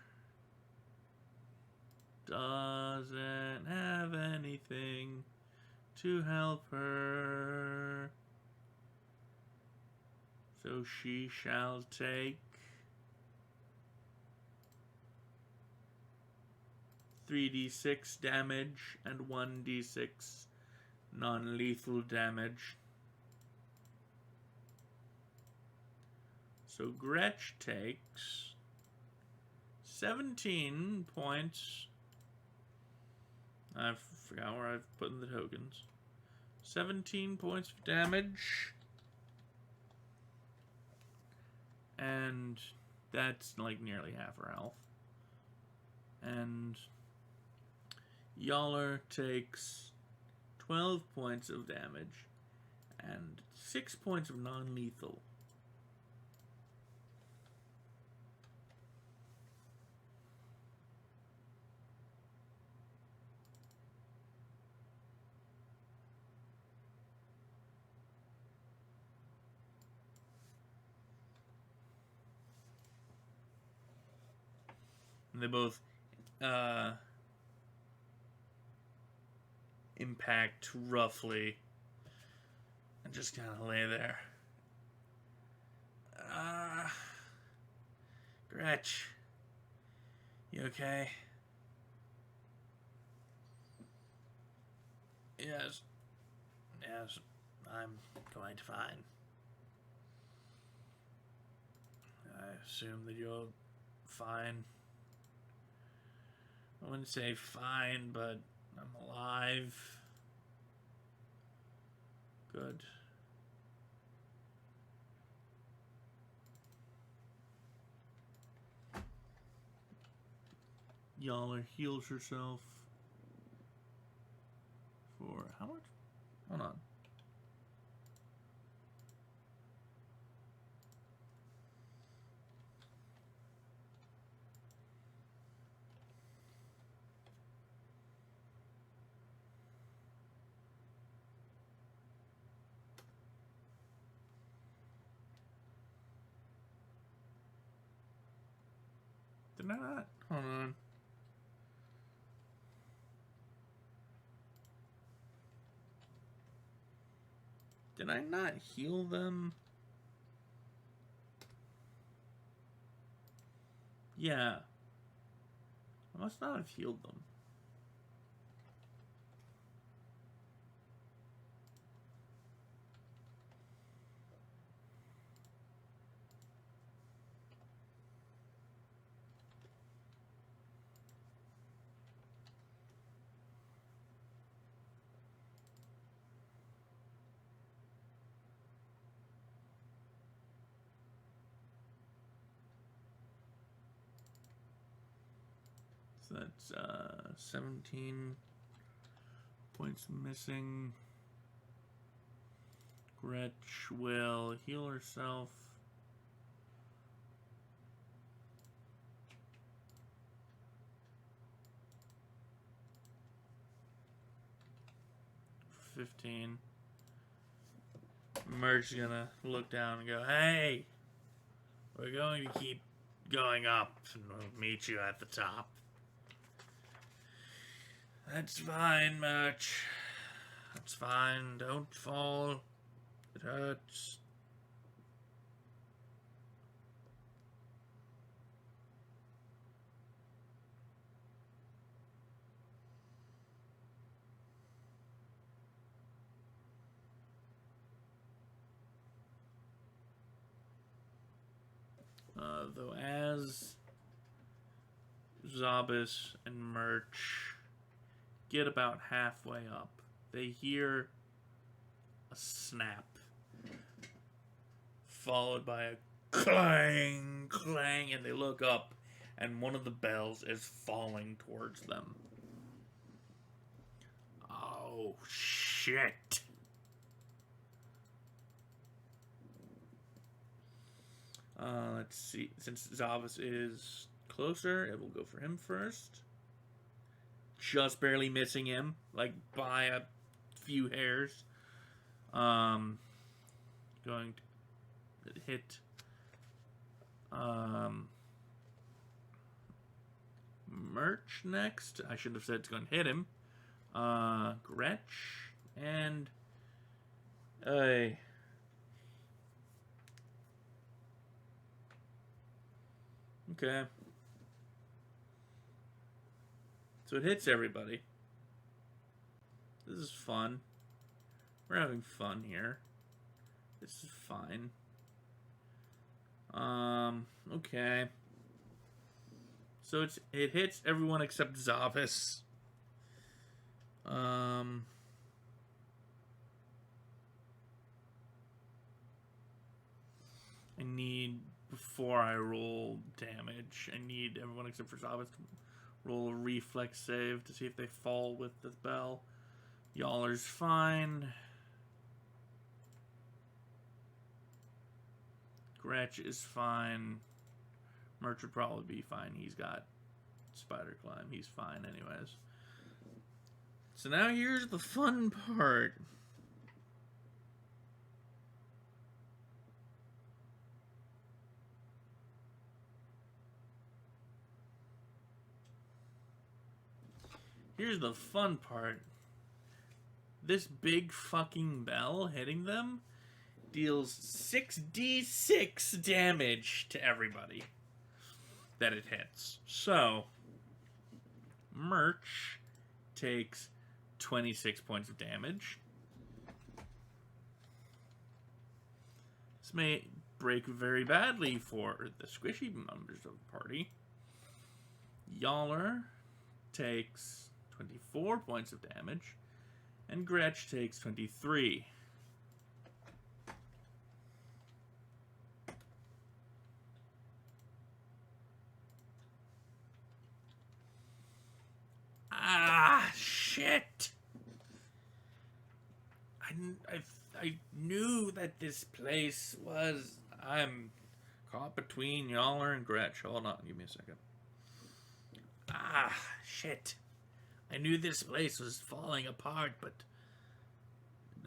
doesn't have anything to help her. So she shall take 3d6 damage and 1d6 non-lethal damage. So Gretch takes 17 points. I forgot where I've put in the tokens. 17 points of damage. And that's like nearly half her health. And Yaller takes 12 points of damage and 6 points of non-lethal. And they both impact roughly and just kind of lay there. Gretch, you okay? Yes, I'm quite fine. I assume that you're fine. I wouldn't say fine, but I'm alive. Good. Yaller heals herself for how much? Hold on. Did I not? Hold on. Did I not heal them? Yeah. I must not have healed them. So that's 17 points missing. Gretch will heal herself. For 15. Merch's gonna look down and go, "Hey, we're going to keep going up and we'll meet you at the top." That's fine, Merch. That's fine. Don't fall. It hurts. Though as Zabas and Merch get about halfway up, they hear a snap, followed by a clang, clang, and they look up, and one of the bells is falling towards them. Oh, shit. Let's see. Since Zavas is closer, it will go for him first. Just barely missing him, like by a few hairs. Going to hit Merch next. I should have said it's going to hit him. Gretch and okay. So it hits everybody. This is fun. We're having fun here. This is fine. Okay. So it hits everyone except Zavis. I need, before I roll damage, I need everyone except for Zavis to roll a reflex save to see if they fall with the bell. Yaller's fine. Gretch is fine. Merch would probably be fine. He's got Spider Climb. He's fine anyways. So now here's the fun part. Here's the fun part. This big fucking bell hitting them deals 6d6 damage to everybody that it hits. So, Merch takes 26 points of damage. This may break very badly for the squishy members of the party. Yaller takes 24 points of damage, and Gretch takes 23. Ah, shit! I knew that this place was... I'm caught between Yaller and Gretch. Hold on, give me a second. Ah, shit. I knew this place was falling apart, but...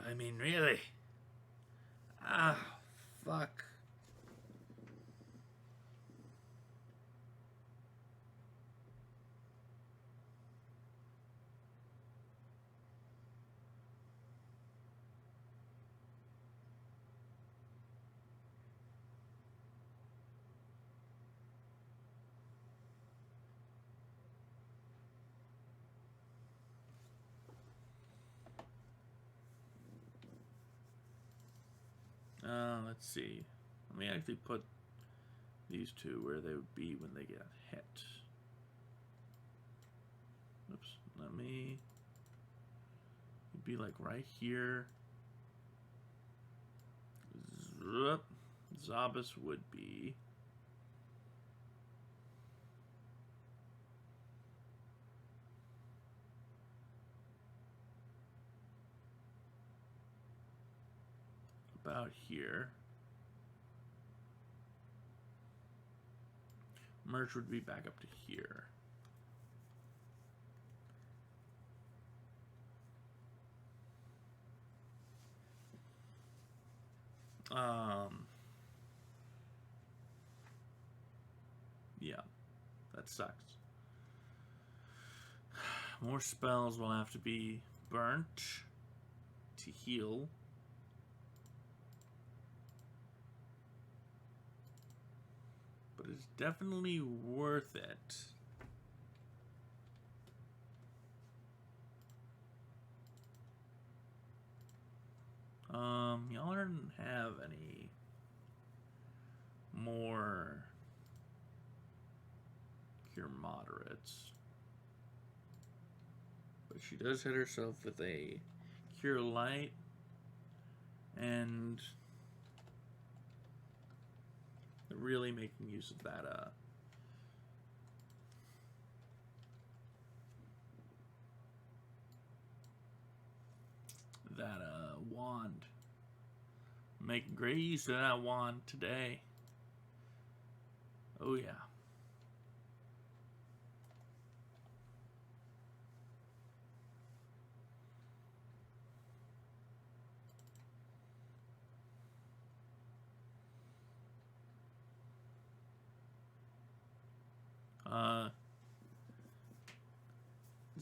I mean, really? Ah, fuck. Let's see. Let me actually put these two where they would be when they get hit. Oops. Let me... It'd be like right here. Zabas would be... about here. Merch would be back up to here. Yeah, that sucks. More spells will have to be burnt to heal. But it's definitely worth it. Y'all don't have any more cure moderates. But she does hit herself with a cure light And they're really making use of that wand. Making great use of that wand today. Oh yeah.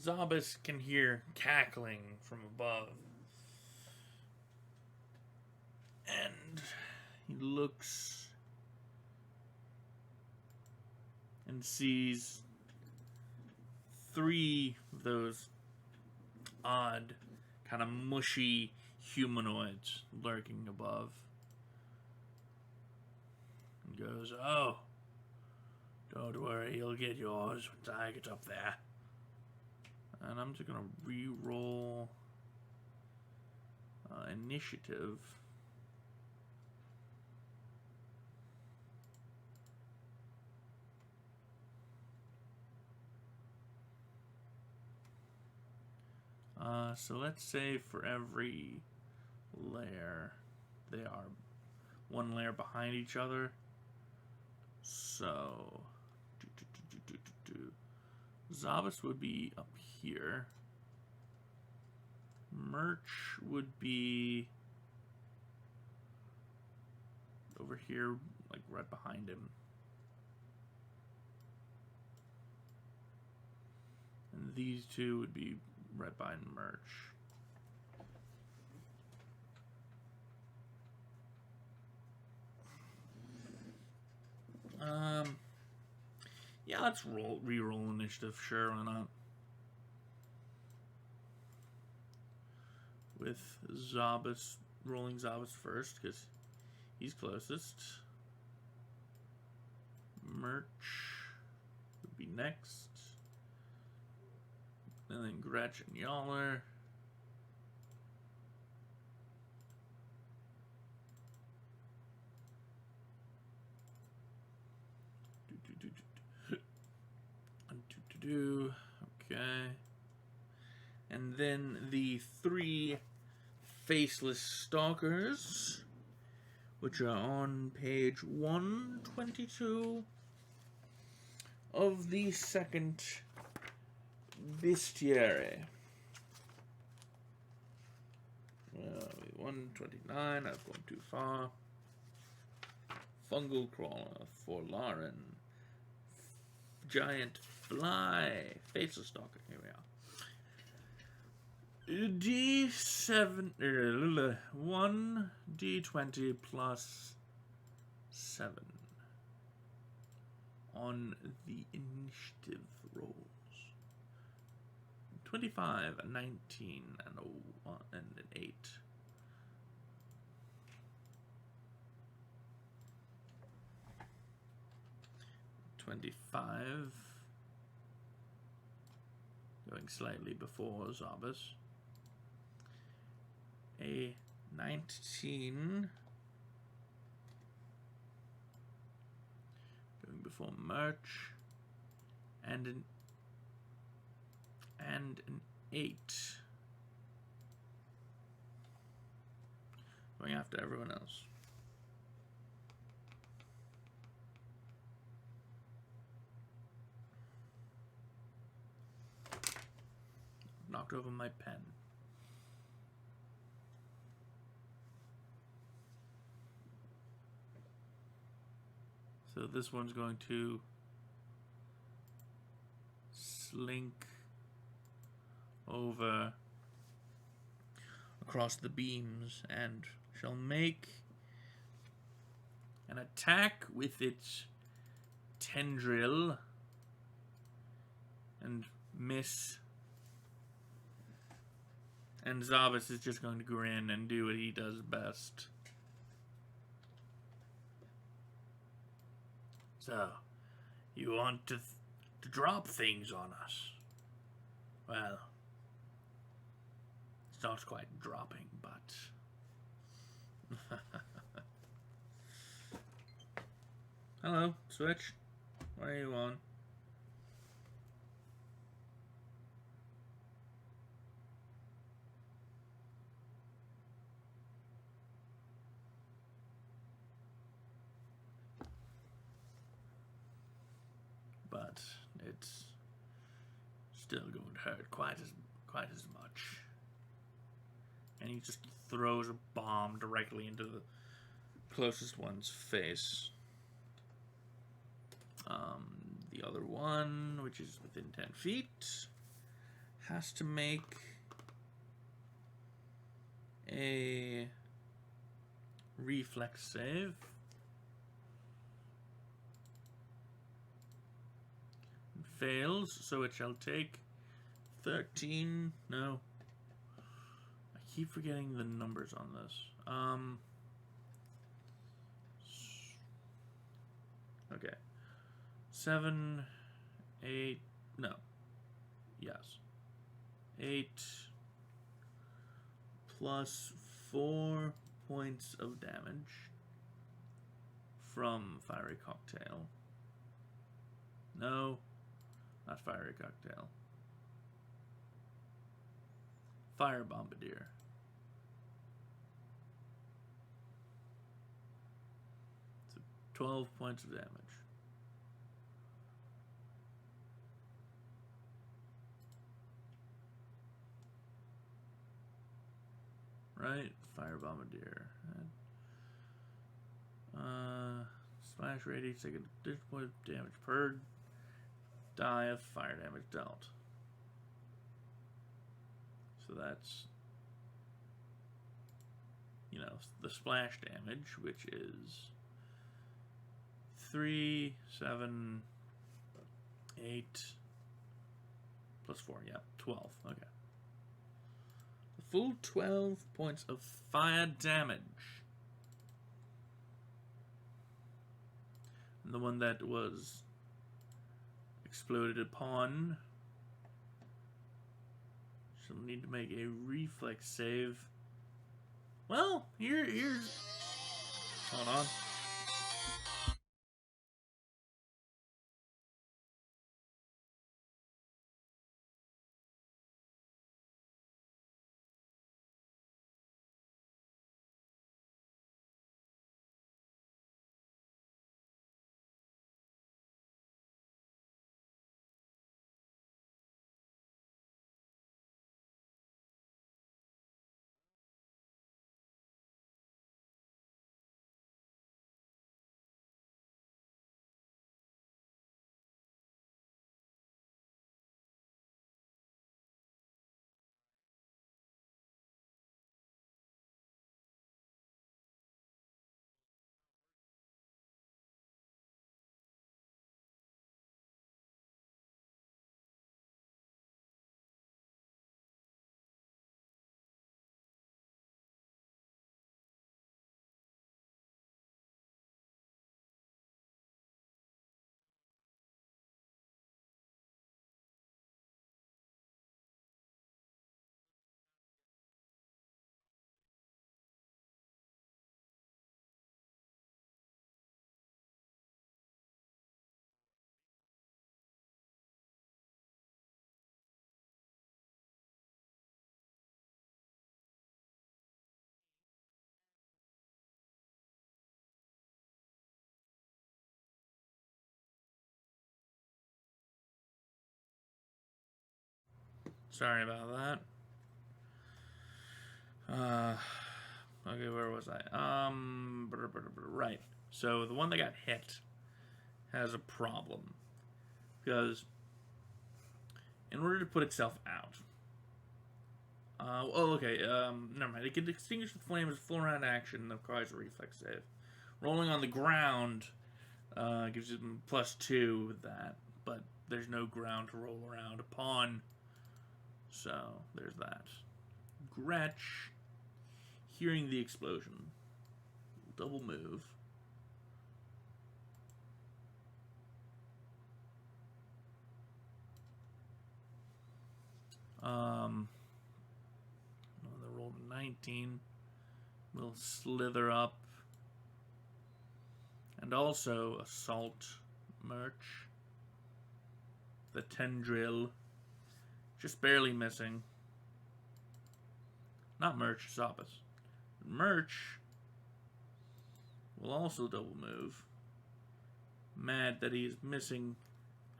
Zabas can hear cackling from above. And he looks and sees 3 of those odd, kind of mushy humanoids lurking above. And goes, "Oh, don't worry, you'll get yours once I get up there." And I'm just gonna re-roll initiative. So let's say for every layer, they are 1 layer behind each other. So, Zabas would be up here. Merch would be over here, like right behind him. And these 2 would be right behind Merch. Yeah, let's re-roll initiative. Sure, why not? With Zabas, rolling Zabas first, because he's closest. Merch would be next. And then Gretchen Yaller. Okay. And then the 3 faceless stalkers, which are on page 122 of the second bestiary. 129, I've gone too far. Fungal crawler for Lauren. Giant fly. Faceless stalker. Here we are. D7. 1 D20 plus 7 on the initiative rolls. 25, a 19, and a 1, and an 8. $25, going slightly before Zabas. A 19, going before Merch, and an 8, going after everyone else. Knocked over my pen. So this one's going to slink over across the beams and shall make an attack with its tendril and miss. And Zabas is just going to grin and do what he does best. So, you want to drop things on us? Well, it's not quite dropping, but Hello, Switch. What are you on? But it's still going to hurt quite as much. And he just throws a bomb directly into the closest one's face. The other one, which is within 10 feet, has to make a reflex save. Fails, so it shall take 13. No. I keep forgetting the numbers on this. Okay. 7, 8, no. Yes. 8 plus 4 points of damage from Fiery Cocktail. No, not Fiery Cocktail. Fire Bombardier. So 12 points of damage. Right? Fire Bombardier. Splash radius, take an additional point of damage per die of fire damage dealt. So that's, the splash damage, which is 3, 7, 8, plus 4, yeah, 12. Okay. The full 12 points of fire damage. And the one that was exploded upon shall need to make a reflex save. Well, here's... Hold on. Sorry about that. Okay, where was I? Right. So the one that got hit has a problem because in order to put itself out. Okay. Never mind. It can extinguish the flame as a full round action that requires a reflex save. Rolling on the ground gives it +2 with that, but there's no ground to roll around upon. So there's that. Gretch, hearing the explosion, double move. They rolled a 19. will slither up and also assault Merch. The Tendril. Just barely missing. Not Merch, Zabas. Merch will also double move. Mad that he is missing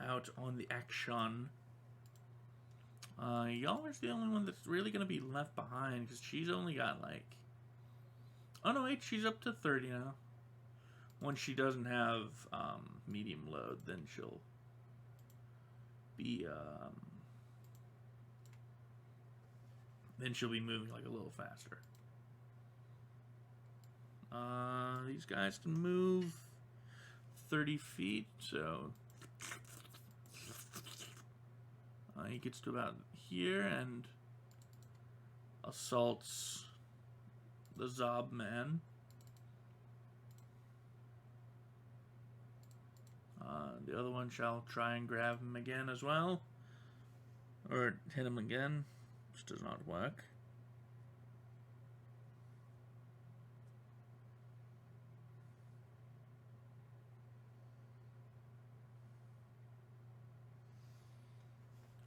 out on the action. Y'all the only one that's really going to be left behind because she's only got like... Oh no, wait, she's up to 30 now. Once she doesn't have medium load, then she'll be... then she'll be moving like a little faster. These guys can move 30 feet, so he gets to about here and assaults the Zob man. The other one shall try and grab him again as well, or hit him again, which does not work.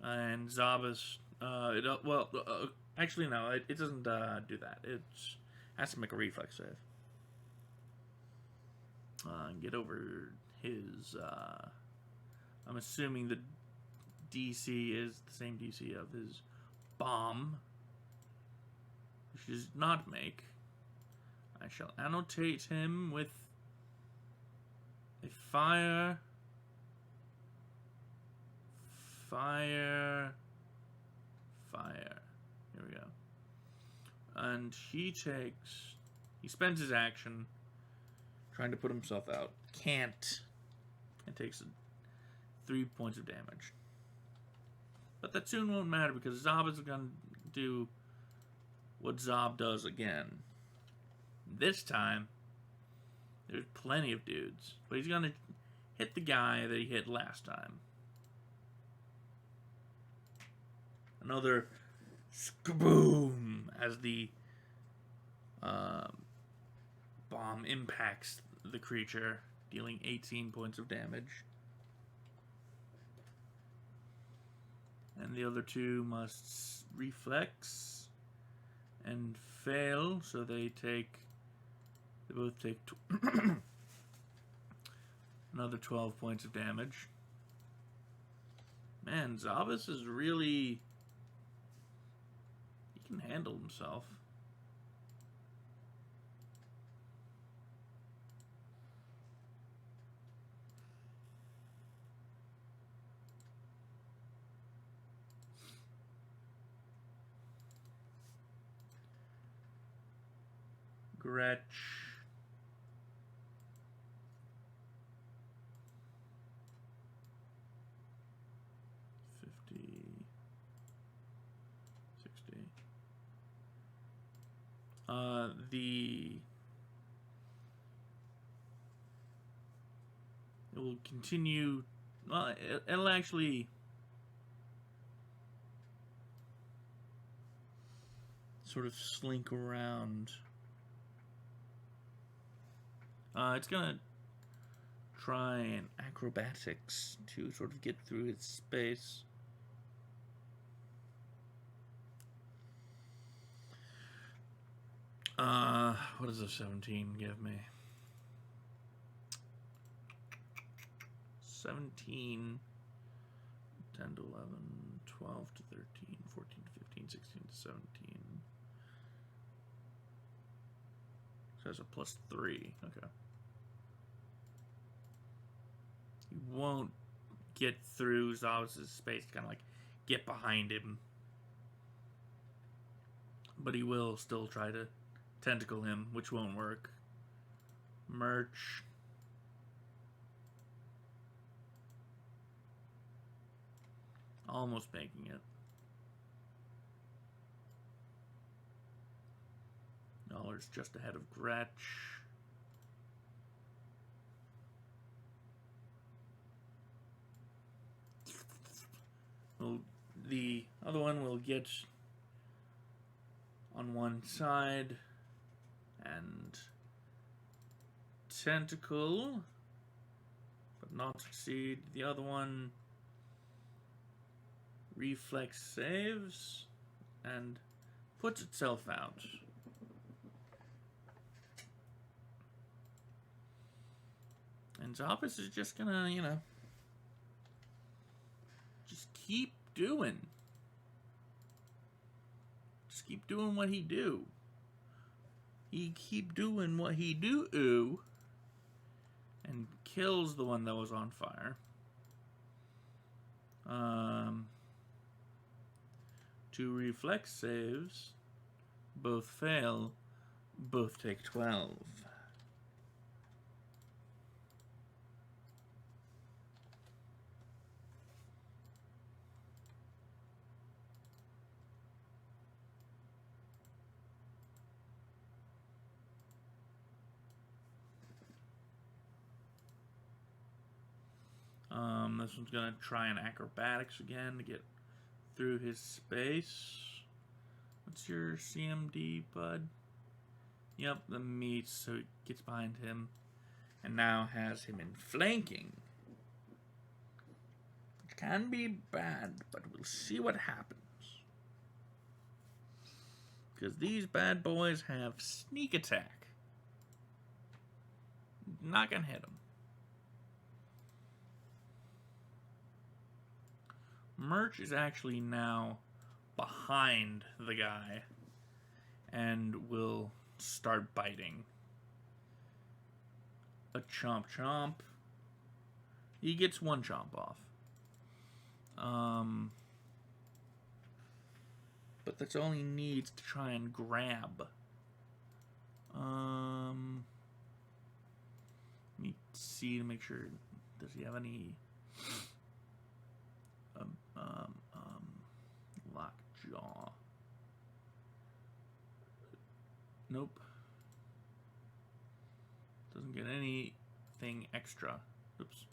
And Zabas, actually no, it doesn't do that. It has to make a reflex save. Get over his, I'm assuming the DC is the same DC of his bomb, which does not make. I shall annotate him with a fire. Here we go. And he spends his action trying to put himself out. Can't. And takes 3 points of damage. But that soon won't matter because Zob is going to do what Zob does again. This time, there's plenty of dudes. But he's going to hit the guy that he hit last time. Another skaboom as the bomb impacts the creature, dealing 18 points of damage. And the other two must reflex and fail, so they both take another 12 points of damage. Man, Zabas is really... he can handle himself. Gretch. It will continue. Well, it'll actually sort of slink around. It's gonna try an acrobatics to sort of get through its space. What does a 17 give me? 17, 10 to 11, 12 to 13, 14 to 15, 16 to 17. So that's a +3. Okay. He won't get through Zabas' space, kind of like get behind him. But he will still try to tentacle him, which won't work. Merch. Almost making it. Dollar's just ahead of Gretch. Well, the other one will get on one side and Tentacle, but not succeed. The other one reflex saves and puts itself out. And Zoppus is just gonna, you know, just keep doing. Just keep doing what he do. He keep doing what he do, and kills the one that was on fire. 2 reflex saves, both fail, both take 12. This one's gonna try an acrobatics again to get through his space. What's your CMD, bud? Yep, the meat, so it gets behind him. And now has him in flanking. Which can be bad, but we'll see what happens. Because these bad boys have sneak attack. Not gonna hit him. Merch is actually now behind the guy and will start biting. A chomp chomp. He gets 1 chomp off. But that's all he needs to try and grab. Let me see to make sure. Does he have any lockjaw? Nope. Doesn't get anything extra. Oops.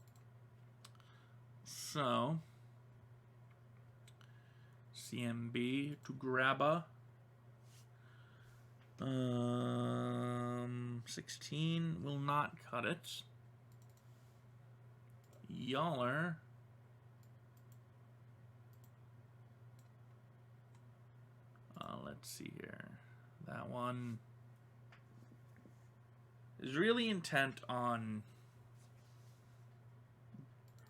So CMB to grabber. 16 will not cut it. Yaller. Let's see here. That one is really intent on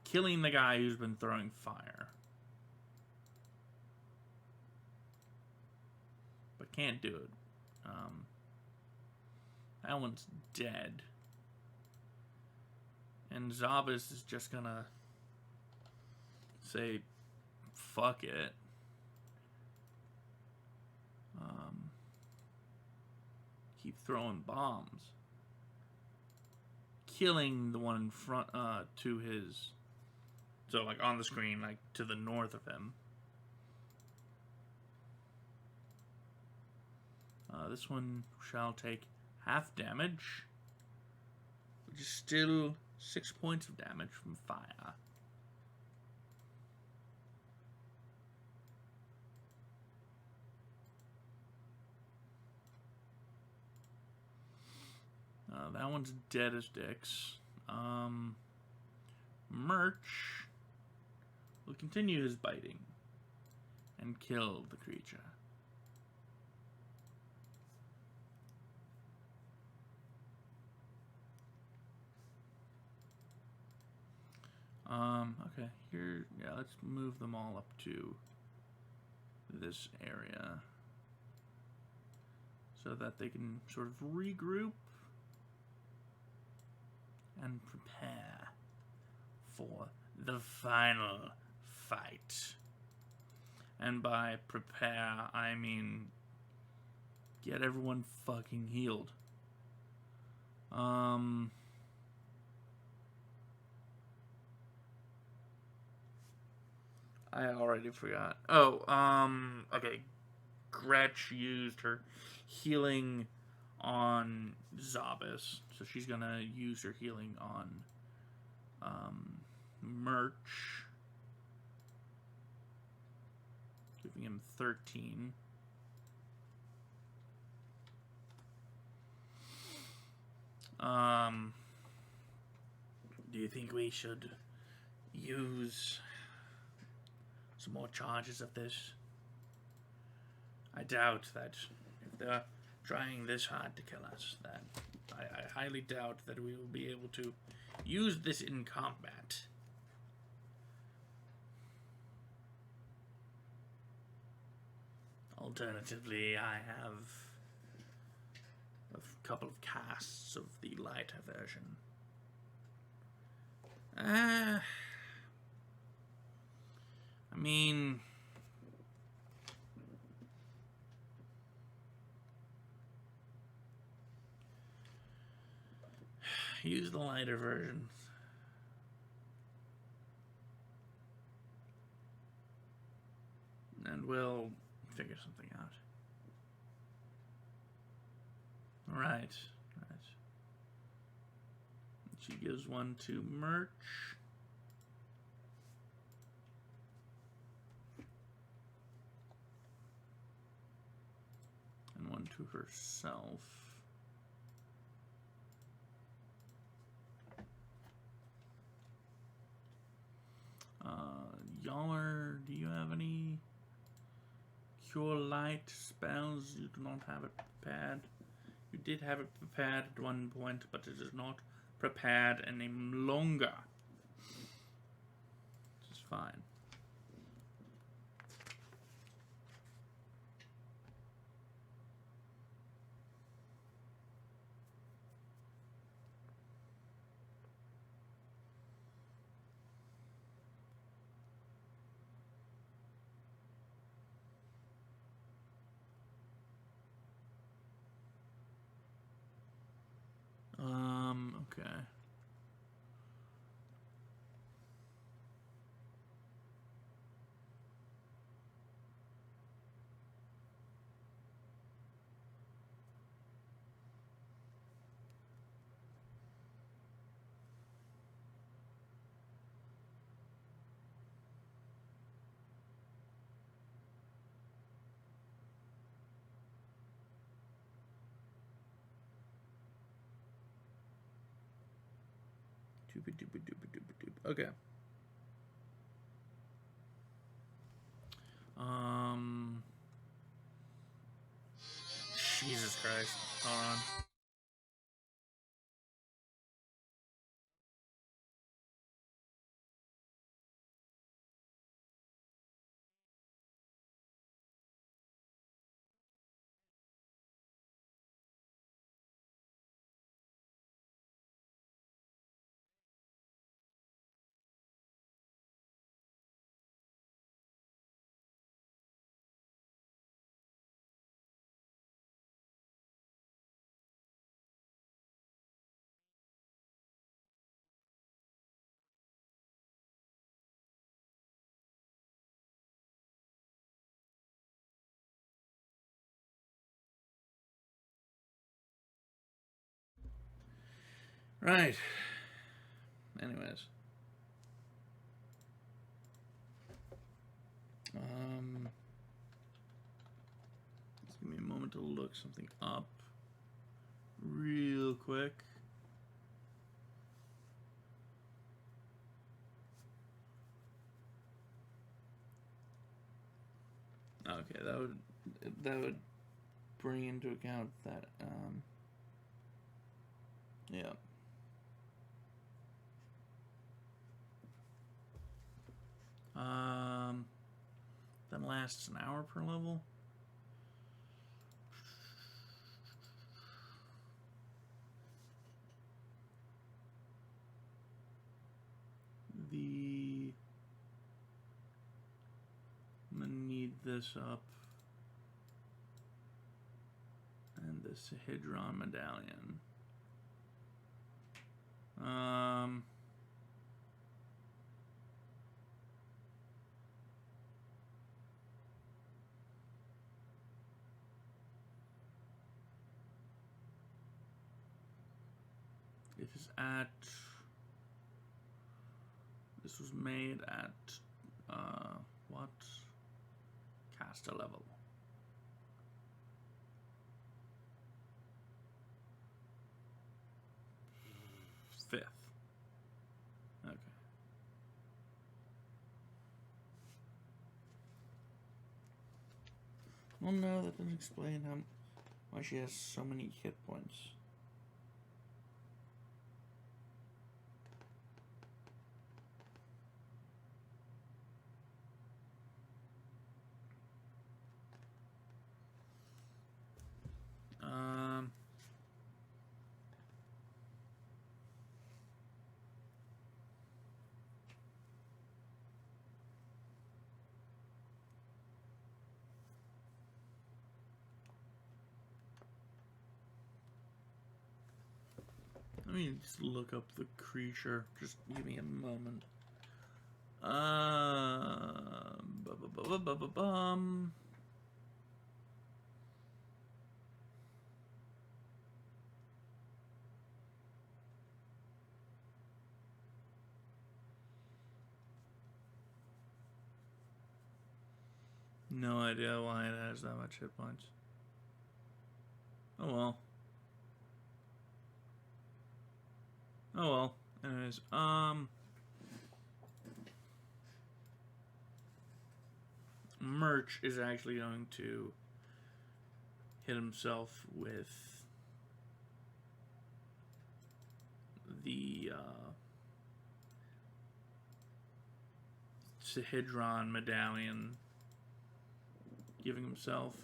killing the guy who's been throwing fire. But can't do it. That one's dead. And Zabas is just gonna say, fuck it. Keep throwing bombs. Killing the one in front, to his... So, like, on the screen, like, to the north of him. This one shall take half damage, which is still 6 points of damage from fire. That one's dead as dicks. Merch will continue his biting and kill the creature. Okay, here, yeah, let's move them all up to this area so that they can sort of regroup and prepare for the final fight. And by prepare, I mean get everyone fucking healed. I already forgot. Oh, okay. Gretch used her healing on Zabas, so she's gonna use her healing on Merch, giving him 13. Do you think we should use some more charges of this? I doubt that if they're trying this hard to kill us, that I highly doubt that we will be able to use this in combat. Alternatively, I have a couple of casts of the lighter version. I mean, use the lighter version. And we'll figure something out. Right. She gives one to Merch. And one to herself. Yaller, do you have any Cure Light spells? You do not have it prepared. You did have it prepared at one point, but it is not prepared any longer. Which is fine. Okay. Okay. Jesus Christ. Hold on. Right. Anyways. Just give me a moment to look something up real quick. Okay, that would bring into account that yeah. That lasts an hour per level. I'm gonna need this up. And the Sahedron medallion. It is at. This was made at what? Caster level. Well, no, that doesn't explain why she has so many hit points. Let me just look up the creature. Just give me a moment. Bum. No idea why it has that much hit points. Oh well. Oh well. Anyways, Merch is actually going to hit himself with the Sahedron medallion, giving himself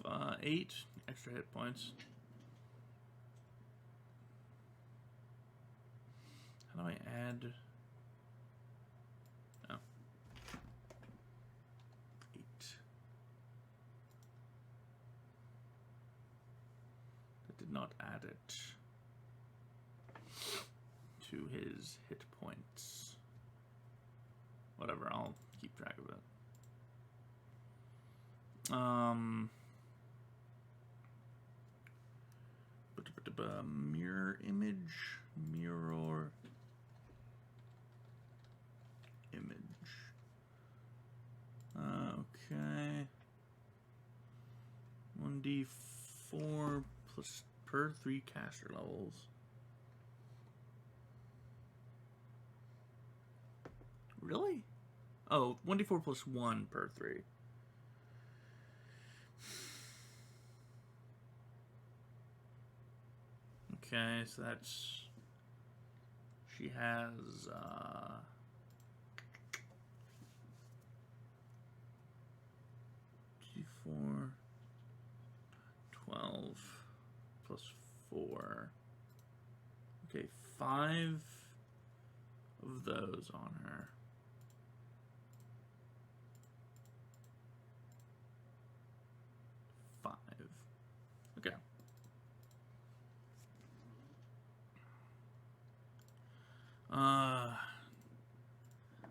8 extra hit points. How do I add? Oh. 8. That did not add it to his hit points. Whatever, I'll keep track of it. Mirror image. Okay. 1d4 plus per 3 caster levels. Really? Oh, 1d4 plus 1 per 3. Okay, so that's... She has, 4, 12 plus 4. Okay, 5 of those on her. 5. Okay.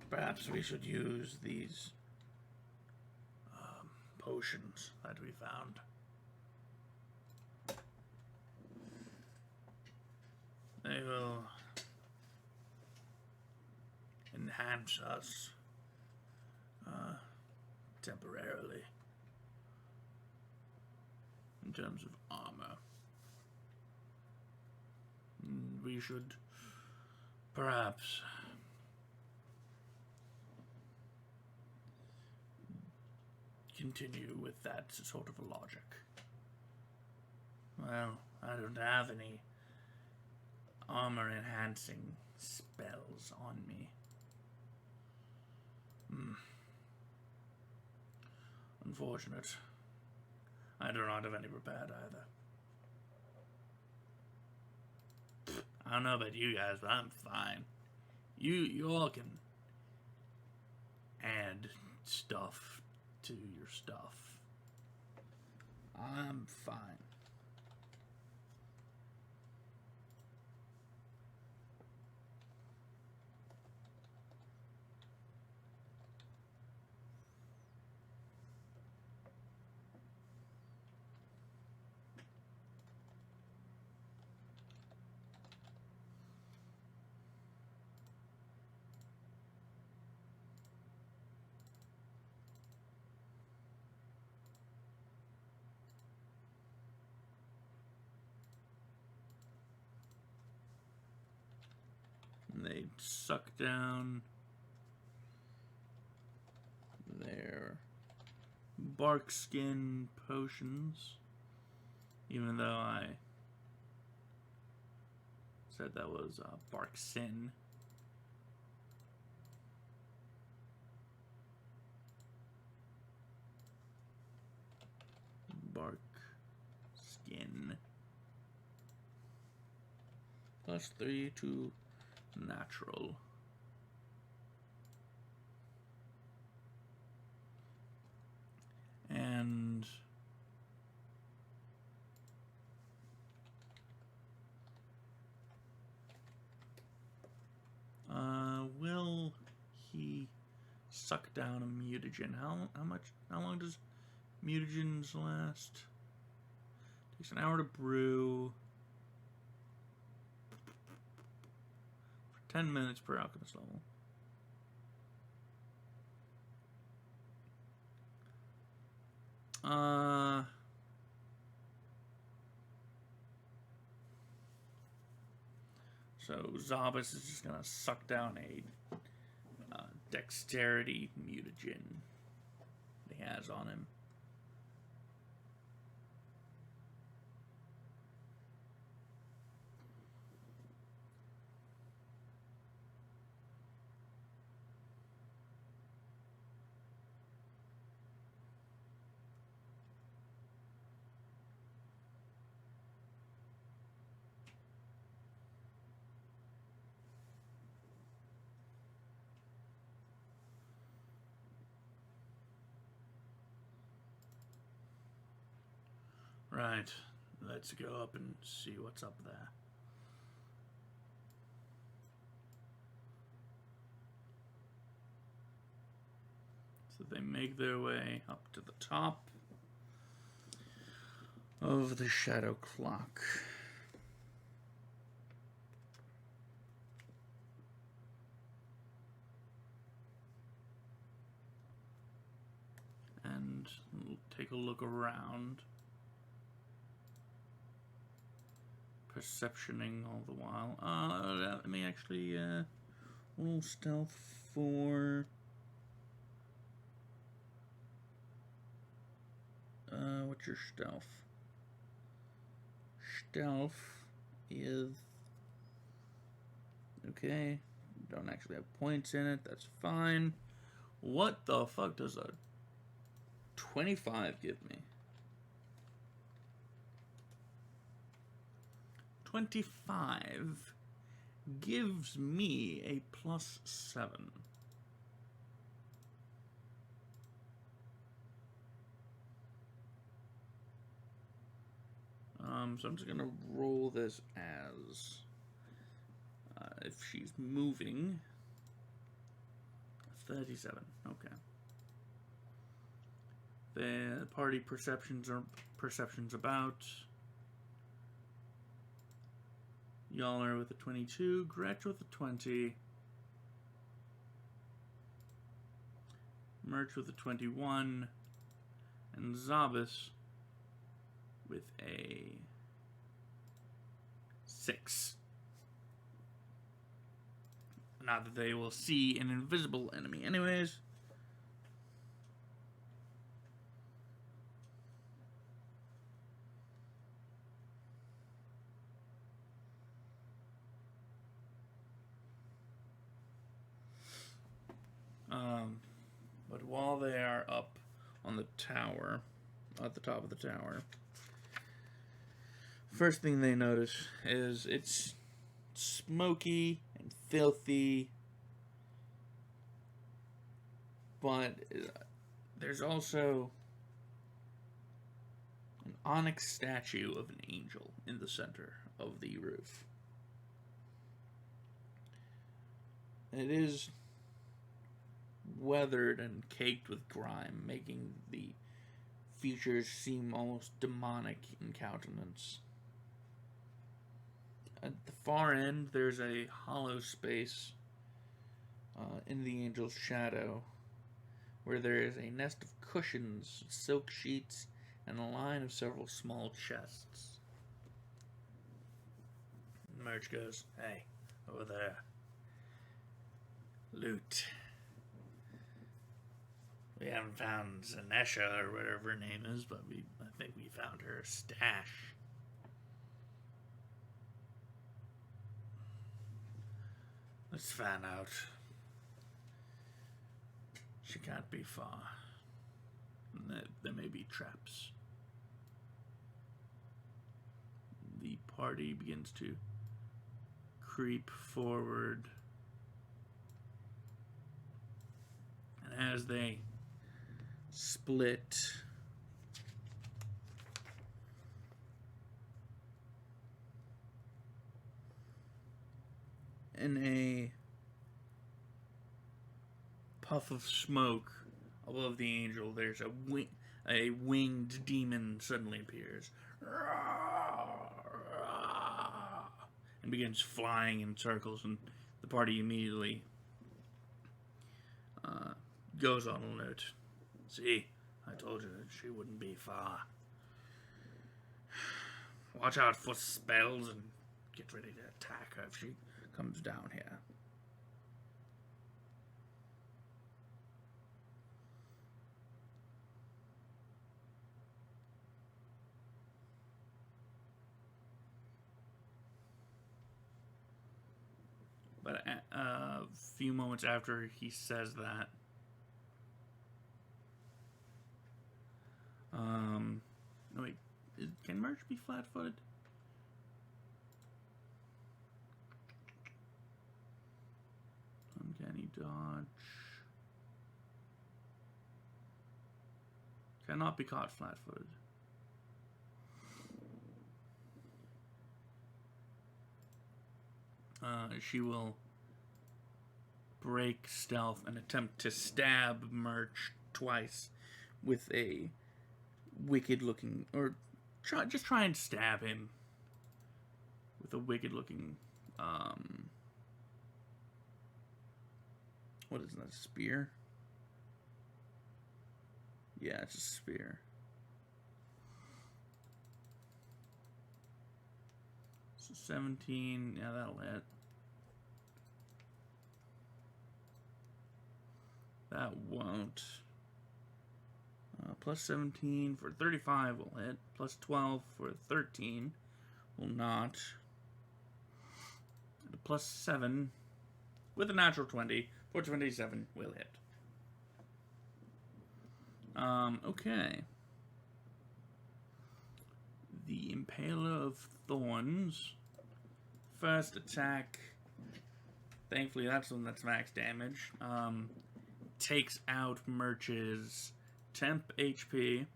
Perhaps we should use these potions that we found. They will enhance us temporarily in terms of armor. We should perhaps continue with that sort of a logic. Well, I don't have any armor enhancing spells on me. Unfortunate. I do not have any prepared either. I don't know about you guys, but I'm fine. You all can add stuff to your stuff. I'm fine. And they suck down their bark skin potions, even though I said that was bark sin. Bark skin +3 to natural. And will he suck down a mutagen? How long does mutagens last? Takes an hour to brew. For 10 minutes per alchemist level. So Zabas is just gonna suck down a dexterity mutagen he has on him. Right, let's go up and see what's up there. So they make their way up to the top of the shadow clock. And we'll take a look around. Perceptioning all the while. Let me actually, roll stealth for... what's your stealth? Stealth is... Okay, don't actually have points in it, that's fine. What the fuck does a 25 give me? 25 gives me a +7. So I'm just gonna roll this as if she's moving. 37. Okay. The party perceptions about. Yaller with a 22, Gretch with a 20, Merch with a 21, and Zabas with a 6. Not that they will see an invisible enemy anyways. But while they are up on the tower, at the top of the tower, first thing they notice is it's smoky and filthy, but there's also an onyx statue of an angel in the center of the roof. It is weathered and caked with grime, making the features seem almost demonic in countenance. At the far end, there's a hollow space in the angel's shadow, where there is a nest of cushions, silk sheets, and a line of several small chests. Merch goes, "Hey, over there. Loot. We haven't found Zanesha or whatever her name is, but I think we found her stash. Let's find out. She can't be far. There may be traps. The party begins to creep forward. And as they split, in a puff of smoke above the angel, there's a winged demon suddenly appears and begins flying in circles, and the party immediately goes on alert. See, I told you that she wouldn't be far. Watch out for spells and get ready to attack her if she comes down here. But a few moments after he says that, no wait, can Merch be flat-footed? Uncanny dodge. Cannot be caught flat-footed. She will break stealth and attempt to stab Merch twice with a wicked-looking, or just try and stab him with a wicked-looking, what is that, a spear? Yeah, it's a spear. So 17, yeah, that'll hit. That won't. Plus 17 for 35 will hit. Plus 12 for 13 will not. And a plus 7 with a natural 20 for 27 will hit. Okay. The Impaler of Thorns. First attack. Thankfully, that's the one that's max damage. Takes out Merch's temp HP.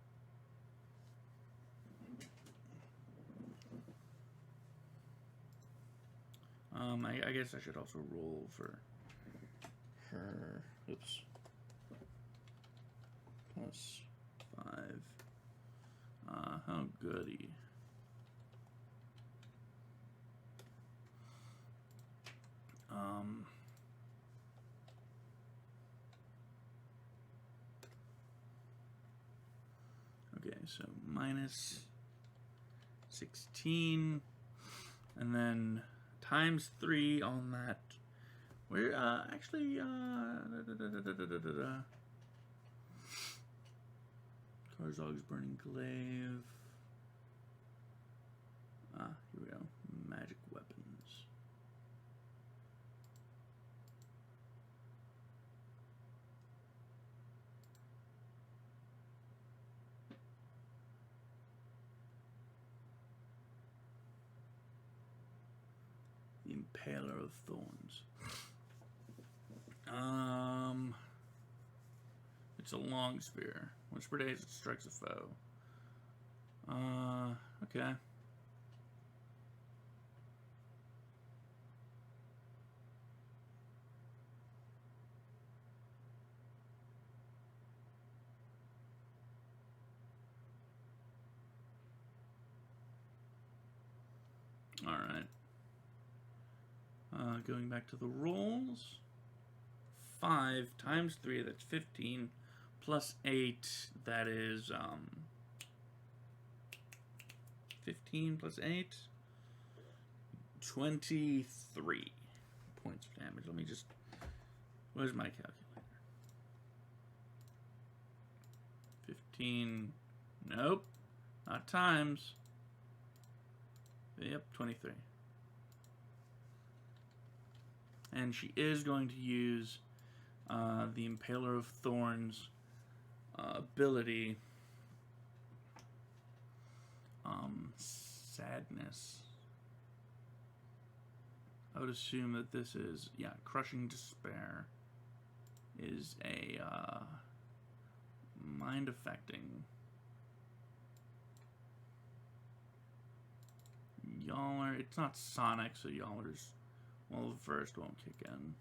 I guess I should also roll for her. Oops. Plus 5. How goody. Okay, so minus 16, and then times 3 on that. We're actually Karzog's Burning Glaive. Here we go. Magic weapons. The Impaler of Thorns. It's a long spear. Once per day, it strikes a foe. Okay. All right. Going back to the rolls. 5 times 3, that's 15. Plus 8, that is 15 plus 8. 23 points of damage. Let me just... Where's my calculator? 19. Nope. Not times. Yep, 23. And she is going to use the Impaler of Thorns ability. Sadness. I would assume that this is, yeah, Crushing Despair is a mind-affecting. Yaller, it's not Sonic, so Yaller's, well, the first won't kick in.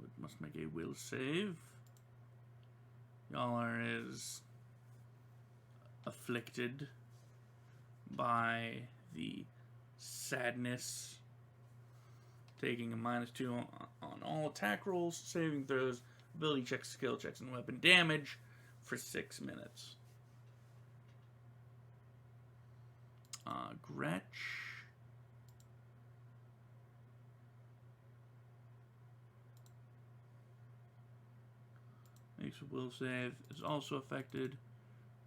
It must make a will save. Yaller is afflicted by the sadness, taking a -2 on all attack rolls, saving throws, ability checks, skill checks, and weapon damage for 6 minutes. Gretch. Makes a will save. Is also affected.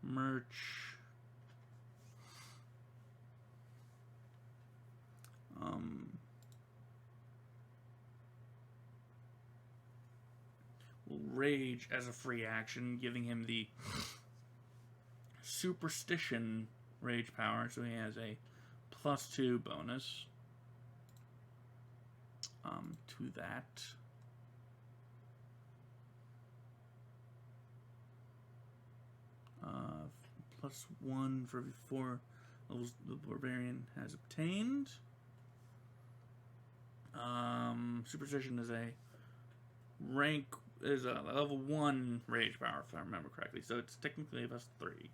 Merch. Will rage as a free action, giving him the superstition rage power, so he has a +2 bonus to that. +1 for every 4 levels the barbarian has obtained. Superstition is a level 1 rage power, if I remember correctly, so it's technically a +3.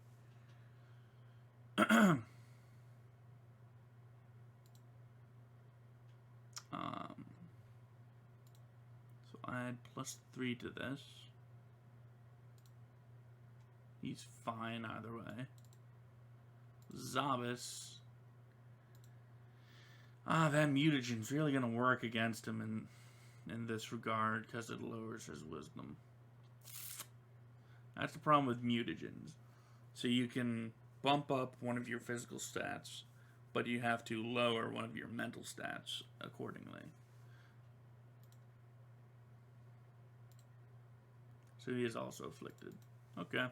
So I add +3 to this. He's fine either way. Zabas. That mutagen's really gonna work against him in this regard because it lowers his wisdom. That's the problem with mutagens. So you can bump up one of your physical stats, but you have to lower one of your mental stats accordingly. So he is also afflicted. Okay.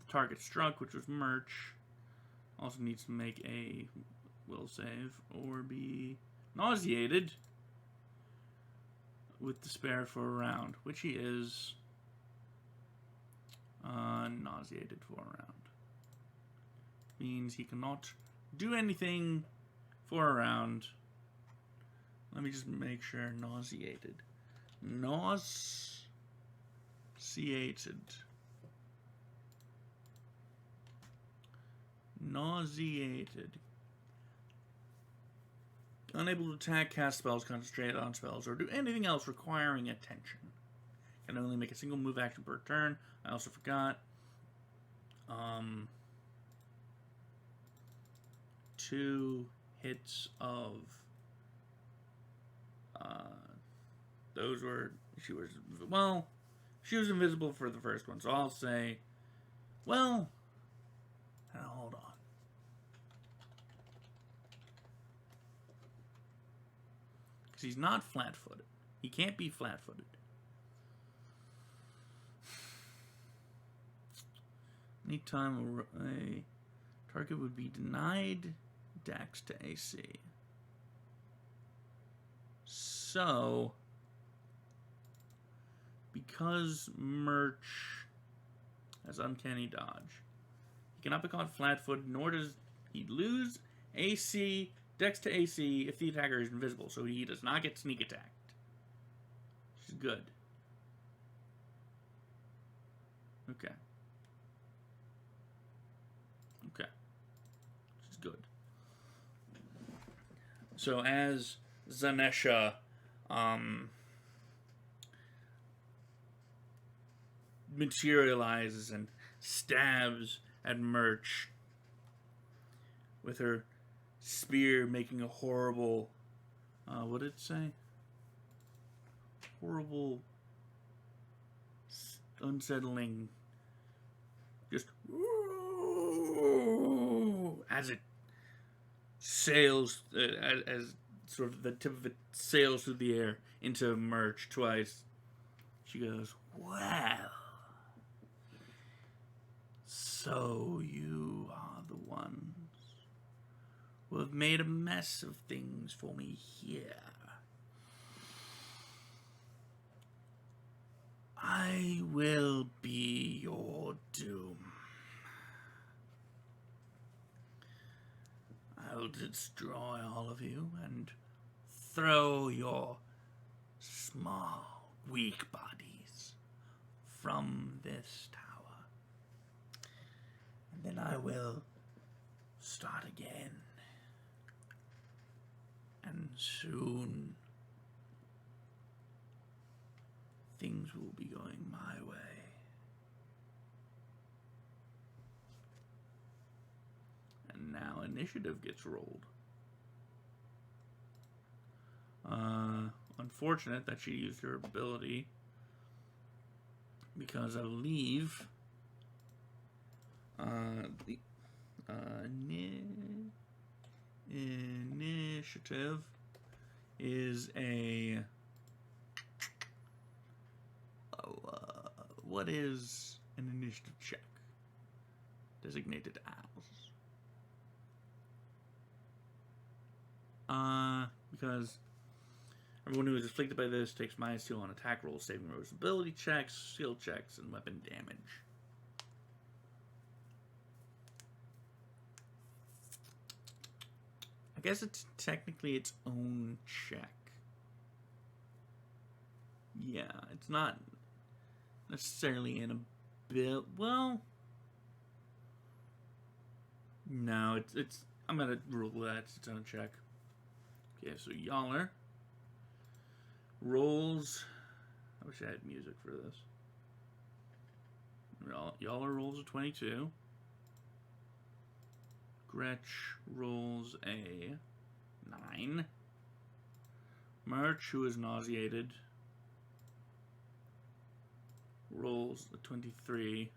Target struck, which was Merch, also needs to make a will save or be nauseated with despair for a round, which he is nauseated for a round. Means he cannot do anything for a round. Let me just make sure. Nauseated. Nauseated. Unable to attack, cast spells, concentrate on spells, or do anything else requiring attention. Can only make a single move action per turn. I also forgot. 2 hits of... those were... She was invisible for the first one, so I'll say... Well... Now, hold on. Because he's not flat-footed. He can't be flat-footed. Anytime a target would be denied Dex to AC. So, because Merch has Uncanny Dodge, he cannot be caught flat-footed, nor does he lose AC, Dex to AC, if the attacker is invisible, so he does not get sneak attacked. Which is good. Okay. Okay. Which is good. So as Zanesha materializes and stabs at Merch, with her spear making a horrible, what did it say? Horrible, unsettling, just as it sails, as sort of the tip of it sails through the air into Murch twice. She goes, "Well, so you are the ones who have made a mess of things for me here. I will be your doom. I'll destroy all of you and throw your small, weak bodies from this tower. And then I will start again. And soon things will be going my way." And now initiative gets rolled. Unfortunate that she used her ability, because I believe the initiative is a what is an initiative check designated as? Because everyone who is afflicted by this takes -2 on attack rolls, saving rolls, ability checks, skill checks, and weapon damage. I guess it's technically its own check. Yeah, it's not necessarily an ability. Well, no, it's. I'm gonna rule that it's its own check. Okay, so Yaller rolls. I wish I had music for this. Yaller rolls a 22. Gretch rolls a 9. Murch, who is nauseated, rolls a 23.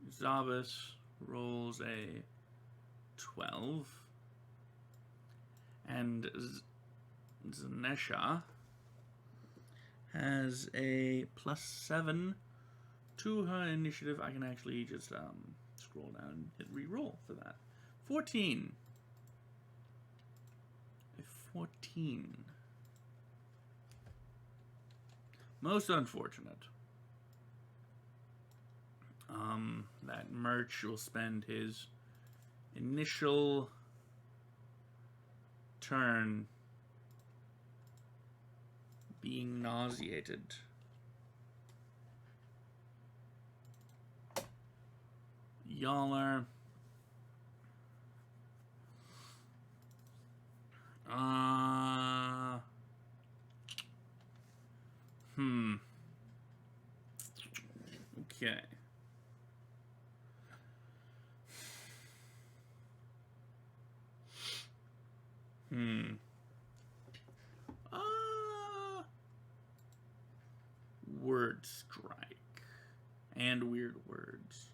Zabas rolls a 12. And Zanesha has a +7 to her initiative. I can actually just scroll down and hit re-roll for that. 14. A 14. Most unfortunate. That Murch will spend his initial turn being nauseated. Yaller. Okay. Word strike. And weird words.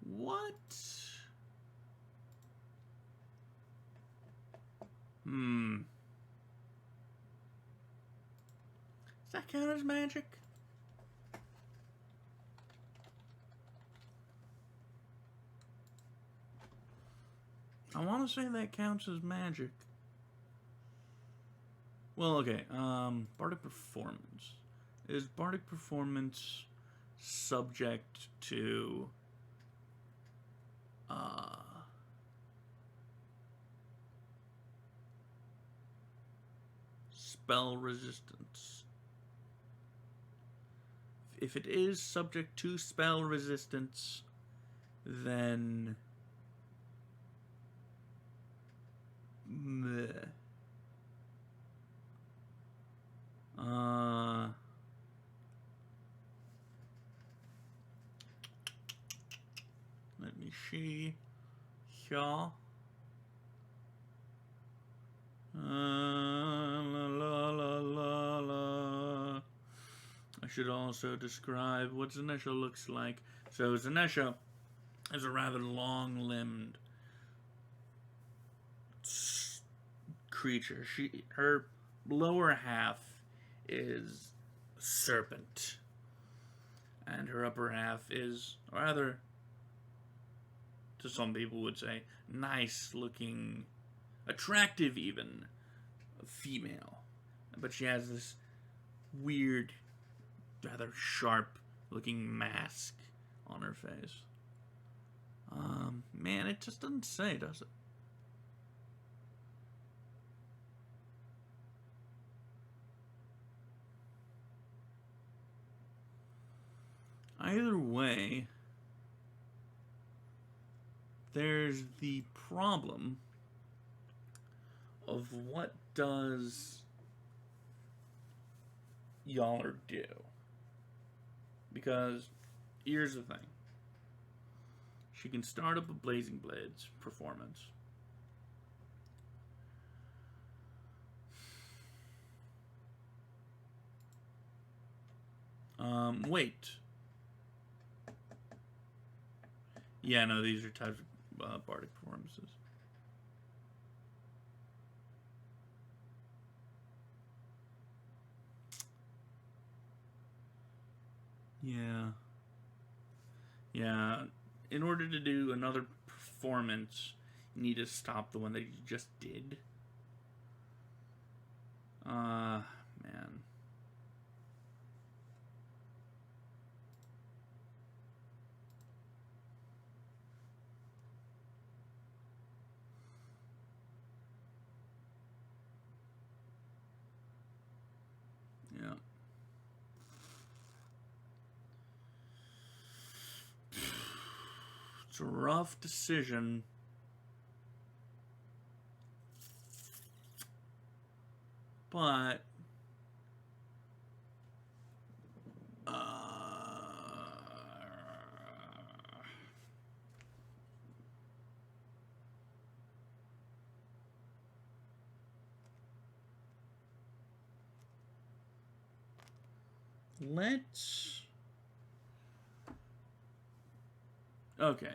What? Does that count as magic? I want to say that counts as magic. Well, okay. Bardic Performance. Is Bardic Performance subject to spell resistance? If it is subject to spell resistance, then Let me see. Here. La la la la la. I should also describe what Zanesha looks like. So Zanesha is a rather long-limbed creature. Her lower half is serpent, and her upper half is rather, to some people would say, nice-looking, attractive even, female. But she has this weird, rather sharp-looking mask on her face. Man, it just doesn't say, does it? Either way, there's the problem of what does Yaller do? Because here's the thing. She can start up a Blazing Blades performance. Wait. Yeah, no, these are types of bardic performances. Yeah. Yeah. In order to do another performance, you need to stop the one that you just did. Man. Yeah. It's a rough decision. But let's... Okay,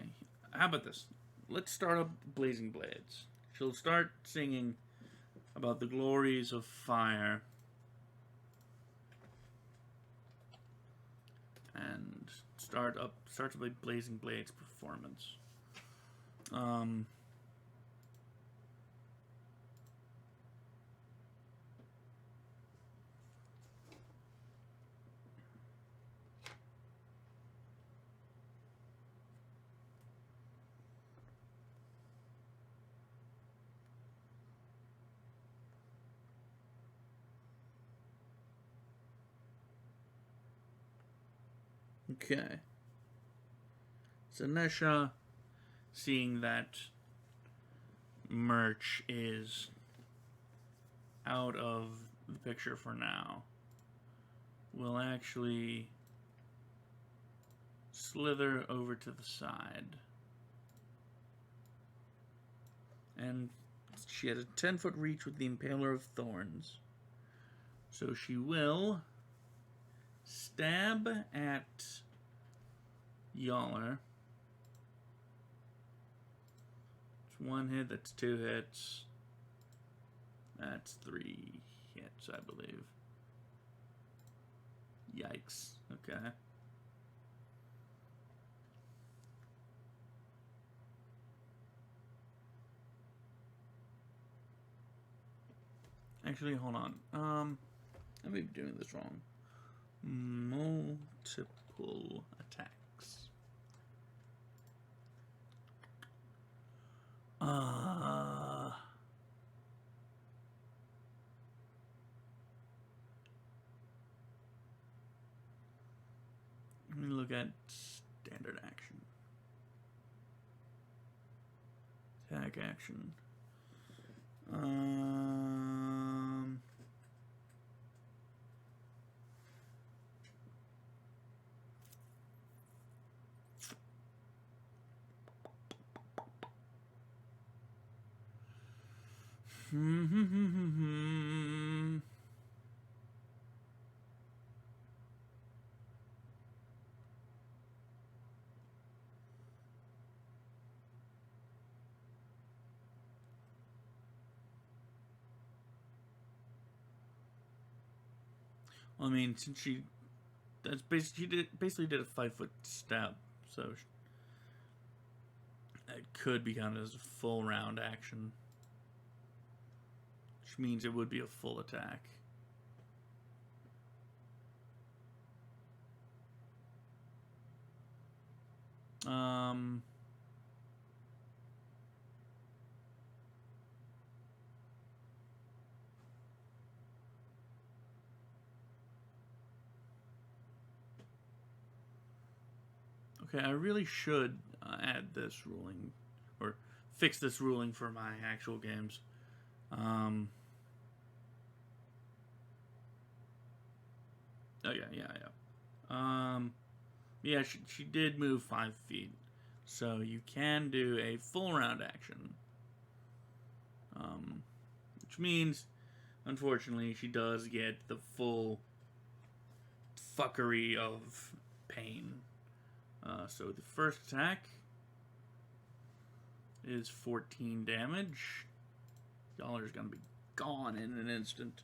how about this? Let's start up Blazing Blades. She'll start singing about the glories of fire. And start up a Blazing Blades performance. Okay. Zanesha, seeing that merch is out of the picture for now, will actually slither over to the side. And she has a 10-foot reach with the Impaler of Thorns. So she will stab at Yaller. It's one hit, that's 2 hits. That's 3 hits, I believe. Yikes. Okay. Actually, hold on. I may be doing this wrong. Multiple attacks. Let me look at standard action. Attack action. Well, I mean, since she basically did a 5-foot step, so it could be counted as a full round action, which means it would be a full attack. Okay, I really should add this ruling, or fix this ruling for my actual games. Oh yeah. Yeah, she did move 5 feet, so you can do a full round action. Which means, unfortunately, she does get the full fuckery of pain. So the first attack is 14 damage. Y'all is gonna be gone in an instant.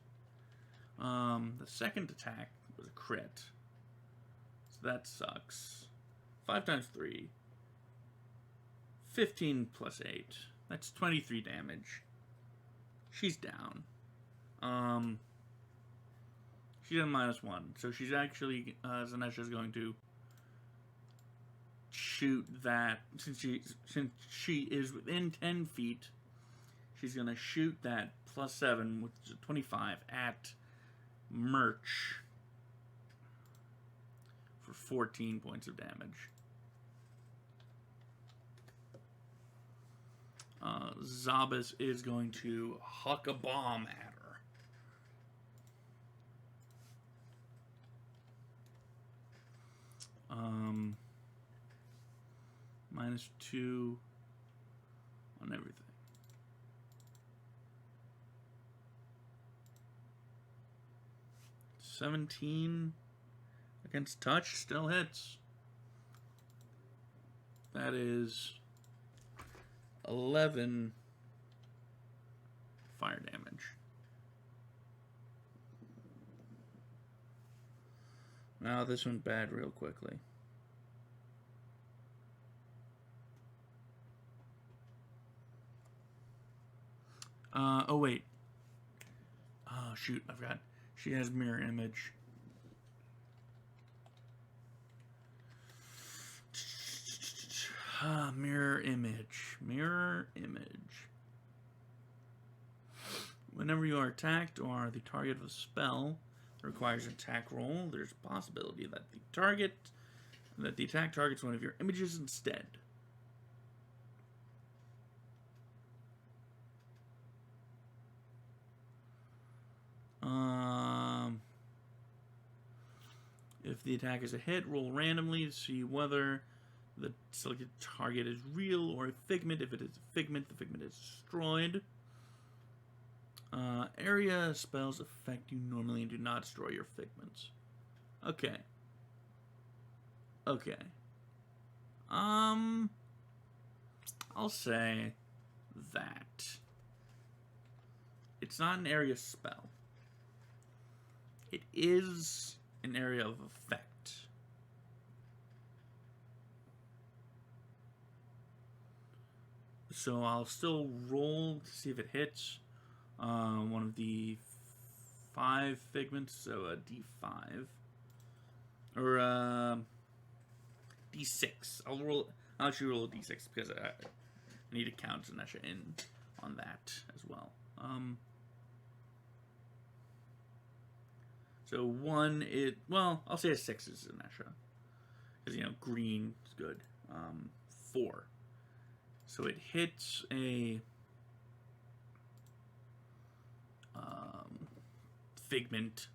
The second attack was a crit, so that sucks. 5 times 3. 15 plus 8. That's 23 damage. She's down. She's at -1, so she's actually Zanesha's going to shoot that since she is within 10 feet. She's gonna shoot that +7, which is 25, at Merch for 14 points of damage. Zabas is going to huck a bomb at her. -2 on everything. $17 against touch still hits. That is 11 fire damage. Now this went bad real quickly. Oh wait. Oh shoot, I forgot. She has mirror image. Mirror image. Mirror image. Whenever you are attacked or are the target of a spell that requires an attack roll, there's a possibility that the attack targets one of your images instead. If the attack is a hit, roll randomly to see whether the selected target is real or a figment. If it is a figment, the figment is destroyed. Area spells affect you normally and do not destroy your figments. Okay. I'll say that it's not an area spell. It is an area of effect. So I'll still roll to see if it hits. One of the 5 figments, so a D5 or D6. I'll actually roll a D6 because I need to count Zanesha in on that as well. So 1 I'll say a 6 is Zanesha because green is good. 4. So it hits a figment,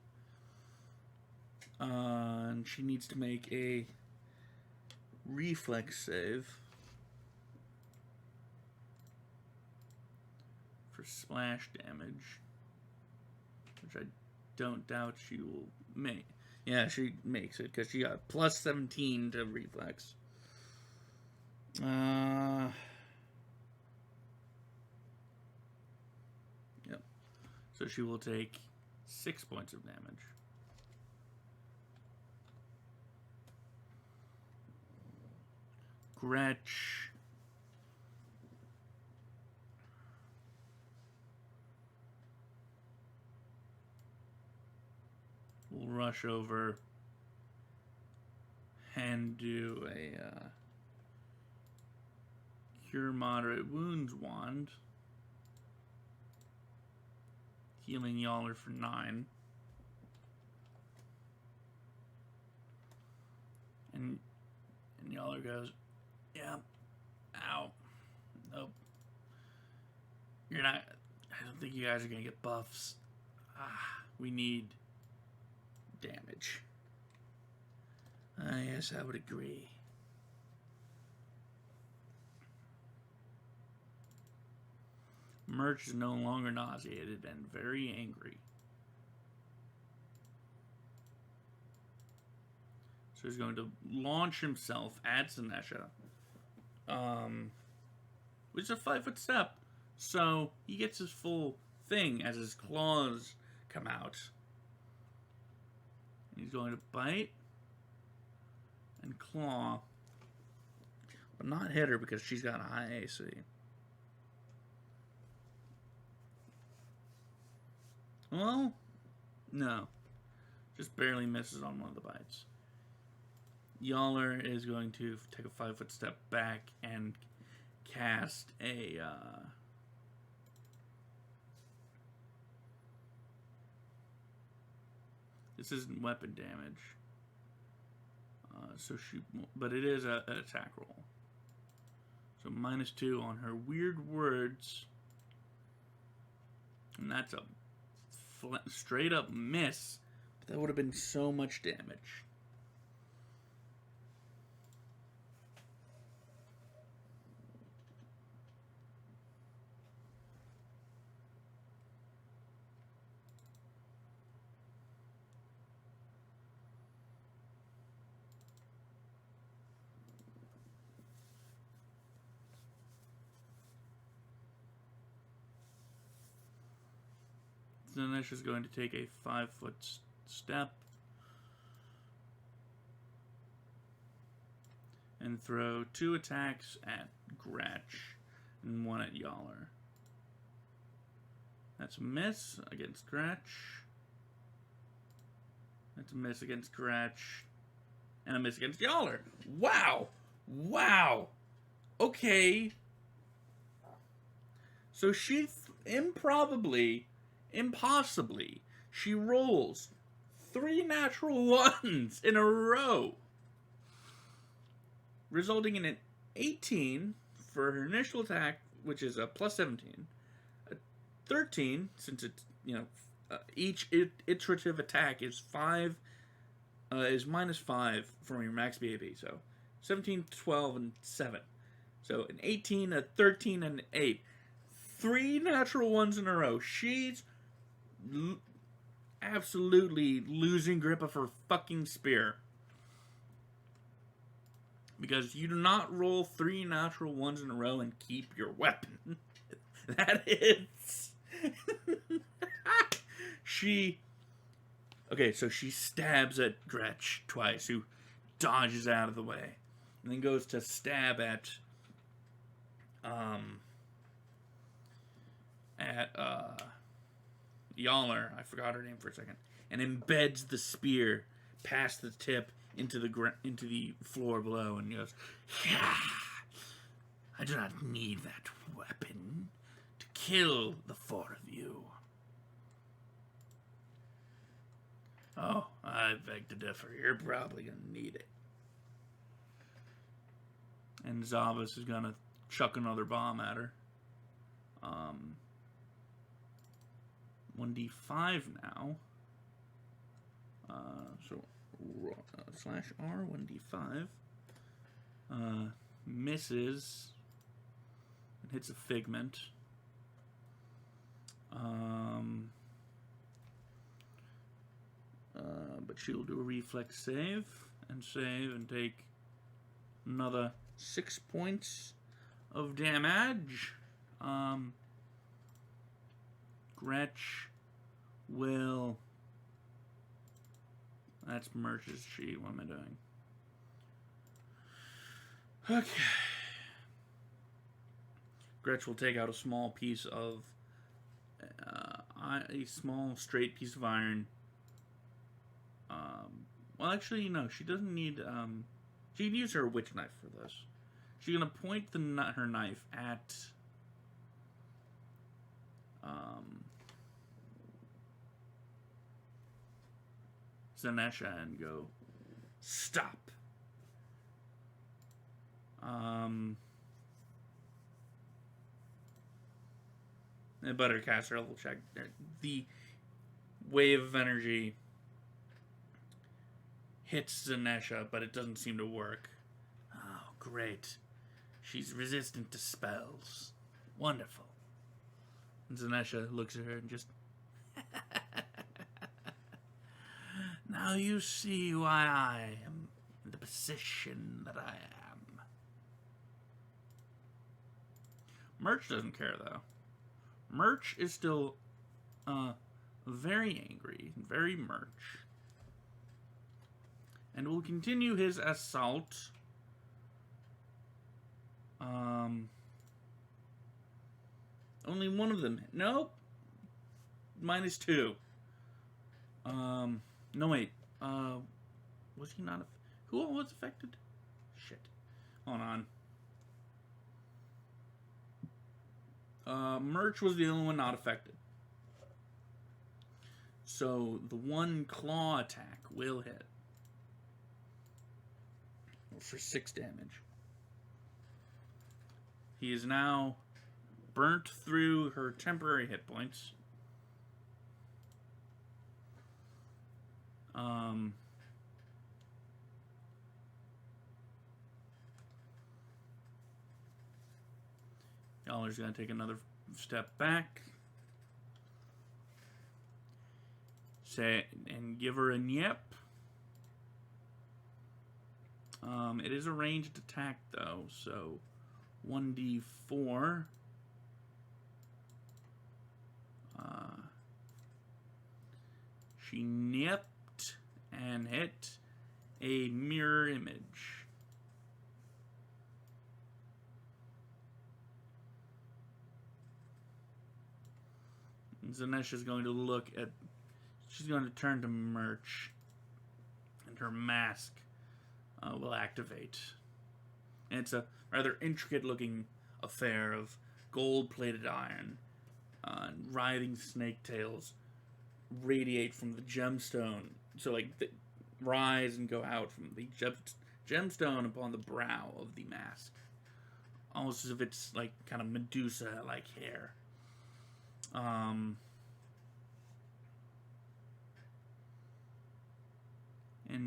and she needs to make a reflex save for for splash damage, which I don't doubt she will make. Yeah, she makes it because she got plus 17 to reflex. Yep. So she will take 6 points of damage. Gretch. We'll rush over and do a Cure Moderate Wounds wand. Healing Yaller for 9. And Yaller goes, yeah, ow, nope. You're not, I don't think you guys are going to get buffs. We need damage. Yes, I would agree. Merch is no longer nauseated and very angry. So he's going to launch himself at Sinesha. Which is a 5-foot step. So he gets his full thing as his claws come out. He's going to bite and claw. But not hit her because she's got a high AC. Well, no. Just barely misses on one of the bites. Yaller is going to take a 5-foot step back and cast a this isn't weapon damage, so she, but it is an attack roll. So -2 on her weird words, and that's a straight up miss. But that would have been so much damage. Sinesh is going to take a 5-foot step and throw 2 attacks at Gretch and 1 at Yaller. That's a miss against Gretch. That's a miss against Gretch. And a miss against Yaller. Wow! Wow! Okay. So she improbably, impossibly, she rolls 3 natural ones in a row, resulting in an 18 for her initial attack, which is a plus 17, a 13 since it's, each iterative attack is -5 from your max BAB, so 17, 12, and 7. So an 18, a 13, and an 8. 3 natural ones in a row. She's absolutely losing grip of her fucking spear. Because you do not roll 3 natural ones in a row and keep your weapon. That is... Okay, so she stabs at Gretch twice, who dodges out of the way. And then goes to stab at... Yaller, I forgot her name for a second, and embeds the spear past the tip into the floor below, and goes, "Yeah, I do not need that weapon to kill the 4 of you." Oh, I beg to differ. You're probably gonna need it. And Zavas is gonna chuck another bomb at her. 1d5 now. So /R 1d5. Misses and hits a figment. But she'll do a reflex save and take another 6 points of damage. Gretch will... That's Merch's Chi. What am I doing? Okay. Gretch will take out a small piece of... a small straight piece of iron. Well, actually, no. She doesn't need... she can use her witch knife for this. She's going to point her knife at... Zanesha and go, stop. But her caster level check. The wave of energy hits Zanesha, but it doesn't seem to work. Oh, great. She's resistant to spells. Wonderful. And Zanesha looks at her and just... Now you see why I am in the position that I am. Merch doesn't care, though. Merch is still very angry, very Merch. And will continue his assault. Only one of them. Nope. -2. No, wait. Was he not... Who was affected? Shit. Hold on. Merch was the only one not affected. So, the one claw attack will hit. For 6 damage. He is now burnt through her temporary hit points. Yaller's going to take another step back. And give her a yep. It is a ranged attack, though, so 1d4. She nipped and hit a mirror image. Zanesha's going to look at... She's going to turn to Merch, and her mask will activate. And it's a rather intricate-looking affair of gold-plated iron. Writhing snake tails radiate from the gemstone. So, like, they rise and go out from the gemstone upon the brow of the mask. Almost as if it's, like, kind of Medusa-like hair. And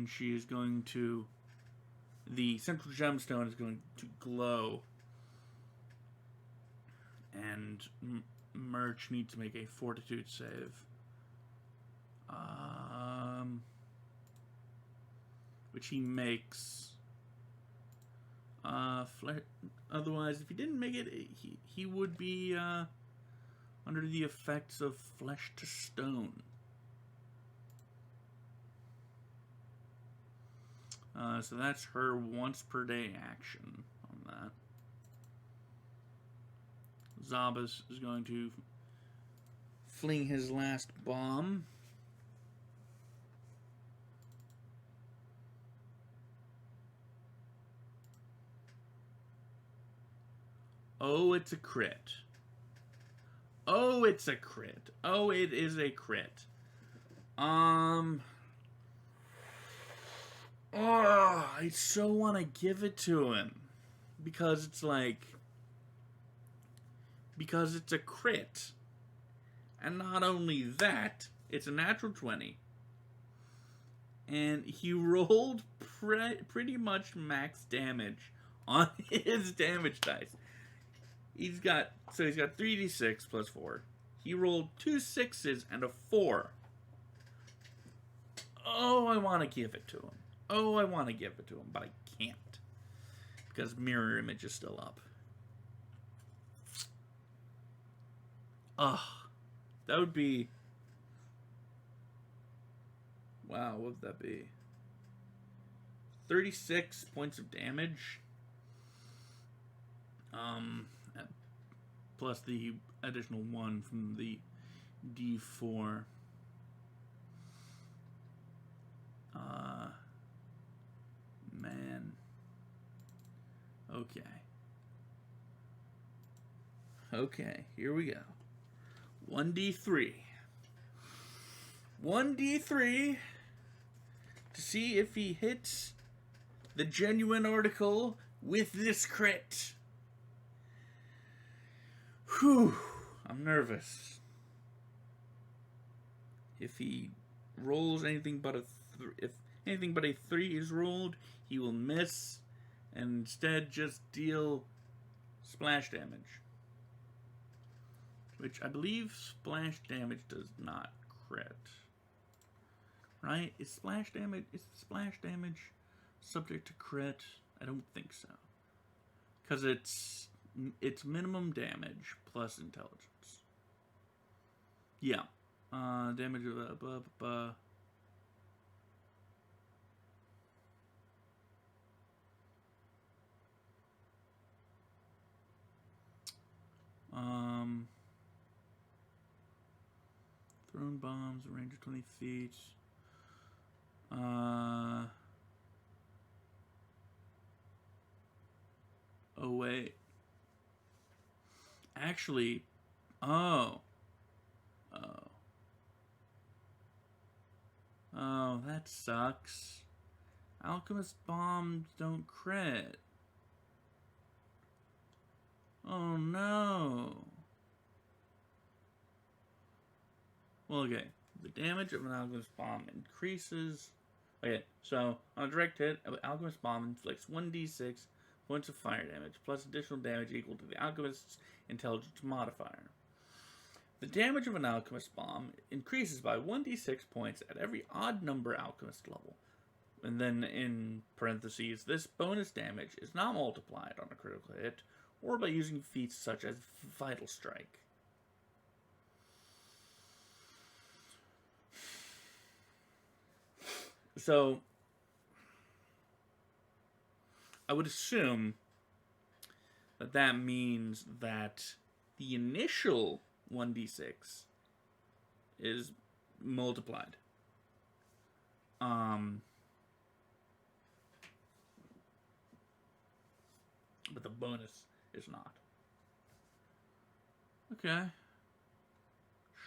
she is going to... The central gemstone is going to glow. And Merch needs to make a fortitude save. Which he makes. Otherwise, if he didn't make it, he would be under the effects of flesh to stone. So that's her once per day action on that. Zabas is going to fling his last bomb. Oh, it's a crit. Oh, it's a crit. Oh, it is a crit. Oh, I so want to give it to him. Because it's like... Because it's a crit. And not only that, it's a natural 20. And he rolled pretty much max damage on his damage dice. He's got 3d6 plus 4. He rolled 2 6s and a 4. Oh, I want to give it to him. Oh, I want to give it to him, but I can't. Because mirror image is still up. Ugh. That would be... Wow, what would that be? 36 points of damage. Plus the additional 1 from the D4. Man. Okay. Okay, here we go. 1d3. 1d3 to see if he hits the genuine article with this crit. Whew, I'm nervous. If he rolls anything but if anything but a 3 is rolled, he will miss and instead just deal splash damage. Which I believe splash damage does not crit. Right? Is splash damage subject to crit? I don't think so. Because it's minimum damage plus intelligence. Yeah. Damage of thrown bombs, a range of 20 feet. Oh wait. Actually, oh, that sucks. Alchemist bombs don't crit. Oh no. Well, okay. The damage of an alchemist bomb increases. Okay, so on a direct hit, an alchemist bomb inflicts 1d6 points of fire damage, plus additional damage equal to the alchemist's intelligence modifier. The damage of an alchemist bomb increases by 1d6 points at every odd number alchemist level. And then in parentheses, this bonus damage is not multiplied on a critical hit or by using feats such as Vital Strike. So, I would assume that that means that the initial 1d6 is multiplied. But the bonus is not. Okay.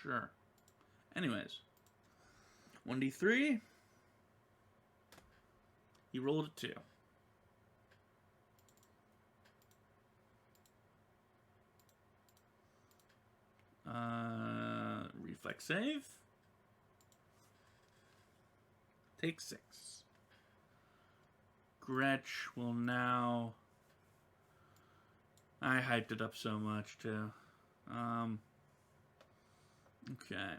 Sure. Anyways. 1d3. He rolled a 2. Reflex save. Take 6. Gretch will now... I hyped it up so much, too. Okay.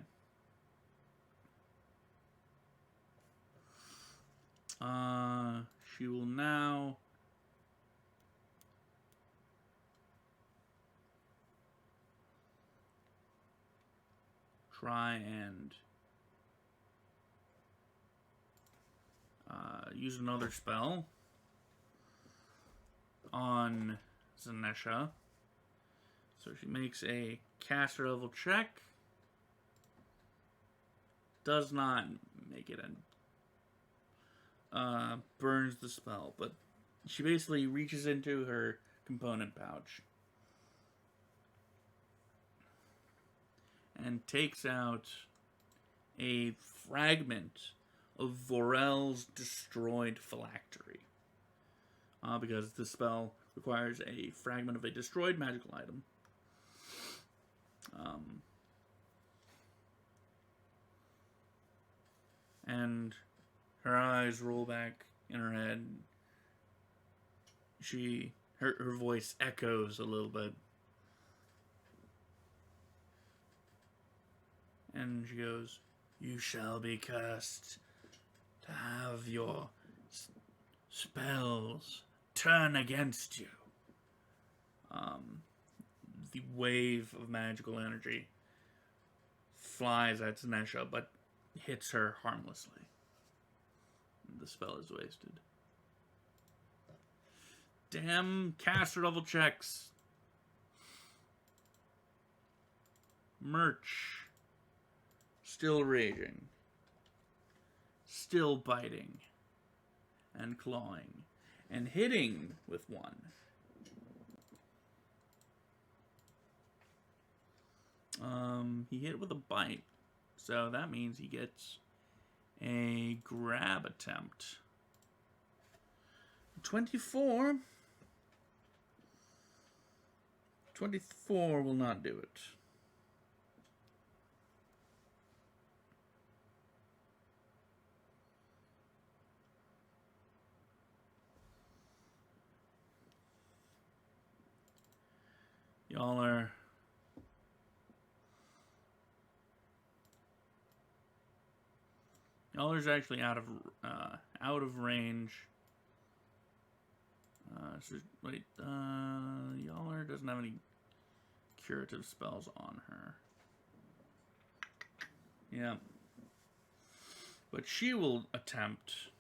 She will now... try and use another spell on Zanesha. So she makes a caster level check. Does not make it and burns the spell, but she basically reaches into her component pouch and takes out a fragment of Vorel's destroyed phylactery. Because the spell requires a fragment of a destroyed magical item. And her eyes roll back in her head. Her voice echoes a little bit. And she goes, "You shall be cursed to have your spells turn against you." The wave of magical energy flies at Zanesha, but hits her harmlessly. The spell is wasted. Damn caster level checks. Merch. Still raging. Still biting. And clawing. And hitting with one. He hit with a bite. So that means he gets a grab attempt. 24. 24 will not do it. Y'all are actually out of range. Wait, Yaller doesn't have any curative spells on her. Yeah. But she will attempt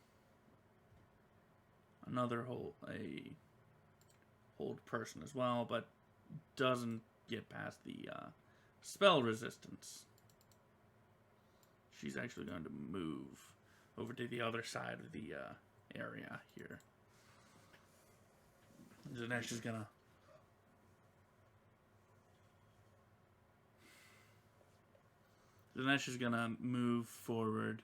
another hold person as well, but doesn't get past the spell resistance. She's actually going to move over to the other side of the area here. Zanesha's gonna move forward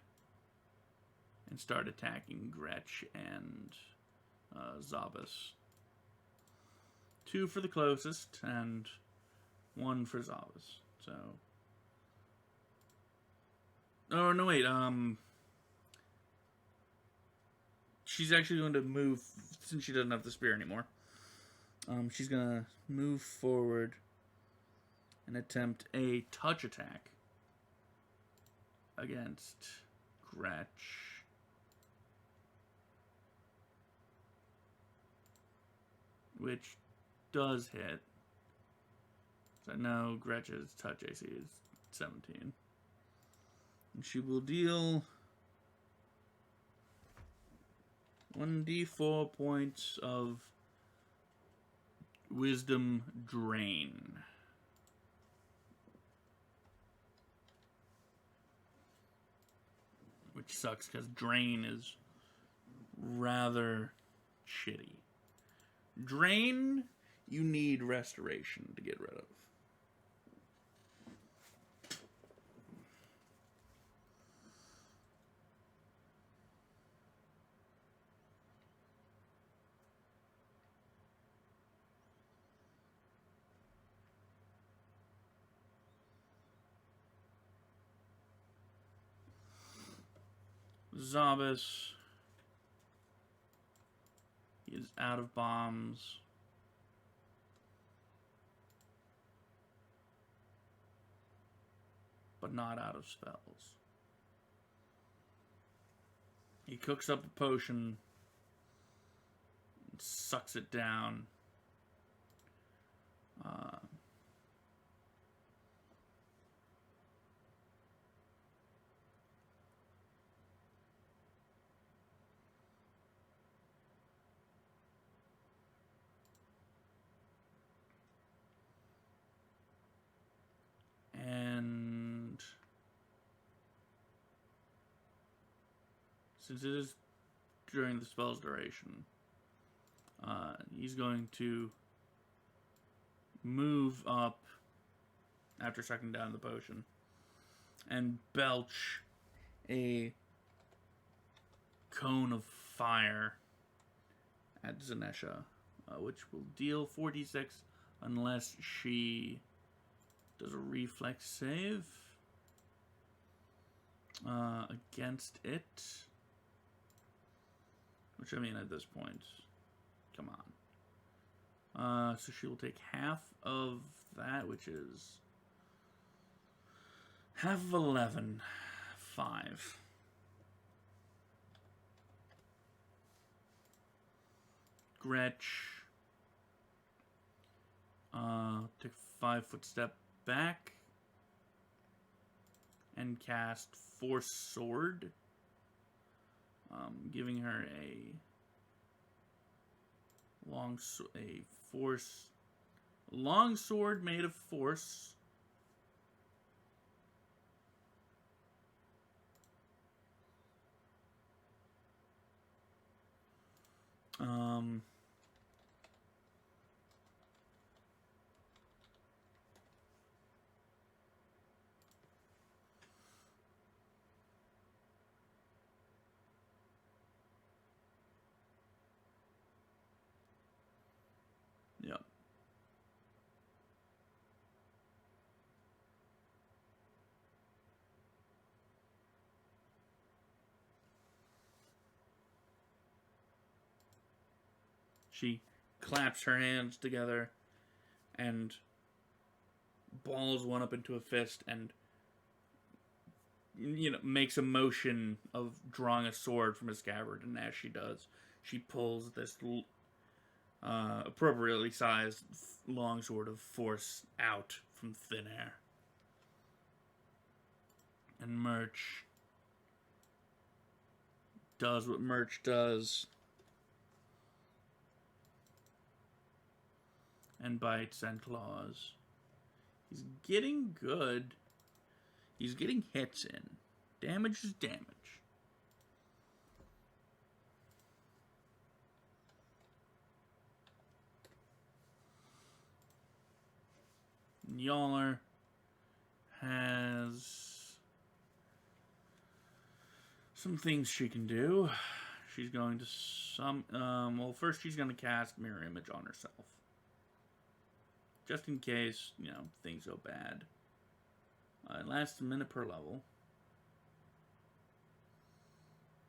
and start attacking Gretch and Zabas. 2 for the closest and 1 for Zabas. So, oh no, wait. She's actually going to move since she doesn't have the spear anymore. She's gonna move forward and attempt a touch attack against Gretch. Which does hit. So now Gretch's touch AC is 17. And she will deal 1d4 points of wisdom drain. Which sucks because drain is rather shitty. Drain, you need restoration to get rid of. Zabas. He is out of bombs. But not out of spells. He cooks up a potion. And sucks it down. And since it is during the spell's duration, he's going to move up after sucking down the potion and belch a cone of fire at Zanesha, which will deal 46 unless she does a reflex save against it. Which, I mean, at this point, come on. So she will take half of that, which is Half of 11. 5. Gretch. Take a 5-foot step back. And cast Force Sword. Giving her a long sword made of force. Yep. She claps her hands together and balls one up into a fist and, makes a motion of drawing a sword from a scabbard. And as she does, she pulls this appropriately sized longsword of force out from thin air. And Murch does what Murch does. And bites and claws. He's getting good. He's getting hits in. Damage is damage. Yaller has some things she can do. She's going to well, first she's going to cast Mirror Image on herself. Just in case, things go bad. It lasts a minute per level.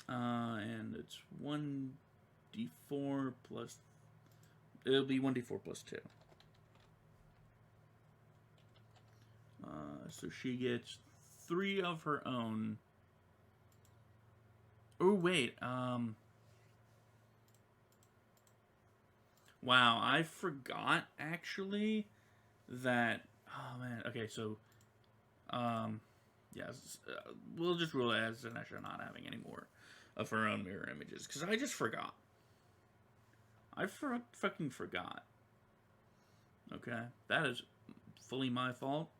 And it's 1d4 plus... It'll be 1d4 plus 2. So she gets 3 of her own. Oh, wait. Wow, I forgot, actually, that... Oh, man. Okay, so... Yes, we'll just rule it as Zanesha not having any more of her own mirror images, because I just forgot. I fucking forgot. Okay, that is fully my fault.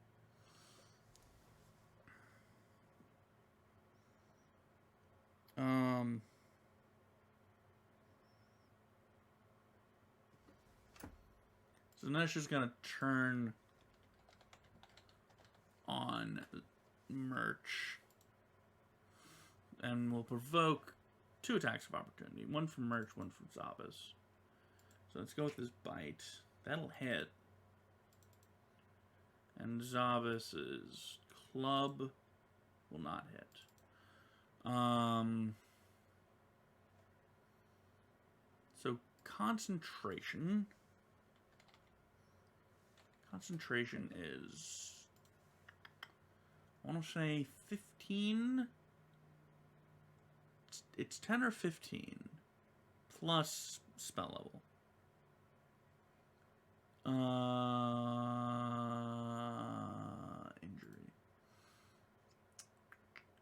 Zanesha's gonna turn on Murch and will provoke 2 attacks of opportunity. One from Murch, one from Zabas. So let's go with this bite. That'll hit. And Zabas' club will not hit. So concentration. Concentration is, I want to say 15. It's 10 or 15 plus spell level. Injury.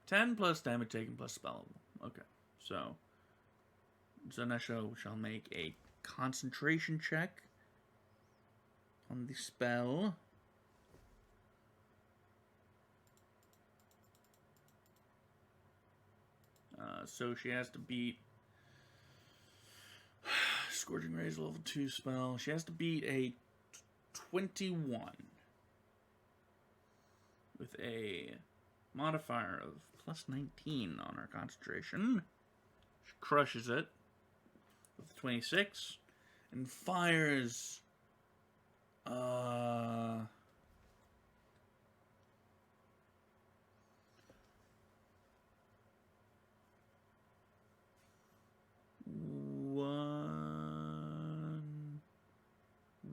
10 plus damage taken plus spell level. Okay, so Zanesha shall make a concentration check on the spell. So she has to beat Scorching Rays level 2 spell. She has to beat a 21 with a modifier of plus 19 on her concentration. She crushes it with 26 and fires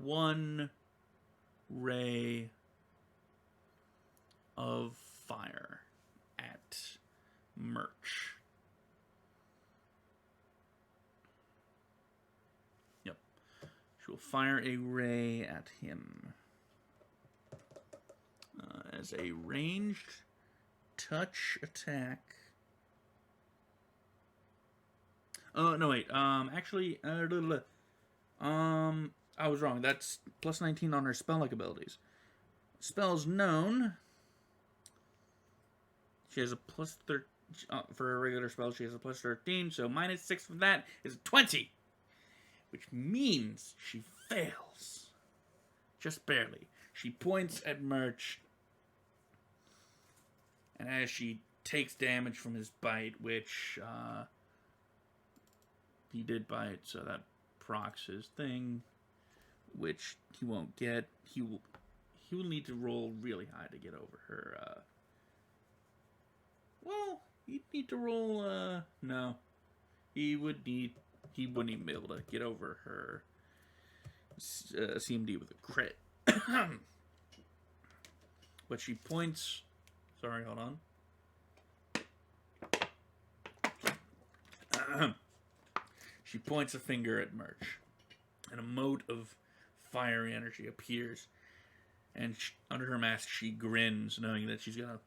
one ray of fire at Murch. Yep. She will fire a ray at him. As a ranged touch attack. Oh, no, wait. Actually, I was wrong. That's plus 19 on her spell-like abilities. Spells known. She has a plus 13. For her regular spell, she has a plus 13, so minus 6 from that is 20. Which means she fails. Just barely. She points at Murch. And as she takes damage from his bite, which he did bite, so that procs his thing, which he won't get. He will need to roll really high to get over her. Well, he'd need to roll. No, he wouldn't even be able to get over her CMD with a crit. But she points. Sorry, hold on. She points a finger at Murch, and a mote of fiery energy appears. And under her mask, she grins, knowing that she's gonna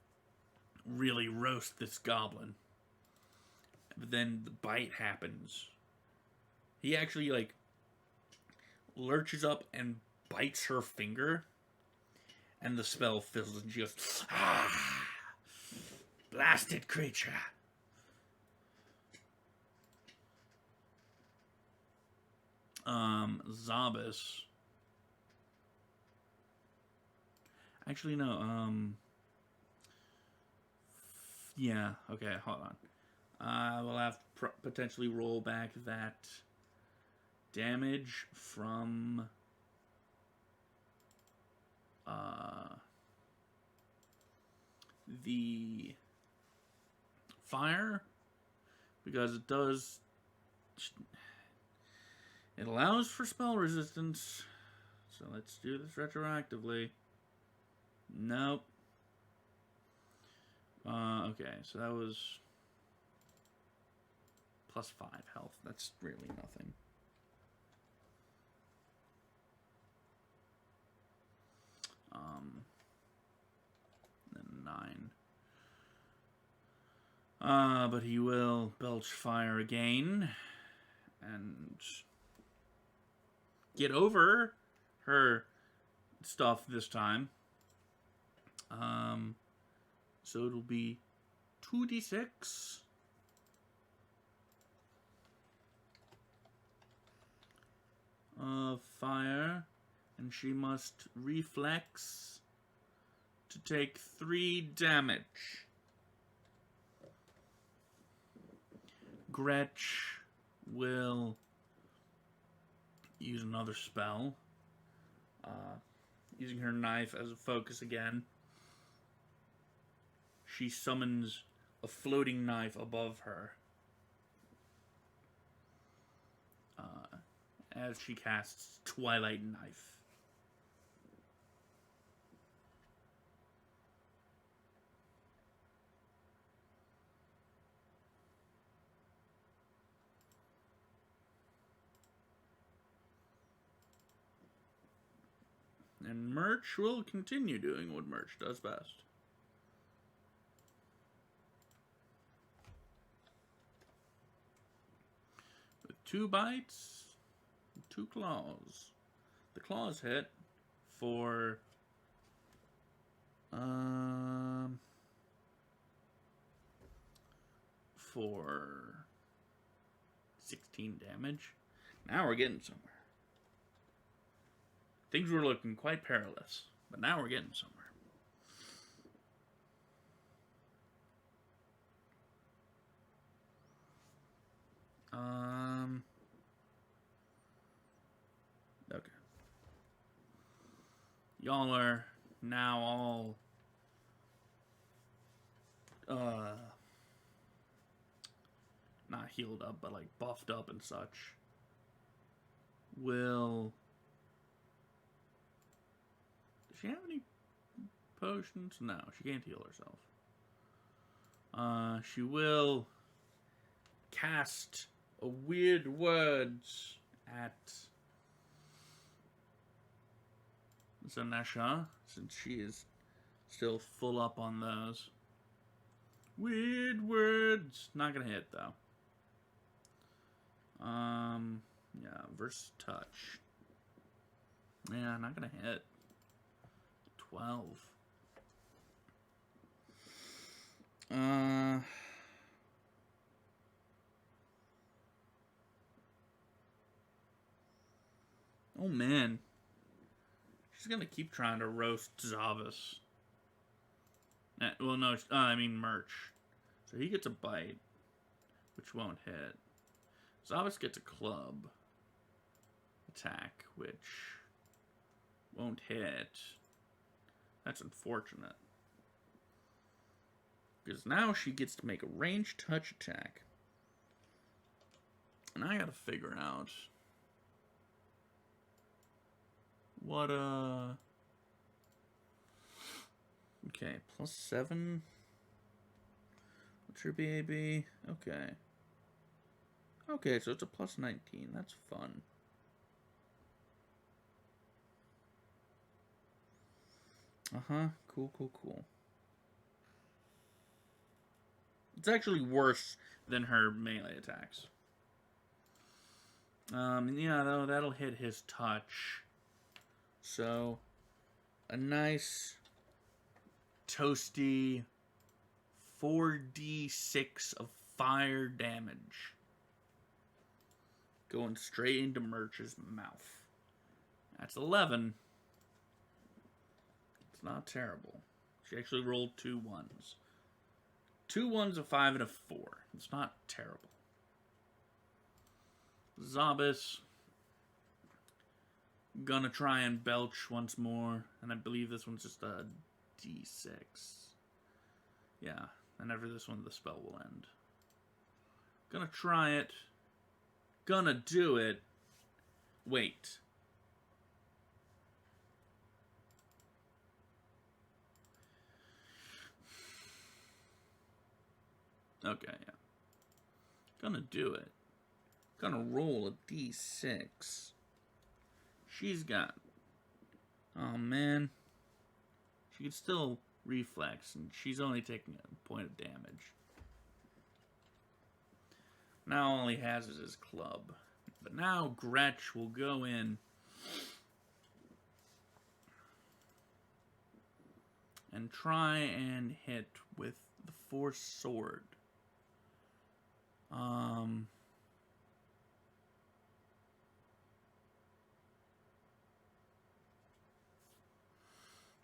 really roast this goblin. But then the bite happens. He actually, lurches up and bites her finger, and the spell fizzles, and she goes, "Ah! Blasted creature!" Zabas. Actually, no, yeah, okay, hold on. We'll have to potentially roll back that damage from the fire, because it does. It allows for spell resistance, so let's do this retroactively. Nope. Okay, so that was plus 5 health. That's really nothing. Then 9. But he will belch fire again and get over her stuff this time. So it'll be 2d6. Of fire, and she must reflex to take 3 damage. Gretch will use another spell, using her knife as a focus again. She summons a floating knife above her as she casts Twilight Knife. And Murch will continue doing what Murch does best. With 2 bites, 2 claws. The claws hit for 16 damage. Now we're getting somewhere. Things were looking quite perilous, but now we're getting somewhere. Okay. Y'all are now all not healed up, but buffed up and such. Does she have any potions? No, she can't heal herself. She will cast a weird words at Zanesha, since she is still full up on those. Weird words. Not gonna hit though. Yeah, versus touch. Yeah, not gonna hit. 12. Oh man. She's gonna keep trying to roast Zavis. Well, no, I mean Merch. So he gets a bite, which won't hit. Zavis gets a club attack, which won't hit. That's unfortunate. Because now she gets to make a ranged touch attack. And I gotta figure out what, okay, +7. What's your BAB? Okay. Okay, so it's a +19. That's fun. Cool, cool, cool. It's actually worse than her melee attacks. Yeah, though, that'll hit his touch. So, a nice, toasty 4d6 of fire damage. Going straight into Merch's mouth. That's 11. It's not terrible. She actually rolled 2 1s. 2 1s, a 5, and a 4. It's not terrible. Zabis. Gonna try and belch once more. And I believe this one's just a d6. Yeah, and after this one, the spell will end. Gonna try it. Gonna do it. Wait. Okay, yeah. Gonna do it. Gonna roll a d6. She's got... Oh, man. She can still reflex, and she's only taking a point of damage. Now all he has is his club. But now Gretch will go in and try and hit with the Force Sword.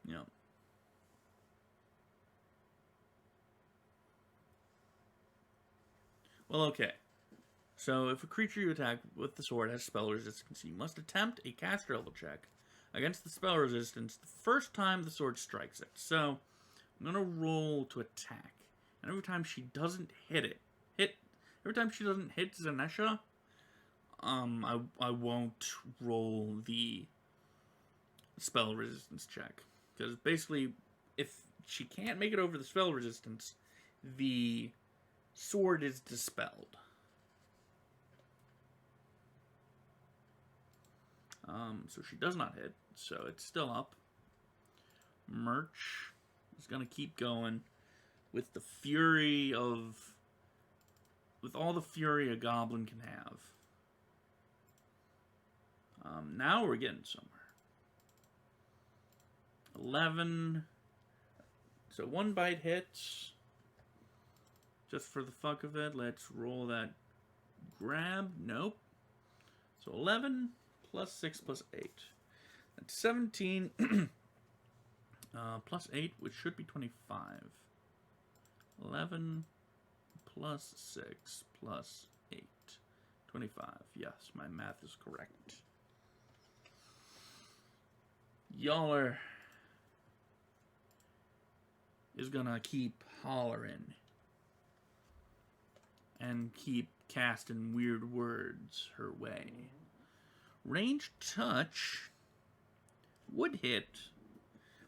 Yeah. Well, okay. So, if a creature you attack with the sword has spell resistance, you must attempt a caster level check against the spell resistance the first time the sword strikes it. So, I'm going to roll to attack. And every time she doesn't every time she doesn't hit Zanesha, I won't roll the spell resistance check. Because basically, if she can't make it over the spell resistance, the sword is dispelled. So she does not hit, so it's still up. Merch is going to keep going with the fury of... with all the fury a goblin can have. Now we're getting somewhere. 11. So 1 bite hits. Just for the fuck of it, let's roll that grab. Nope. So 11 plus 6 plus 8. That's 17 plus 8, which should be 25. 11 plus 6 plus 8. 25. Yes, my math is correct. Yaller is gonna keep hollering and keep casting weird words her way. Ranged touch would hit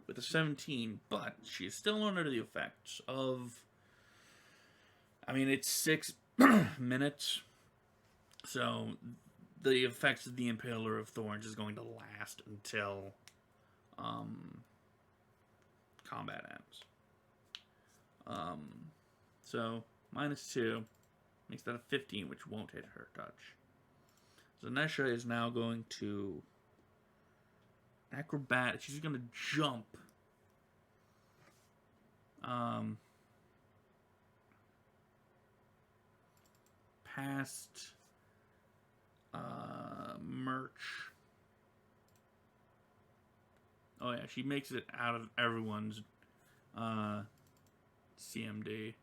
with a 17, but she is still under the effects of... I mean, it's 6 minutes, so the effects of the Impaler of Thorns is going to last until combat ends. So, -2 makes that a 15, which won't hit her touch. Zanesha is now going to acrobat. She's going to jump. Past Merch. Oh yeah, she makes it out of everyone's CMD.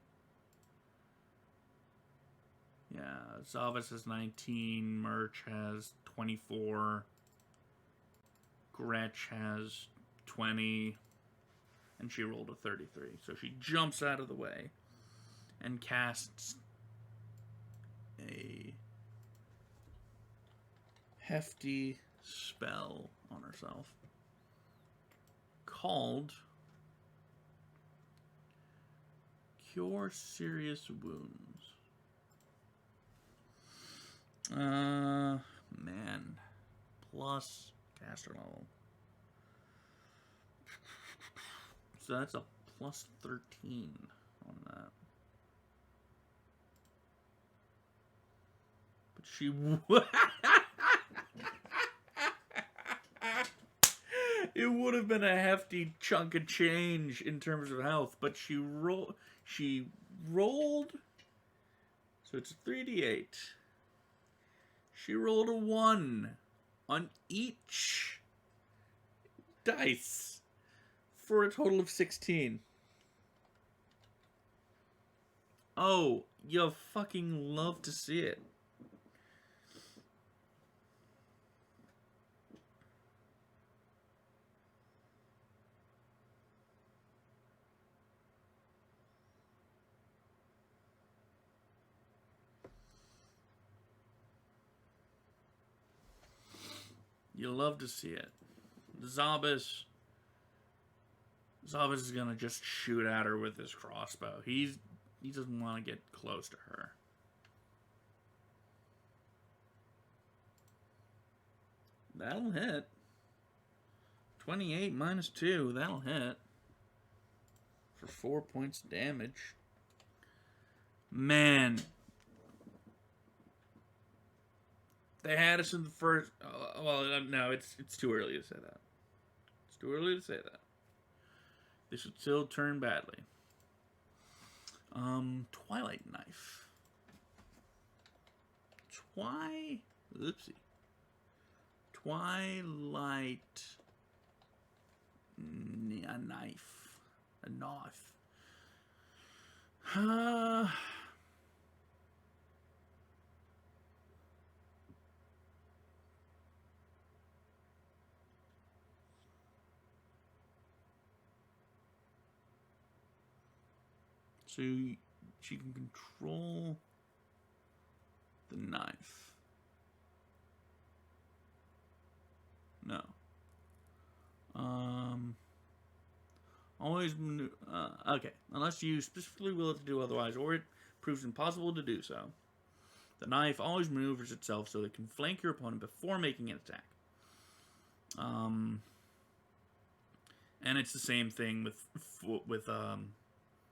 Yeah, Zalvis has 19, Merch has 24, Gretch has 20, and she rolled a 33. So she jumps out of the way and casts a hefty spell on herself called Cure Serious Wounds. Man. Plus caster level. So that's a plus 13 on that. But she... It would have been a hefty chunk of change in terms of health, but she rolled... So it's 3d8. She rolled a 1 on each dice for a total of 16. Oh, you fucking love to see it. You love to see it. Zabas is gonna just shoot at her with his crossbow. He doesn't want to get close to her. That'll hit. 28 minus 2. That'll hit. For 4 points of damage. Man. They had us in the first... well, no, it's too early to say that. It's too early to say that. They should still turn badly. Twilight Knife. Oopsie. Twilight... A knife. A knife. So she can control the knife. No. Always okay. Unless you specifically will it to do otherwise, or it proves impossible to do so. The knife always maneuvers itself so it can flank your opponent before making an attack. And it's the same thing with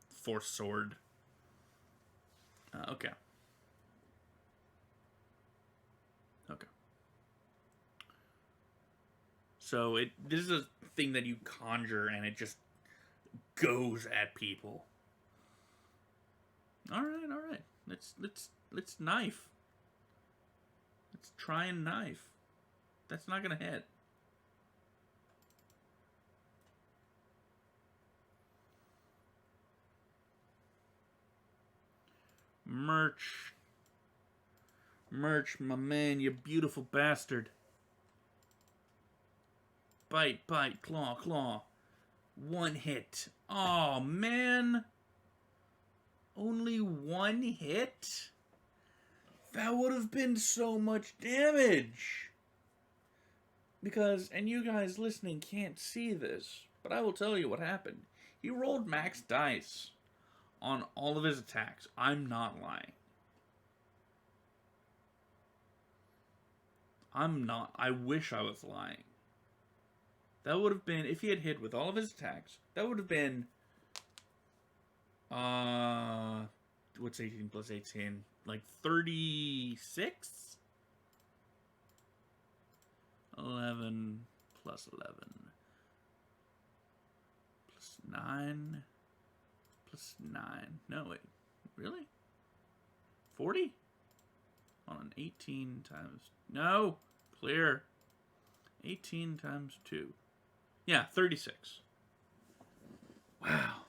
Force Sword. Okay. So this is a thing that you conjure and it just goes at people. All right. Let's knife. Let's try and knife. That's not gonna hit. Merch, my man, you beautiful bastard. Bite, claw. 1 hit. Oh, man. Only 1 hit? That would have been so much damage. Because, and you guys listening can't see this, But I will tell you what happened. He rolled max dice on all of his attacks. I'm not lying. I'm not. I wish I was lying. That would have been, if he had hit with all of his attacks, that would have been, what's 18 plus 18? Like 36? 11 plus 11. Plus 9. Plus 9. No, wait. Really? 40? On 18 times... No! Clear. 18 times 2. Yeah, 36. Wow.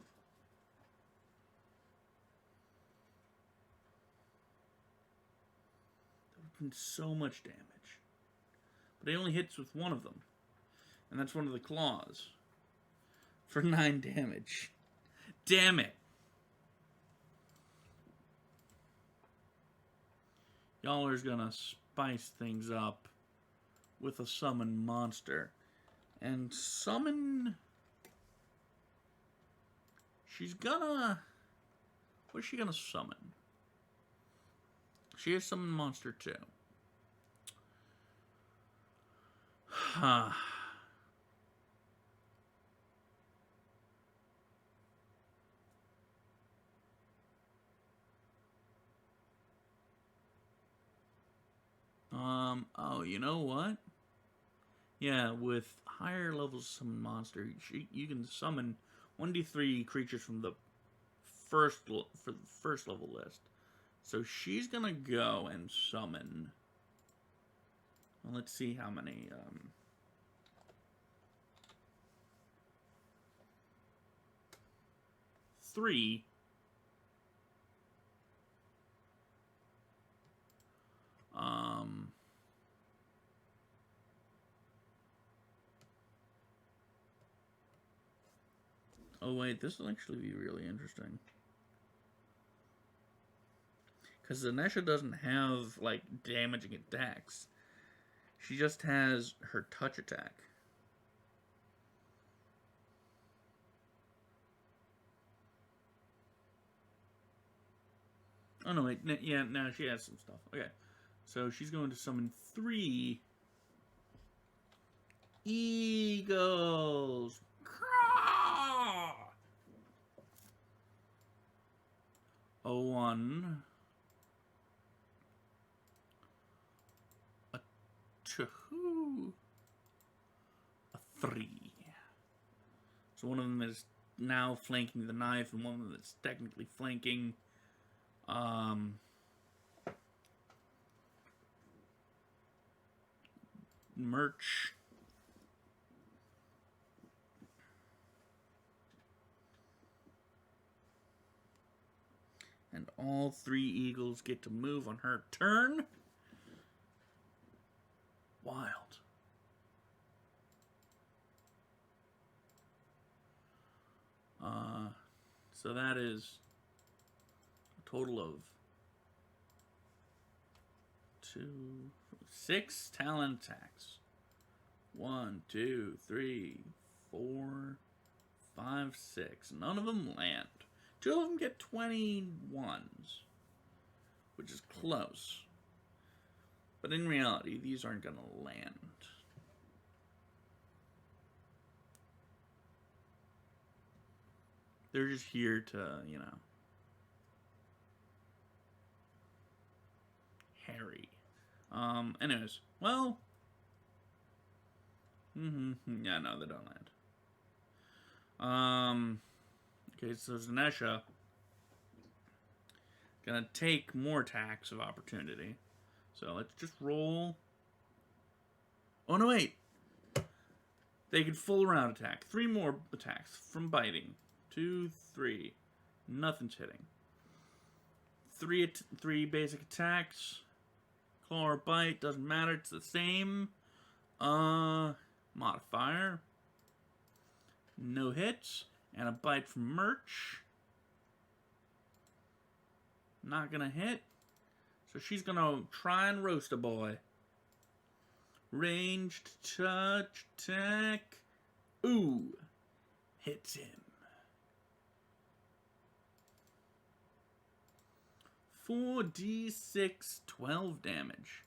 That would have been so much damage. But he only hits with one of them. And that's one of the claws. For 9 damage. Damn it! Y'all are gonna spice things up with a summon monster. And summon... She's gonna... What's she gonna summon? She has summoned monster too. Huh. Oh, you know what? Yeah, with higher levels summon monster, you can summon 1d3 creatures from the first level list. So she's gonna go and summon. Well, let's see how many. 3. Oh wait, this will actually be really interesting. Because Zanesha doesn't have, like, damaging attacks. She just has her touch attack. Oh no, wait, yeah, now she has some stuff. Okay, so she's going to summon 3 eagles. A 1, a 2, a 3. So one of them is now flanking the knife, and one of them is technically flanking merch. And all 3 eagles get to move on her turn. Wild. So that is a total of 6 talent attacks. 1, 2, 3, 4, 5, 6. None of them land. 2 of them get 21s, which is close. But in reality, these aren't going to land. They're just here to, you know, harry. Anyways, well, yeah, no, they don't land. Okay, so Zanesha gonna take more attacks of opportunity. So let's just roll. Oh no, wait! They can full round attack. 3 more attacks from biting. 2, 3. Nothing's hitting. 3 basic attacks. Claw or bite, doesn't matter, it's the same. Modifier. No hits. And a bite from merch. Not gonna hit. So she's gonna try and roast a boy. Ranged touch attack. Ooh. hits him. 4d6, 12 damage.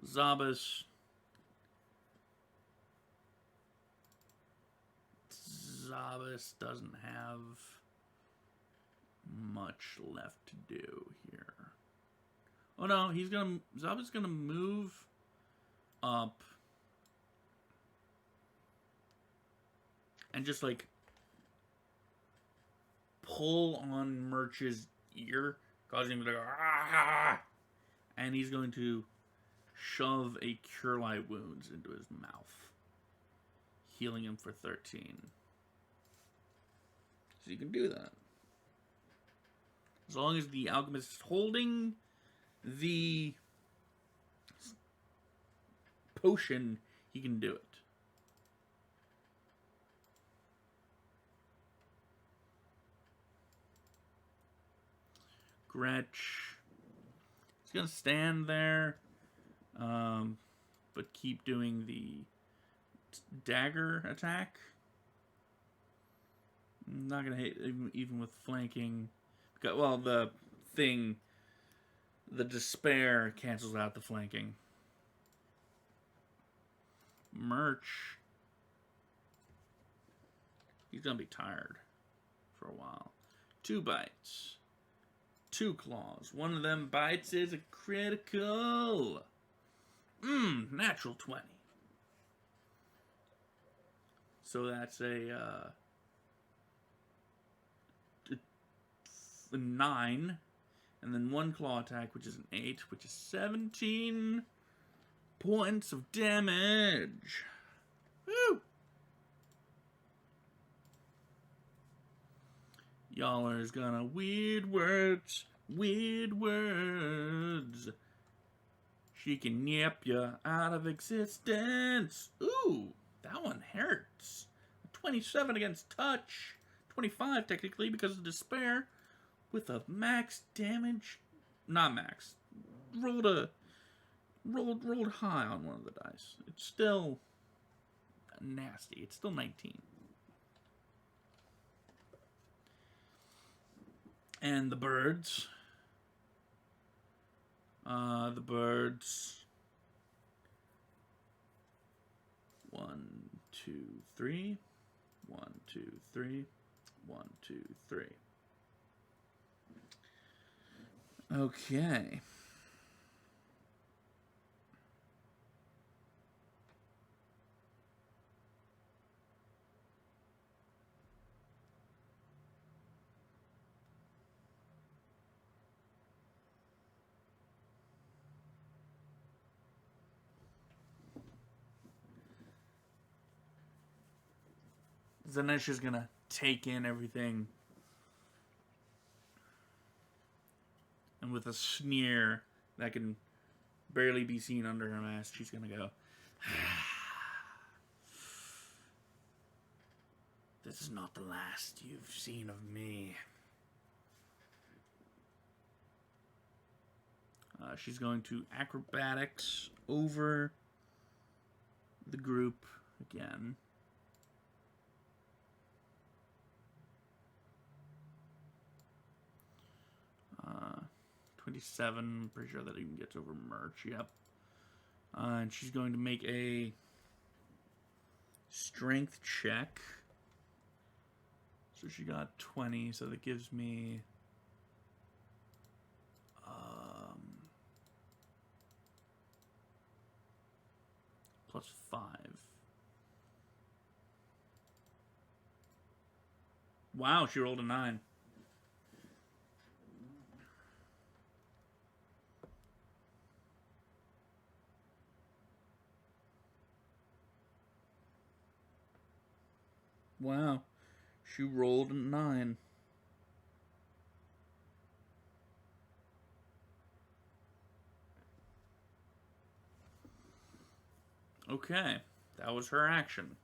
Zabas doesn't have much left to do here. Oh no, Zabas gonna move up and just like pull on Murch's ear, causing him to go, ah! And he's going to shove a Cure Light Wounds into his mouth, healing him for 13. So you can do that. As long as the alchemist is holding the potion, he can do it. Gretch is going to stand there, but keep doing the dagger attack. Not going to hit even with flanking. Because, well, the despair cancels out the flanking. Murch, he's going to be tired for a while. 2 bites. 2 claws. One of them bites is a critical. Natural 20. So that's a 9. And then 1 claw attack, which is an 8, which is 17 points of damage. Woo! Y'aller's gonna weird words. She can yap you out of existence. Ooh, that one hurts. 27 against touch. 25 technically because of despair. With a max damage. Not max. Rolled high on one of the dice. It's still nasty. It's still 19. And the birds. The birds. 1, 2, 3. 1, 2, 3. 1, 2, 3. Okay. Zanesha's gonna take in everything. And with a sneer that can barely be seen under her mask, she's gonna go, "This is not the last you've seen of me." She's going to acrobatics over the group again. Uh, 27, pretty sure that even gets over Murch, yep. And she's going to make a strength check. So she got 20, so that gives me plus 5. Wow, she rolled a 9. Wow, she rolled a 9. Okay, that was her action.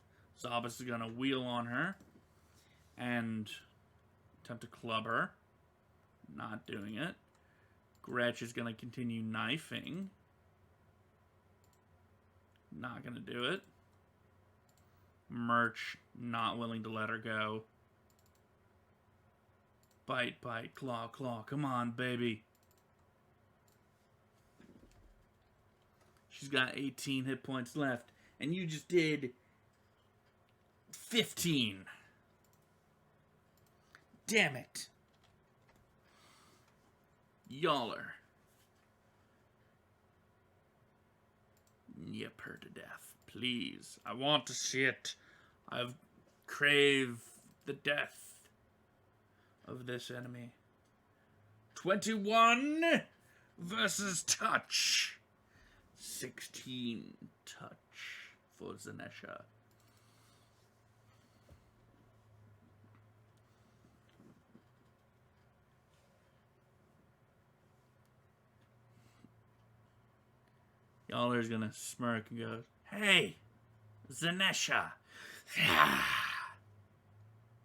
Zabas is going to wheel on her and attempt to club her. Not doing it. Gretch is going to continue knifing. not gonna do it. Merch, not willing to let her go. Bite, bite, claw, claw. Come on, baby. She's got 18 hit points left. And you just did 15. Damn it. Yaller. Yip her to death. Please. I want to see it. I crave the death of this enemy. 21 versus touch. 16 touch for Zanesha. Yaller's gonna smirk and go, "Hey, Zanesha."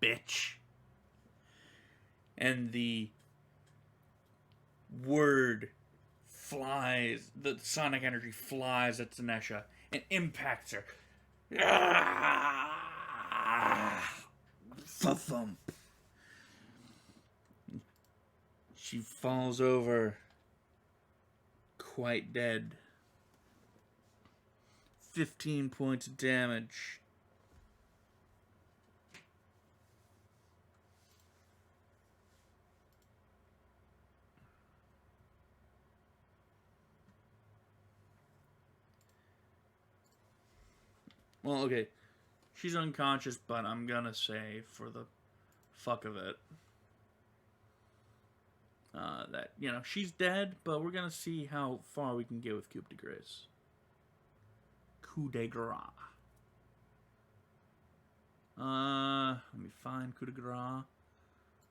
Bitch. And the word flies, the sonic energy flies at Zanesha and impacts her. Thump. She falls over, quite dead. 15 points of damage. Well, okay. She's unconscious, but I'm gonna say, for the fuck of it, that, you know, she's dead, but we're gonna see how far we can get with coup de grace. Coup de grace. Let me find coup de grace.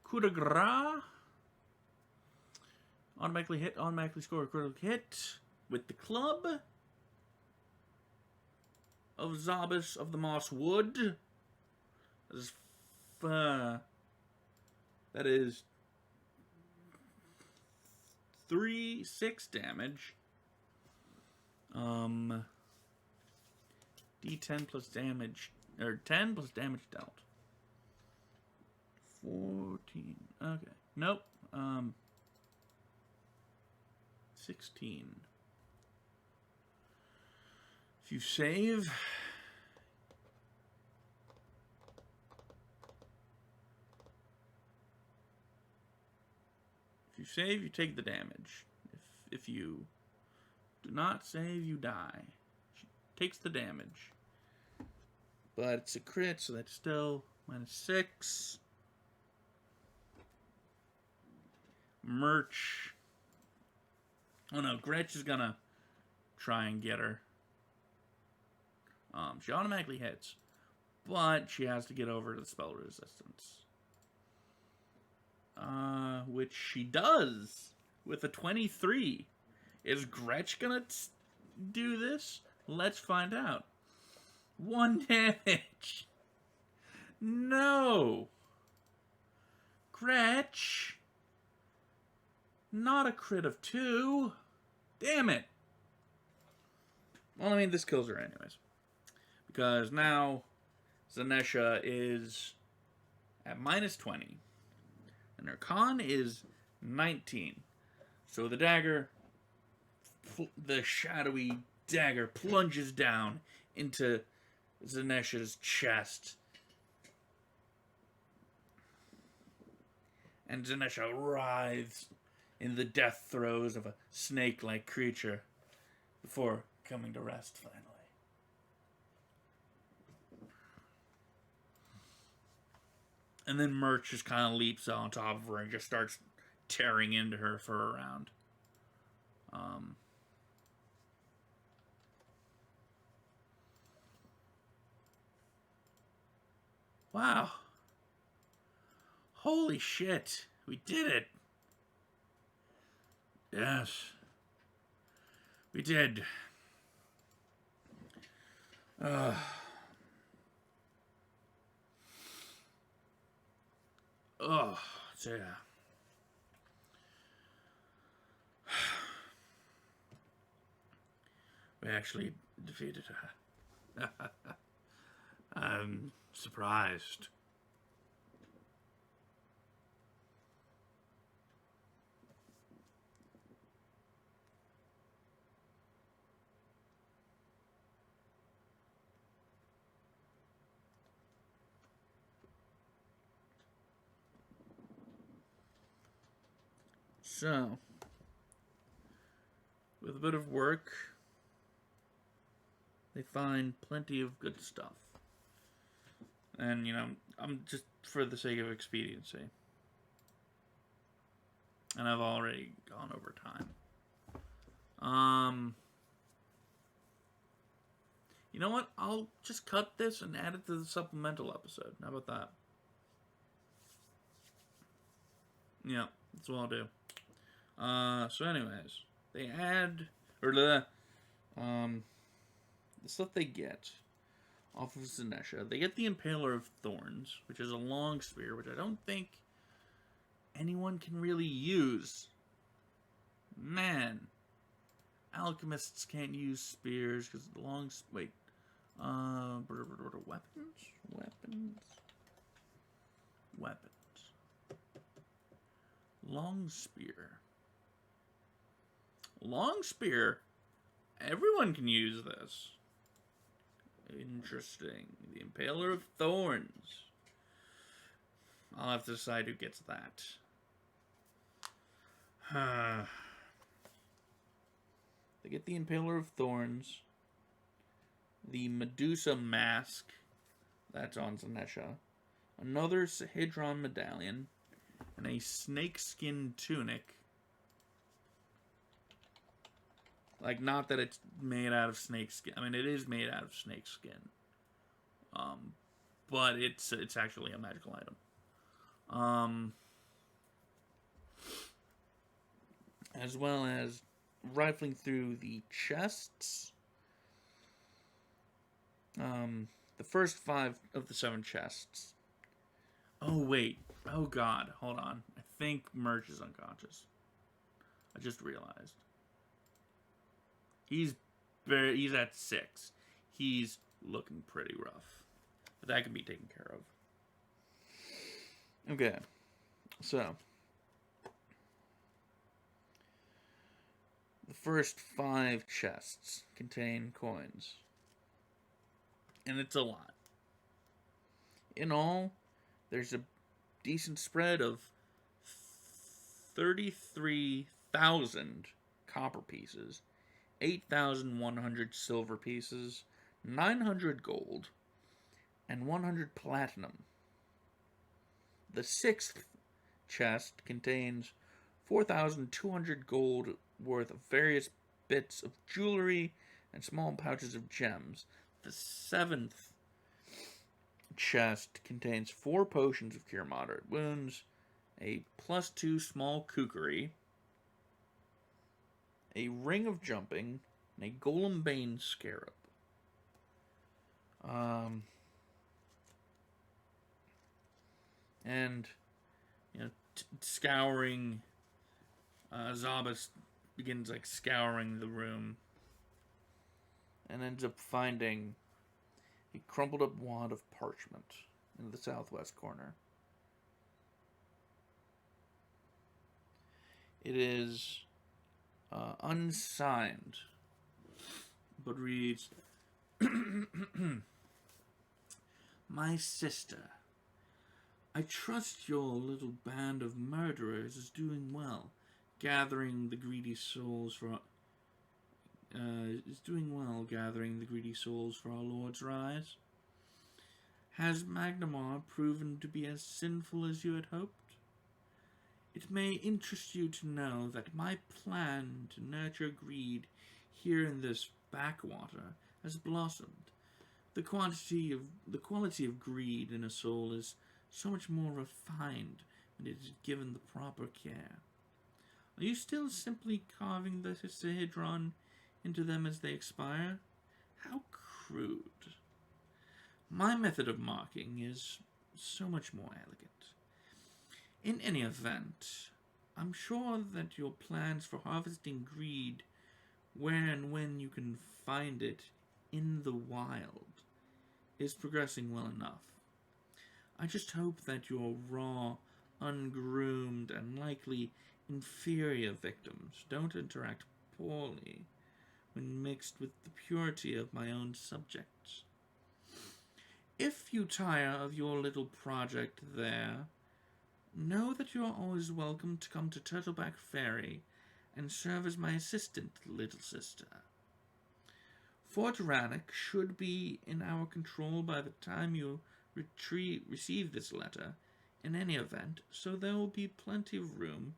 Coup de grace. Automatically hit, automatically score a critical hit with the club of Zabas of the Moss Wood. That is 6 damage. D10 plus damage, or 10 plus damage dealt. 14. Okay. Nope. 16. If you save, you take the damage. If you do not save, you die. She takes the damage. But it's a crit, so that's still -6. Merch. Oh no, Gretch is gonna try and get her. She automatically hits, but she has to get over the spell resistance. Which she does with a 23. Is Gretch gonna do this? Let's find out. 1 damage. No. Gretch. Not a crit of 2. Damn it. Well, I mean, this kills her anyways. Because now Zanesha is at -20. And her con is 19. So the dagger, the shadowy dagger, plunges down into Zanesha's chest. And Zanesha writhes in the death throes of a snake-like creature before coming to rest finally. And then Merch just kind of leaps on top of her and just starts tearing into her for a round. Wow. Holy shit. We did it. Yes. We did. Oh, yeah. We actually defeated her. I'm surprised. So, with a bit of work, they find plenty of good stuff. And, I'm just for the sake of expediency. And I've already gone over time. You know what? I'll just cut this and add it to the supplemental episode. How about that? Yeah, that's what I'll do. So anyways, they add, or the stuff they get off of Zanesha. They get the Impaler of Thorns, which is a long spear, which I don't think anyone can really use. Man, alchemists can't use spears because the long... Wait. Weapons. Long spear. Long spear? Everyone can use this. Interesting. The Impaler of Thorns. I'll have to decide who gets that. They get the Impaler of Thorns. The Medusa Mask. That's on Zanesha. Another Sahedron Medallion. And a snakeskin tunic. Like, not that it's made out of snakeskin. I mean, it is made out of snakeskin. But it's actually a magical item. As well as rifling through the chests. The first 5 of the 7 chests. Oh, wait. Oh, God. Hold on. I think Merch is unconscious. I just realized. He's at 6. He's looking pretty rough. But that can be taken care of. Okay. So. The first 5 chests contain coins. And it's a lot. In all, there's a decent spread of 33,000 copper pieces, 8,100 silver pieces, 900 gold, and 100 platinum. The 6th chest contains 4,200 gold worth of various bits of jewelry and small pouches of gems. The 7th chest contains 4 potions of cure moderate wounds, a +2 small kukri, a ring of jumping, and a golem bane scarab. And scouring. Zabas begins scouring the room. And ends up finding a crumpled up wad of parchment in the southwest corner. It is unsigned, but reads, "My sister, I trust your little band of murderers is doing well, gathering the greedy souls for our Lord's rise. Has Magnamar proven to be as sinful as you had hoped? It may interest you to know that my plan to nurture greed here in this backwater has blossomed. The quality of greed in a soul is so much more refined when it is given the proper care. Are you still simply carving the Sahedron into them as they expire? How crude. My method of marking is so much more elegant. In any event, I'm sure that your plans for harvesting greed where and when you can find it in the wild is progressing well enough. I just hope that your raw, ungroomed, and likely inferior victims don't interact poorly when mixed with the purity of my own subjects. If you tire of your little project there, know that you are always welcome to come to Turtleback Ferry and serve as my assistant, little sister. Fort Rannoch should be in our control by the time you receive this letter, in any event, so there will be plenty of room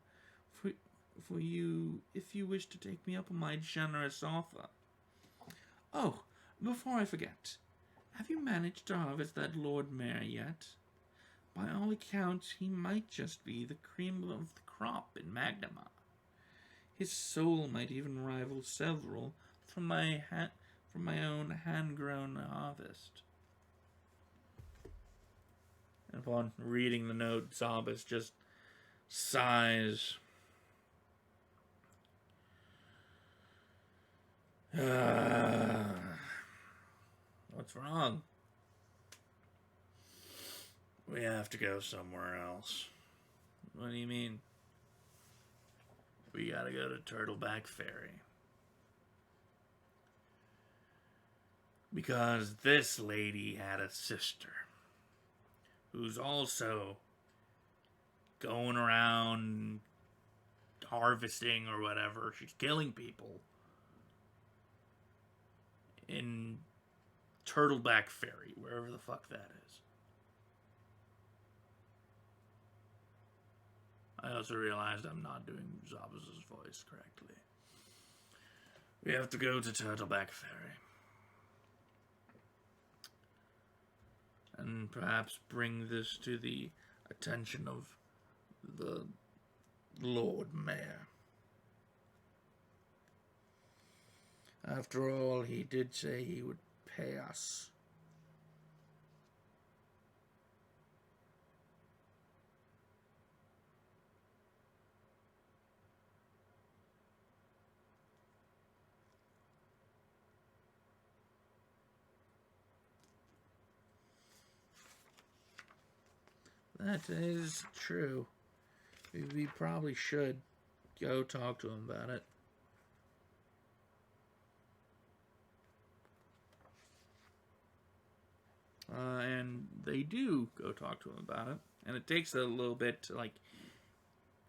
for you if you wish to take me up on my generous offer. Oh, before I forget, have you managed to harvest that Lord Mayor yet? By all accounts, he might just be the cream of the crop in Magnema. His soul might even rival several from my own hand-grown harvest. And upon reading the note, Zabas just sighs. What's wrong? We have to go somewhere else. What do you mean? We gotta go to Turtleback Ferry. Because this lady had a sister who's also going around harvesting or whatever. She's killing people in Turtleback Ferry, wherever the fuck that is. I also realized I'm not doing Zabas' voice correctly. We have to go to Turtleback Ferry. And perhaps bring this to the attention of the Lord Mayor. After all, he did say he would pay us. That is true. We probably should go talk to him about it. And they do go talk to him about it. And it takes a little bit to,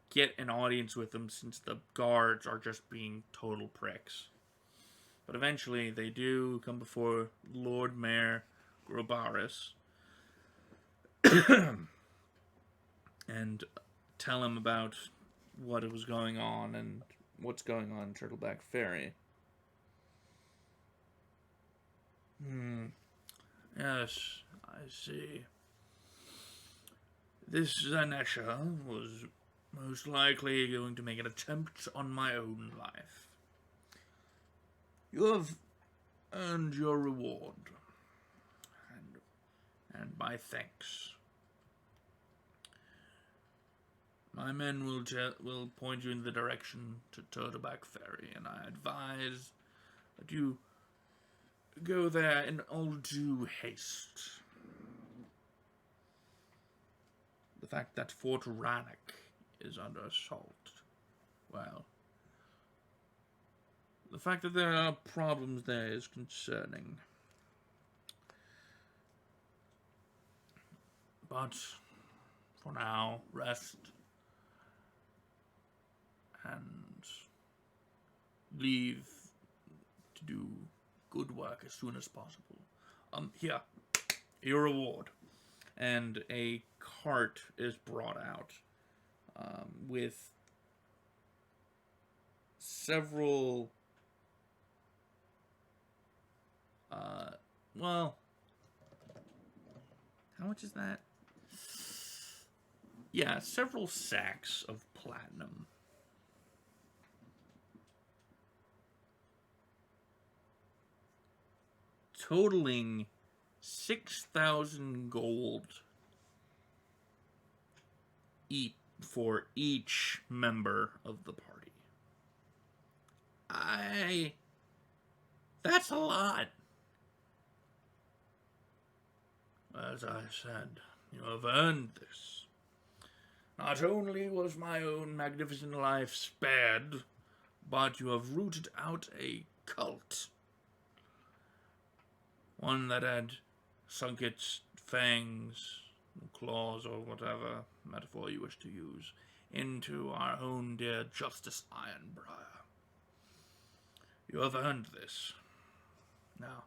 get an audience with him since the guards are just being total pricks. But eventually they do come before Lord Mayor Grobaris and tell him about what was going on and what's going on in Turtleback Ferry. Yes, I see. This Zanesha was most likely going to make an attempt on my own life. You have earned your reward, and my thanks. My men will point you in the direction to Turtleback Ferry, and I advise that you go there in all due haste. The fact that Fort Rannoch is under assault, well, the fact that there are problems there is concerning. But for now, rest and leave to do good work as soon as possible. Here, your reward. And a cart is brought out with several how much is that? Yeah, several sacks of platinum. Totaling 6,000 gold for each member of the party. That's a lot. As I said, you have earned this. Not only was my own magnificent life spared, but you have rooted out a cult. One that had sunk its fangs, claws, or whatever metaphor you wish to use, into our own dear Justice Ironbriar. You have earned this. Now,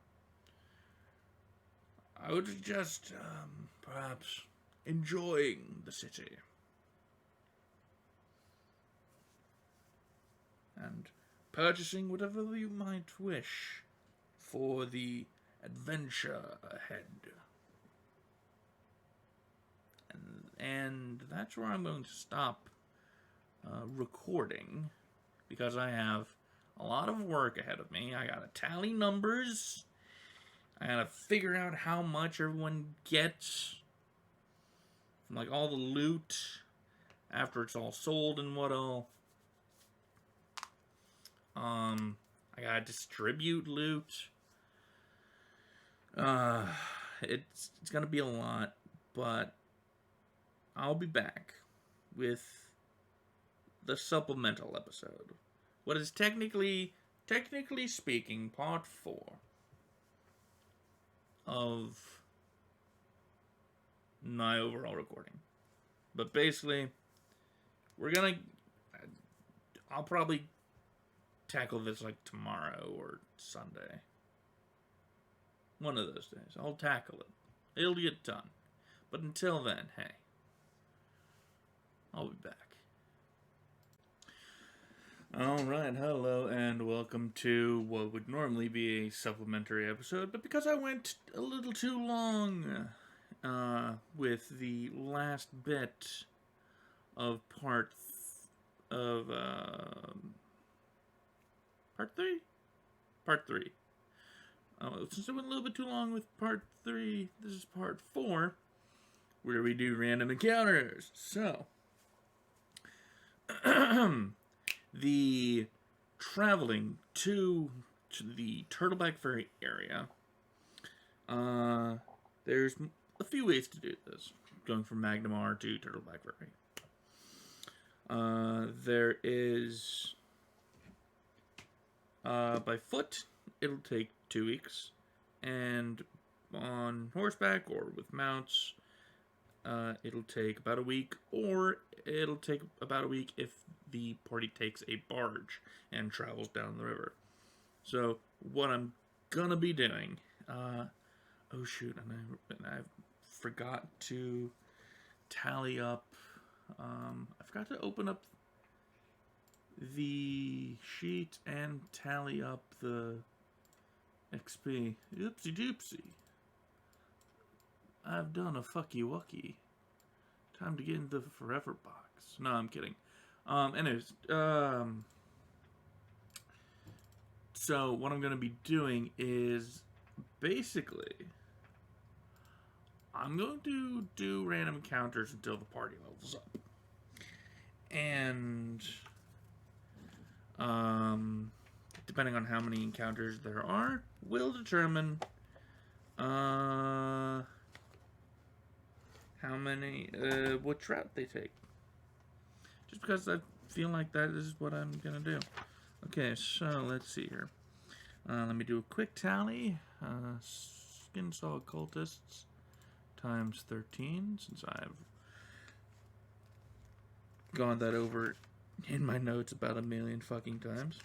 I would suggest, perhaps, enjoying the city. And purchasing whatever you might wish for the adventure ahead. And that's where I'm going to stop recording, because I have a lot of work ahead of me. I gotta tally numbers. I gotta figure out how much everyone gets from, like, all the loot after it's all sold and what all. I gotta distribute loot. It's gonna be a lot, but I'll be back with the supplemental episode. What is technically speaking, part 4 of my overall recording. But basically, I'll probably tackle this like tomorrow or Sunday. One of those days. I'll tackle it. It'll get done. But until then, hey, I'll be back. Alright, hello and welcome to what would normally be a supplementary episode, but because I went a little too long with the last bit of part 3? Part 3. Since I went a little bit too long with part 3, this is part 4, where we do random encounters. So, the traveling to the Turtleback Ferry area, there's a few ways to do this, going from Magnamar to Turtleback Ferry. There is, by foot, it'll take 2 weeks, and on horseback or with mounts, it'll take about a week, or it'll take about a week if the party takes a barge and travels down the river. So, what I'm gonna be doing, oh shoot, and I forgot to tally up, I forgot to open up the sheet and tally up the XP. Oopsie doopsie. I've done a fucky wucky. Time to get into the forever box. No, I'm kidding. Anyways, so what I'm gonna be doing is basically I'm going to do random encounters until the party levels up. And depending on how many encounters there are, will determine how many, which route they take. Just because I feel like that is what I'm gonna do. Okay, so let's see here. Let me do a quick tally. Skinsaw cultists times 13, since I've gone that over in my notes about a million fucking times.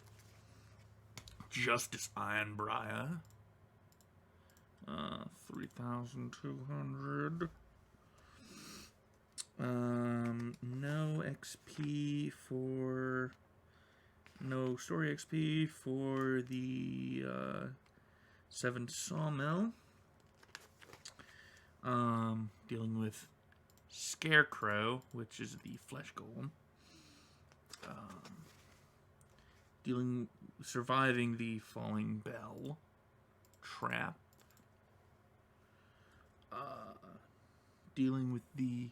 Justice Ironbriar. 3,200. No XP for... No story XP for the 7 Sawmill. Dealing with Scarecrow, which is the flesh golem. Surviving the Falling Bell trap. Dealing with the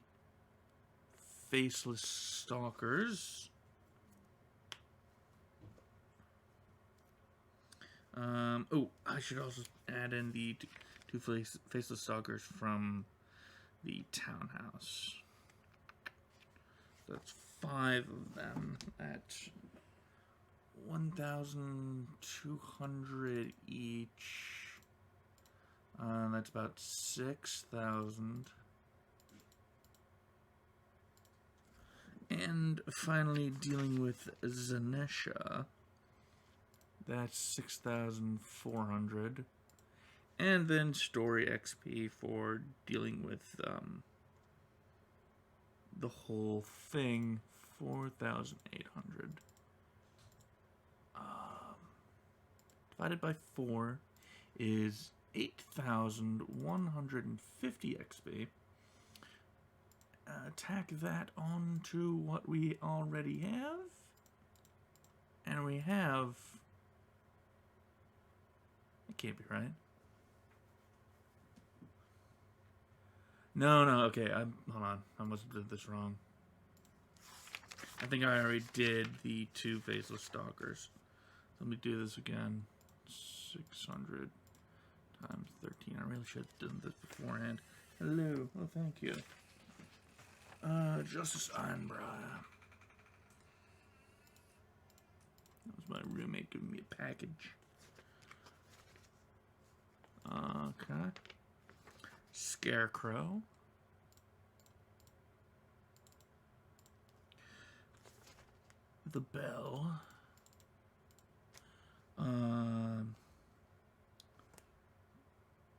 Faceless Stalkers. Oh, I should also add in the two faceless stalkers from the townhouse. That's 5 of them at 1,200 each. That's about 6,000. And finally, dealing with Zanesha. That's 6,400. And then story XP for dealing with the whole thing, 4,800. Divided by 4 is 8,150 XP. Tack that onto what we already have. And we have... It can't be right. No, okay, hold on. I must have did this wrong. I think I already did the 2 faceless stalkers. Let me do this again. 600 times 13. I really should have done this beforehand. Hello. Oh, thank you. Justice Ironbriar. That was my roommate giving me a package. Okay. Scarecrow. The Bell.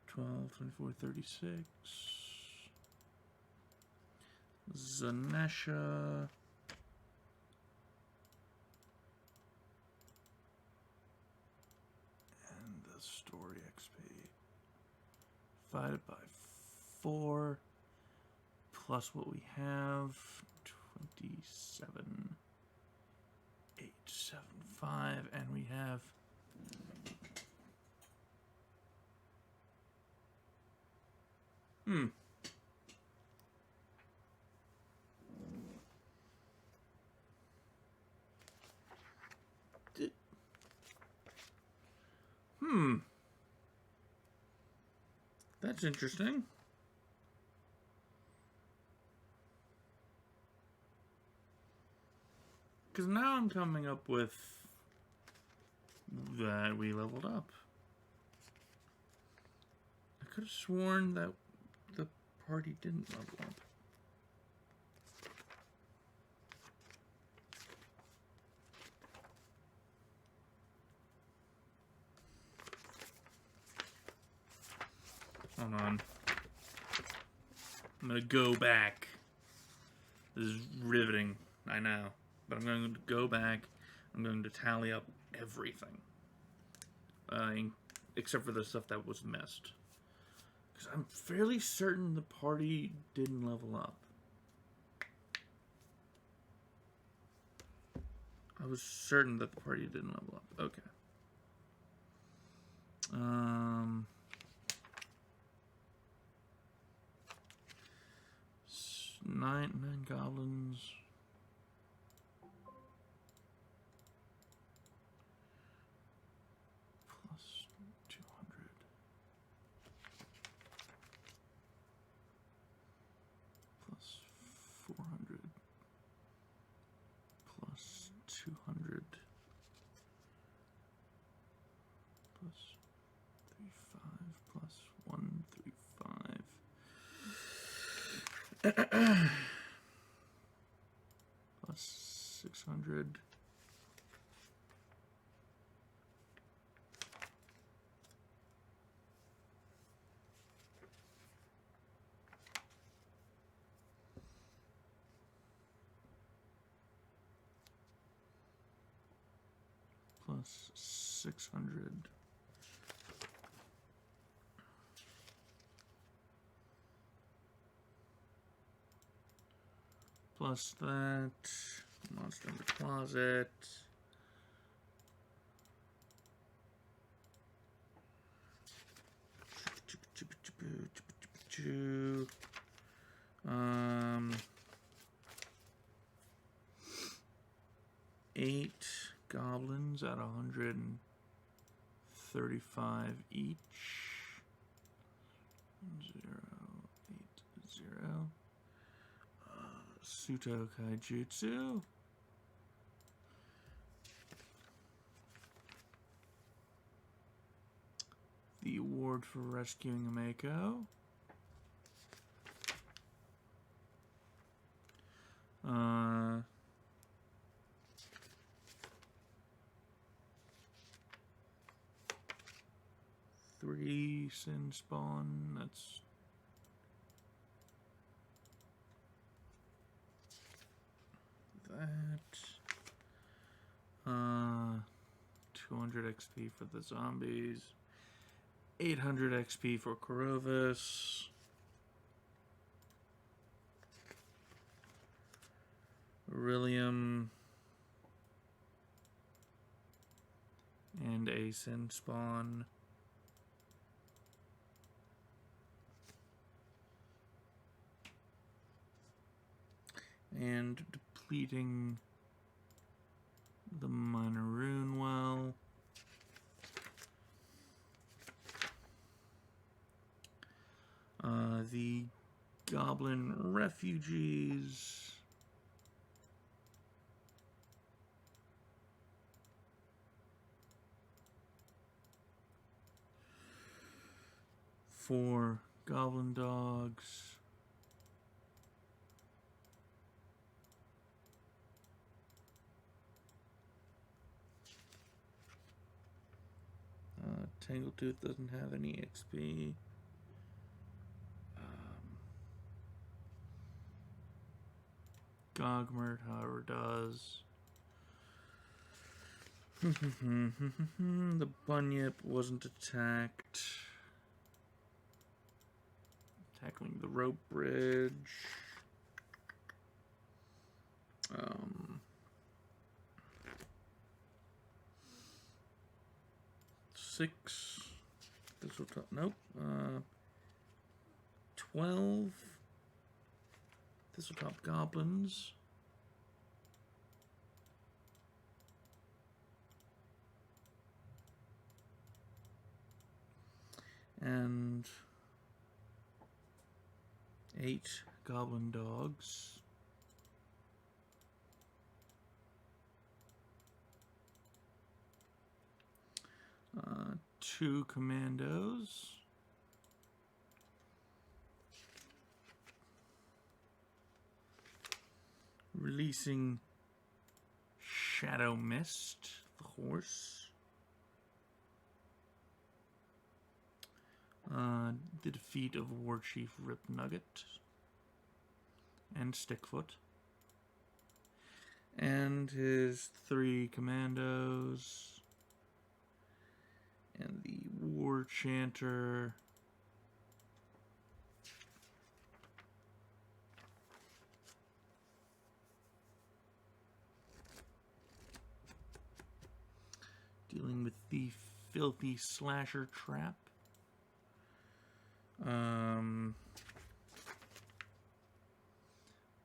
12, 24, 36. Zanesha. And the story XP. Divided by 4. Plus what we have. 27,875. And we have... That's interesting. Because now I'm coming up with that we leveled up. I could have sworn that the party didn't level up. Hold on. I'm gonna go back. This is riveting, I know. But I'm going to go back. I'm going to tally up everything. Except for the stuff that was missed. Because I'm fairly certain the party didn't level up. I was certain that the party didn't level up. Okay. 9 goblins. Plus 200. Plus 400. Plus 200. Plus 35. Plus 135. Plus 600. Plus 600. Plus that. Monster in the closet. Eight goblins at 130. 35 each. 0, 8, 0. Suto Kaijutsu. The award for rescuing a Mako. Three Sin Spawn. That's that. 200 XP for the zombies. 800 XP for Korovis. Aurelium. And a Sin Spawn. And depleting the Minor Rune Well. The Goblin Refugees. Four Goblin Dogs. Tangletooth doesn't have any XP. Gogmert, however, does. The Bunyip wasn't attacked. Tackling the rope bridge. 6. This will talk. Nope. 12. This will top goblins. And 8 goblin dogs. Two commandos. Releasing Shadow Mist, the horse. The defeat of War Chief Rip Nugget and Stickfoot. And his 3 commandos. And the War Chanter. Dealing with the Filthy Slasher Trap.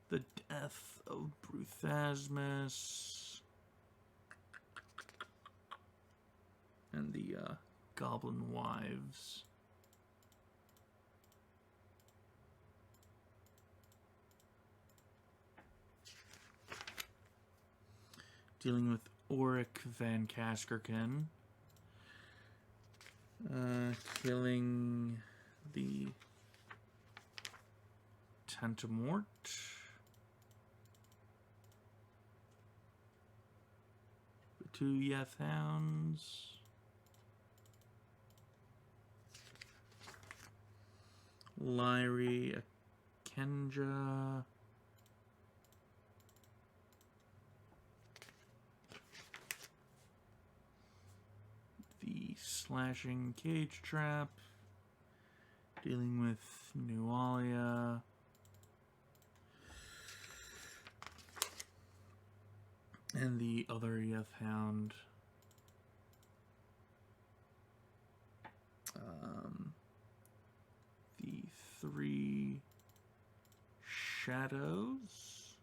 The Death of Bruthasmus. And the Goblin Wives. Dealing with Auric Van Kaskerken. Killing the Tentamort. The 2 Yeth Hounds. Lyri Akenja. The Slashing Cage Trap. Dealing with Nualia. And the other Yeth Hound. The 3 Shadows.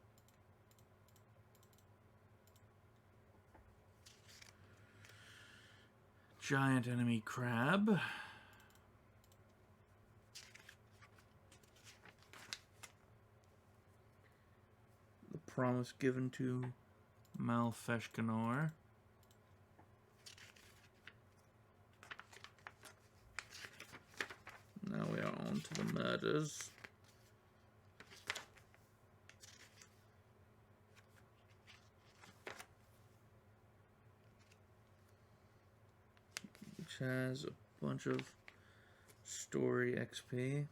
Giant enemy crab. The promise given to Malfeshkanor. Now we are on to the murders. Which has a bunch of story XP.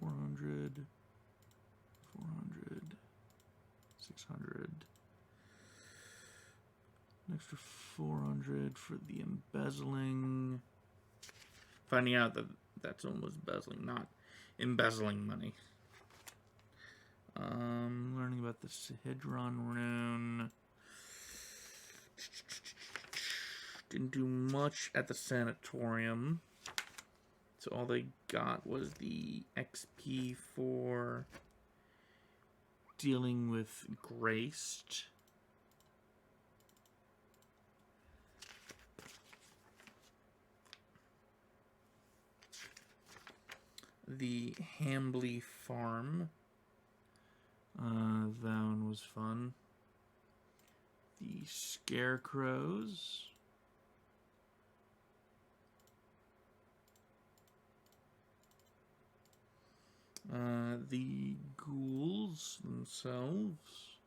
$400, $400, $600. An extra $400 for the embezzling. Finding out that someone was embezzling, not embezzling money. Learning about the Sihedron rune. Didn't do much at the sanatorium. So all they got was the XP for dealing with Graced. The Hambley Farm. That one was fun. The Scarecrows. The ghouls themselves.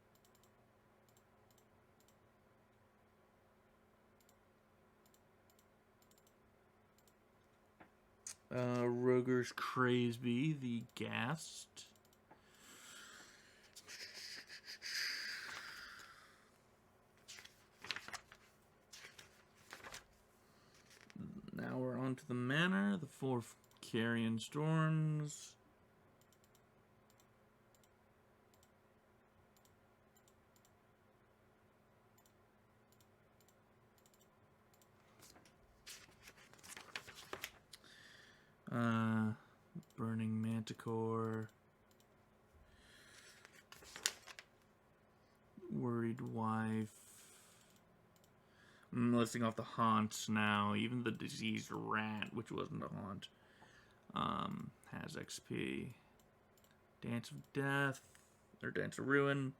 Roger's Craesby, the Ghast. Now we're on to the manor, the 4 Carrion Storms. Burning Manticore. Worried Wife. I'm listing off the haunts now. Even the diseased rat, which wasn't a haunt, has XP. Dance of Death, or Dance of Ruin.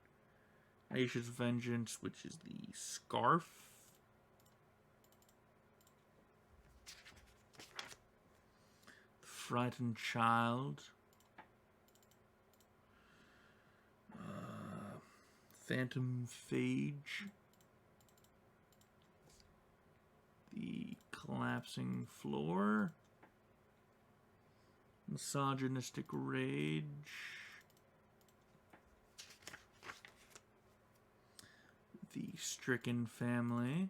Aisha's Vengeance, which is the Scarf. The Frightened Child. Phantom Phage. The Collapsing Floor. Misogynistic Rage. The Stricken Family.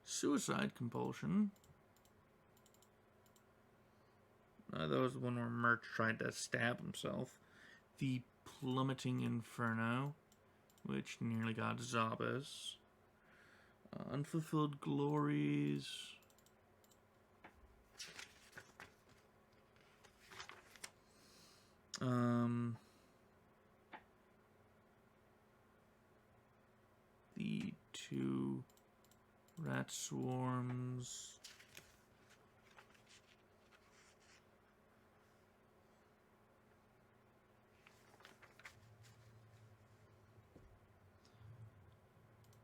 Suicide Compulsion. That was the one where Merch tried to stab himself. The Plummeting Inferno, which nearly got Zabas. Unfulfilled Glories. The 2 Rat Swarms.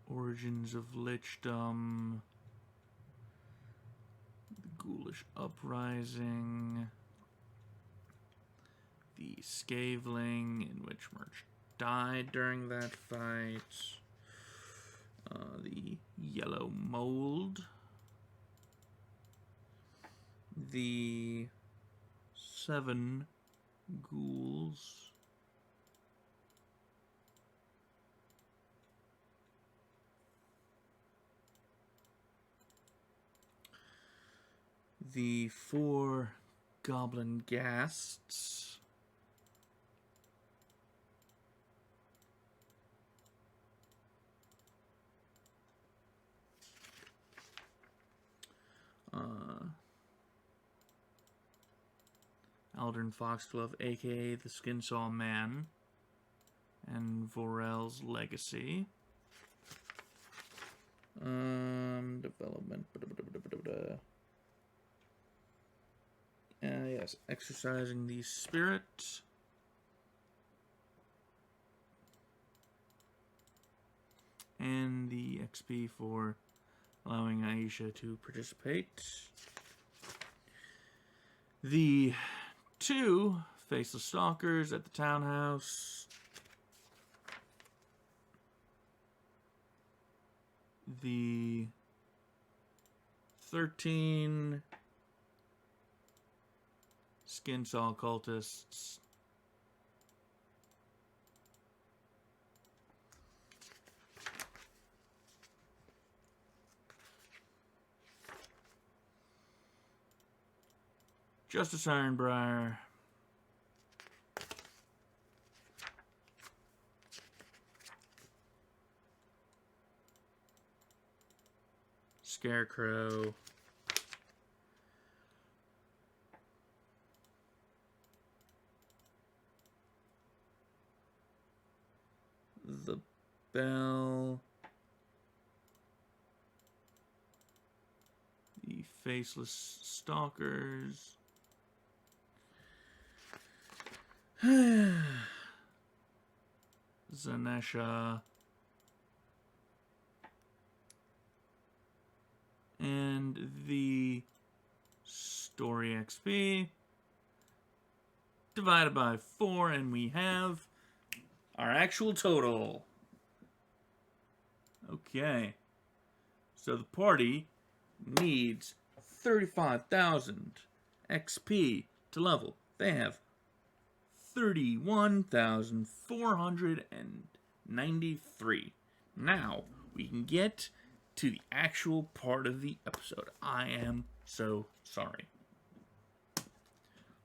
Origins of Lichdom. The Ghoulish Uprising. The Scaveling, in which Merch died during that fight. The Yellow Mold. The 7 Ghouls. The 4 Goblin Ghasts. Aldern Foxglove, aka the Skinsaw Man. and Vorel's Legacy. Development. Yes, exercising the spirit. And the XP for allowing Aisha to participate. The 2 Faceless Stalkers at the townhouse. The 13 Skinsaw Cultists. Justice Ironbriar. Scarecrow. The Bell. The Faceless Stalkers. Zanesha. And the story XP divided by 4, and we have our actual total. Okay. So the party needs 35,000 XP to level. They have 31,493. Now we can get to the actual part of the episode. I am so sorry.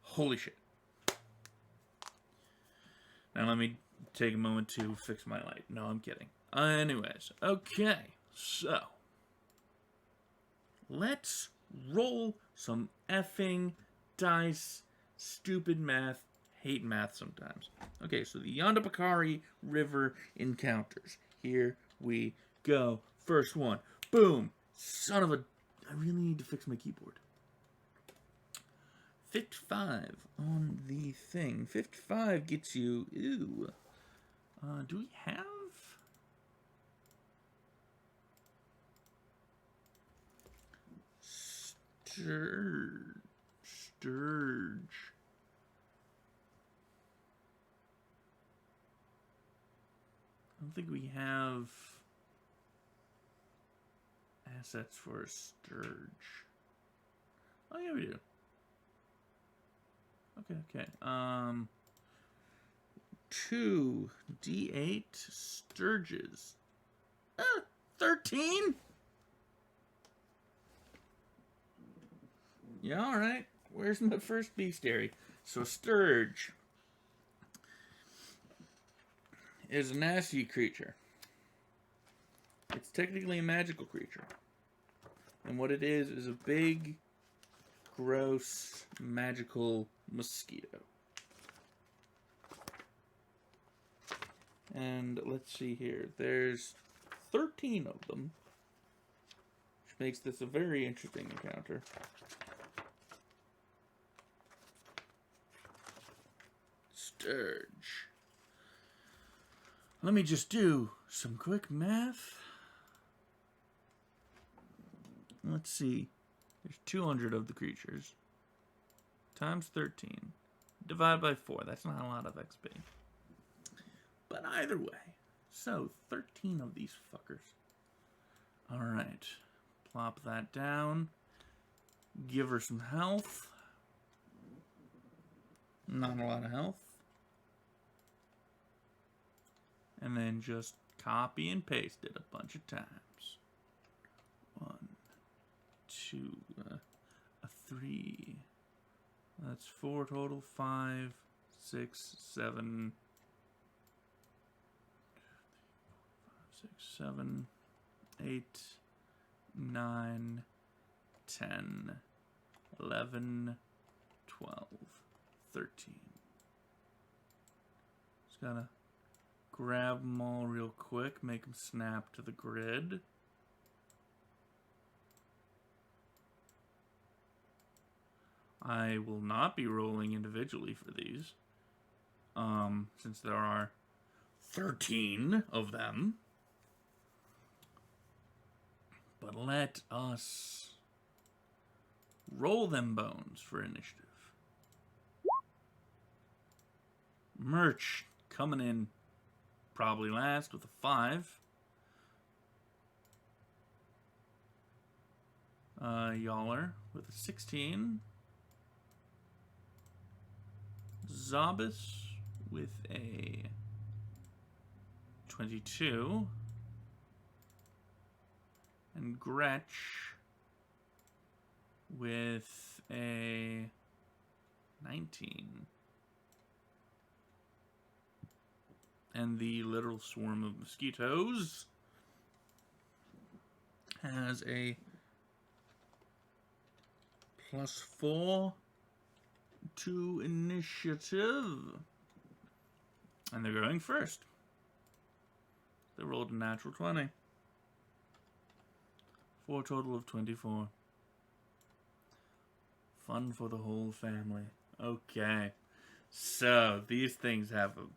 Holy shit. Now let me take a moment to fix my light. No, I'm kidding. Anyways, okay. So, let's roll some effing dice. Stupid math. Hate math sometimes. Okay, so the Yondapakari River encounters. Here we go. First one. Boom. Son of a... I really need to fix my keyboard. 55 on the thing. 55 gets you... Ew. Do we have... Sturge. I don't think we have assets for a Sturge. Oh, yeah, we do. Okay. 2 D8 Sturges. 13? Yeah, alright. Where's my first bestiary? So, Sturge is a nasty creature. It's technically a magical creature. And what it is a big, gross, magical mosquito. And let's see here. There's 13 of them, which makes this a very interesting encounter. Sturge. Let me just do some quick math. Let's see. There's 200 of the creatures. Times 13. Divided by 4. That's not a lot of XP. But either way. So, 13 of these fuckers. Alright. Plop that down. Give her some health. Not a lot of health. And then just copy and paste it a bunch of times. 1, 2, a 3. That's 4 total. 5, 6, 7, 8, 9, 10, 11, 12, 13. Just gotta grab them all real quick, make them snap to the grid. I will not be rolling individually for these, since there are 13 of them. But let us roll them bones for initiative. Merch coming in probably last with a 5. Yaller with a 16. Zabas with a 22. And Gretch with a 19. And the literal swarm of mosquitoes has a +4 to initiative. And they're going first. They rolled a natural 20. For a total of 24. Fun for the whole family. Okay. So, these things have a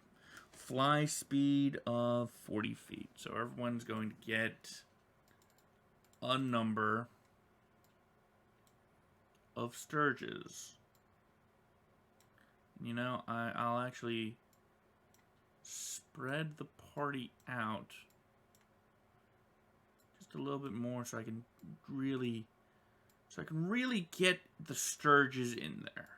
fly speed of 40 feet. So, everyone's going to get a number of Sturges. You know, I'll actually spread the party out just a little bit more so I can really get the Sturges in there.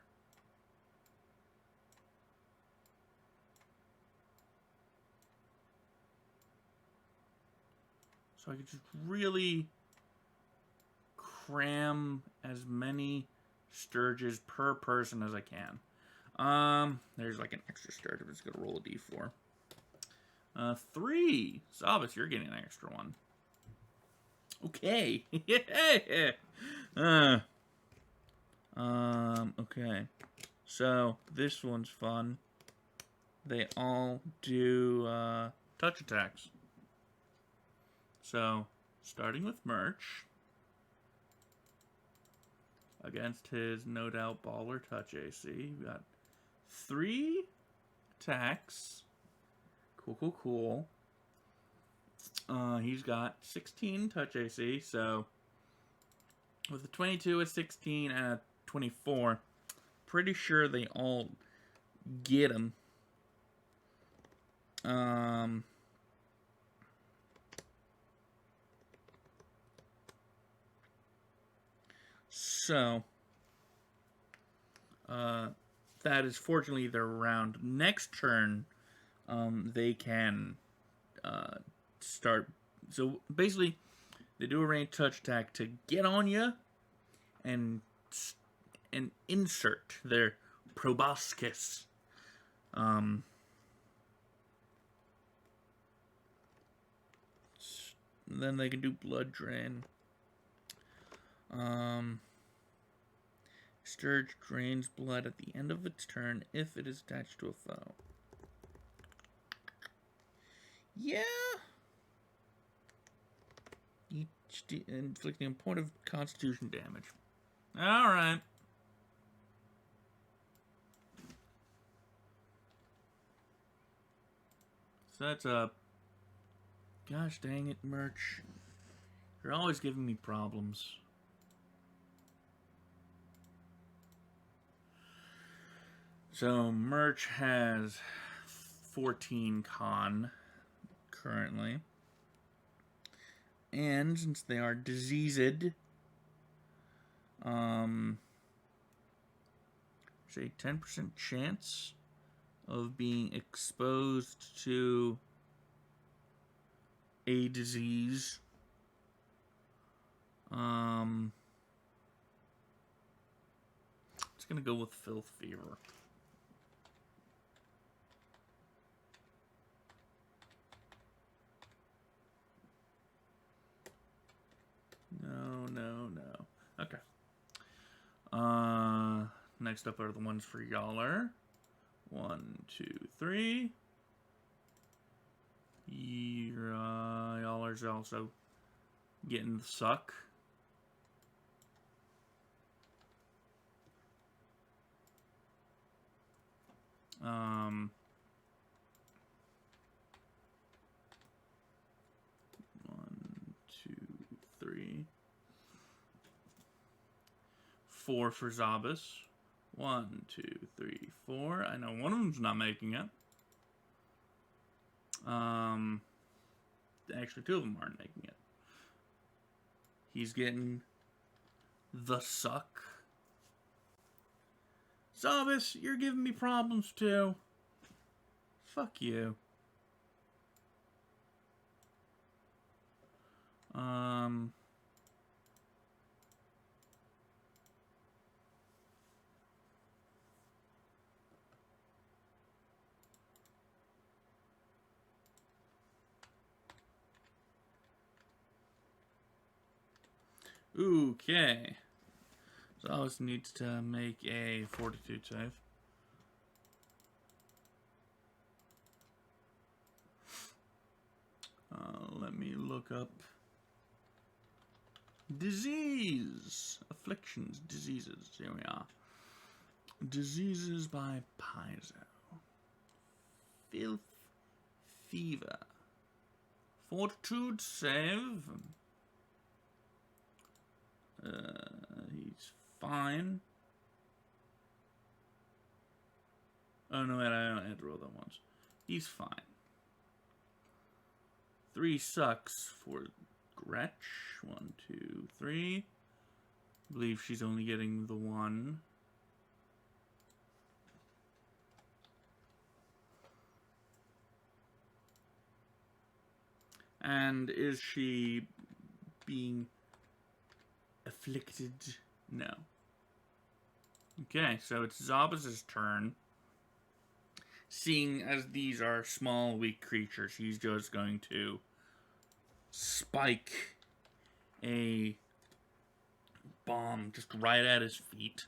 So I can just really cram as many Sturges per person as I can. There's like an extra Sturge. I'm just gonna roll a d4. 3. Zabas, you're getting an extra one. Okay. Okay. So this one's fun. They all do touch attacks. So starting with Merch against his no doubt baller touch AC. We got 3 attacks. Cool. He's got 16 touch AC, so with a 22, a 16, and a 24, pretty sure they all get him. So, that is fortunately their round. Next turn, they can start. So basically, they do a ranged touch attack to get on you and insert their proboscis. Then they can do blood drain. Sturge drains blood at the end of its turn if it is attached to a foe. Yeah. Each inflicting a point of constitution damage. Alright. So that's up. Gosh dang it, Merch. You're always giving me problems. So, Merch has 14 con currently. And since they are diseased, there's a 10% chance of being exposed to a disease. It's gonna go with filth fever. No. Okay. Next up are the ones for Yaller. 1, 2, 3. Y'all are also getting the suck. One, two, three. 4 for Zabas. 1, 2, 3, 4. I know one of them's not making it. Actually, 2 of them aren't making it. He's getting the suck. Zabas, you're giving me problems too. Fuck you. Okay. So Alice needs to make a fortitude save. Let me look up disease, afflictions, diseases. Here we are. Diseases by Paizo. Filth, fever, fortitude save. He's fine. Oh no, wait, I had to roll that once. He's fine. 3 sucks for Gretch. 1, 2, 3. I believe she's only getting the 1. And is she being afflicted? No. Okay, so it's Zabas' turn. Seeing as these are small, weak creatures, he's just going to spike a bomb just right at his feet.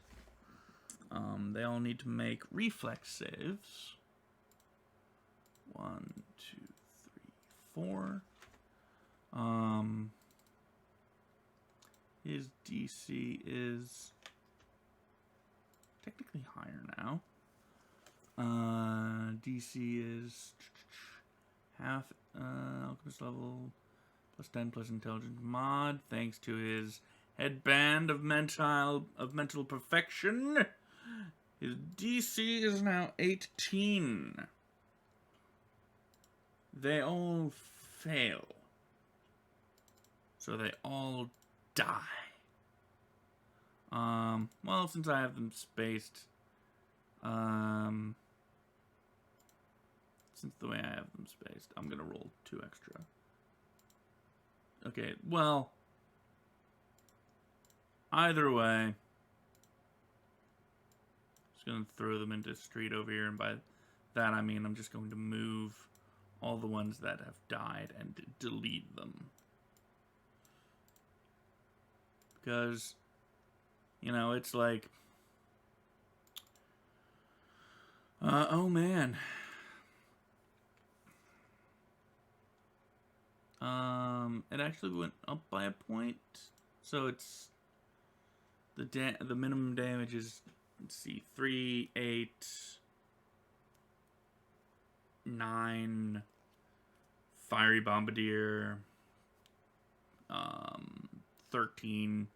They all need to make reflex saves. 1, 2, 3, 4. His DC is technically higher now. DC is half alchemist level plus 10 plus intelligence mod, thanks to his headband of mental perfection. His DC is now 18. They all fail. So they all die. Well, since I have them spaced, since the way I have them spaced, I'm gonna roll 2 extra. Okay, well, either way, just gonna throw them into street over here, and by that I mean I'm just going to move all the ones that have died and delete them. Because, you know, it's like, oh man. It actually went up by a point, so it's the minimum damage is, let's see, 3, 8, 9, fiery bombardier, 13.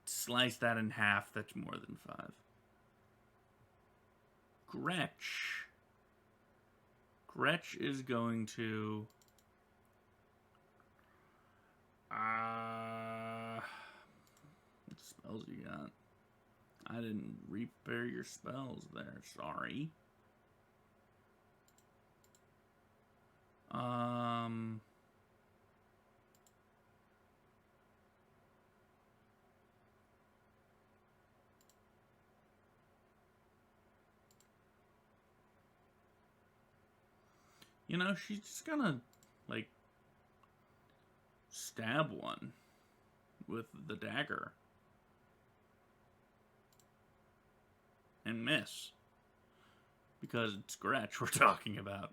Slice that in half, that's more than 5. Gretch is going to what spells you got? I didn't repair your spells there, sorry. You know, she's just gonna, like, stab one with the dagger and miss, because it's Gretch we're talking about.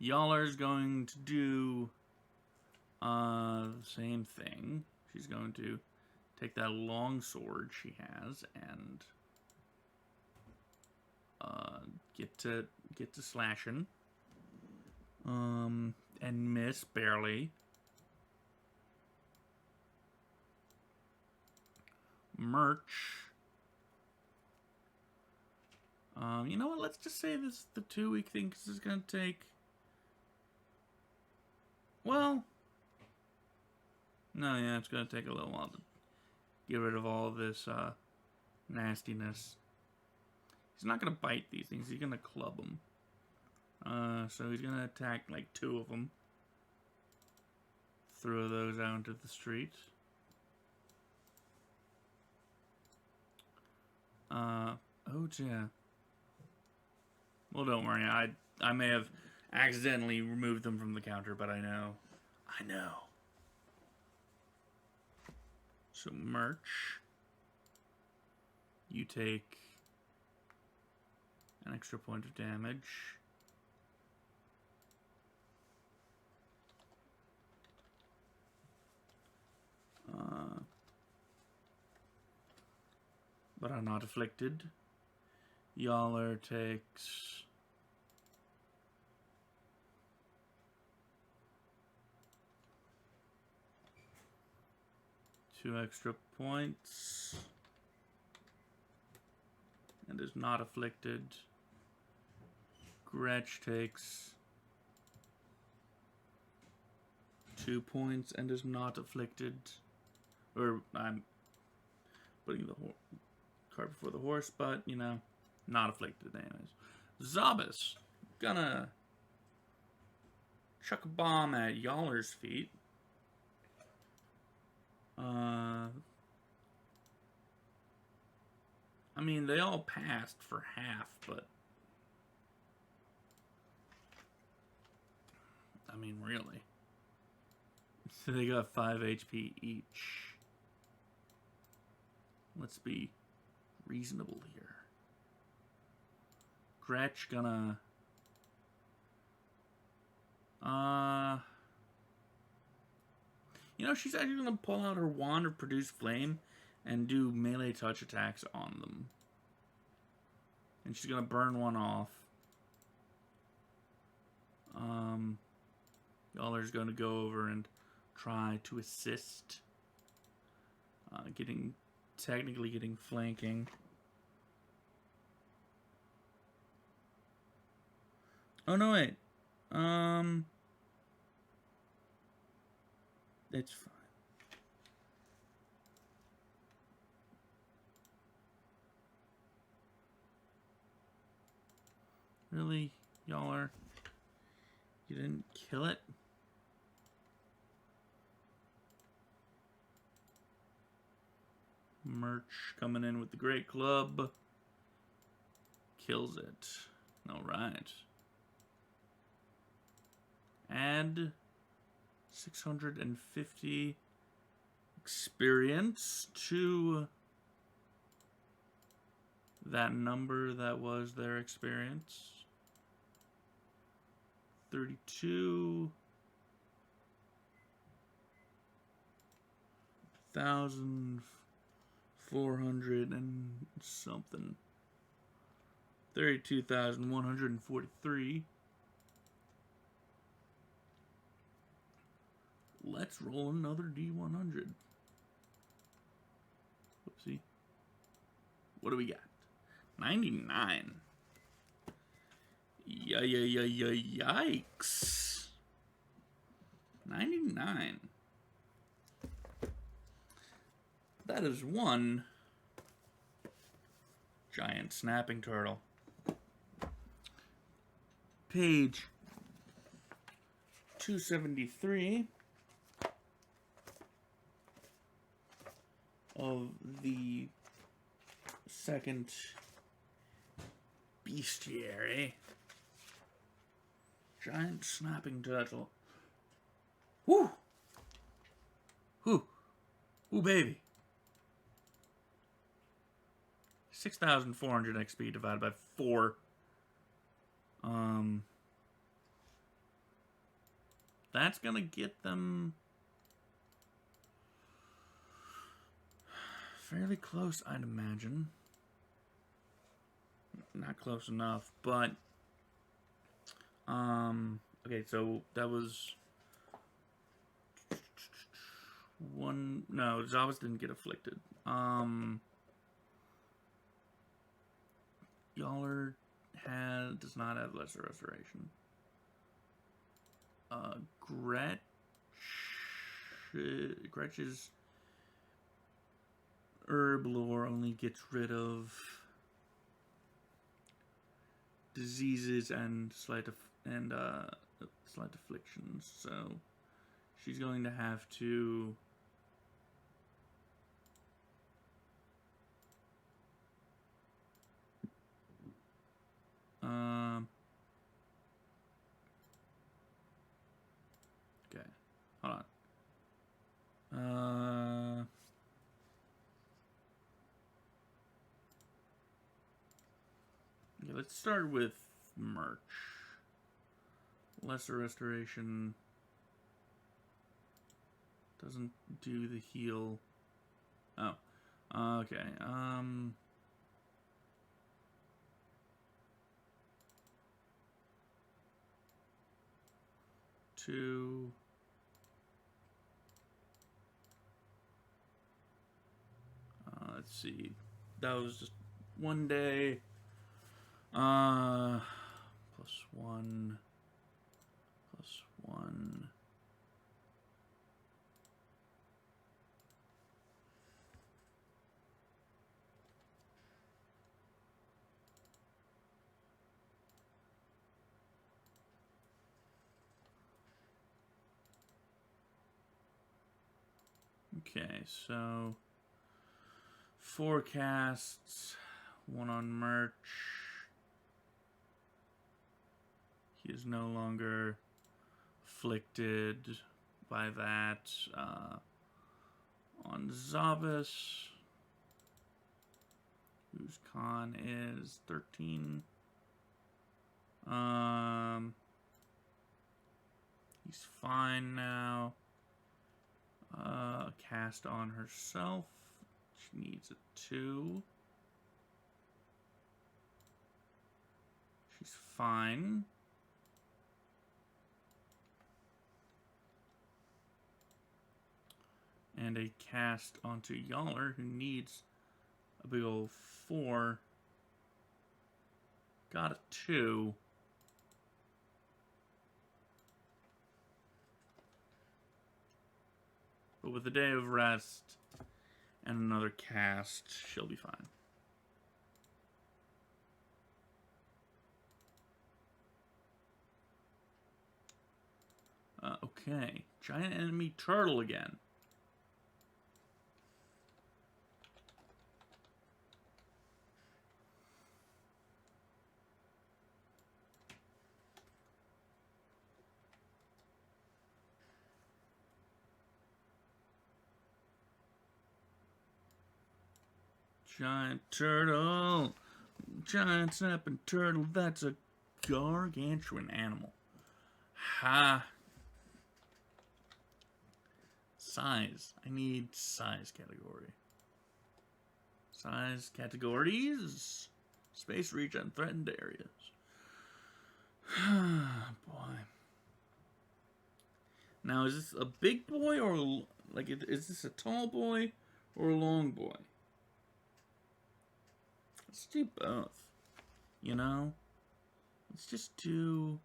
Yaller's going to do the same thing. She's going to take that long sword she has and get to slashing. And miss barely. Merch. You know what? Let's just say this is the 2 week thing because it's gonna take. Well, no, yeah, it's gonna take a little while to get rid of all of this nastiness. He's not gonna bite these things. He's gonna club them. So he's gonna attack like 2 of them. Throw those out into the street. Oh yeah. Well, don't worry. I may have accidentally removed them from the counter, but I know. So merch. You take an extra point of damage. But are not afflicted. Yaller takes 2 extra points and is not afflicted. Gretch takes 2 points and is not afflicted. Or I'm putting the cart before the horse, but you know, not afflicted anyways. Zabas gonna chuck a bomb at Yaller's feet. I mean, they all passed for half, but I mean, really. So they got 5 HP each. Let's be reasonable here. Gretch gonna you know, she's actually gonna pull out her wand of produce flame and do melee touch attacks on them. And she's gonna burn one off. Yaller's gonna go over and try to assist. Technically getting flanking. Oh no, wait. It's fine. Really, Yaller? You didn't kill it? Merch coming in with the great club. Kills it. Alright. Add 650 experience to that number that was their experience. 32,400 and something. 32,143. Let's roll another D100. Whoopsie. What do we got? 99. Yikes. 99. That is one giant snapping turtle. Page 273 of the second bestiary. Giant snapping turtle. Woo! Whoo! Ooh, baby. 6,400 XP divided by 4. that's gonna get them fairly close, I'd imagine. Not close enough, but okay, so that was one. No, Zavas didn't get afflicted. Yaller does not have lesser restoration. Gretch's herb lore only gets rid of diseases and slight afflictions, so she's going to have to okay, hold on. Yeah, let's start with merch. Lesser restoration doesn't do the heal. Oh, okay. Two. Let's see. That was just one day. +1. +1. Okay, so forecasts, 1 on merch. He is no longer afflicted by that. On Zavis, whose con is 13. He's fine now. Cast on herself. She needs a 2. She's fine. And a cast onto Yaller, who needs a big old 4. Got a 2. But with a day of rest and another cast, she'll be fine. Okay. Giant enemy turtle again. Giant turtle. Giant snapping turtle. That's a gargantuan animal. Ha. Size. I need size category. Size categories. Space reach on threatened areas. Boy. Now, is this a big boy or, like, is this a tall boy or a long boy? Let's do both. You know? Let's just do...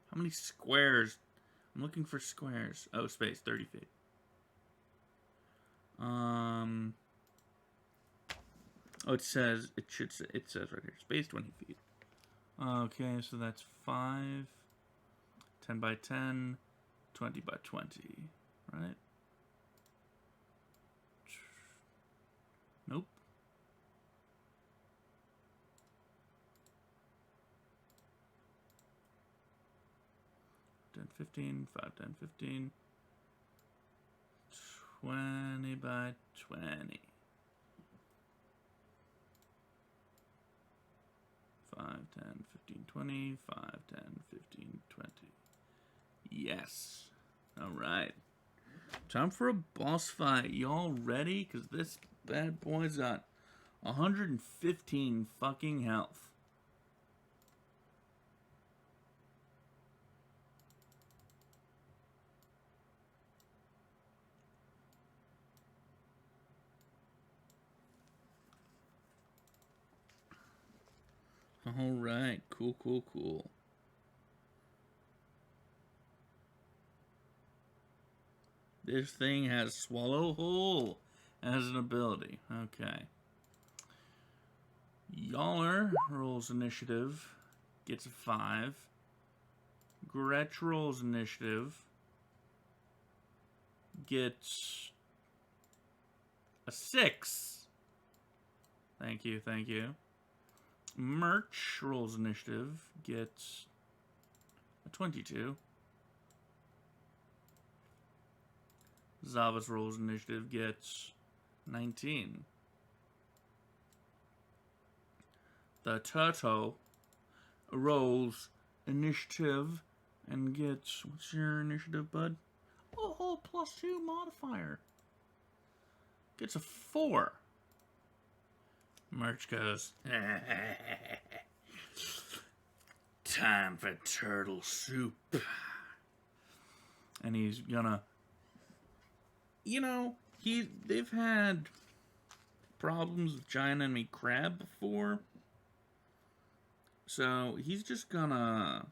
How many squares? I'm looking for squares. Oh, space, 30 feet. Oh, it says right here, space 20 feet. Okay, so that's 5, 10 by 10, 20 by 20, right? Nope. $10, $15, $5, $10, $15, 20 by 20. 5, 10, 15, 20, 5, 10, 15, 20. Yes. Alright. Time for a boss fight. Y'all ready? Because this bad boy's got 115 fucking health. Alright. Cool, cool, cool. This thing has Swallow Whole as an ability. Okay. Yaller rolls initiative. Gets a 5. Gretch rolls initiative. Gets a 6. Thank you, thank you. Merch rolls initiative. Gets a 22. Zavas rolls initiative. Gets 19. The turtle rolls initiative and gets... What's your initiative, bud? Oh, +2 modifier. Gets a 4. Merch goes... Time for turtle soup. And he's gonna... You know, they've had problems with giant enemy crab before. So he's just gonna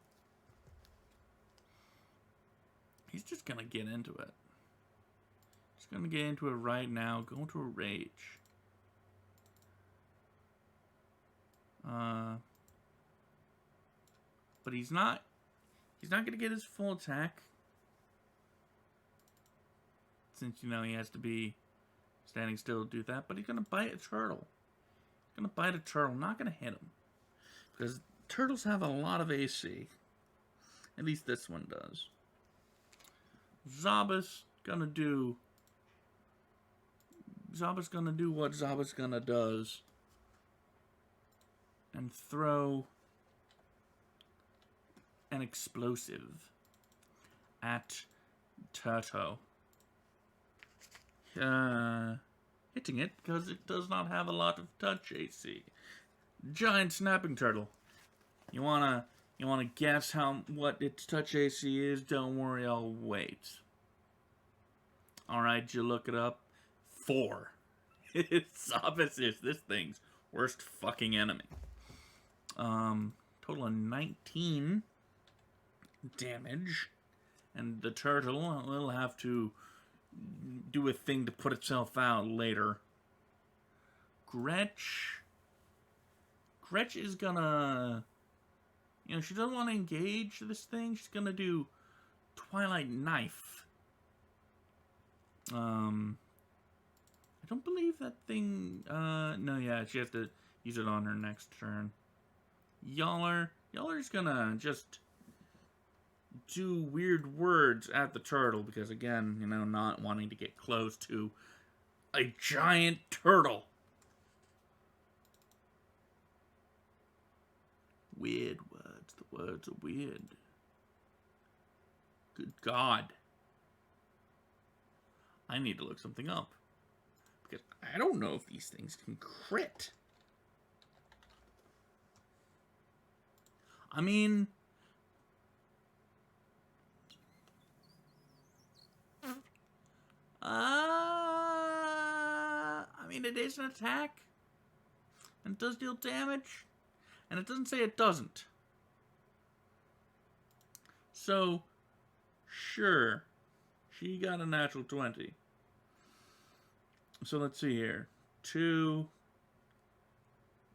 get into it. He's gonna get into it right now. Go into a rage. But he's not gonna get his full attack. Since, you know, he has to be standing still to do that. But he's gonna bite a turtle. He's gonna bite a turtle. Not gonna hit him. Because turtles have a lot of AC. At least this one does. Zabas gonna do what Zabas gonna does. And throw an explosive at Turtle. Hitting it because it does not have a lot of touch AC. Giant snapping turtle. You wanna guess what its touch AC is? Don't worry, I'll wait. Alright, you look it up. 4. It's opposite this thing's worst fucking enemy. Total of 19 damage. And the turtle will have to do a thing to put itself out later. Gretch is gonna... You know, she doesn't want to engage this thing. She's gonna do Twilight Knife. I don't believe that thing... no, yeah, she has to use it on her next turn. Yaller's gonna just do weird words at the turtle because, again, you know, not wanting to get close to a giant turtle. Weird words. The words are weird. Good God. I need to look something up. Because I don't know if these things can crit. I mean... it is an attack. And it does deal damage. And it doesn't say it doesn't. So, sure. She got a natural 20. So let's see here. 2,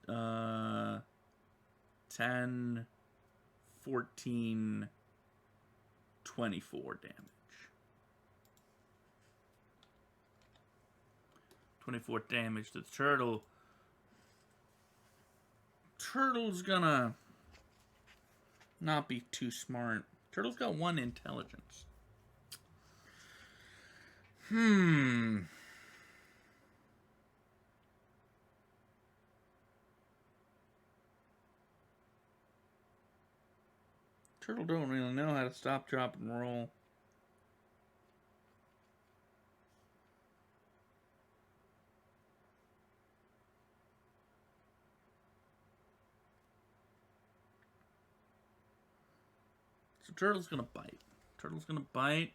10, 14, 24 damage. 24 damage to the turtle. Turtle's gonna not be too smart. Turtle's got 1 intelligence. Turtle don't really know how to stop, drop, and roll. So Turtle's gonna bite. Turtle's gonna bite.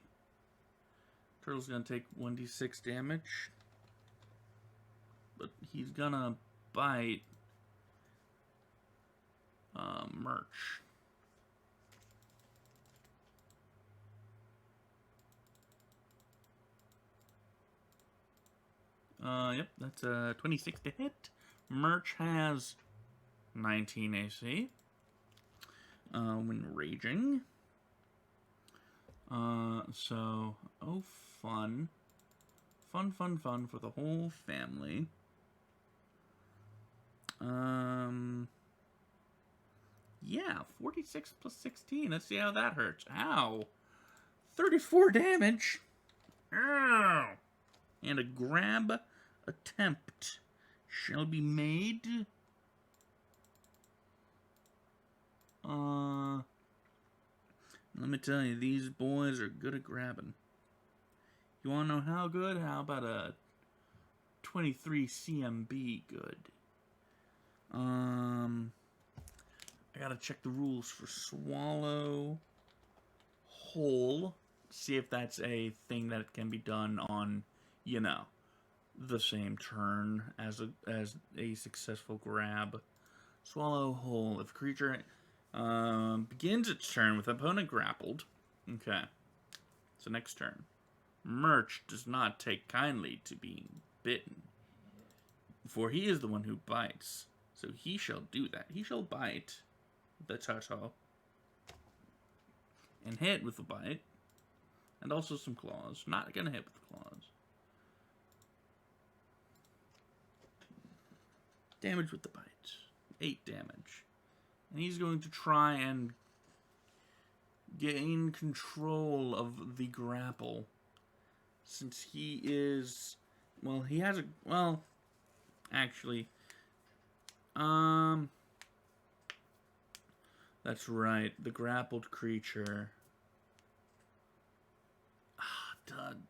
Turtle's gonna take 1d6 damage. But he's gonna bite Merch. Yep, that's a 26 to hit. Merch has 19 AC. When raging. So, oh, fun. Fun for the whole family. Yeah, 46 plus 16. Let's see how that hurts. Ow. 34 damage. Ow. And a grab attempt shall be made. Let me tell you, these boys are good at grabbing. You want to know how good? How about a 23 CMB good? I gotta check the rules for swallow whole. See if that's a thing that can be done on, you know, the same turn as a successful grab. Swallow whole. If a creature begins its turn with opponent grappled. Okay. So next turn. Merch does not take kindly to being bitten, for he is the one who bites. So he shall do that. He shall bite the turtle and hit with the bite, and also some claws. Not gonna hit with the claws. Damage with the bite. 8 damage. And he's going to try and gain control of the grapple. Since he is... Well, he has a... Well, actually... That's right. The grappled creature...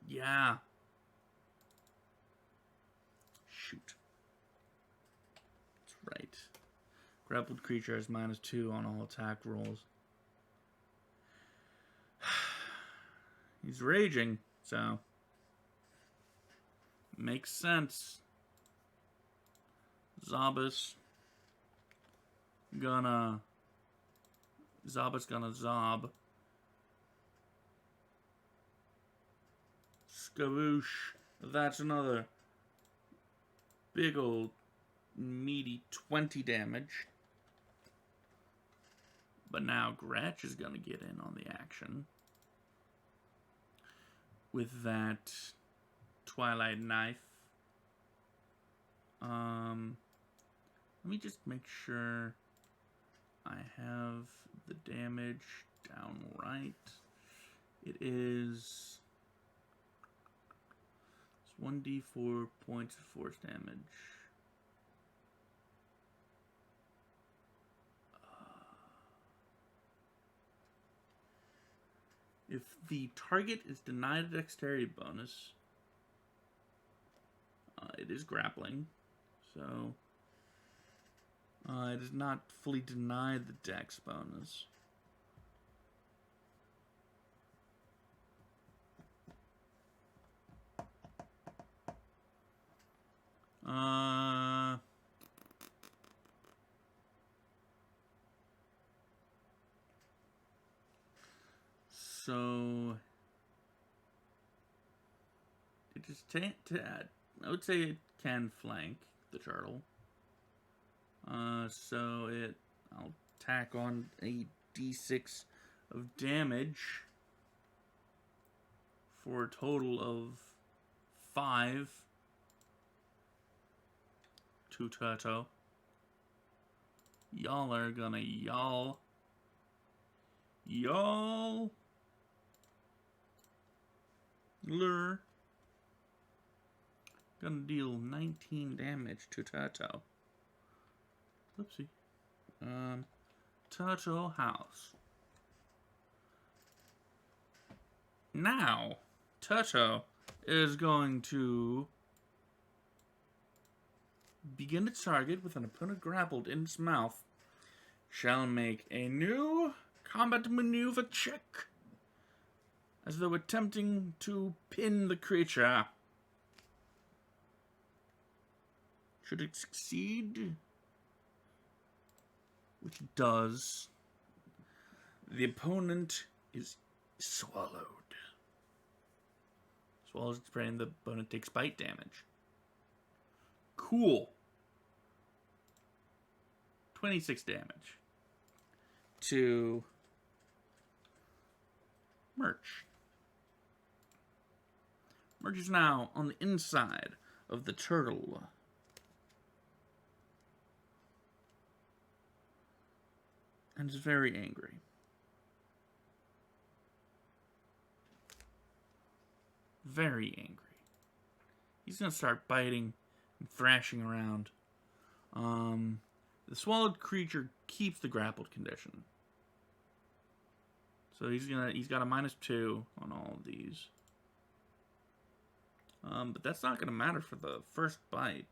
yeah. Shoot. That's right. Grappled creature has -2 on all attack rolls. He's raging, so... Makes sense. Zabas gonna zob. Skaboosh. That's another big old meaty 20 damage. But now Gretch is gonna get in on the action with that Twilight Knife. Let me just make sure I have the damage down right. It is 1d4 points of force damage. If the target is denied a dexterity bonus, it is grappling, so it is not fully denied the dex bonus. So it is I would say it can flank the turtle. So I'll tack on a d6 of damage for a total of 5 to turtle. Y'all are gonna y'all. Lure. Gonna deal 19 damage to turtle. Oopsie. Turtle house. Now, Toto is going to begin to target with an opponent grappled in its mouth. Shall make a new combat maneuver check, as though attempting to pin the creature. Should it succeed, which it does, the opponent is swallowed. Swallows its prey and the opponent takes bite damage. Cool. 26 damage to Merch. Merch is now on the inside of the turtle. And is very angry. Very angry. He's going to start biting and thrashing around. The swallowed creature keeps the grappled condition. So he's got a -2 on all of these. But that's not going to matter for the first bite.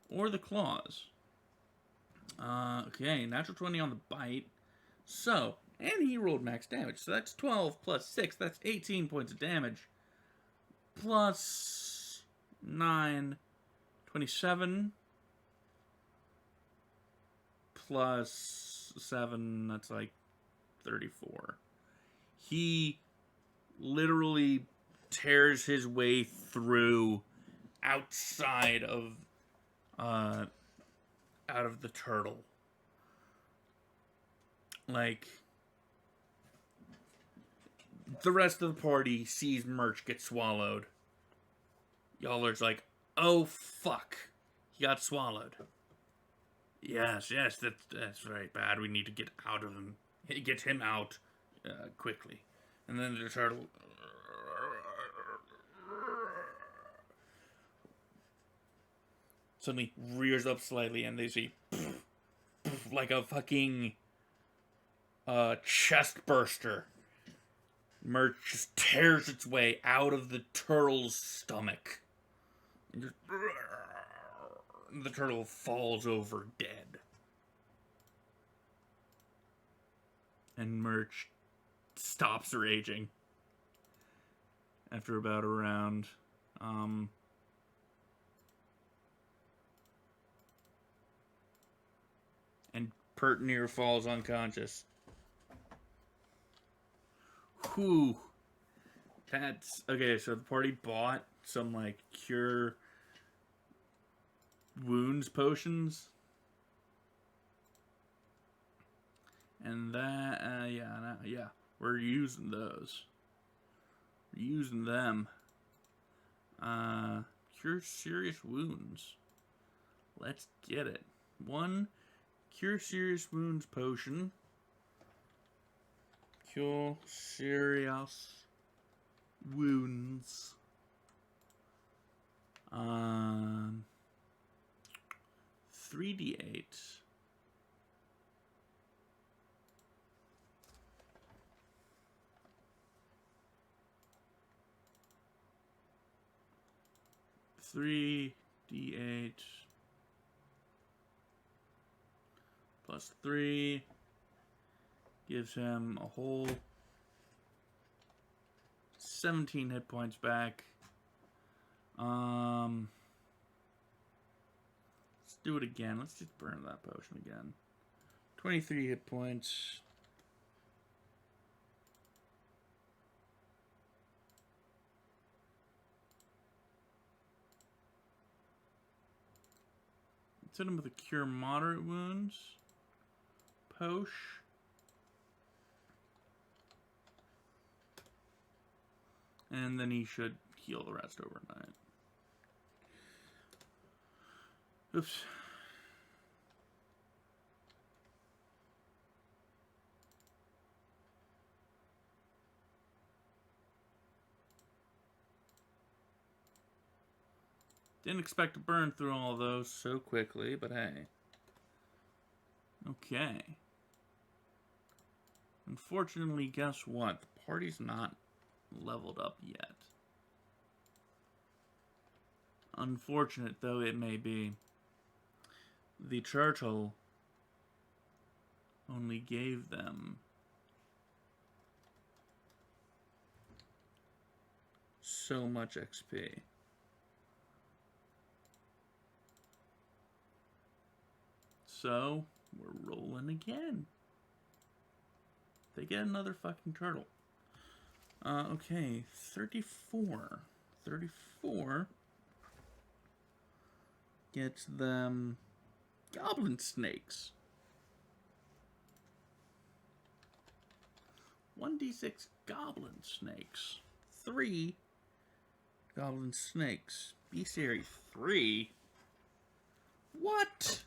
Or the claws. Okay, natural 20 on the bite. So, and he rolled max damage. So that's 12 plus 6. That's 18 points of damage. Plus 9, 27. Plus 7, that's like 34. He literally tears his way through outside of out of the turtle. Like, the rest of the party sees Merch get swallowed. Y'all are like, oh fuck, he got swallowed. Yes, that's right, bad. We need to get out of him. Get him out quickly. And then the turtle suddenly rears up slightly, and they see like a fucking chest burster. Merch just tears its way out of the turtle's stomach. And just, the turtle falls over dead. And Merch stops raging after about a round. And Pertnir falls unconscious. Whew. That's... Okay, so the party bought some, like, cure wounds potions. And that, yeah, we're using those. We're using them. Cure serious wounds. Let's get it. 1 cure serious wounds potion. Cure serious wounds. 3d8. D8 plus 3 gives him a whole 17 hit points back. Let's do it again. Let's just burn that potion again. 23 hit points. Let's hit him with a cure moderate wounds. Posh. And then he should heal the rest overnight. Oops. Didn't expect to burn through all of those so quickly, but hey. Okay. Unfortunately, guess what? The party's not leveled up yet. Unfortunate though it may be, the turtle only gave them so much XP. So, we're rolling again. They get another fucking turtle. Okay, 34. 34 gets them goblin snakes. 1d6 goblin snakes. 3 goblin snakes. Bestiary 3? What?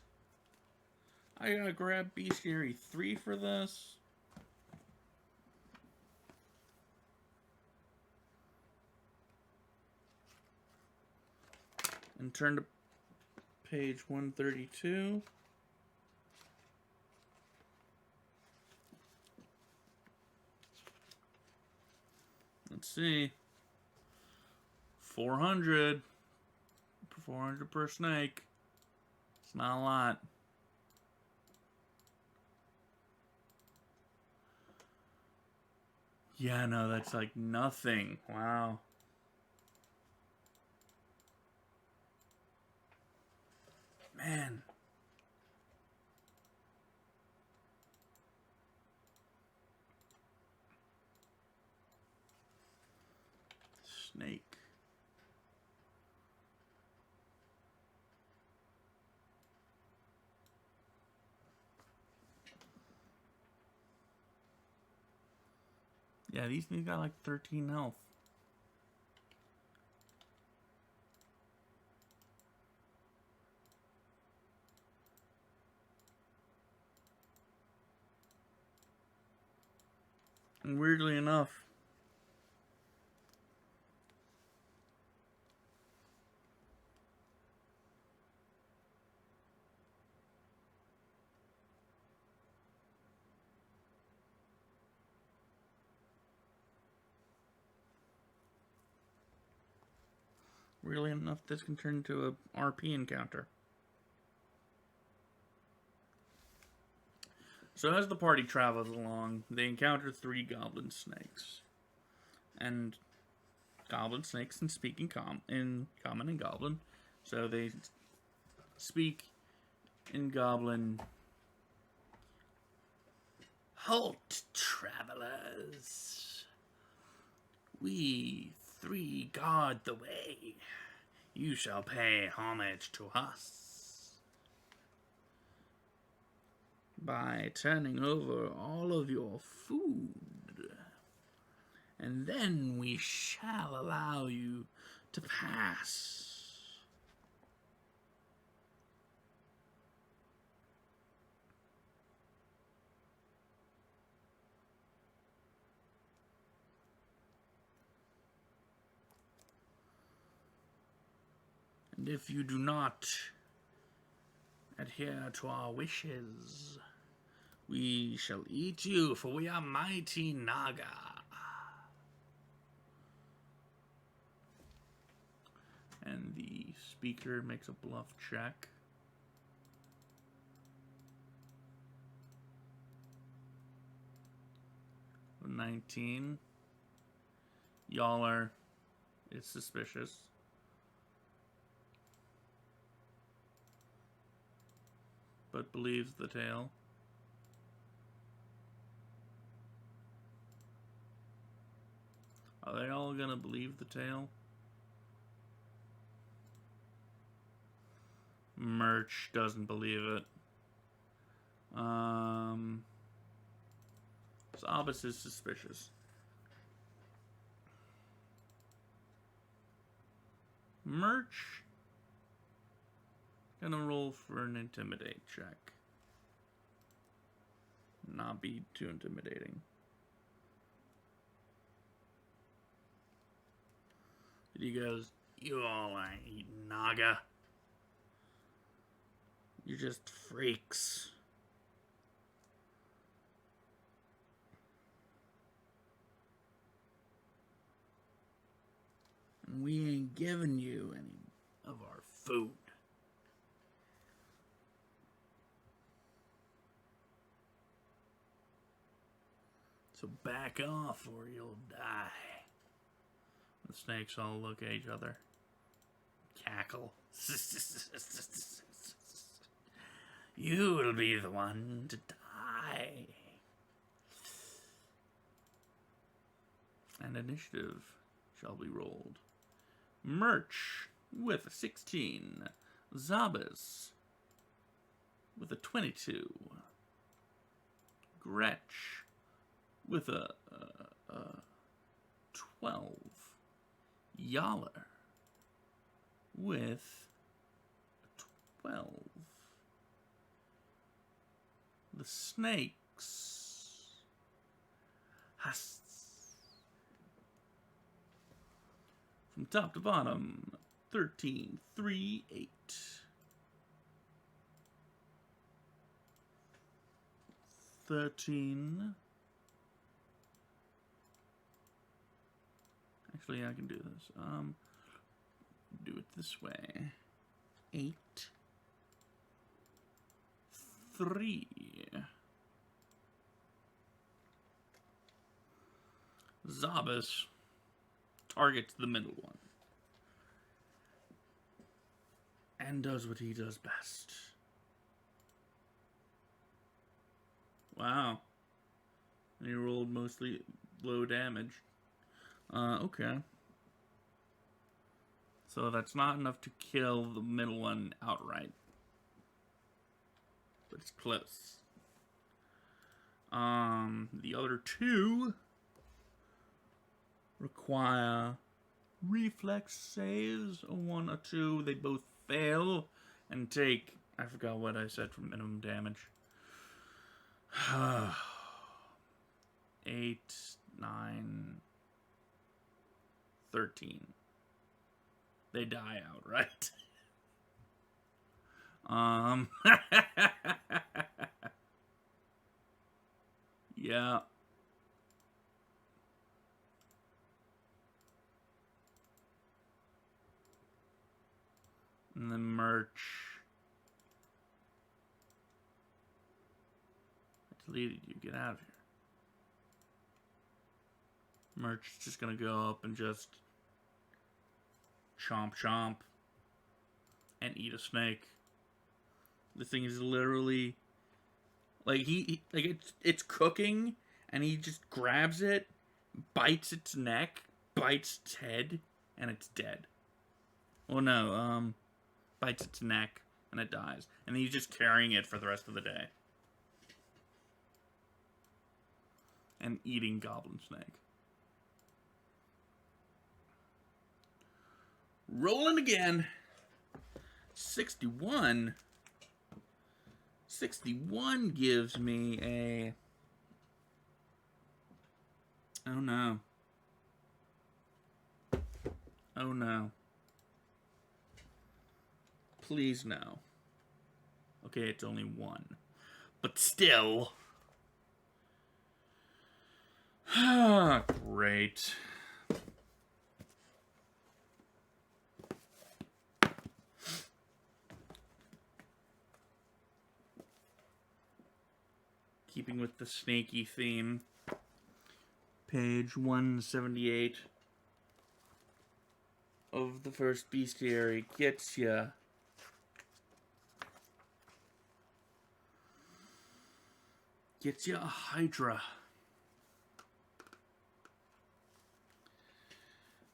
I gotta grab Bestiary 3 for this? And turn to page 132. Let's see. 400. 400 per snake. It's not a lot. Yeah, no, that's like nothing. Wow. Man. Snake. Yeah, these things got like 13 health. And weirdly enough, this can turn into a RP encounter. So as the party travels along, they encounter 3 goblin snakes. And goblin snakes can speak in common and goblin. So they speak in goblin. Halt, travelers. We 3 guard the way. You shall pay homage to us by turning over all of your food, and then we shall allow you to pass. And if you do not adhere to our wishes, we shall eat you, for we are mighty Naga. And the speaker makes a bluff check. A 19. Y'all are... It's suspicious. But believes the tale. Are they all gonna believe the tale? Merch doesn't believe it. Zabas is suspicious. Merch gonna roll for an intimidate check. Not be too intimidating. He goes, you all ain't Naga. You're just freaks. And we ain't giving you any of our food. So back off or you'll die. The snakes all look at each other. Cackle. You will be the one to die. And initiative shall be rolled. Merch with a 16. Zabas with a 22. Gretch with a 12. Yaller with a 12. The snakes has from top to bottom 13, 3, 8. 13. Actually, I can do this. Do it this way. 8, 3. Zabas targets the middle one. And does what he does best. Wow. And he rolled mostly low damage. Okay. So that's not enough to kill the middle one outright. But it's close. The other two require reflex saves, a 1 or 2. They both fail and take, I forgot what I said for minimum damage. 8, 9, 13. They die outright. Yeah. And then merch. I deleted you. Get out of here. Merch is just gonna go up and just chomp chomp and eat a snake. This thing is literally like it's cooking and he just grabs it, bites its neck, bites its head, and it's dead. Oh no, bites its neck and it dies. And he's just carrying it for the rest of the day. And eating goblin snake. Rolling again. 61. 61 gives me a... Oh no. Oh no. Please no. Okay, it's only 1. But still. Ah, great. Keeping with the snaky theme. Page 178 of the first bestiary gets ya. Gets ya a hydra.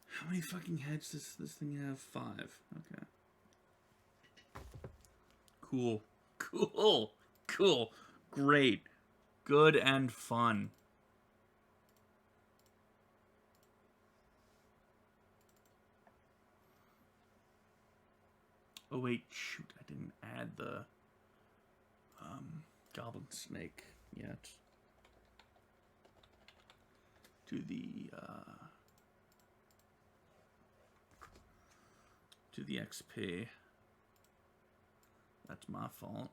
How many fucking heads does this thing have? 5. Okay. Cool. Cool. Cool. Great. Good and fun. Oh wait, shoot, I didn't add the goblin snake yet to the XP. That's my fault.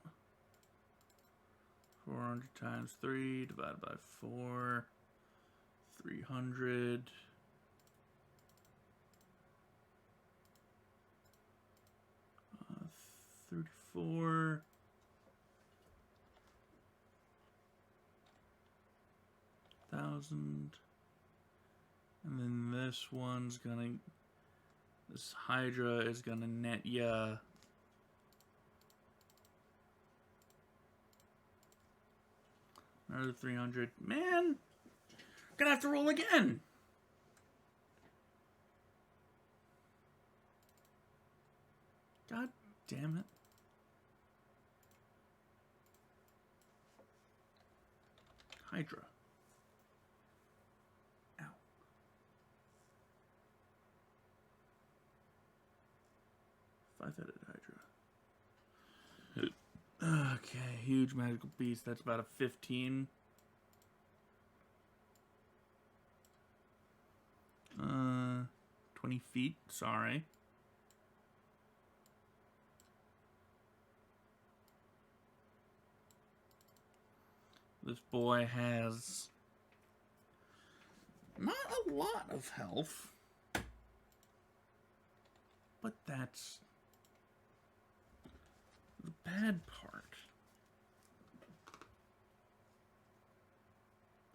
400 times 3 divided by 4. 300. 4. Thousand. And then this one's gonna... This Hydra is gonna net ya... Another 300. Man! Gonna have to roll again! God damn it. Hydra. Ow. Five-headed Hydra. Okay, huge magical beast. That's about a 15. 20 feet. Sorry. This boy has not a lot of health, but that's the bad part.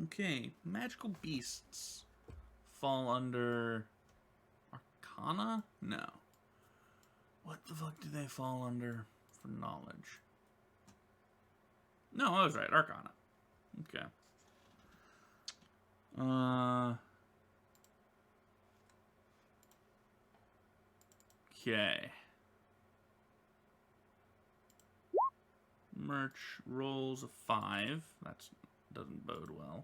Okay, magical beasts fall under Arcana? No. What the fuck do they fall under for knowledge? No, I was right, Arcana. Okay. Okay. Merch rolls a 5. That doesn't bode well.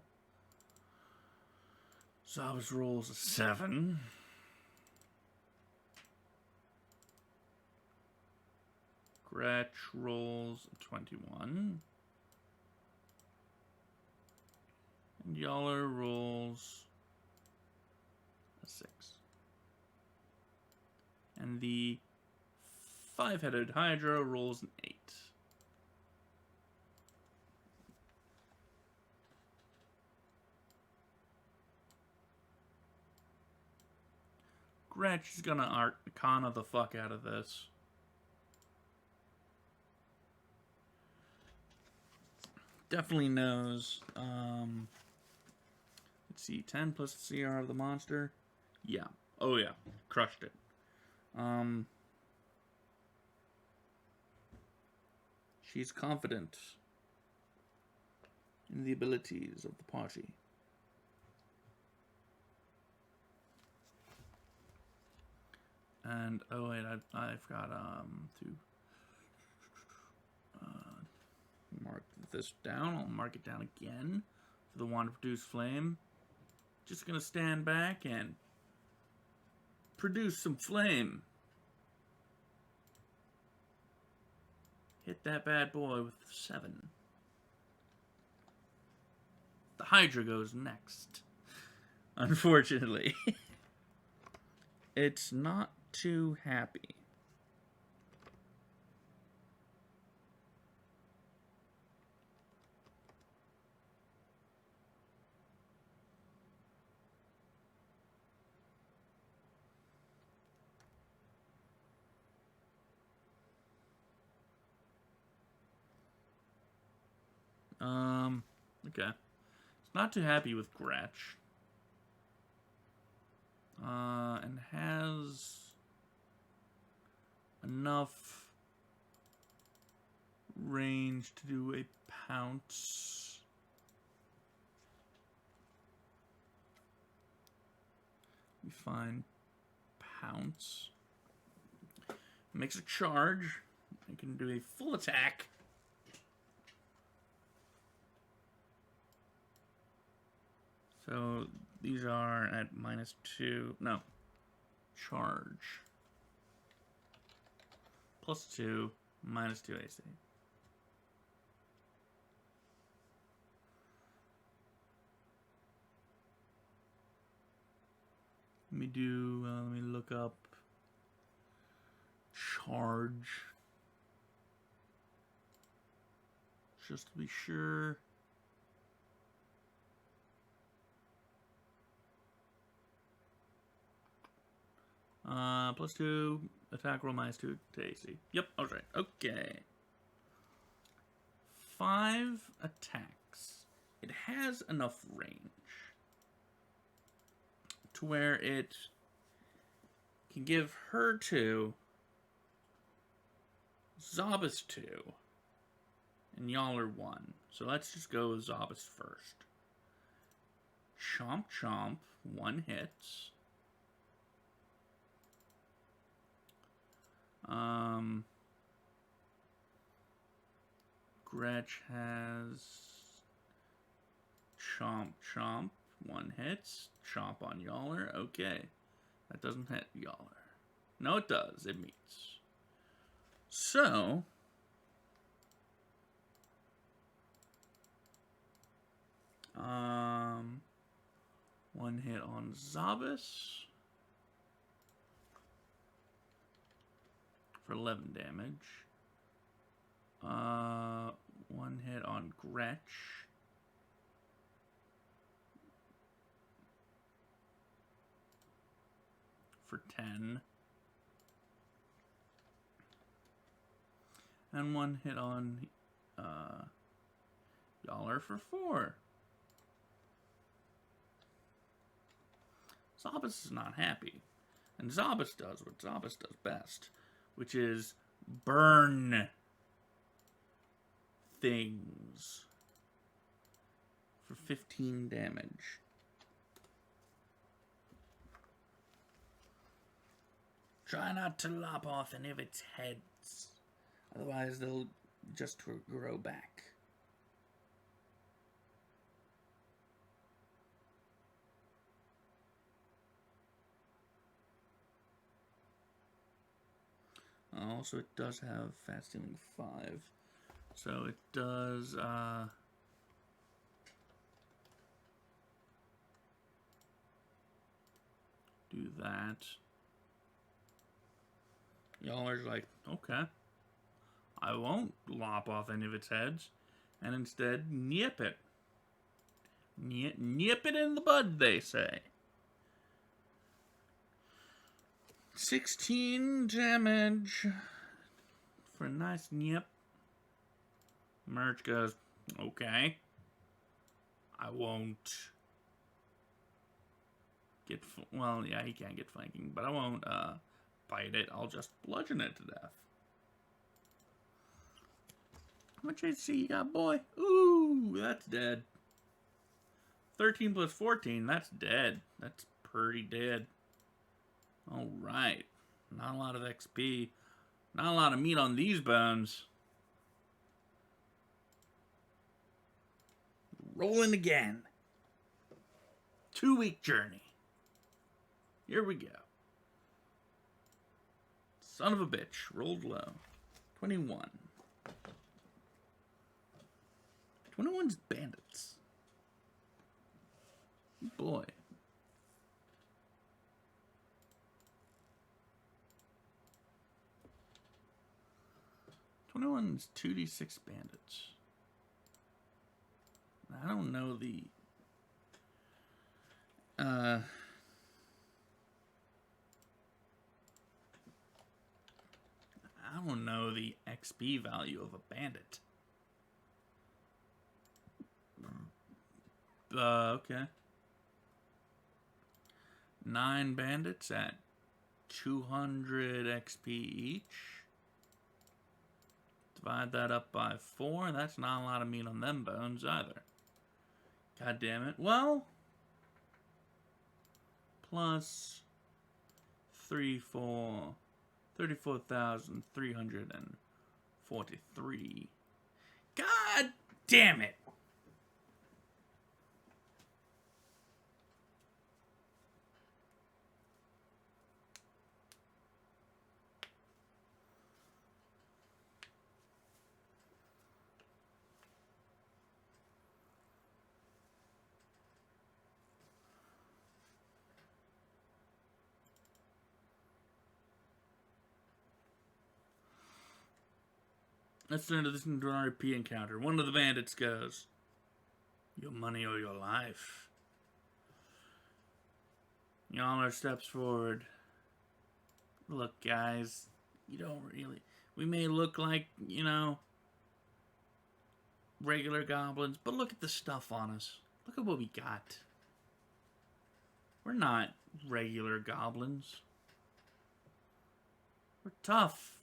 Zabas rolls a 7. Gretch rolls a 21. And Yaller rolls a 6. And the 5-headed Hydra rolls an 8. Gretch is gonna Arcana the fuck out of this. Definitely knows. Let's see, 10 plus the CR of the monster. Yeah. Oh yeah. Crushed it. She's confident in the abilities of the party. And oh wait, I've got to mark this down. I'll mark it down again for the wand to produce flame. Just gonna stand back and produce some flame. Hit that bad boy with 7. The Hydra goes next. Unfortunately. It's not too happy. Okay. It's not too happy with Gretch. And has enough range to do a pounce. We find pounce. Makes a charge. I can do a full attack. So these are at -2. No. Charge. +2, -2 AC. Let me look up charge. Just to be sure. +2 attack roll, -2 to AC. Yep, I was right. Okay. 5 attacks. It has enough range to where it can give her 2, Zabas 2, and y'all are 1. So let's just go with Zabas first. Chomp chomp, 1 hits. Gretch has chomp chomp, 1 hits. Chomp on Yaller. Okay. That doesn't hit Yaller. No, it does. It meets. So, one hit on Zabas for 11 damage. 1 hit on Gretch for 10. And 1 hit on Yaller for 4. Zabas is not happy. And Zabas does what Zabas does best, which is burn things for 15 damage. Try not to lop off any of its heads, otherwise they'll just grow back. Also, it does have fast healing 5. So it does, do that. Yaller's like, okay, I won't lop off any of its heads, and instead nip it. Nip it in the bud, they say. 16 damage for a nice nip. Merch goes, okay, I won't get, well, yeah, he can't get flanking, but I won't bite it. I'll just bludgeon it to death. How much AC you got, boy? Ooh, that's dead. 13 plus 14, that's dead. That's pretty dead. Alright. Not a lot of XP. Not a lot of meat on these bones. Rolling again. 2-week journey. Here we go. Son of a bitch. Rolled low. 21. 21's bandits. Boy. 21's 2d6 bandits. I don't know the I don't know the XP value of a bandit. Okay. 9 bandits at 200 XP each. Divide that up by 4. That's not a lot of meat on them bones either. God damn it. Well, plus 34,343. God damn it. Let's turn to this into an RP encounter. One of the bandits goes, "Your money or your life." Yaller steps forward Look, guys, you don't really... We may look like, you know, regular goblins, but look at the stuff on us. Look at what we got. We're not regular goblins. We're tough.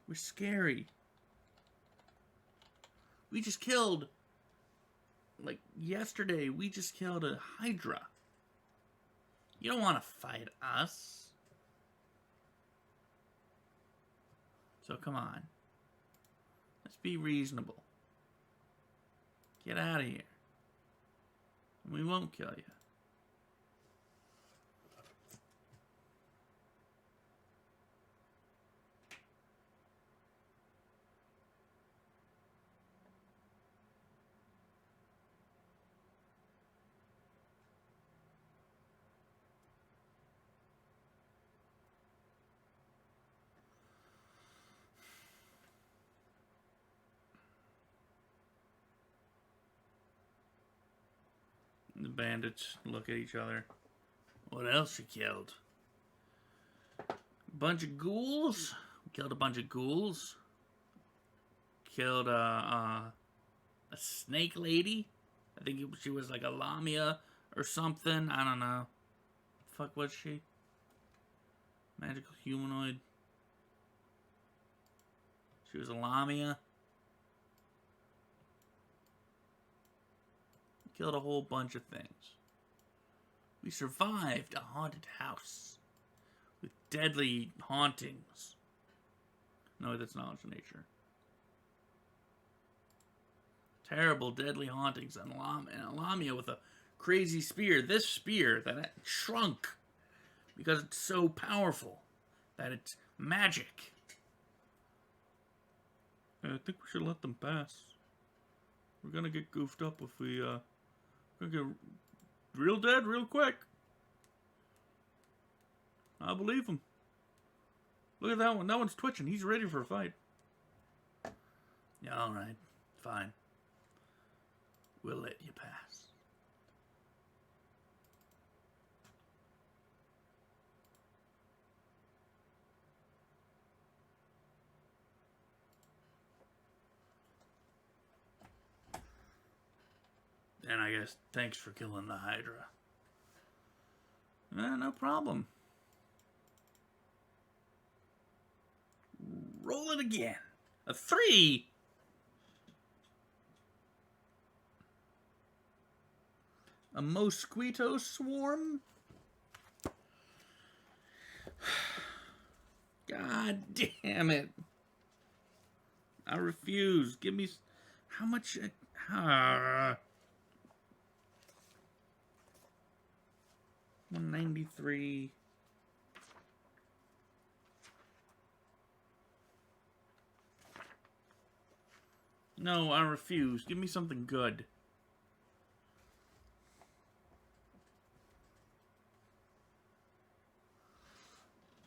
We're scary. We just killed, like yesterday, we just killed a Hydra. You don't want to fight us. So come on. Let's be reasonable. Get out of here. We won't kill you. The bandits look at each other. What else you killed? A bunch of ghouls? Killed a bunch of ghouls. Killed a snake lady. I think she was like a lamia or something. I don't know. Fuck was she? Magical humanoid. She was a lamia. Killed a whole bunch of things. We survived a haunted house with deadly hauntings. No, that's knowledge of nature. Terrible, deadly hauntings and a lamia with a crazy spear. This spear that shrunk because it's so powerful that it's magic. I think we should let them pass. We're gonna get goofed up if we we're gonna get real dead real quick. I believe him. Look at that one. That one's twitching. He's ready for a fight. Yeah, alright. Fine. We'll let you pass. And I guess thanks for killing the Hydra. No problem. Roll it again. A 3. A mosquito swarm? God damn it. I refuse. Give me... How much... 193. No, I refuse. Give me something good.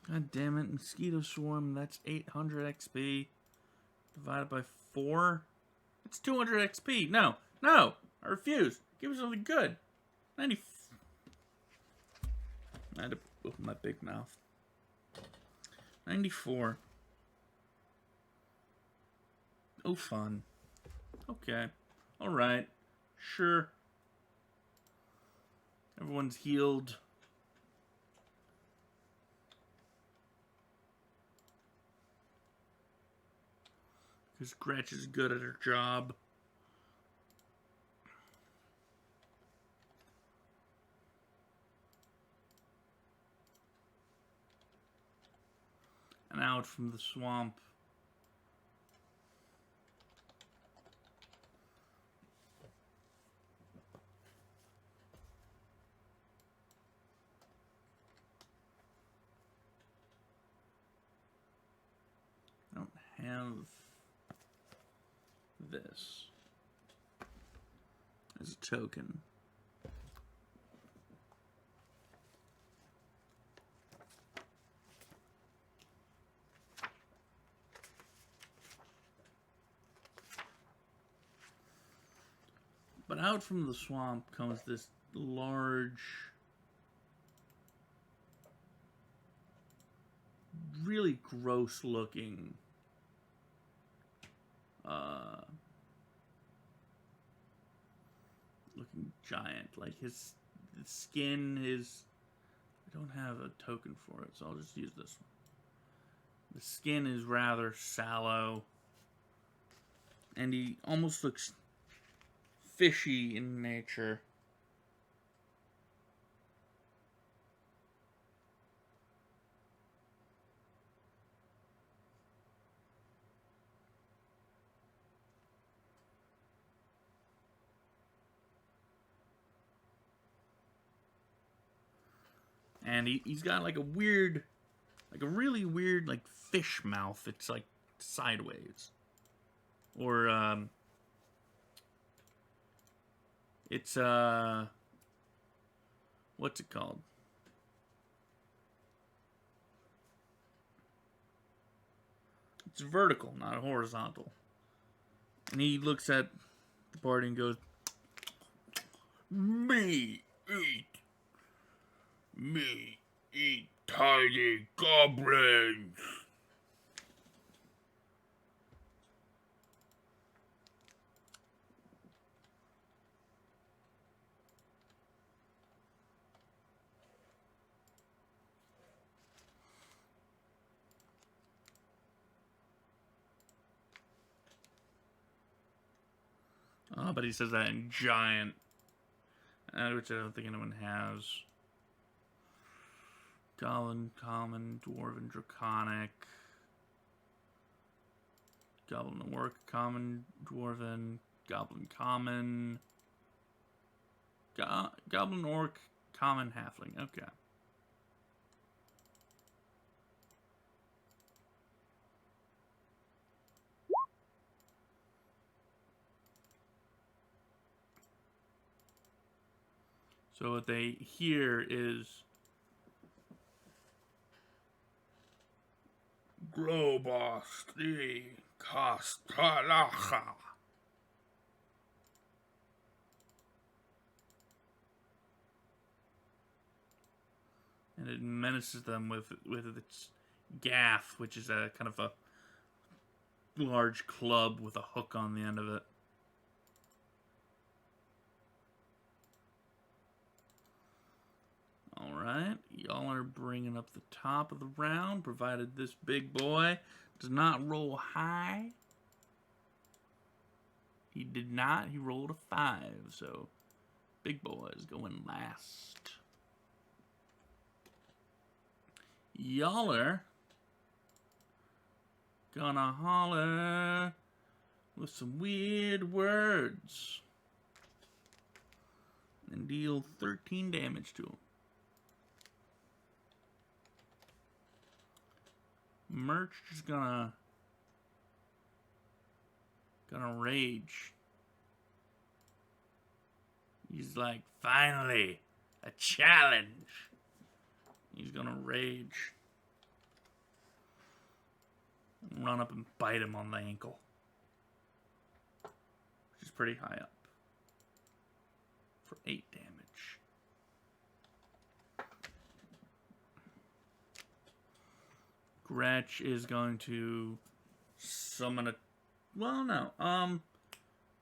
God damn it, mosquito swarm, that's 800 XP. Divided by 4. It's 200 XP. No, I refuse. Give me something good. 90. I had to open my big mouth. 94. Oh, fun. Okay. Alright. Sure. Everyone's healed. Because Gretch is good at her job. And out from the swamp. I don't have this as a token. But out from the swamp comes this large really gross looking looking giant. Like his skin is, I don't have a token for it, so I'll just use this one. The skin is rather sallow, and he almost looks fishy in nature. And he's got like a weird, like a really weird, like fish mouth. It's like sideways. Or, it's, what's it called? It's vertical, not horizontal. And he looks at the party and goes, Me eat tiny goblins. Oh, but he says that in giant, which I don't think anyone has. Goblin, common, dwarven, draconic. Goblin orc, common, dwarven, goblin common. Goblin orc, common, halfling. Okay. So what they hear is Globasti Castalacha. And it menaces them with its gaff, which is a kind of a large club with a hook on the end of it. Alright, y'all are bringing up the top of the round, provided this big boy does not roll high. He did not, he rolled a 5, so big boy is going last. Y'all are gonna holler with some weird words and deal 13 damage to him. Merch is gonna rage. He's like, finally, a challenge. He's gonna rage. Run up and bite him on the ankle. Which is pretty high up. For 8 damage. Gretch is going to summon a... Well, no.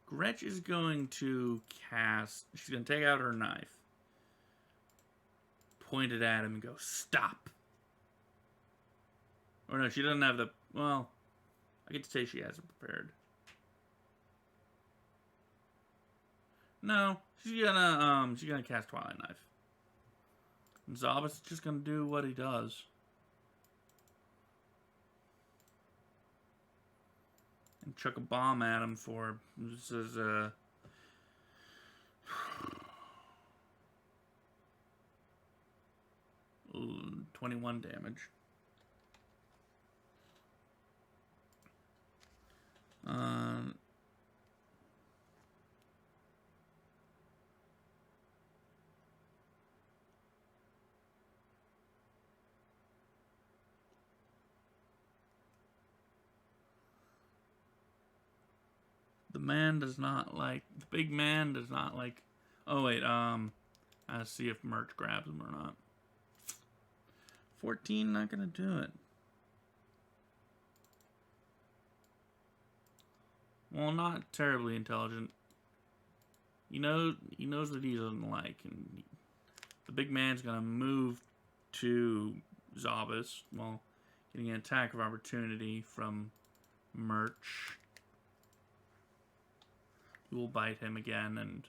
Gretch is going to cast... She's going to take out her knife. Point it at him and go, stop. Or no, she doesn't have the... Well, I get to say she has it prepared. No, she's gonna cast Twilight Knife. And Zabas is just gonna do what he does. And chuck a bomb at him for, this is 21 damage. The man does not like, the big man does not like, oh wait, I'll see if Merch grabs him or not. 14, not gonna do it. well, not terribly intelligent. He knows what he doesn't like, and the big man's gonna move to Zabas while getting an attack of opportunity from Merch. He will bite him again and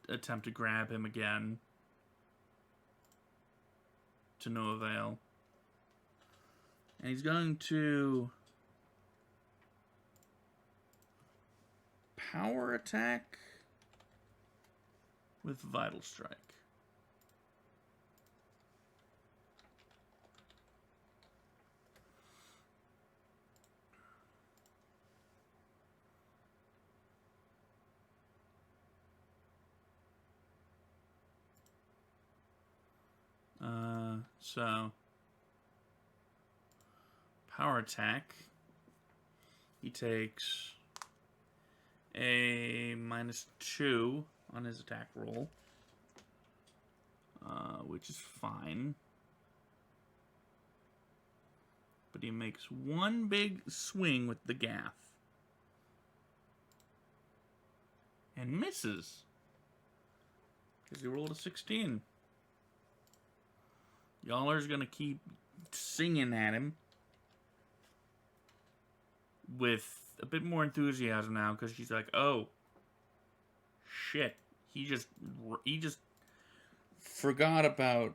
attempt to grab him again. To no avail. And he's going to power attack with Vital Strike. So power attack. He takes a -2 on his attack roll, which is fine. But he makes one big swing with the gaff and misses because he rolled a 16. Y'aller's gonna keep singing at him with a bit more enthusiasm now because she's like, "Oh, shit! He just forgot about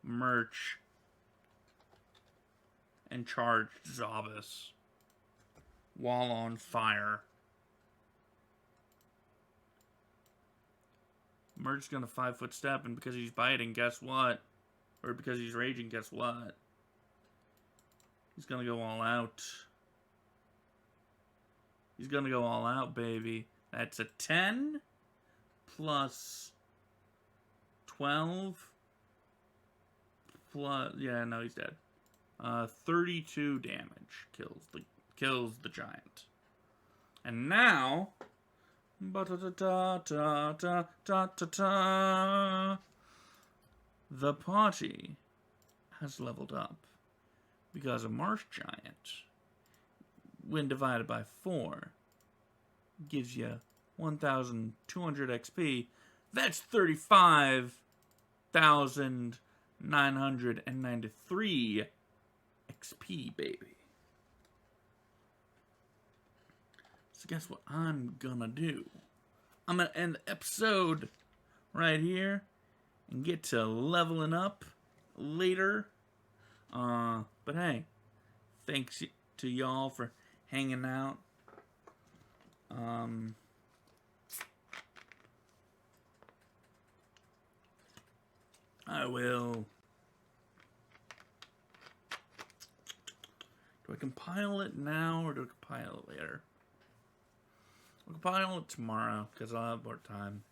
Merch and charged Zabas while on fire." Merch's gonna 5-foot step, and because he's biting, guess what? Or because he's raging, guess what? He's gonna go all out. He's gonna go all out, baby. That's a 10 plus 12 plus... Yeah, no, he's dead. 32 damage kills the giant. And now... the party has leveled up because a marsh giant, when divided by 4, gives you 1,200 XP. That's 35,993 XP, baby. So guess what I'm gonna do? I'm gonna end the episode right here and get to leveling up later. But hey, thanks to y'all for hanging out. I will... Do I compile it now or do I compile it later? I'll compile it tomorrow because I'll have more time.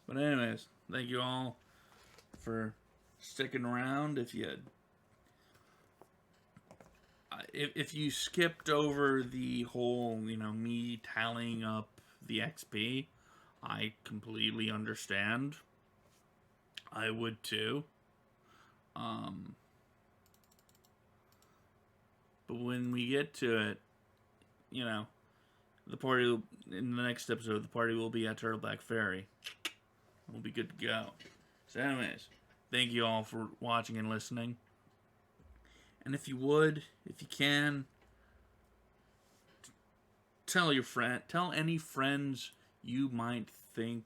But anyways, thank you all for sticking around. If you skipped over the whole, me tallying up the XP, I completely understand. I would too. But when we get to it, the party will, in the next episode, the party will be at Turtleback Ferry. We'll be good to go. So anyways, thank you all for watching and listening. And if you can, tell any friends you might think,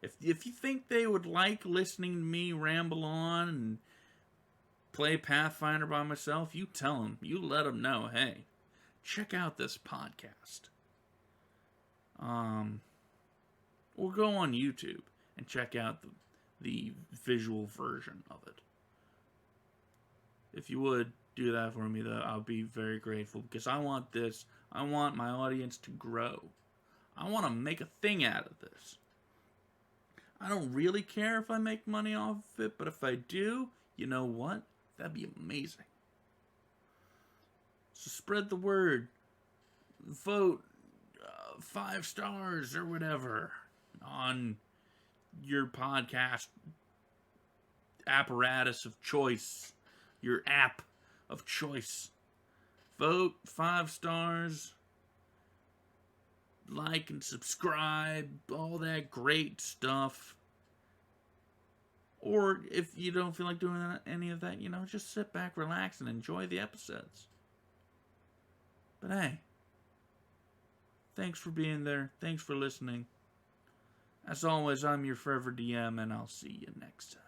if you think they would like listening to me ramble on and play Pathfinder by myself, you tell them, you let them know, hey, check out this podcast. Or go on YouTube and check out the visual version of it. If you would do that for me, though, I'll be very grateful because I want my audience to grow. I want to make a thing out of this. I don't really care if I make money off of it, but if I do, you know what? That'd be amazing. So spread the word. Vote 5 stars or whatever on your podcast apparatus of choice, your app of choice. Vote 5 stars, like and subscribe, all that great stuff. Or if you don't feel like doing any of that, just sit back, relax, and enjoy the episodes. But hey, thanks for being there. Thanks for listening. As always, I'm your forever DM, and I'll see you next time.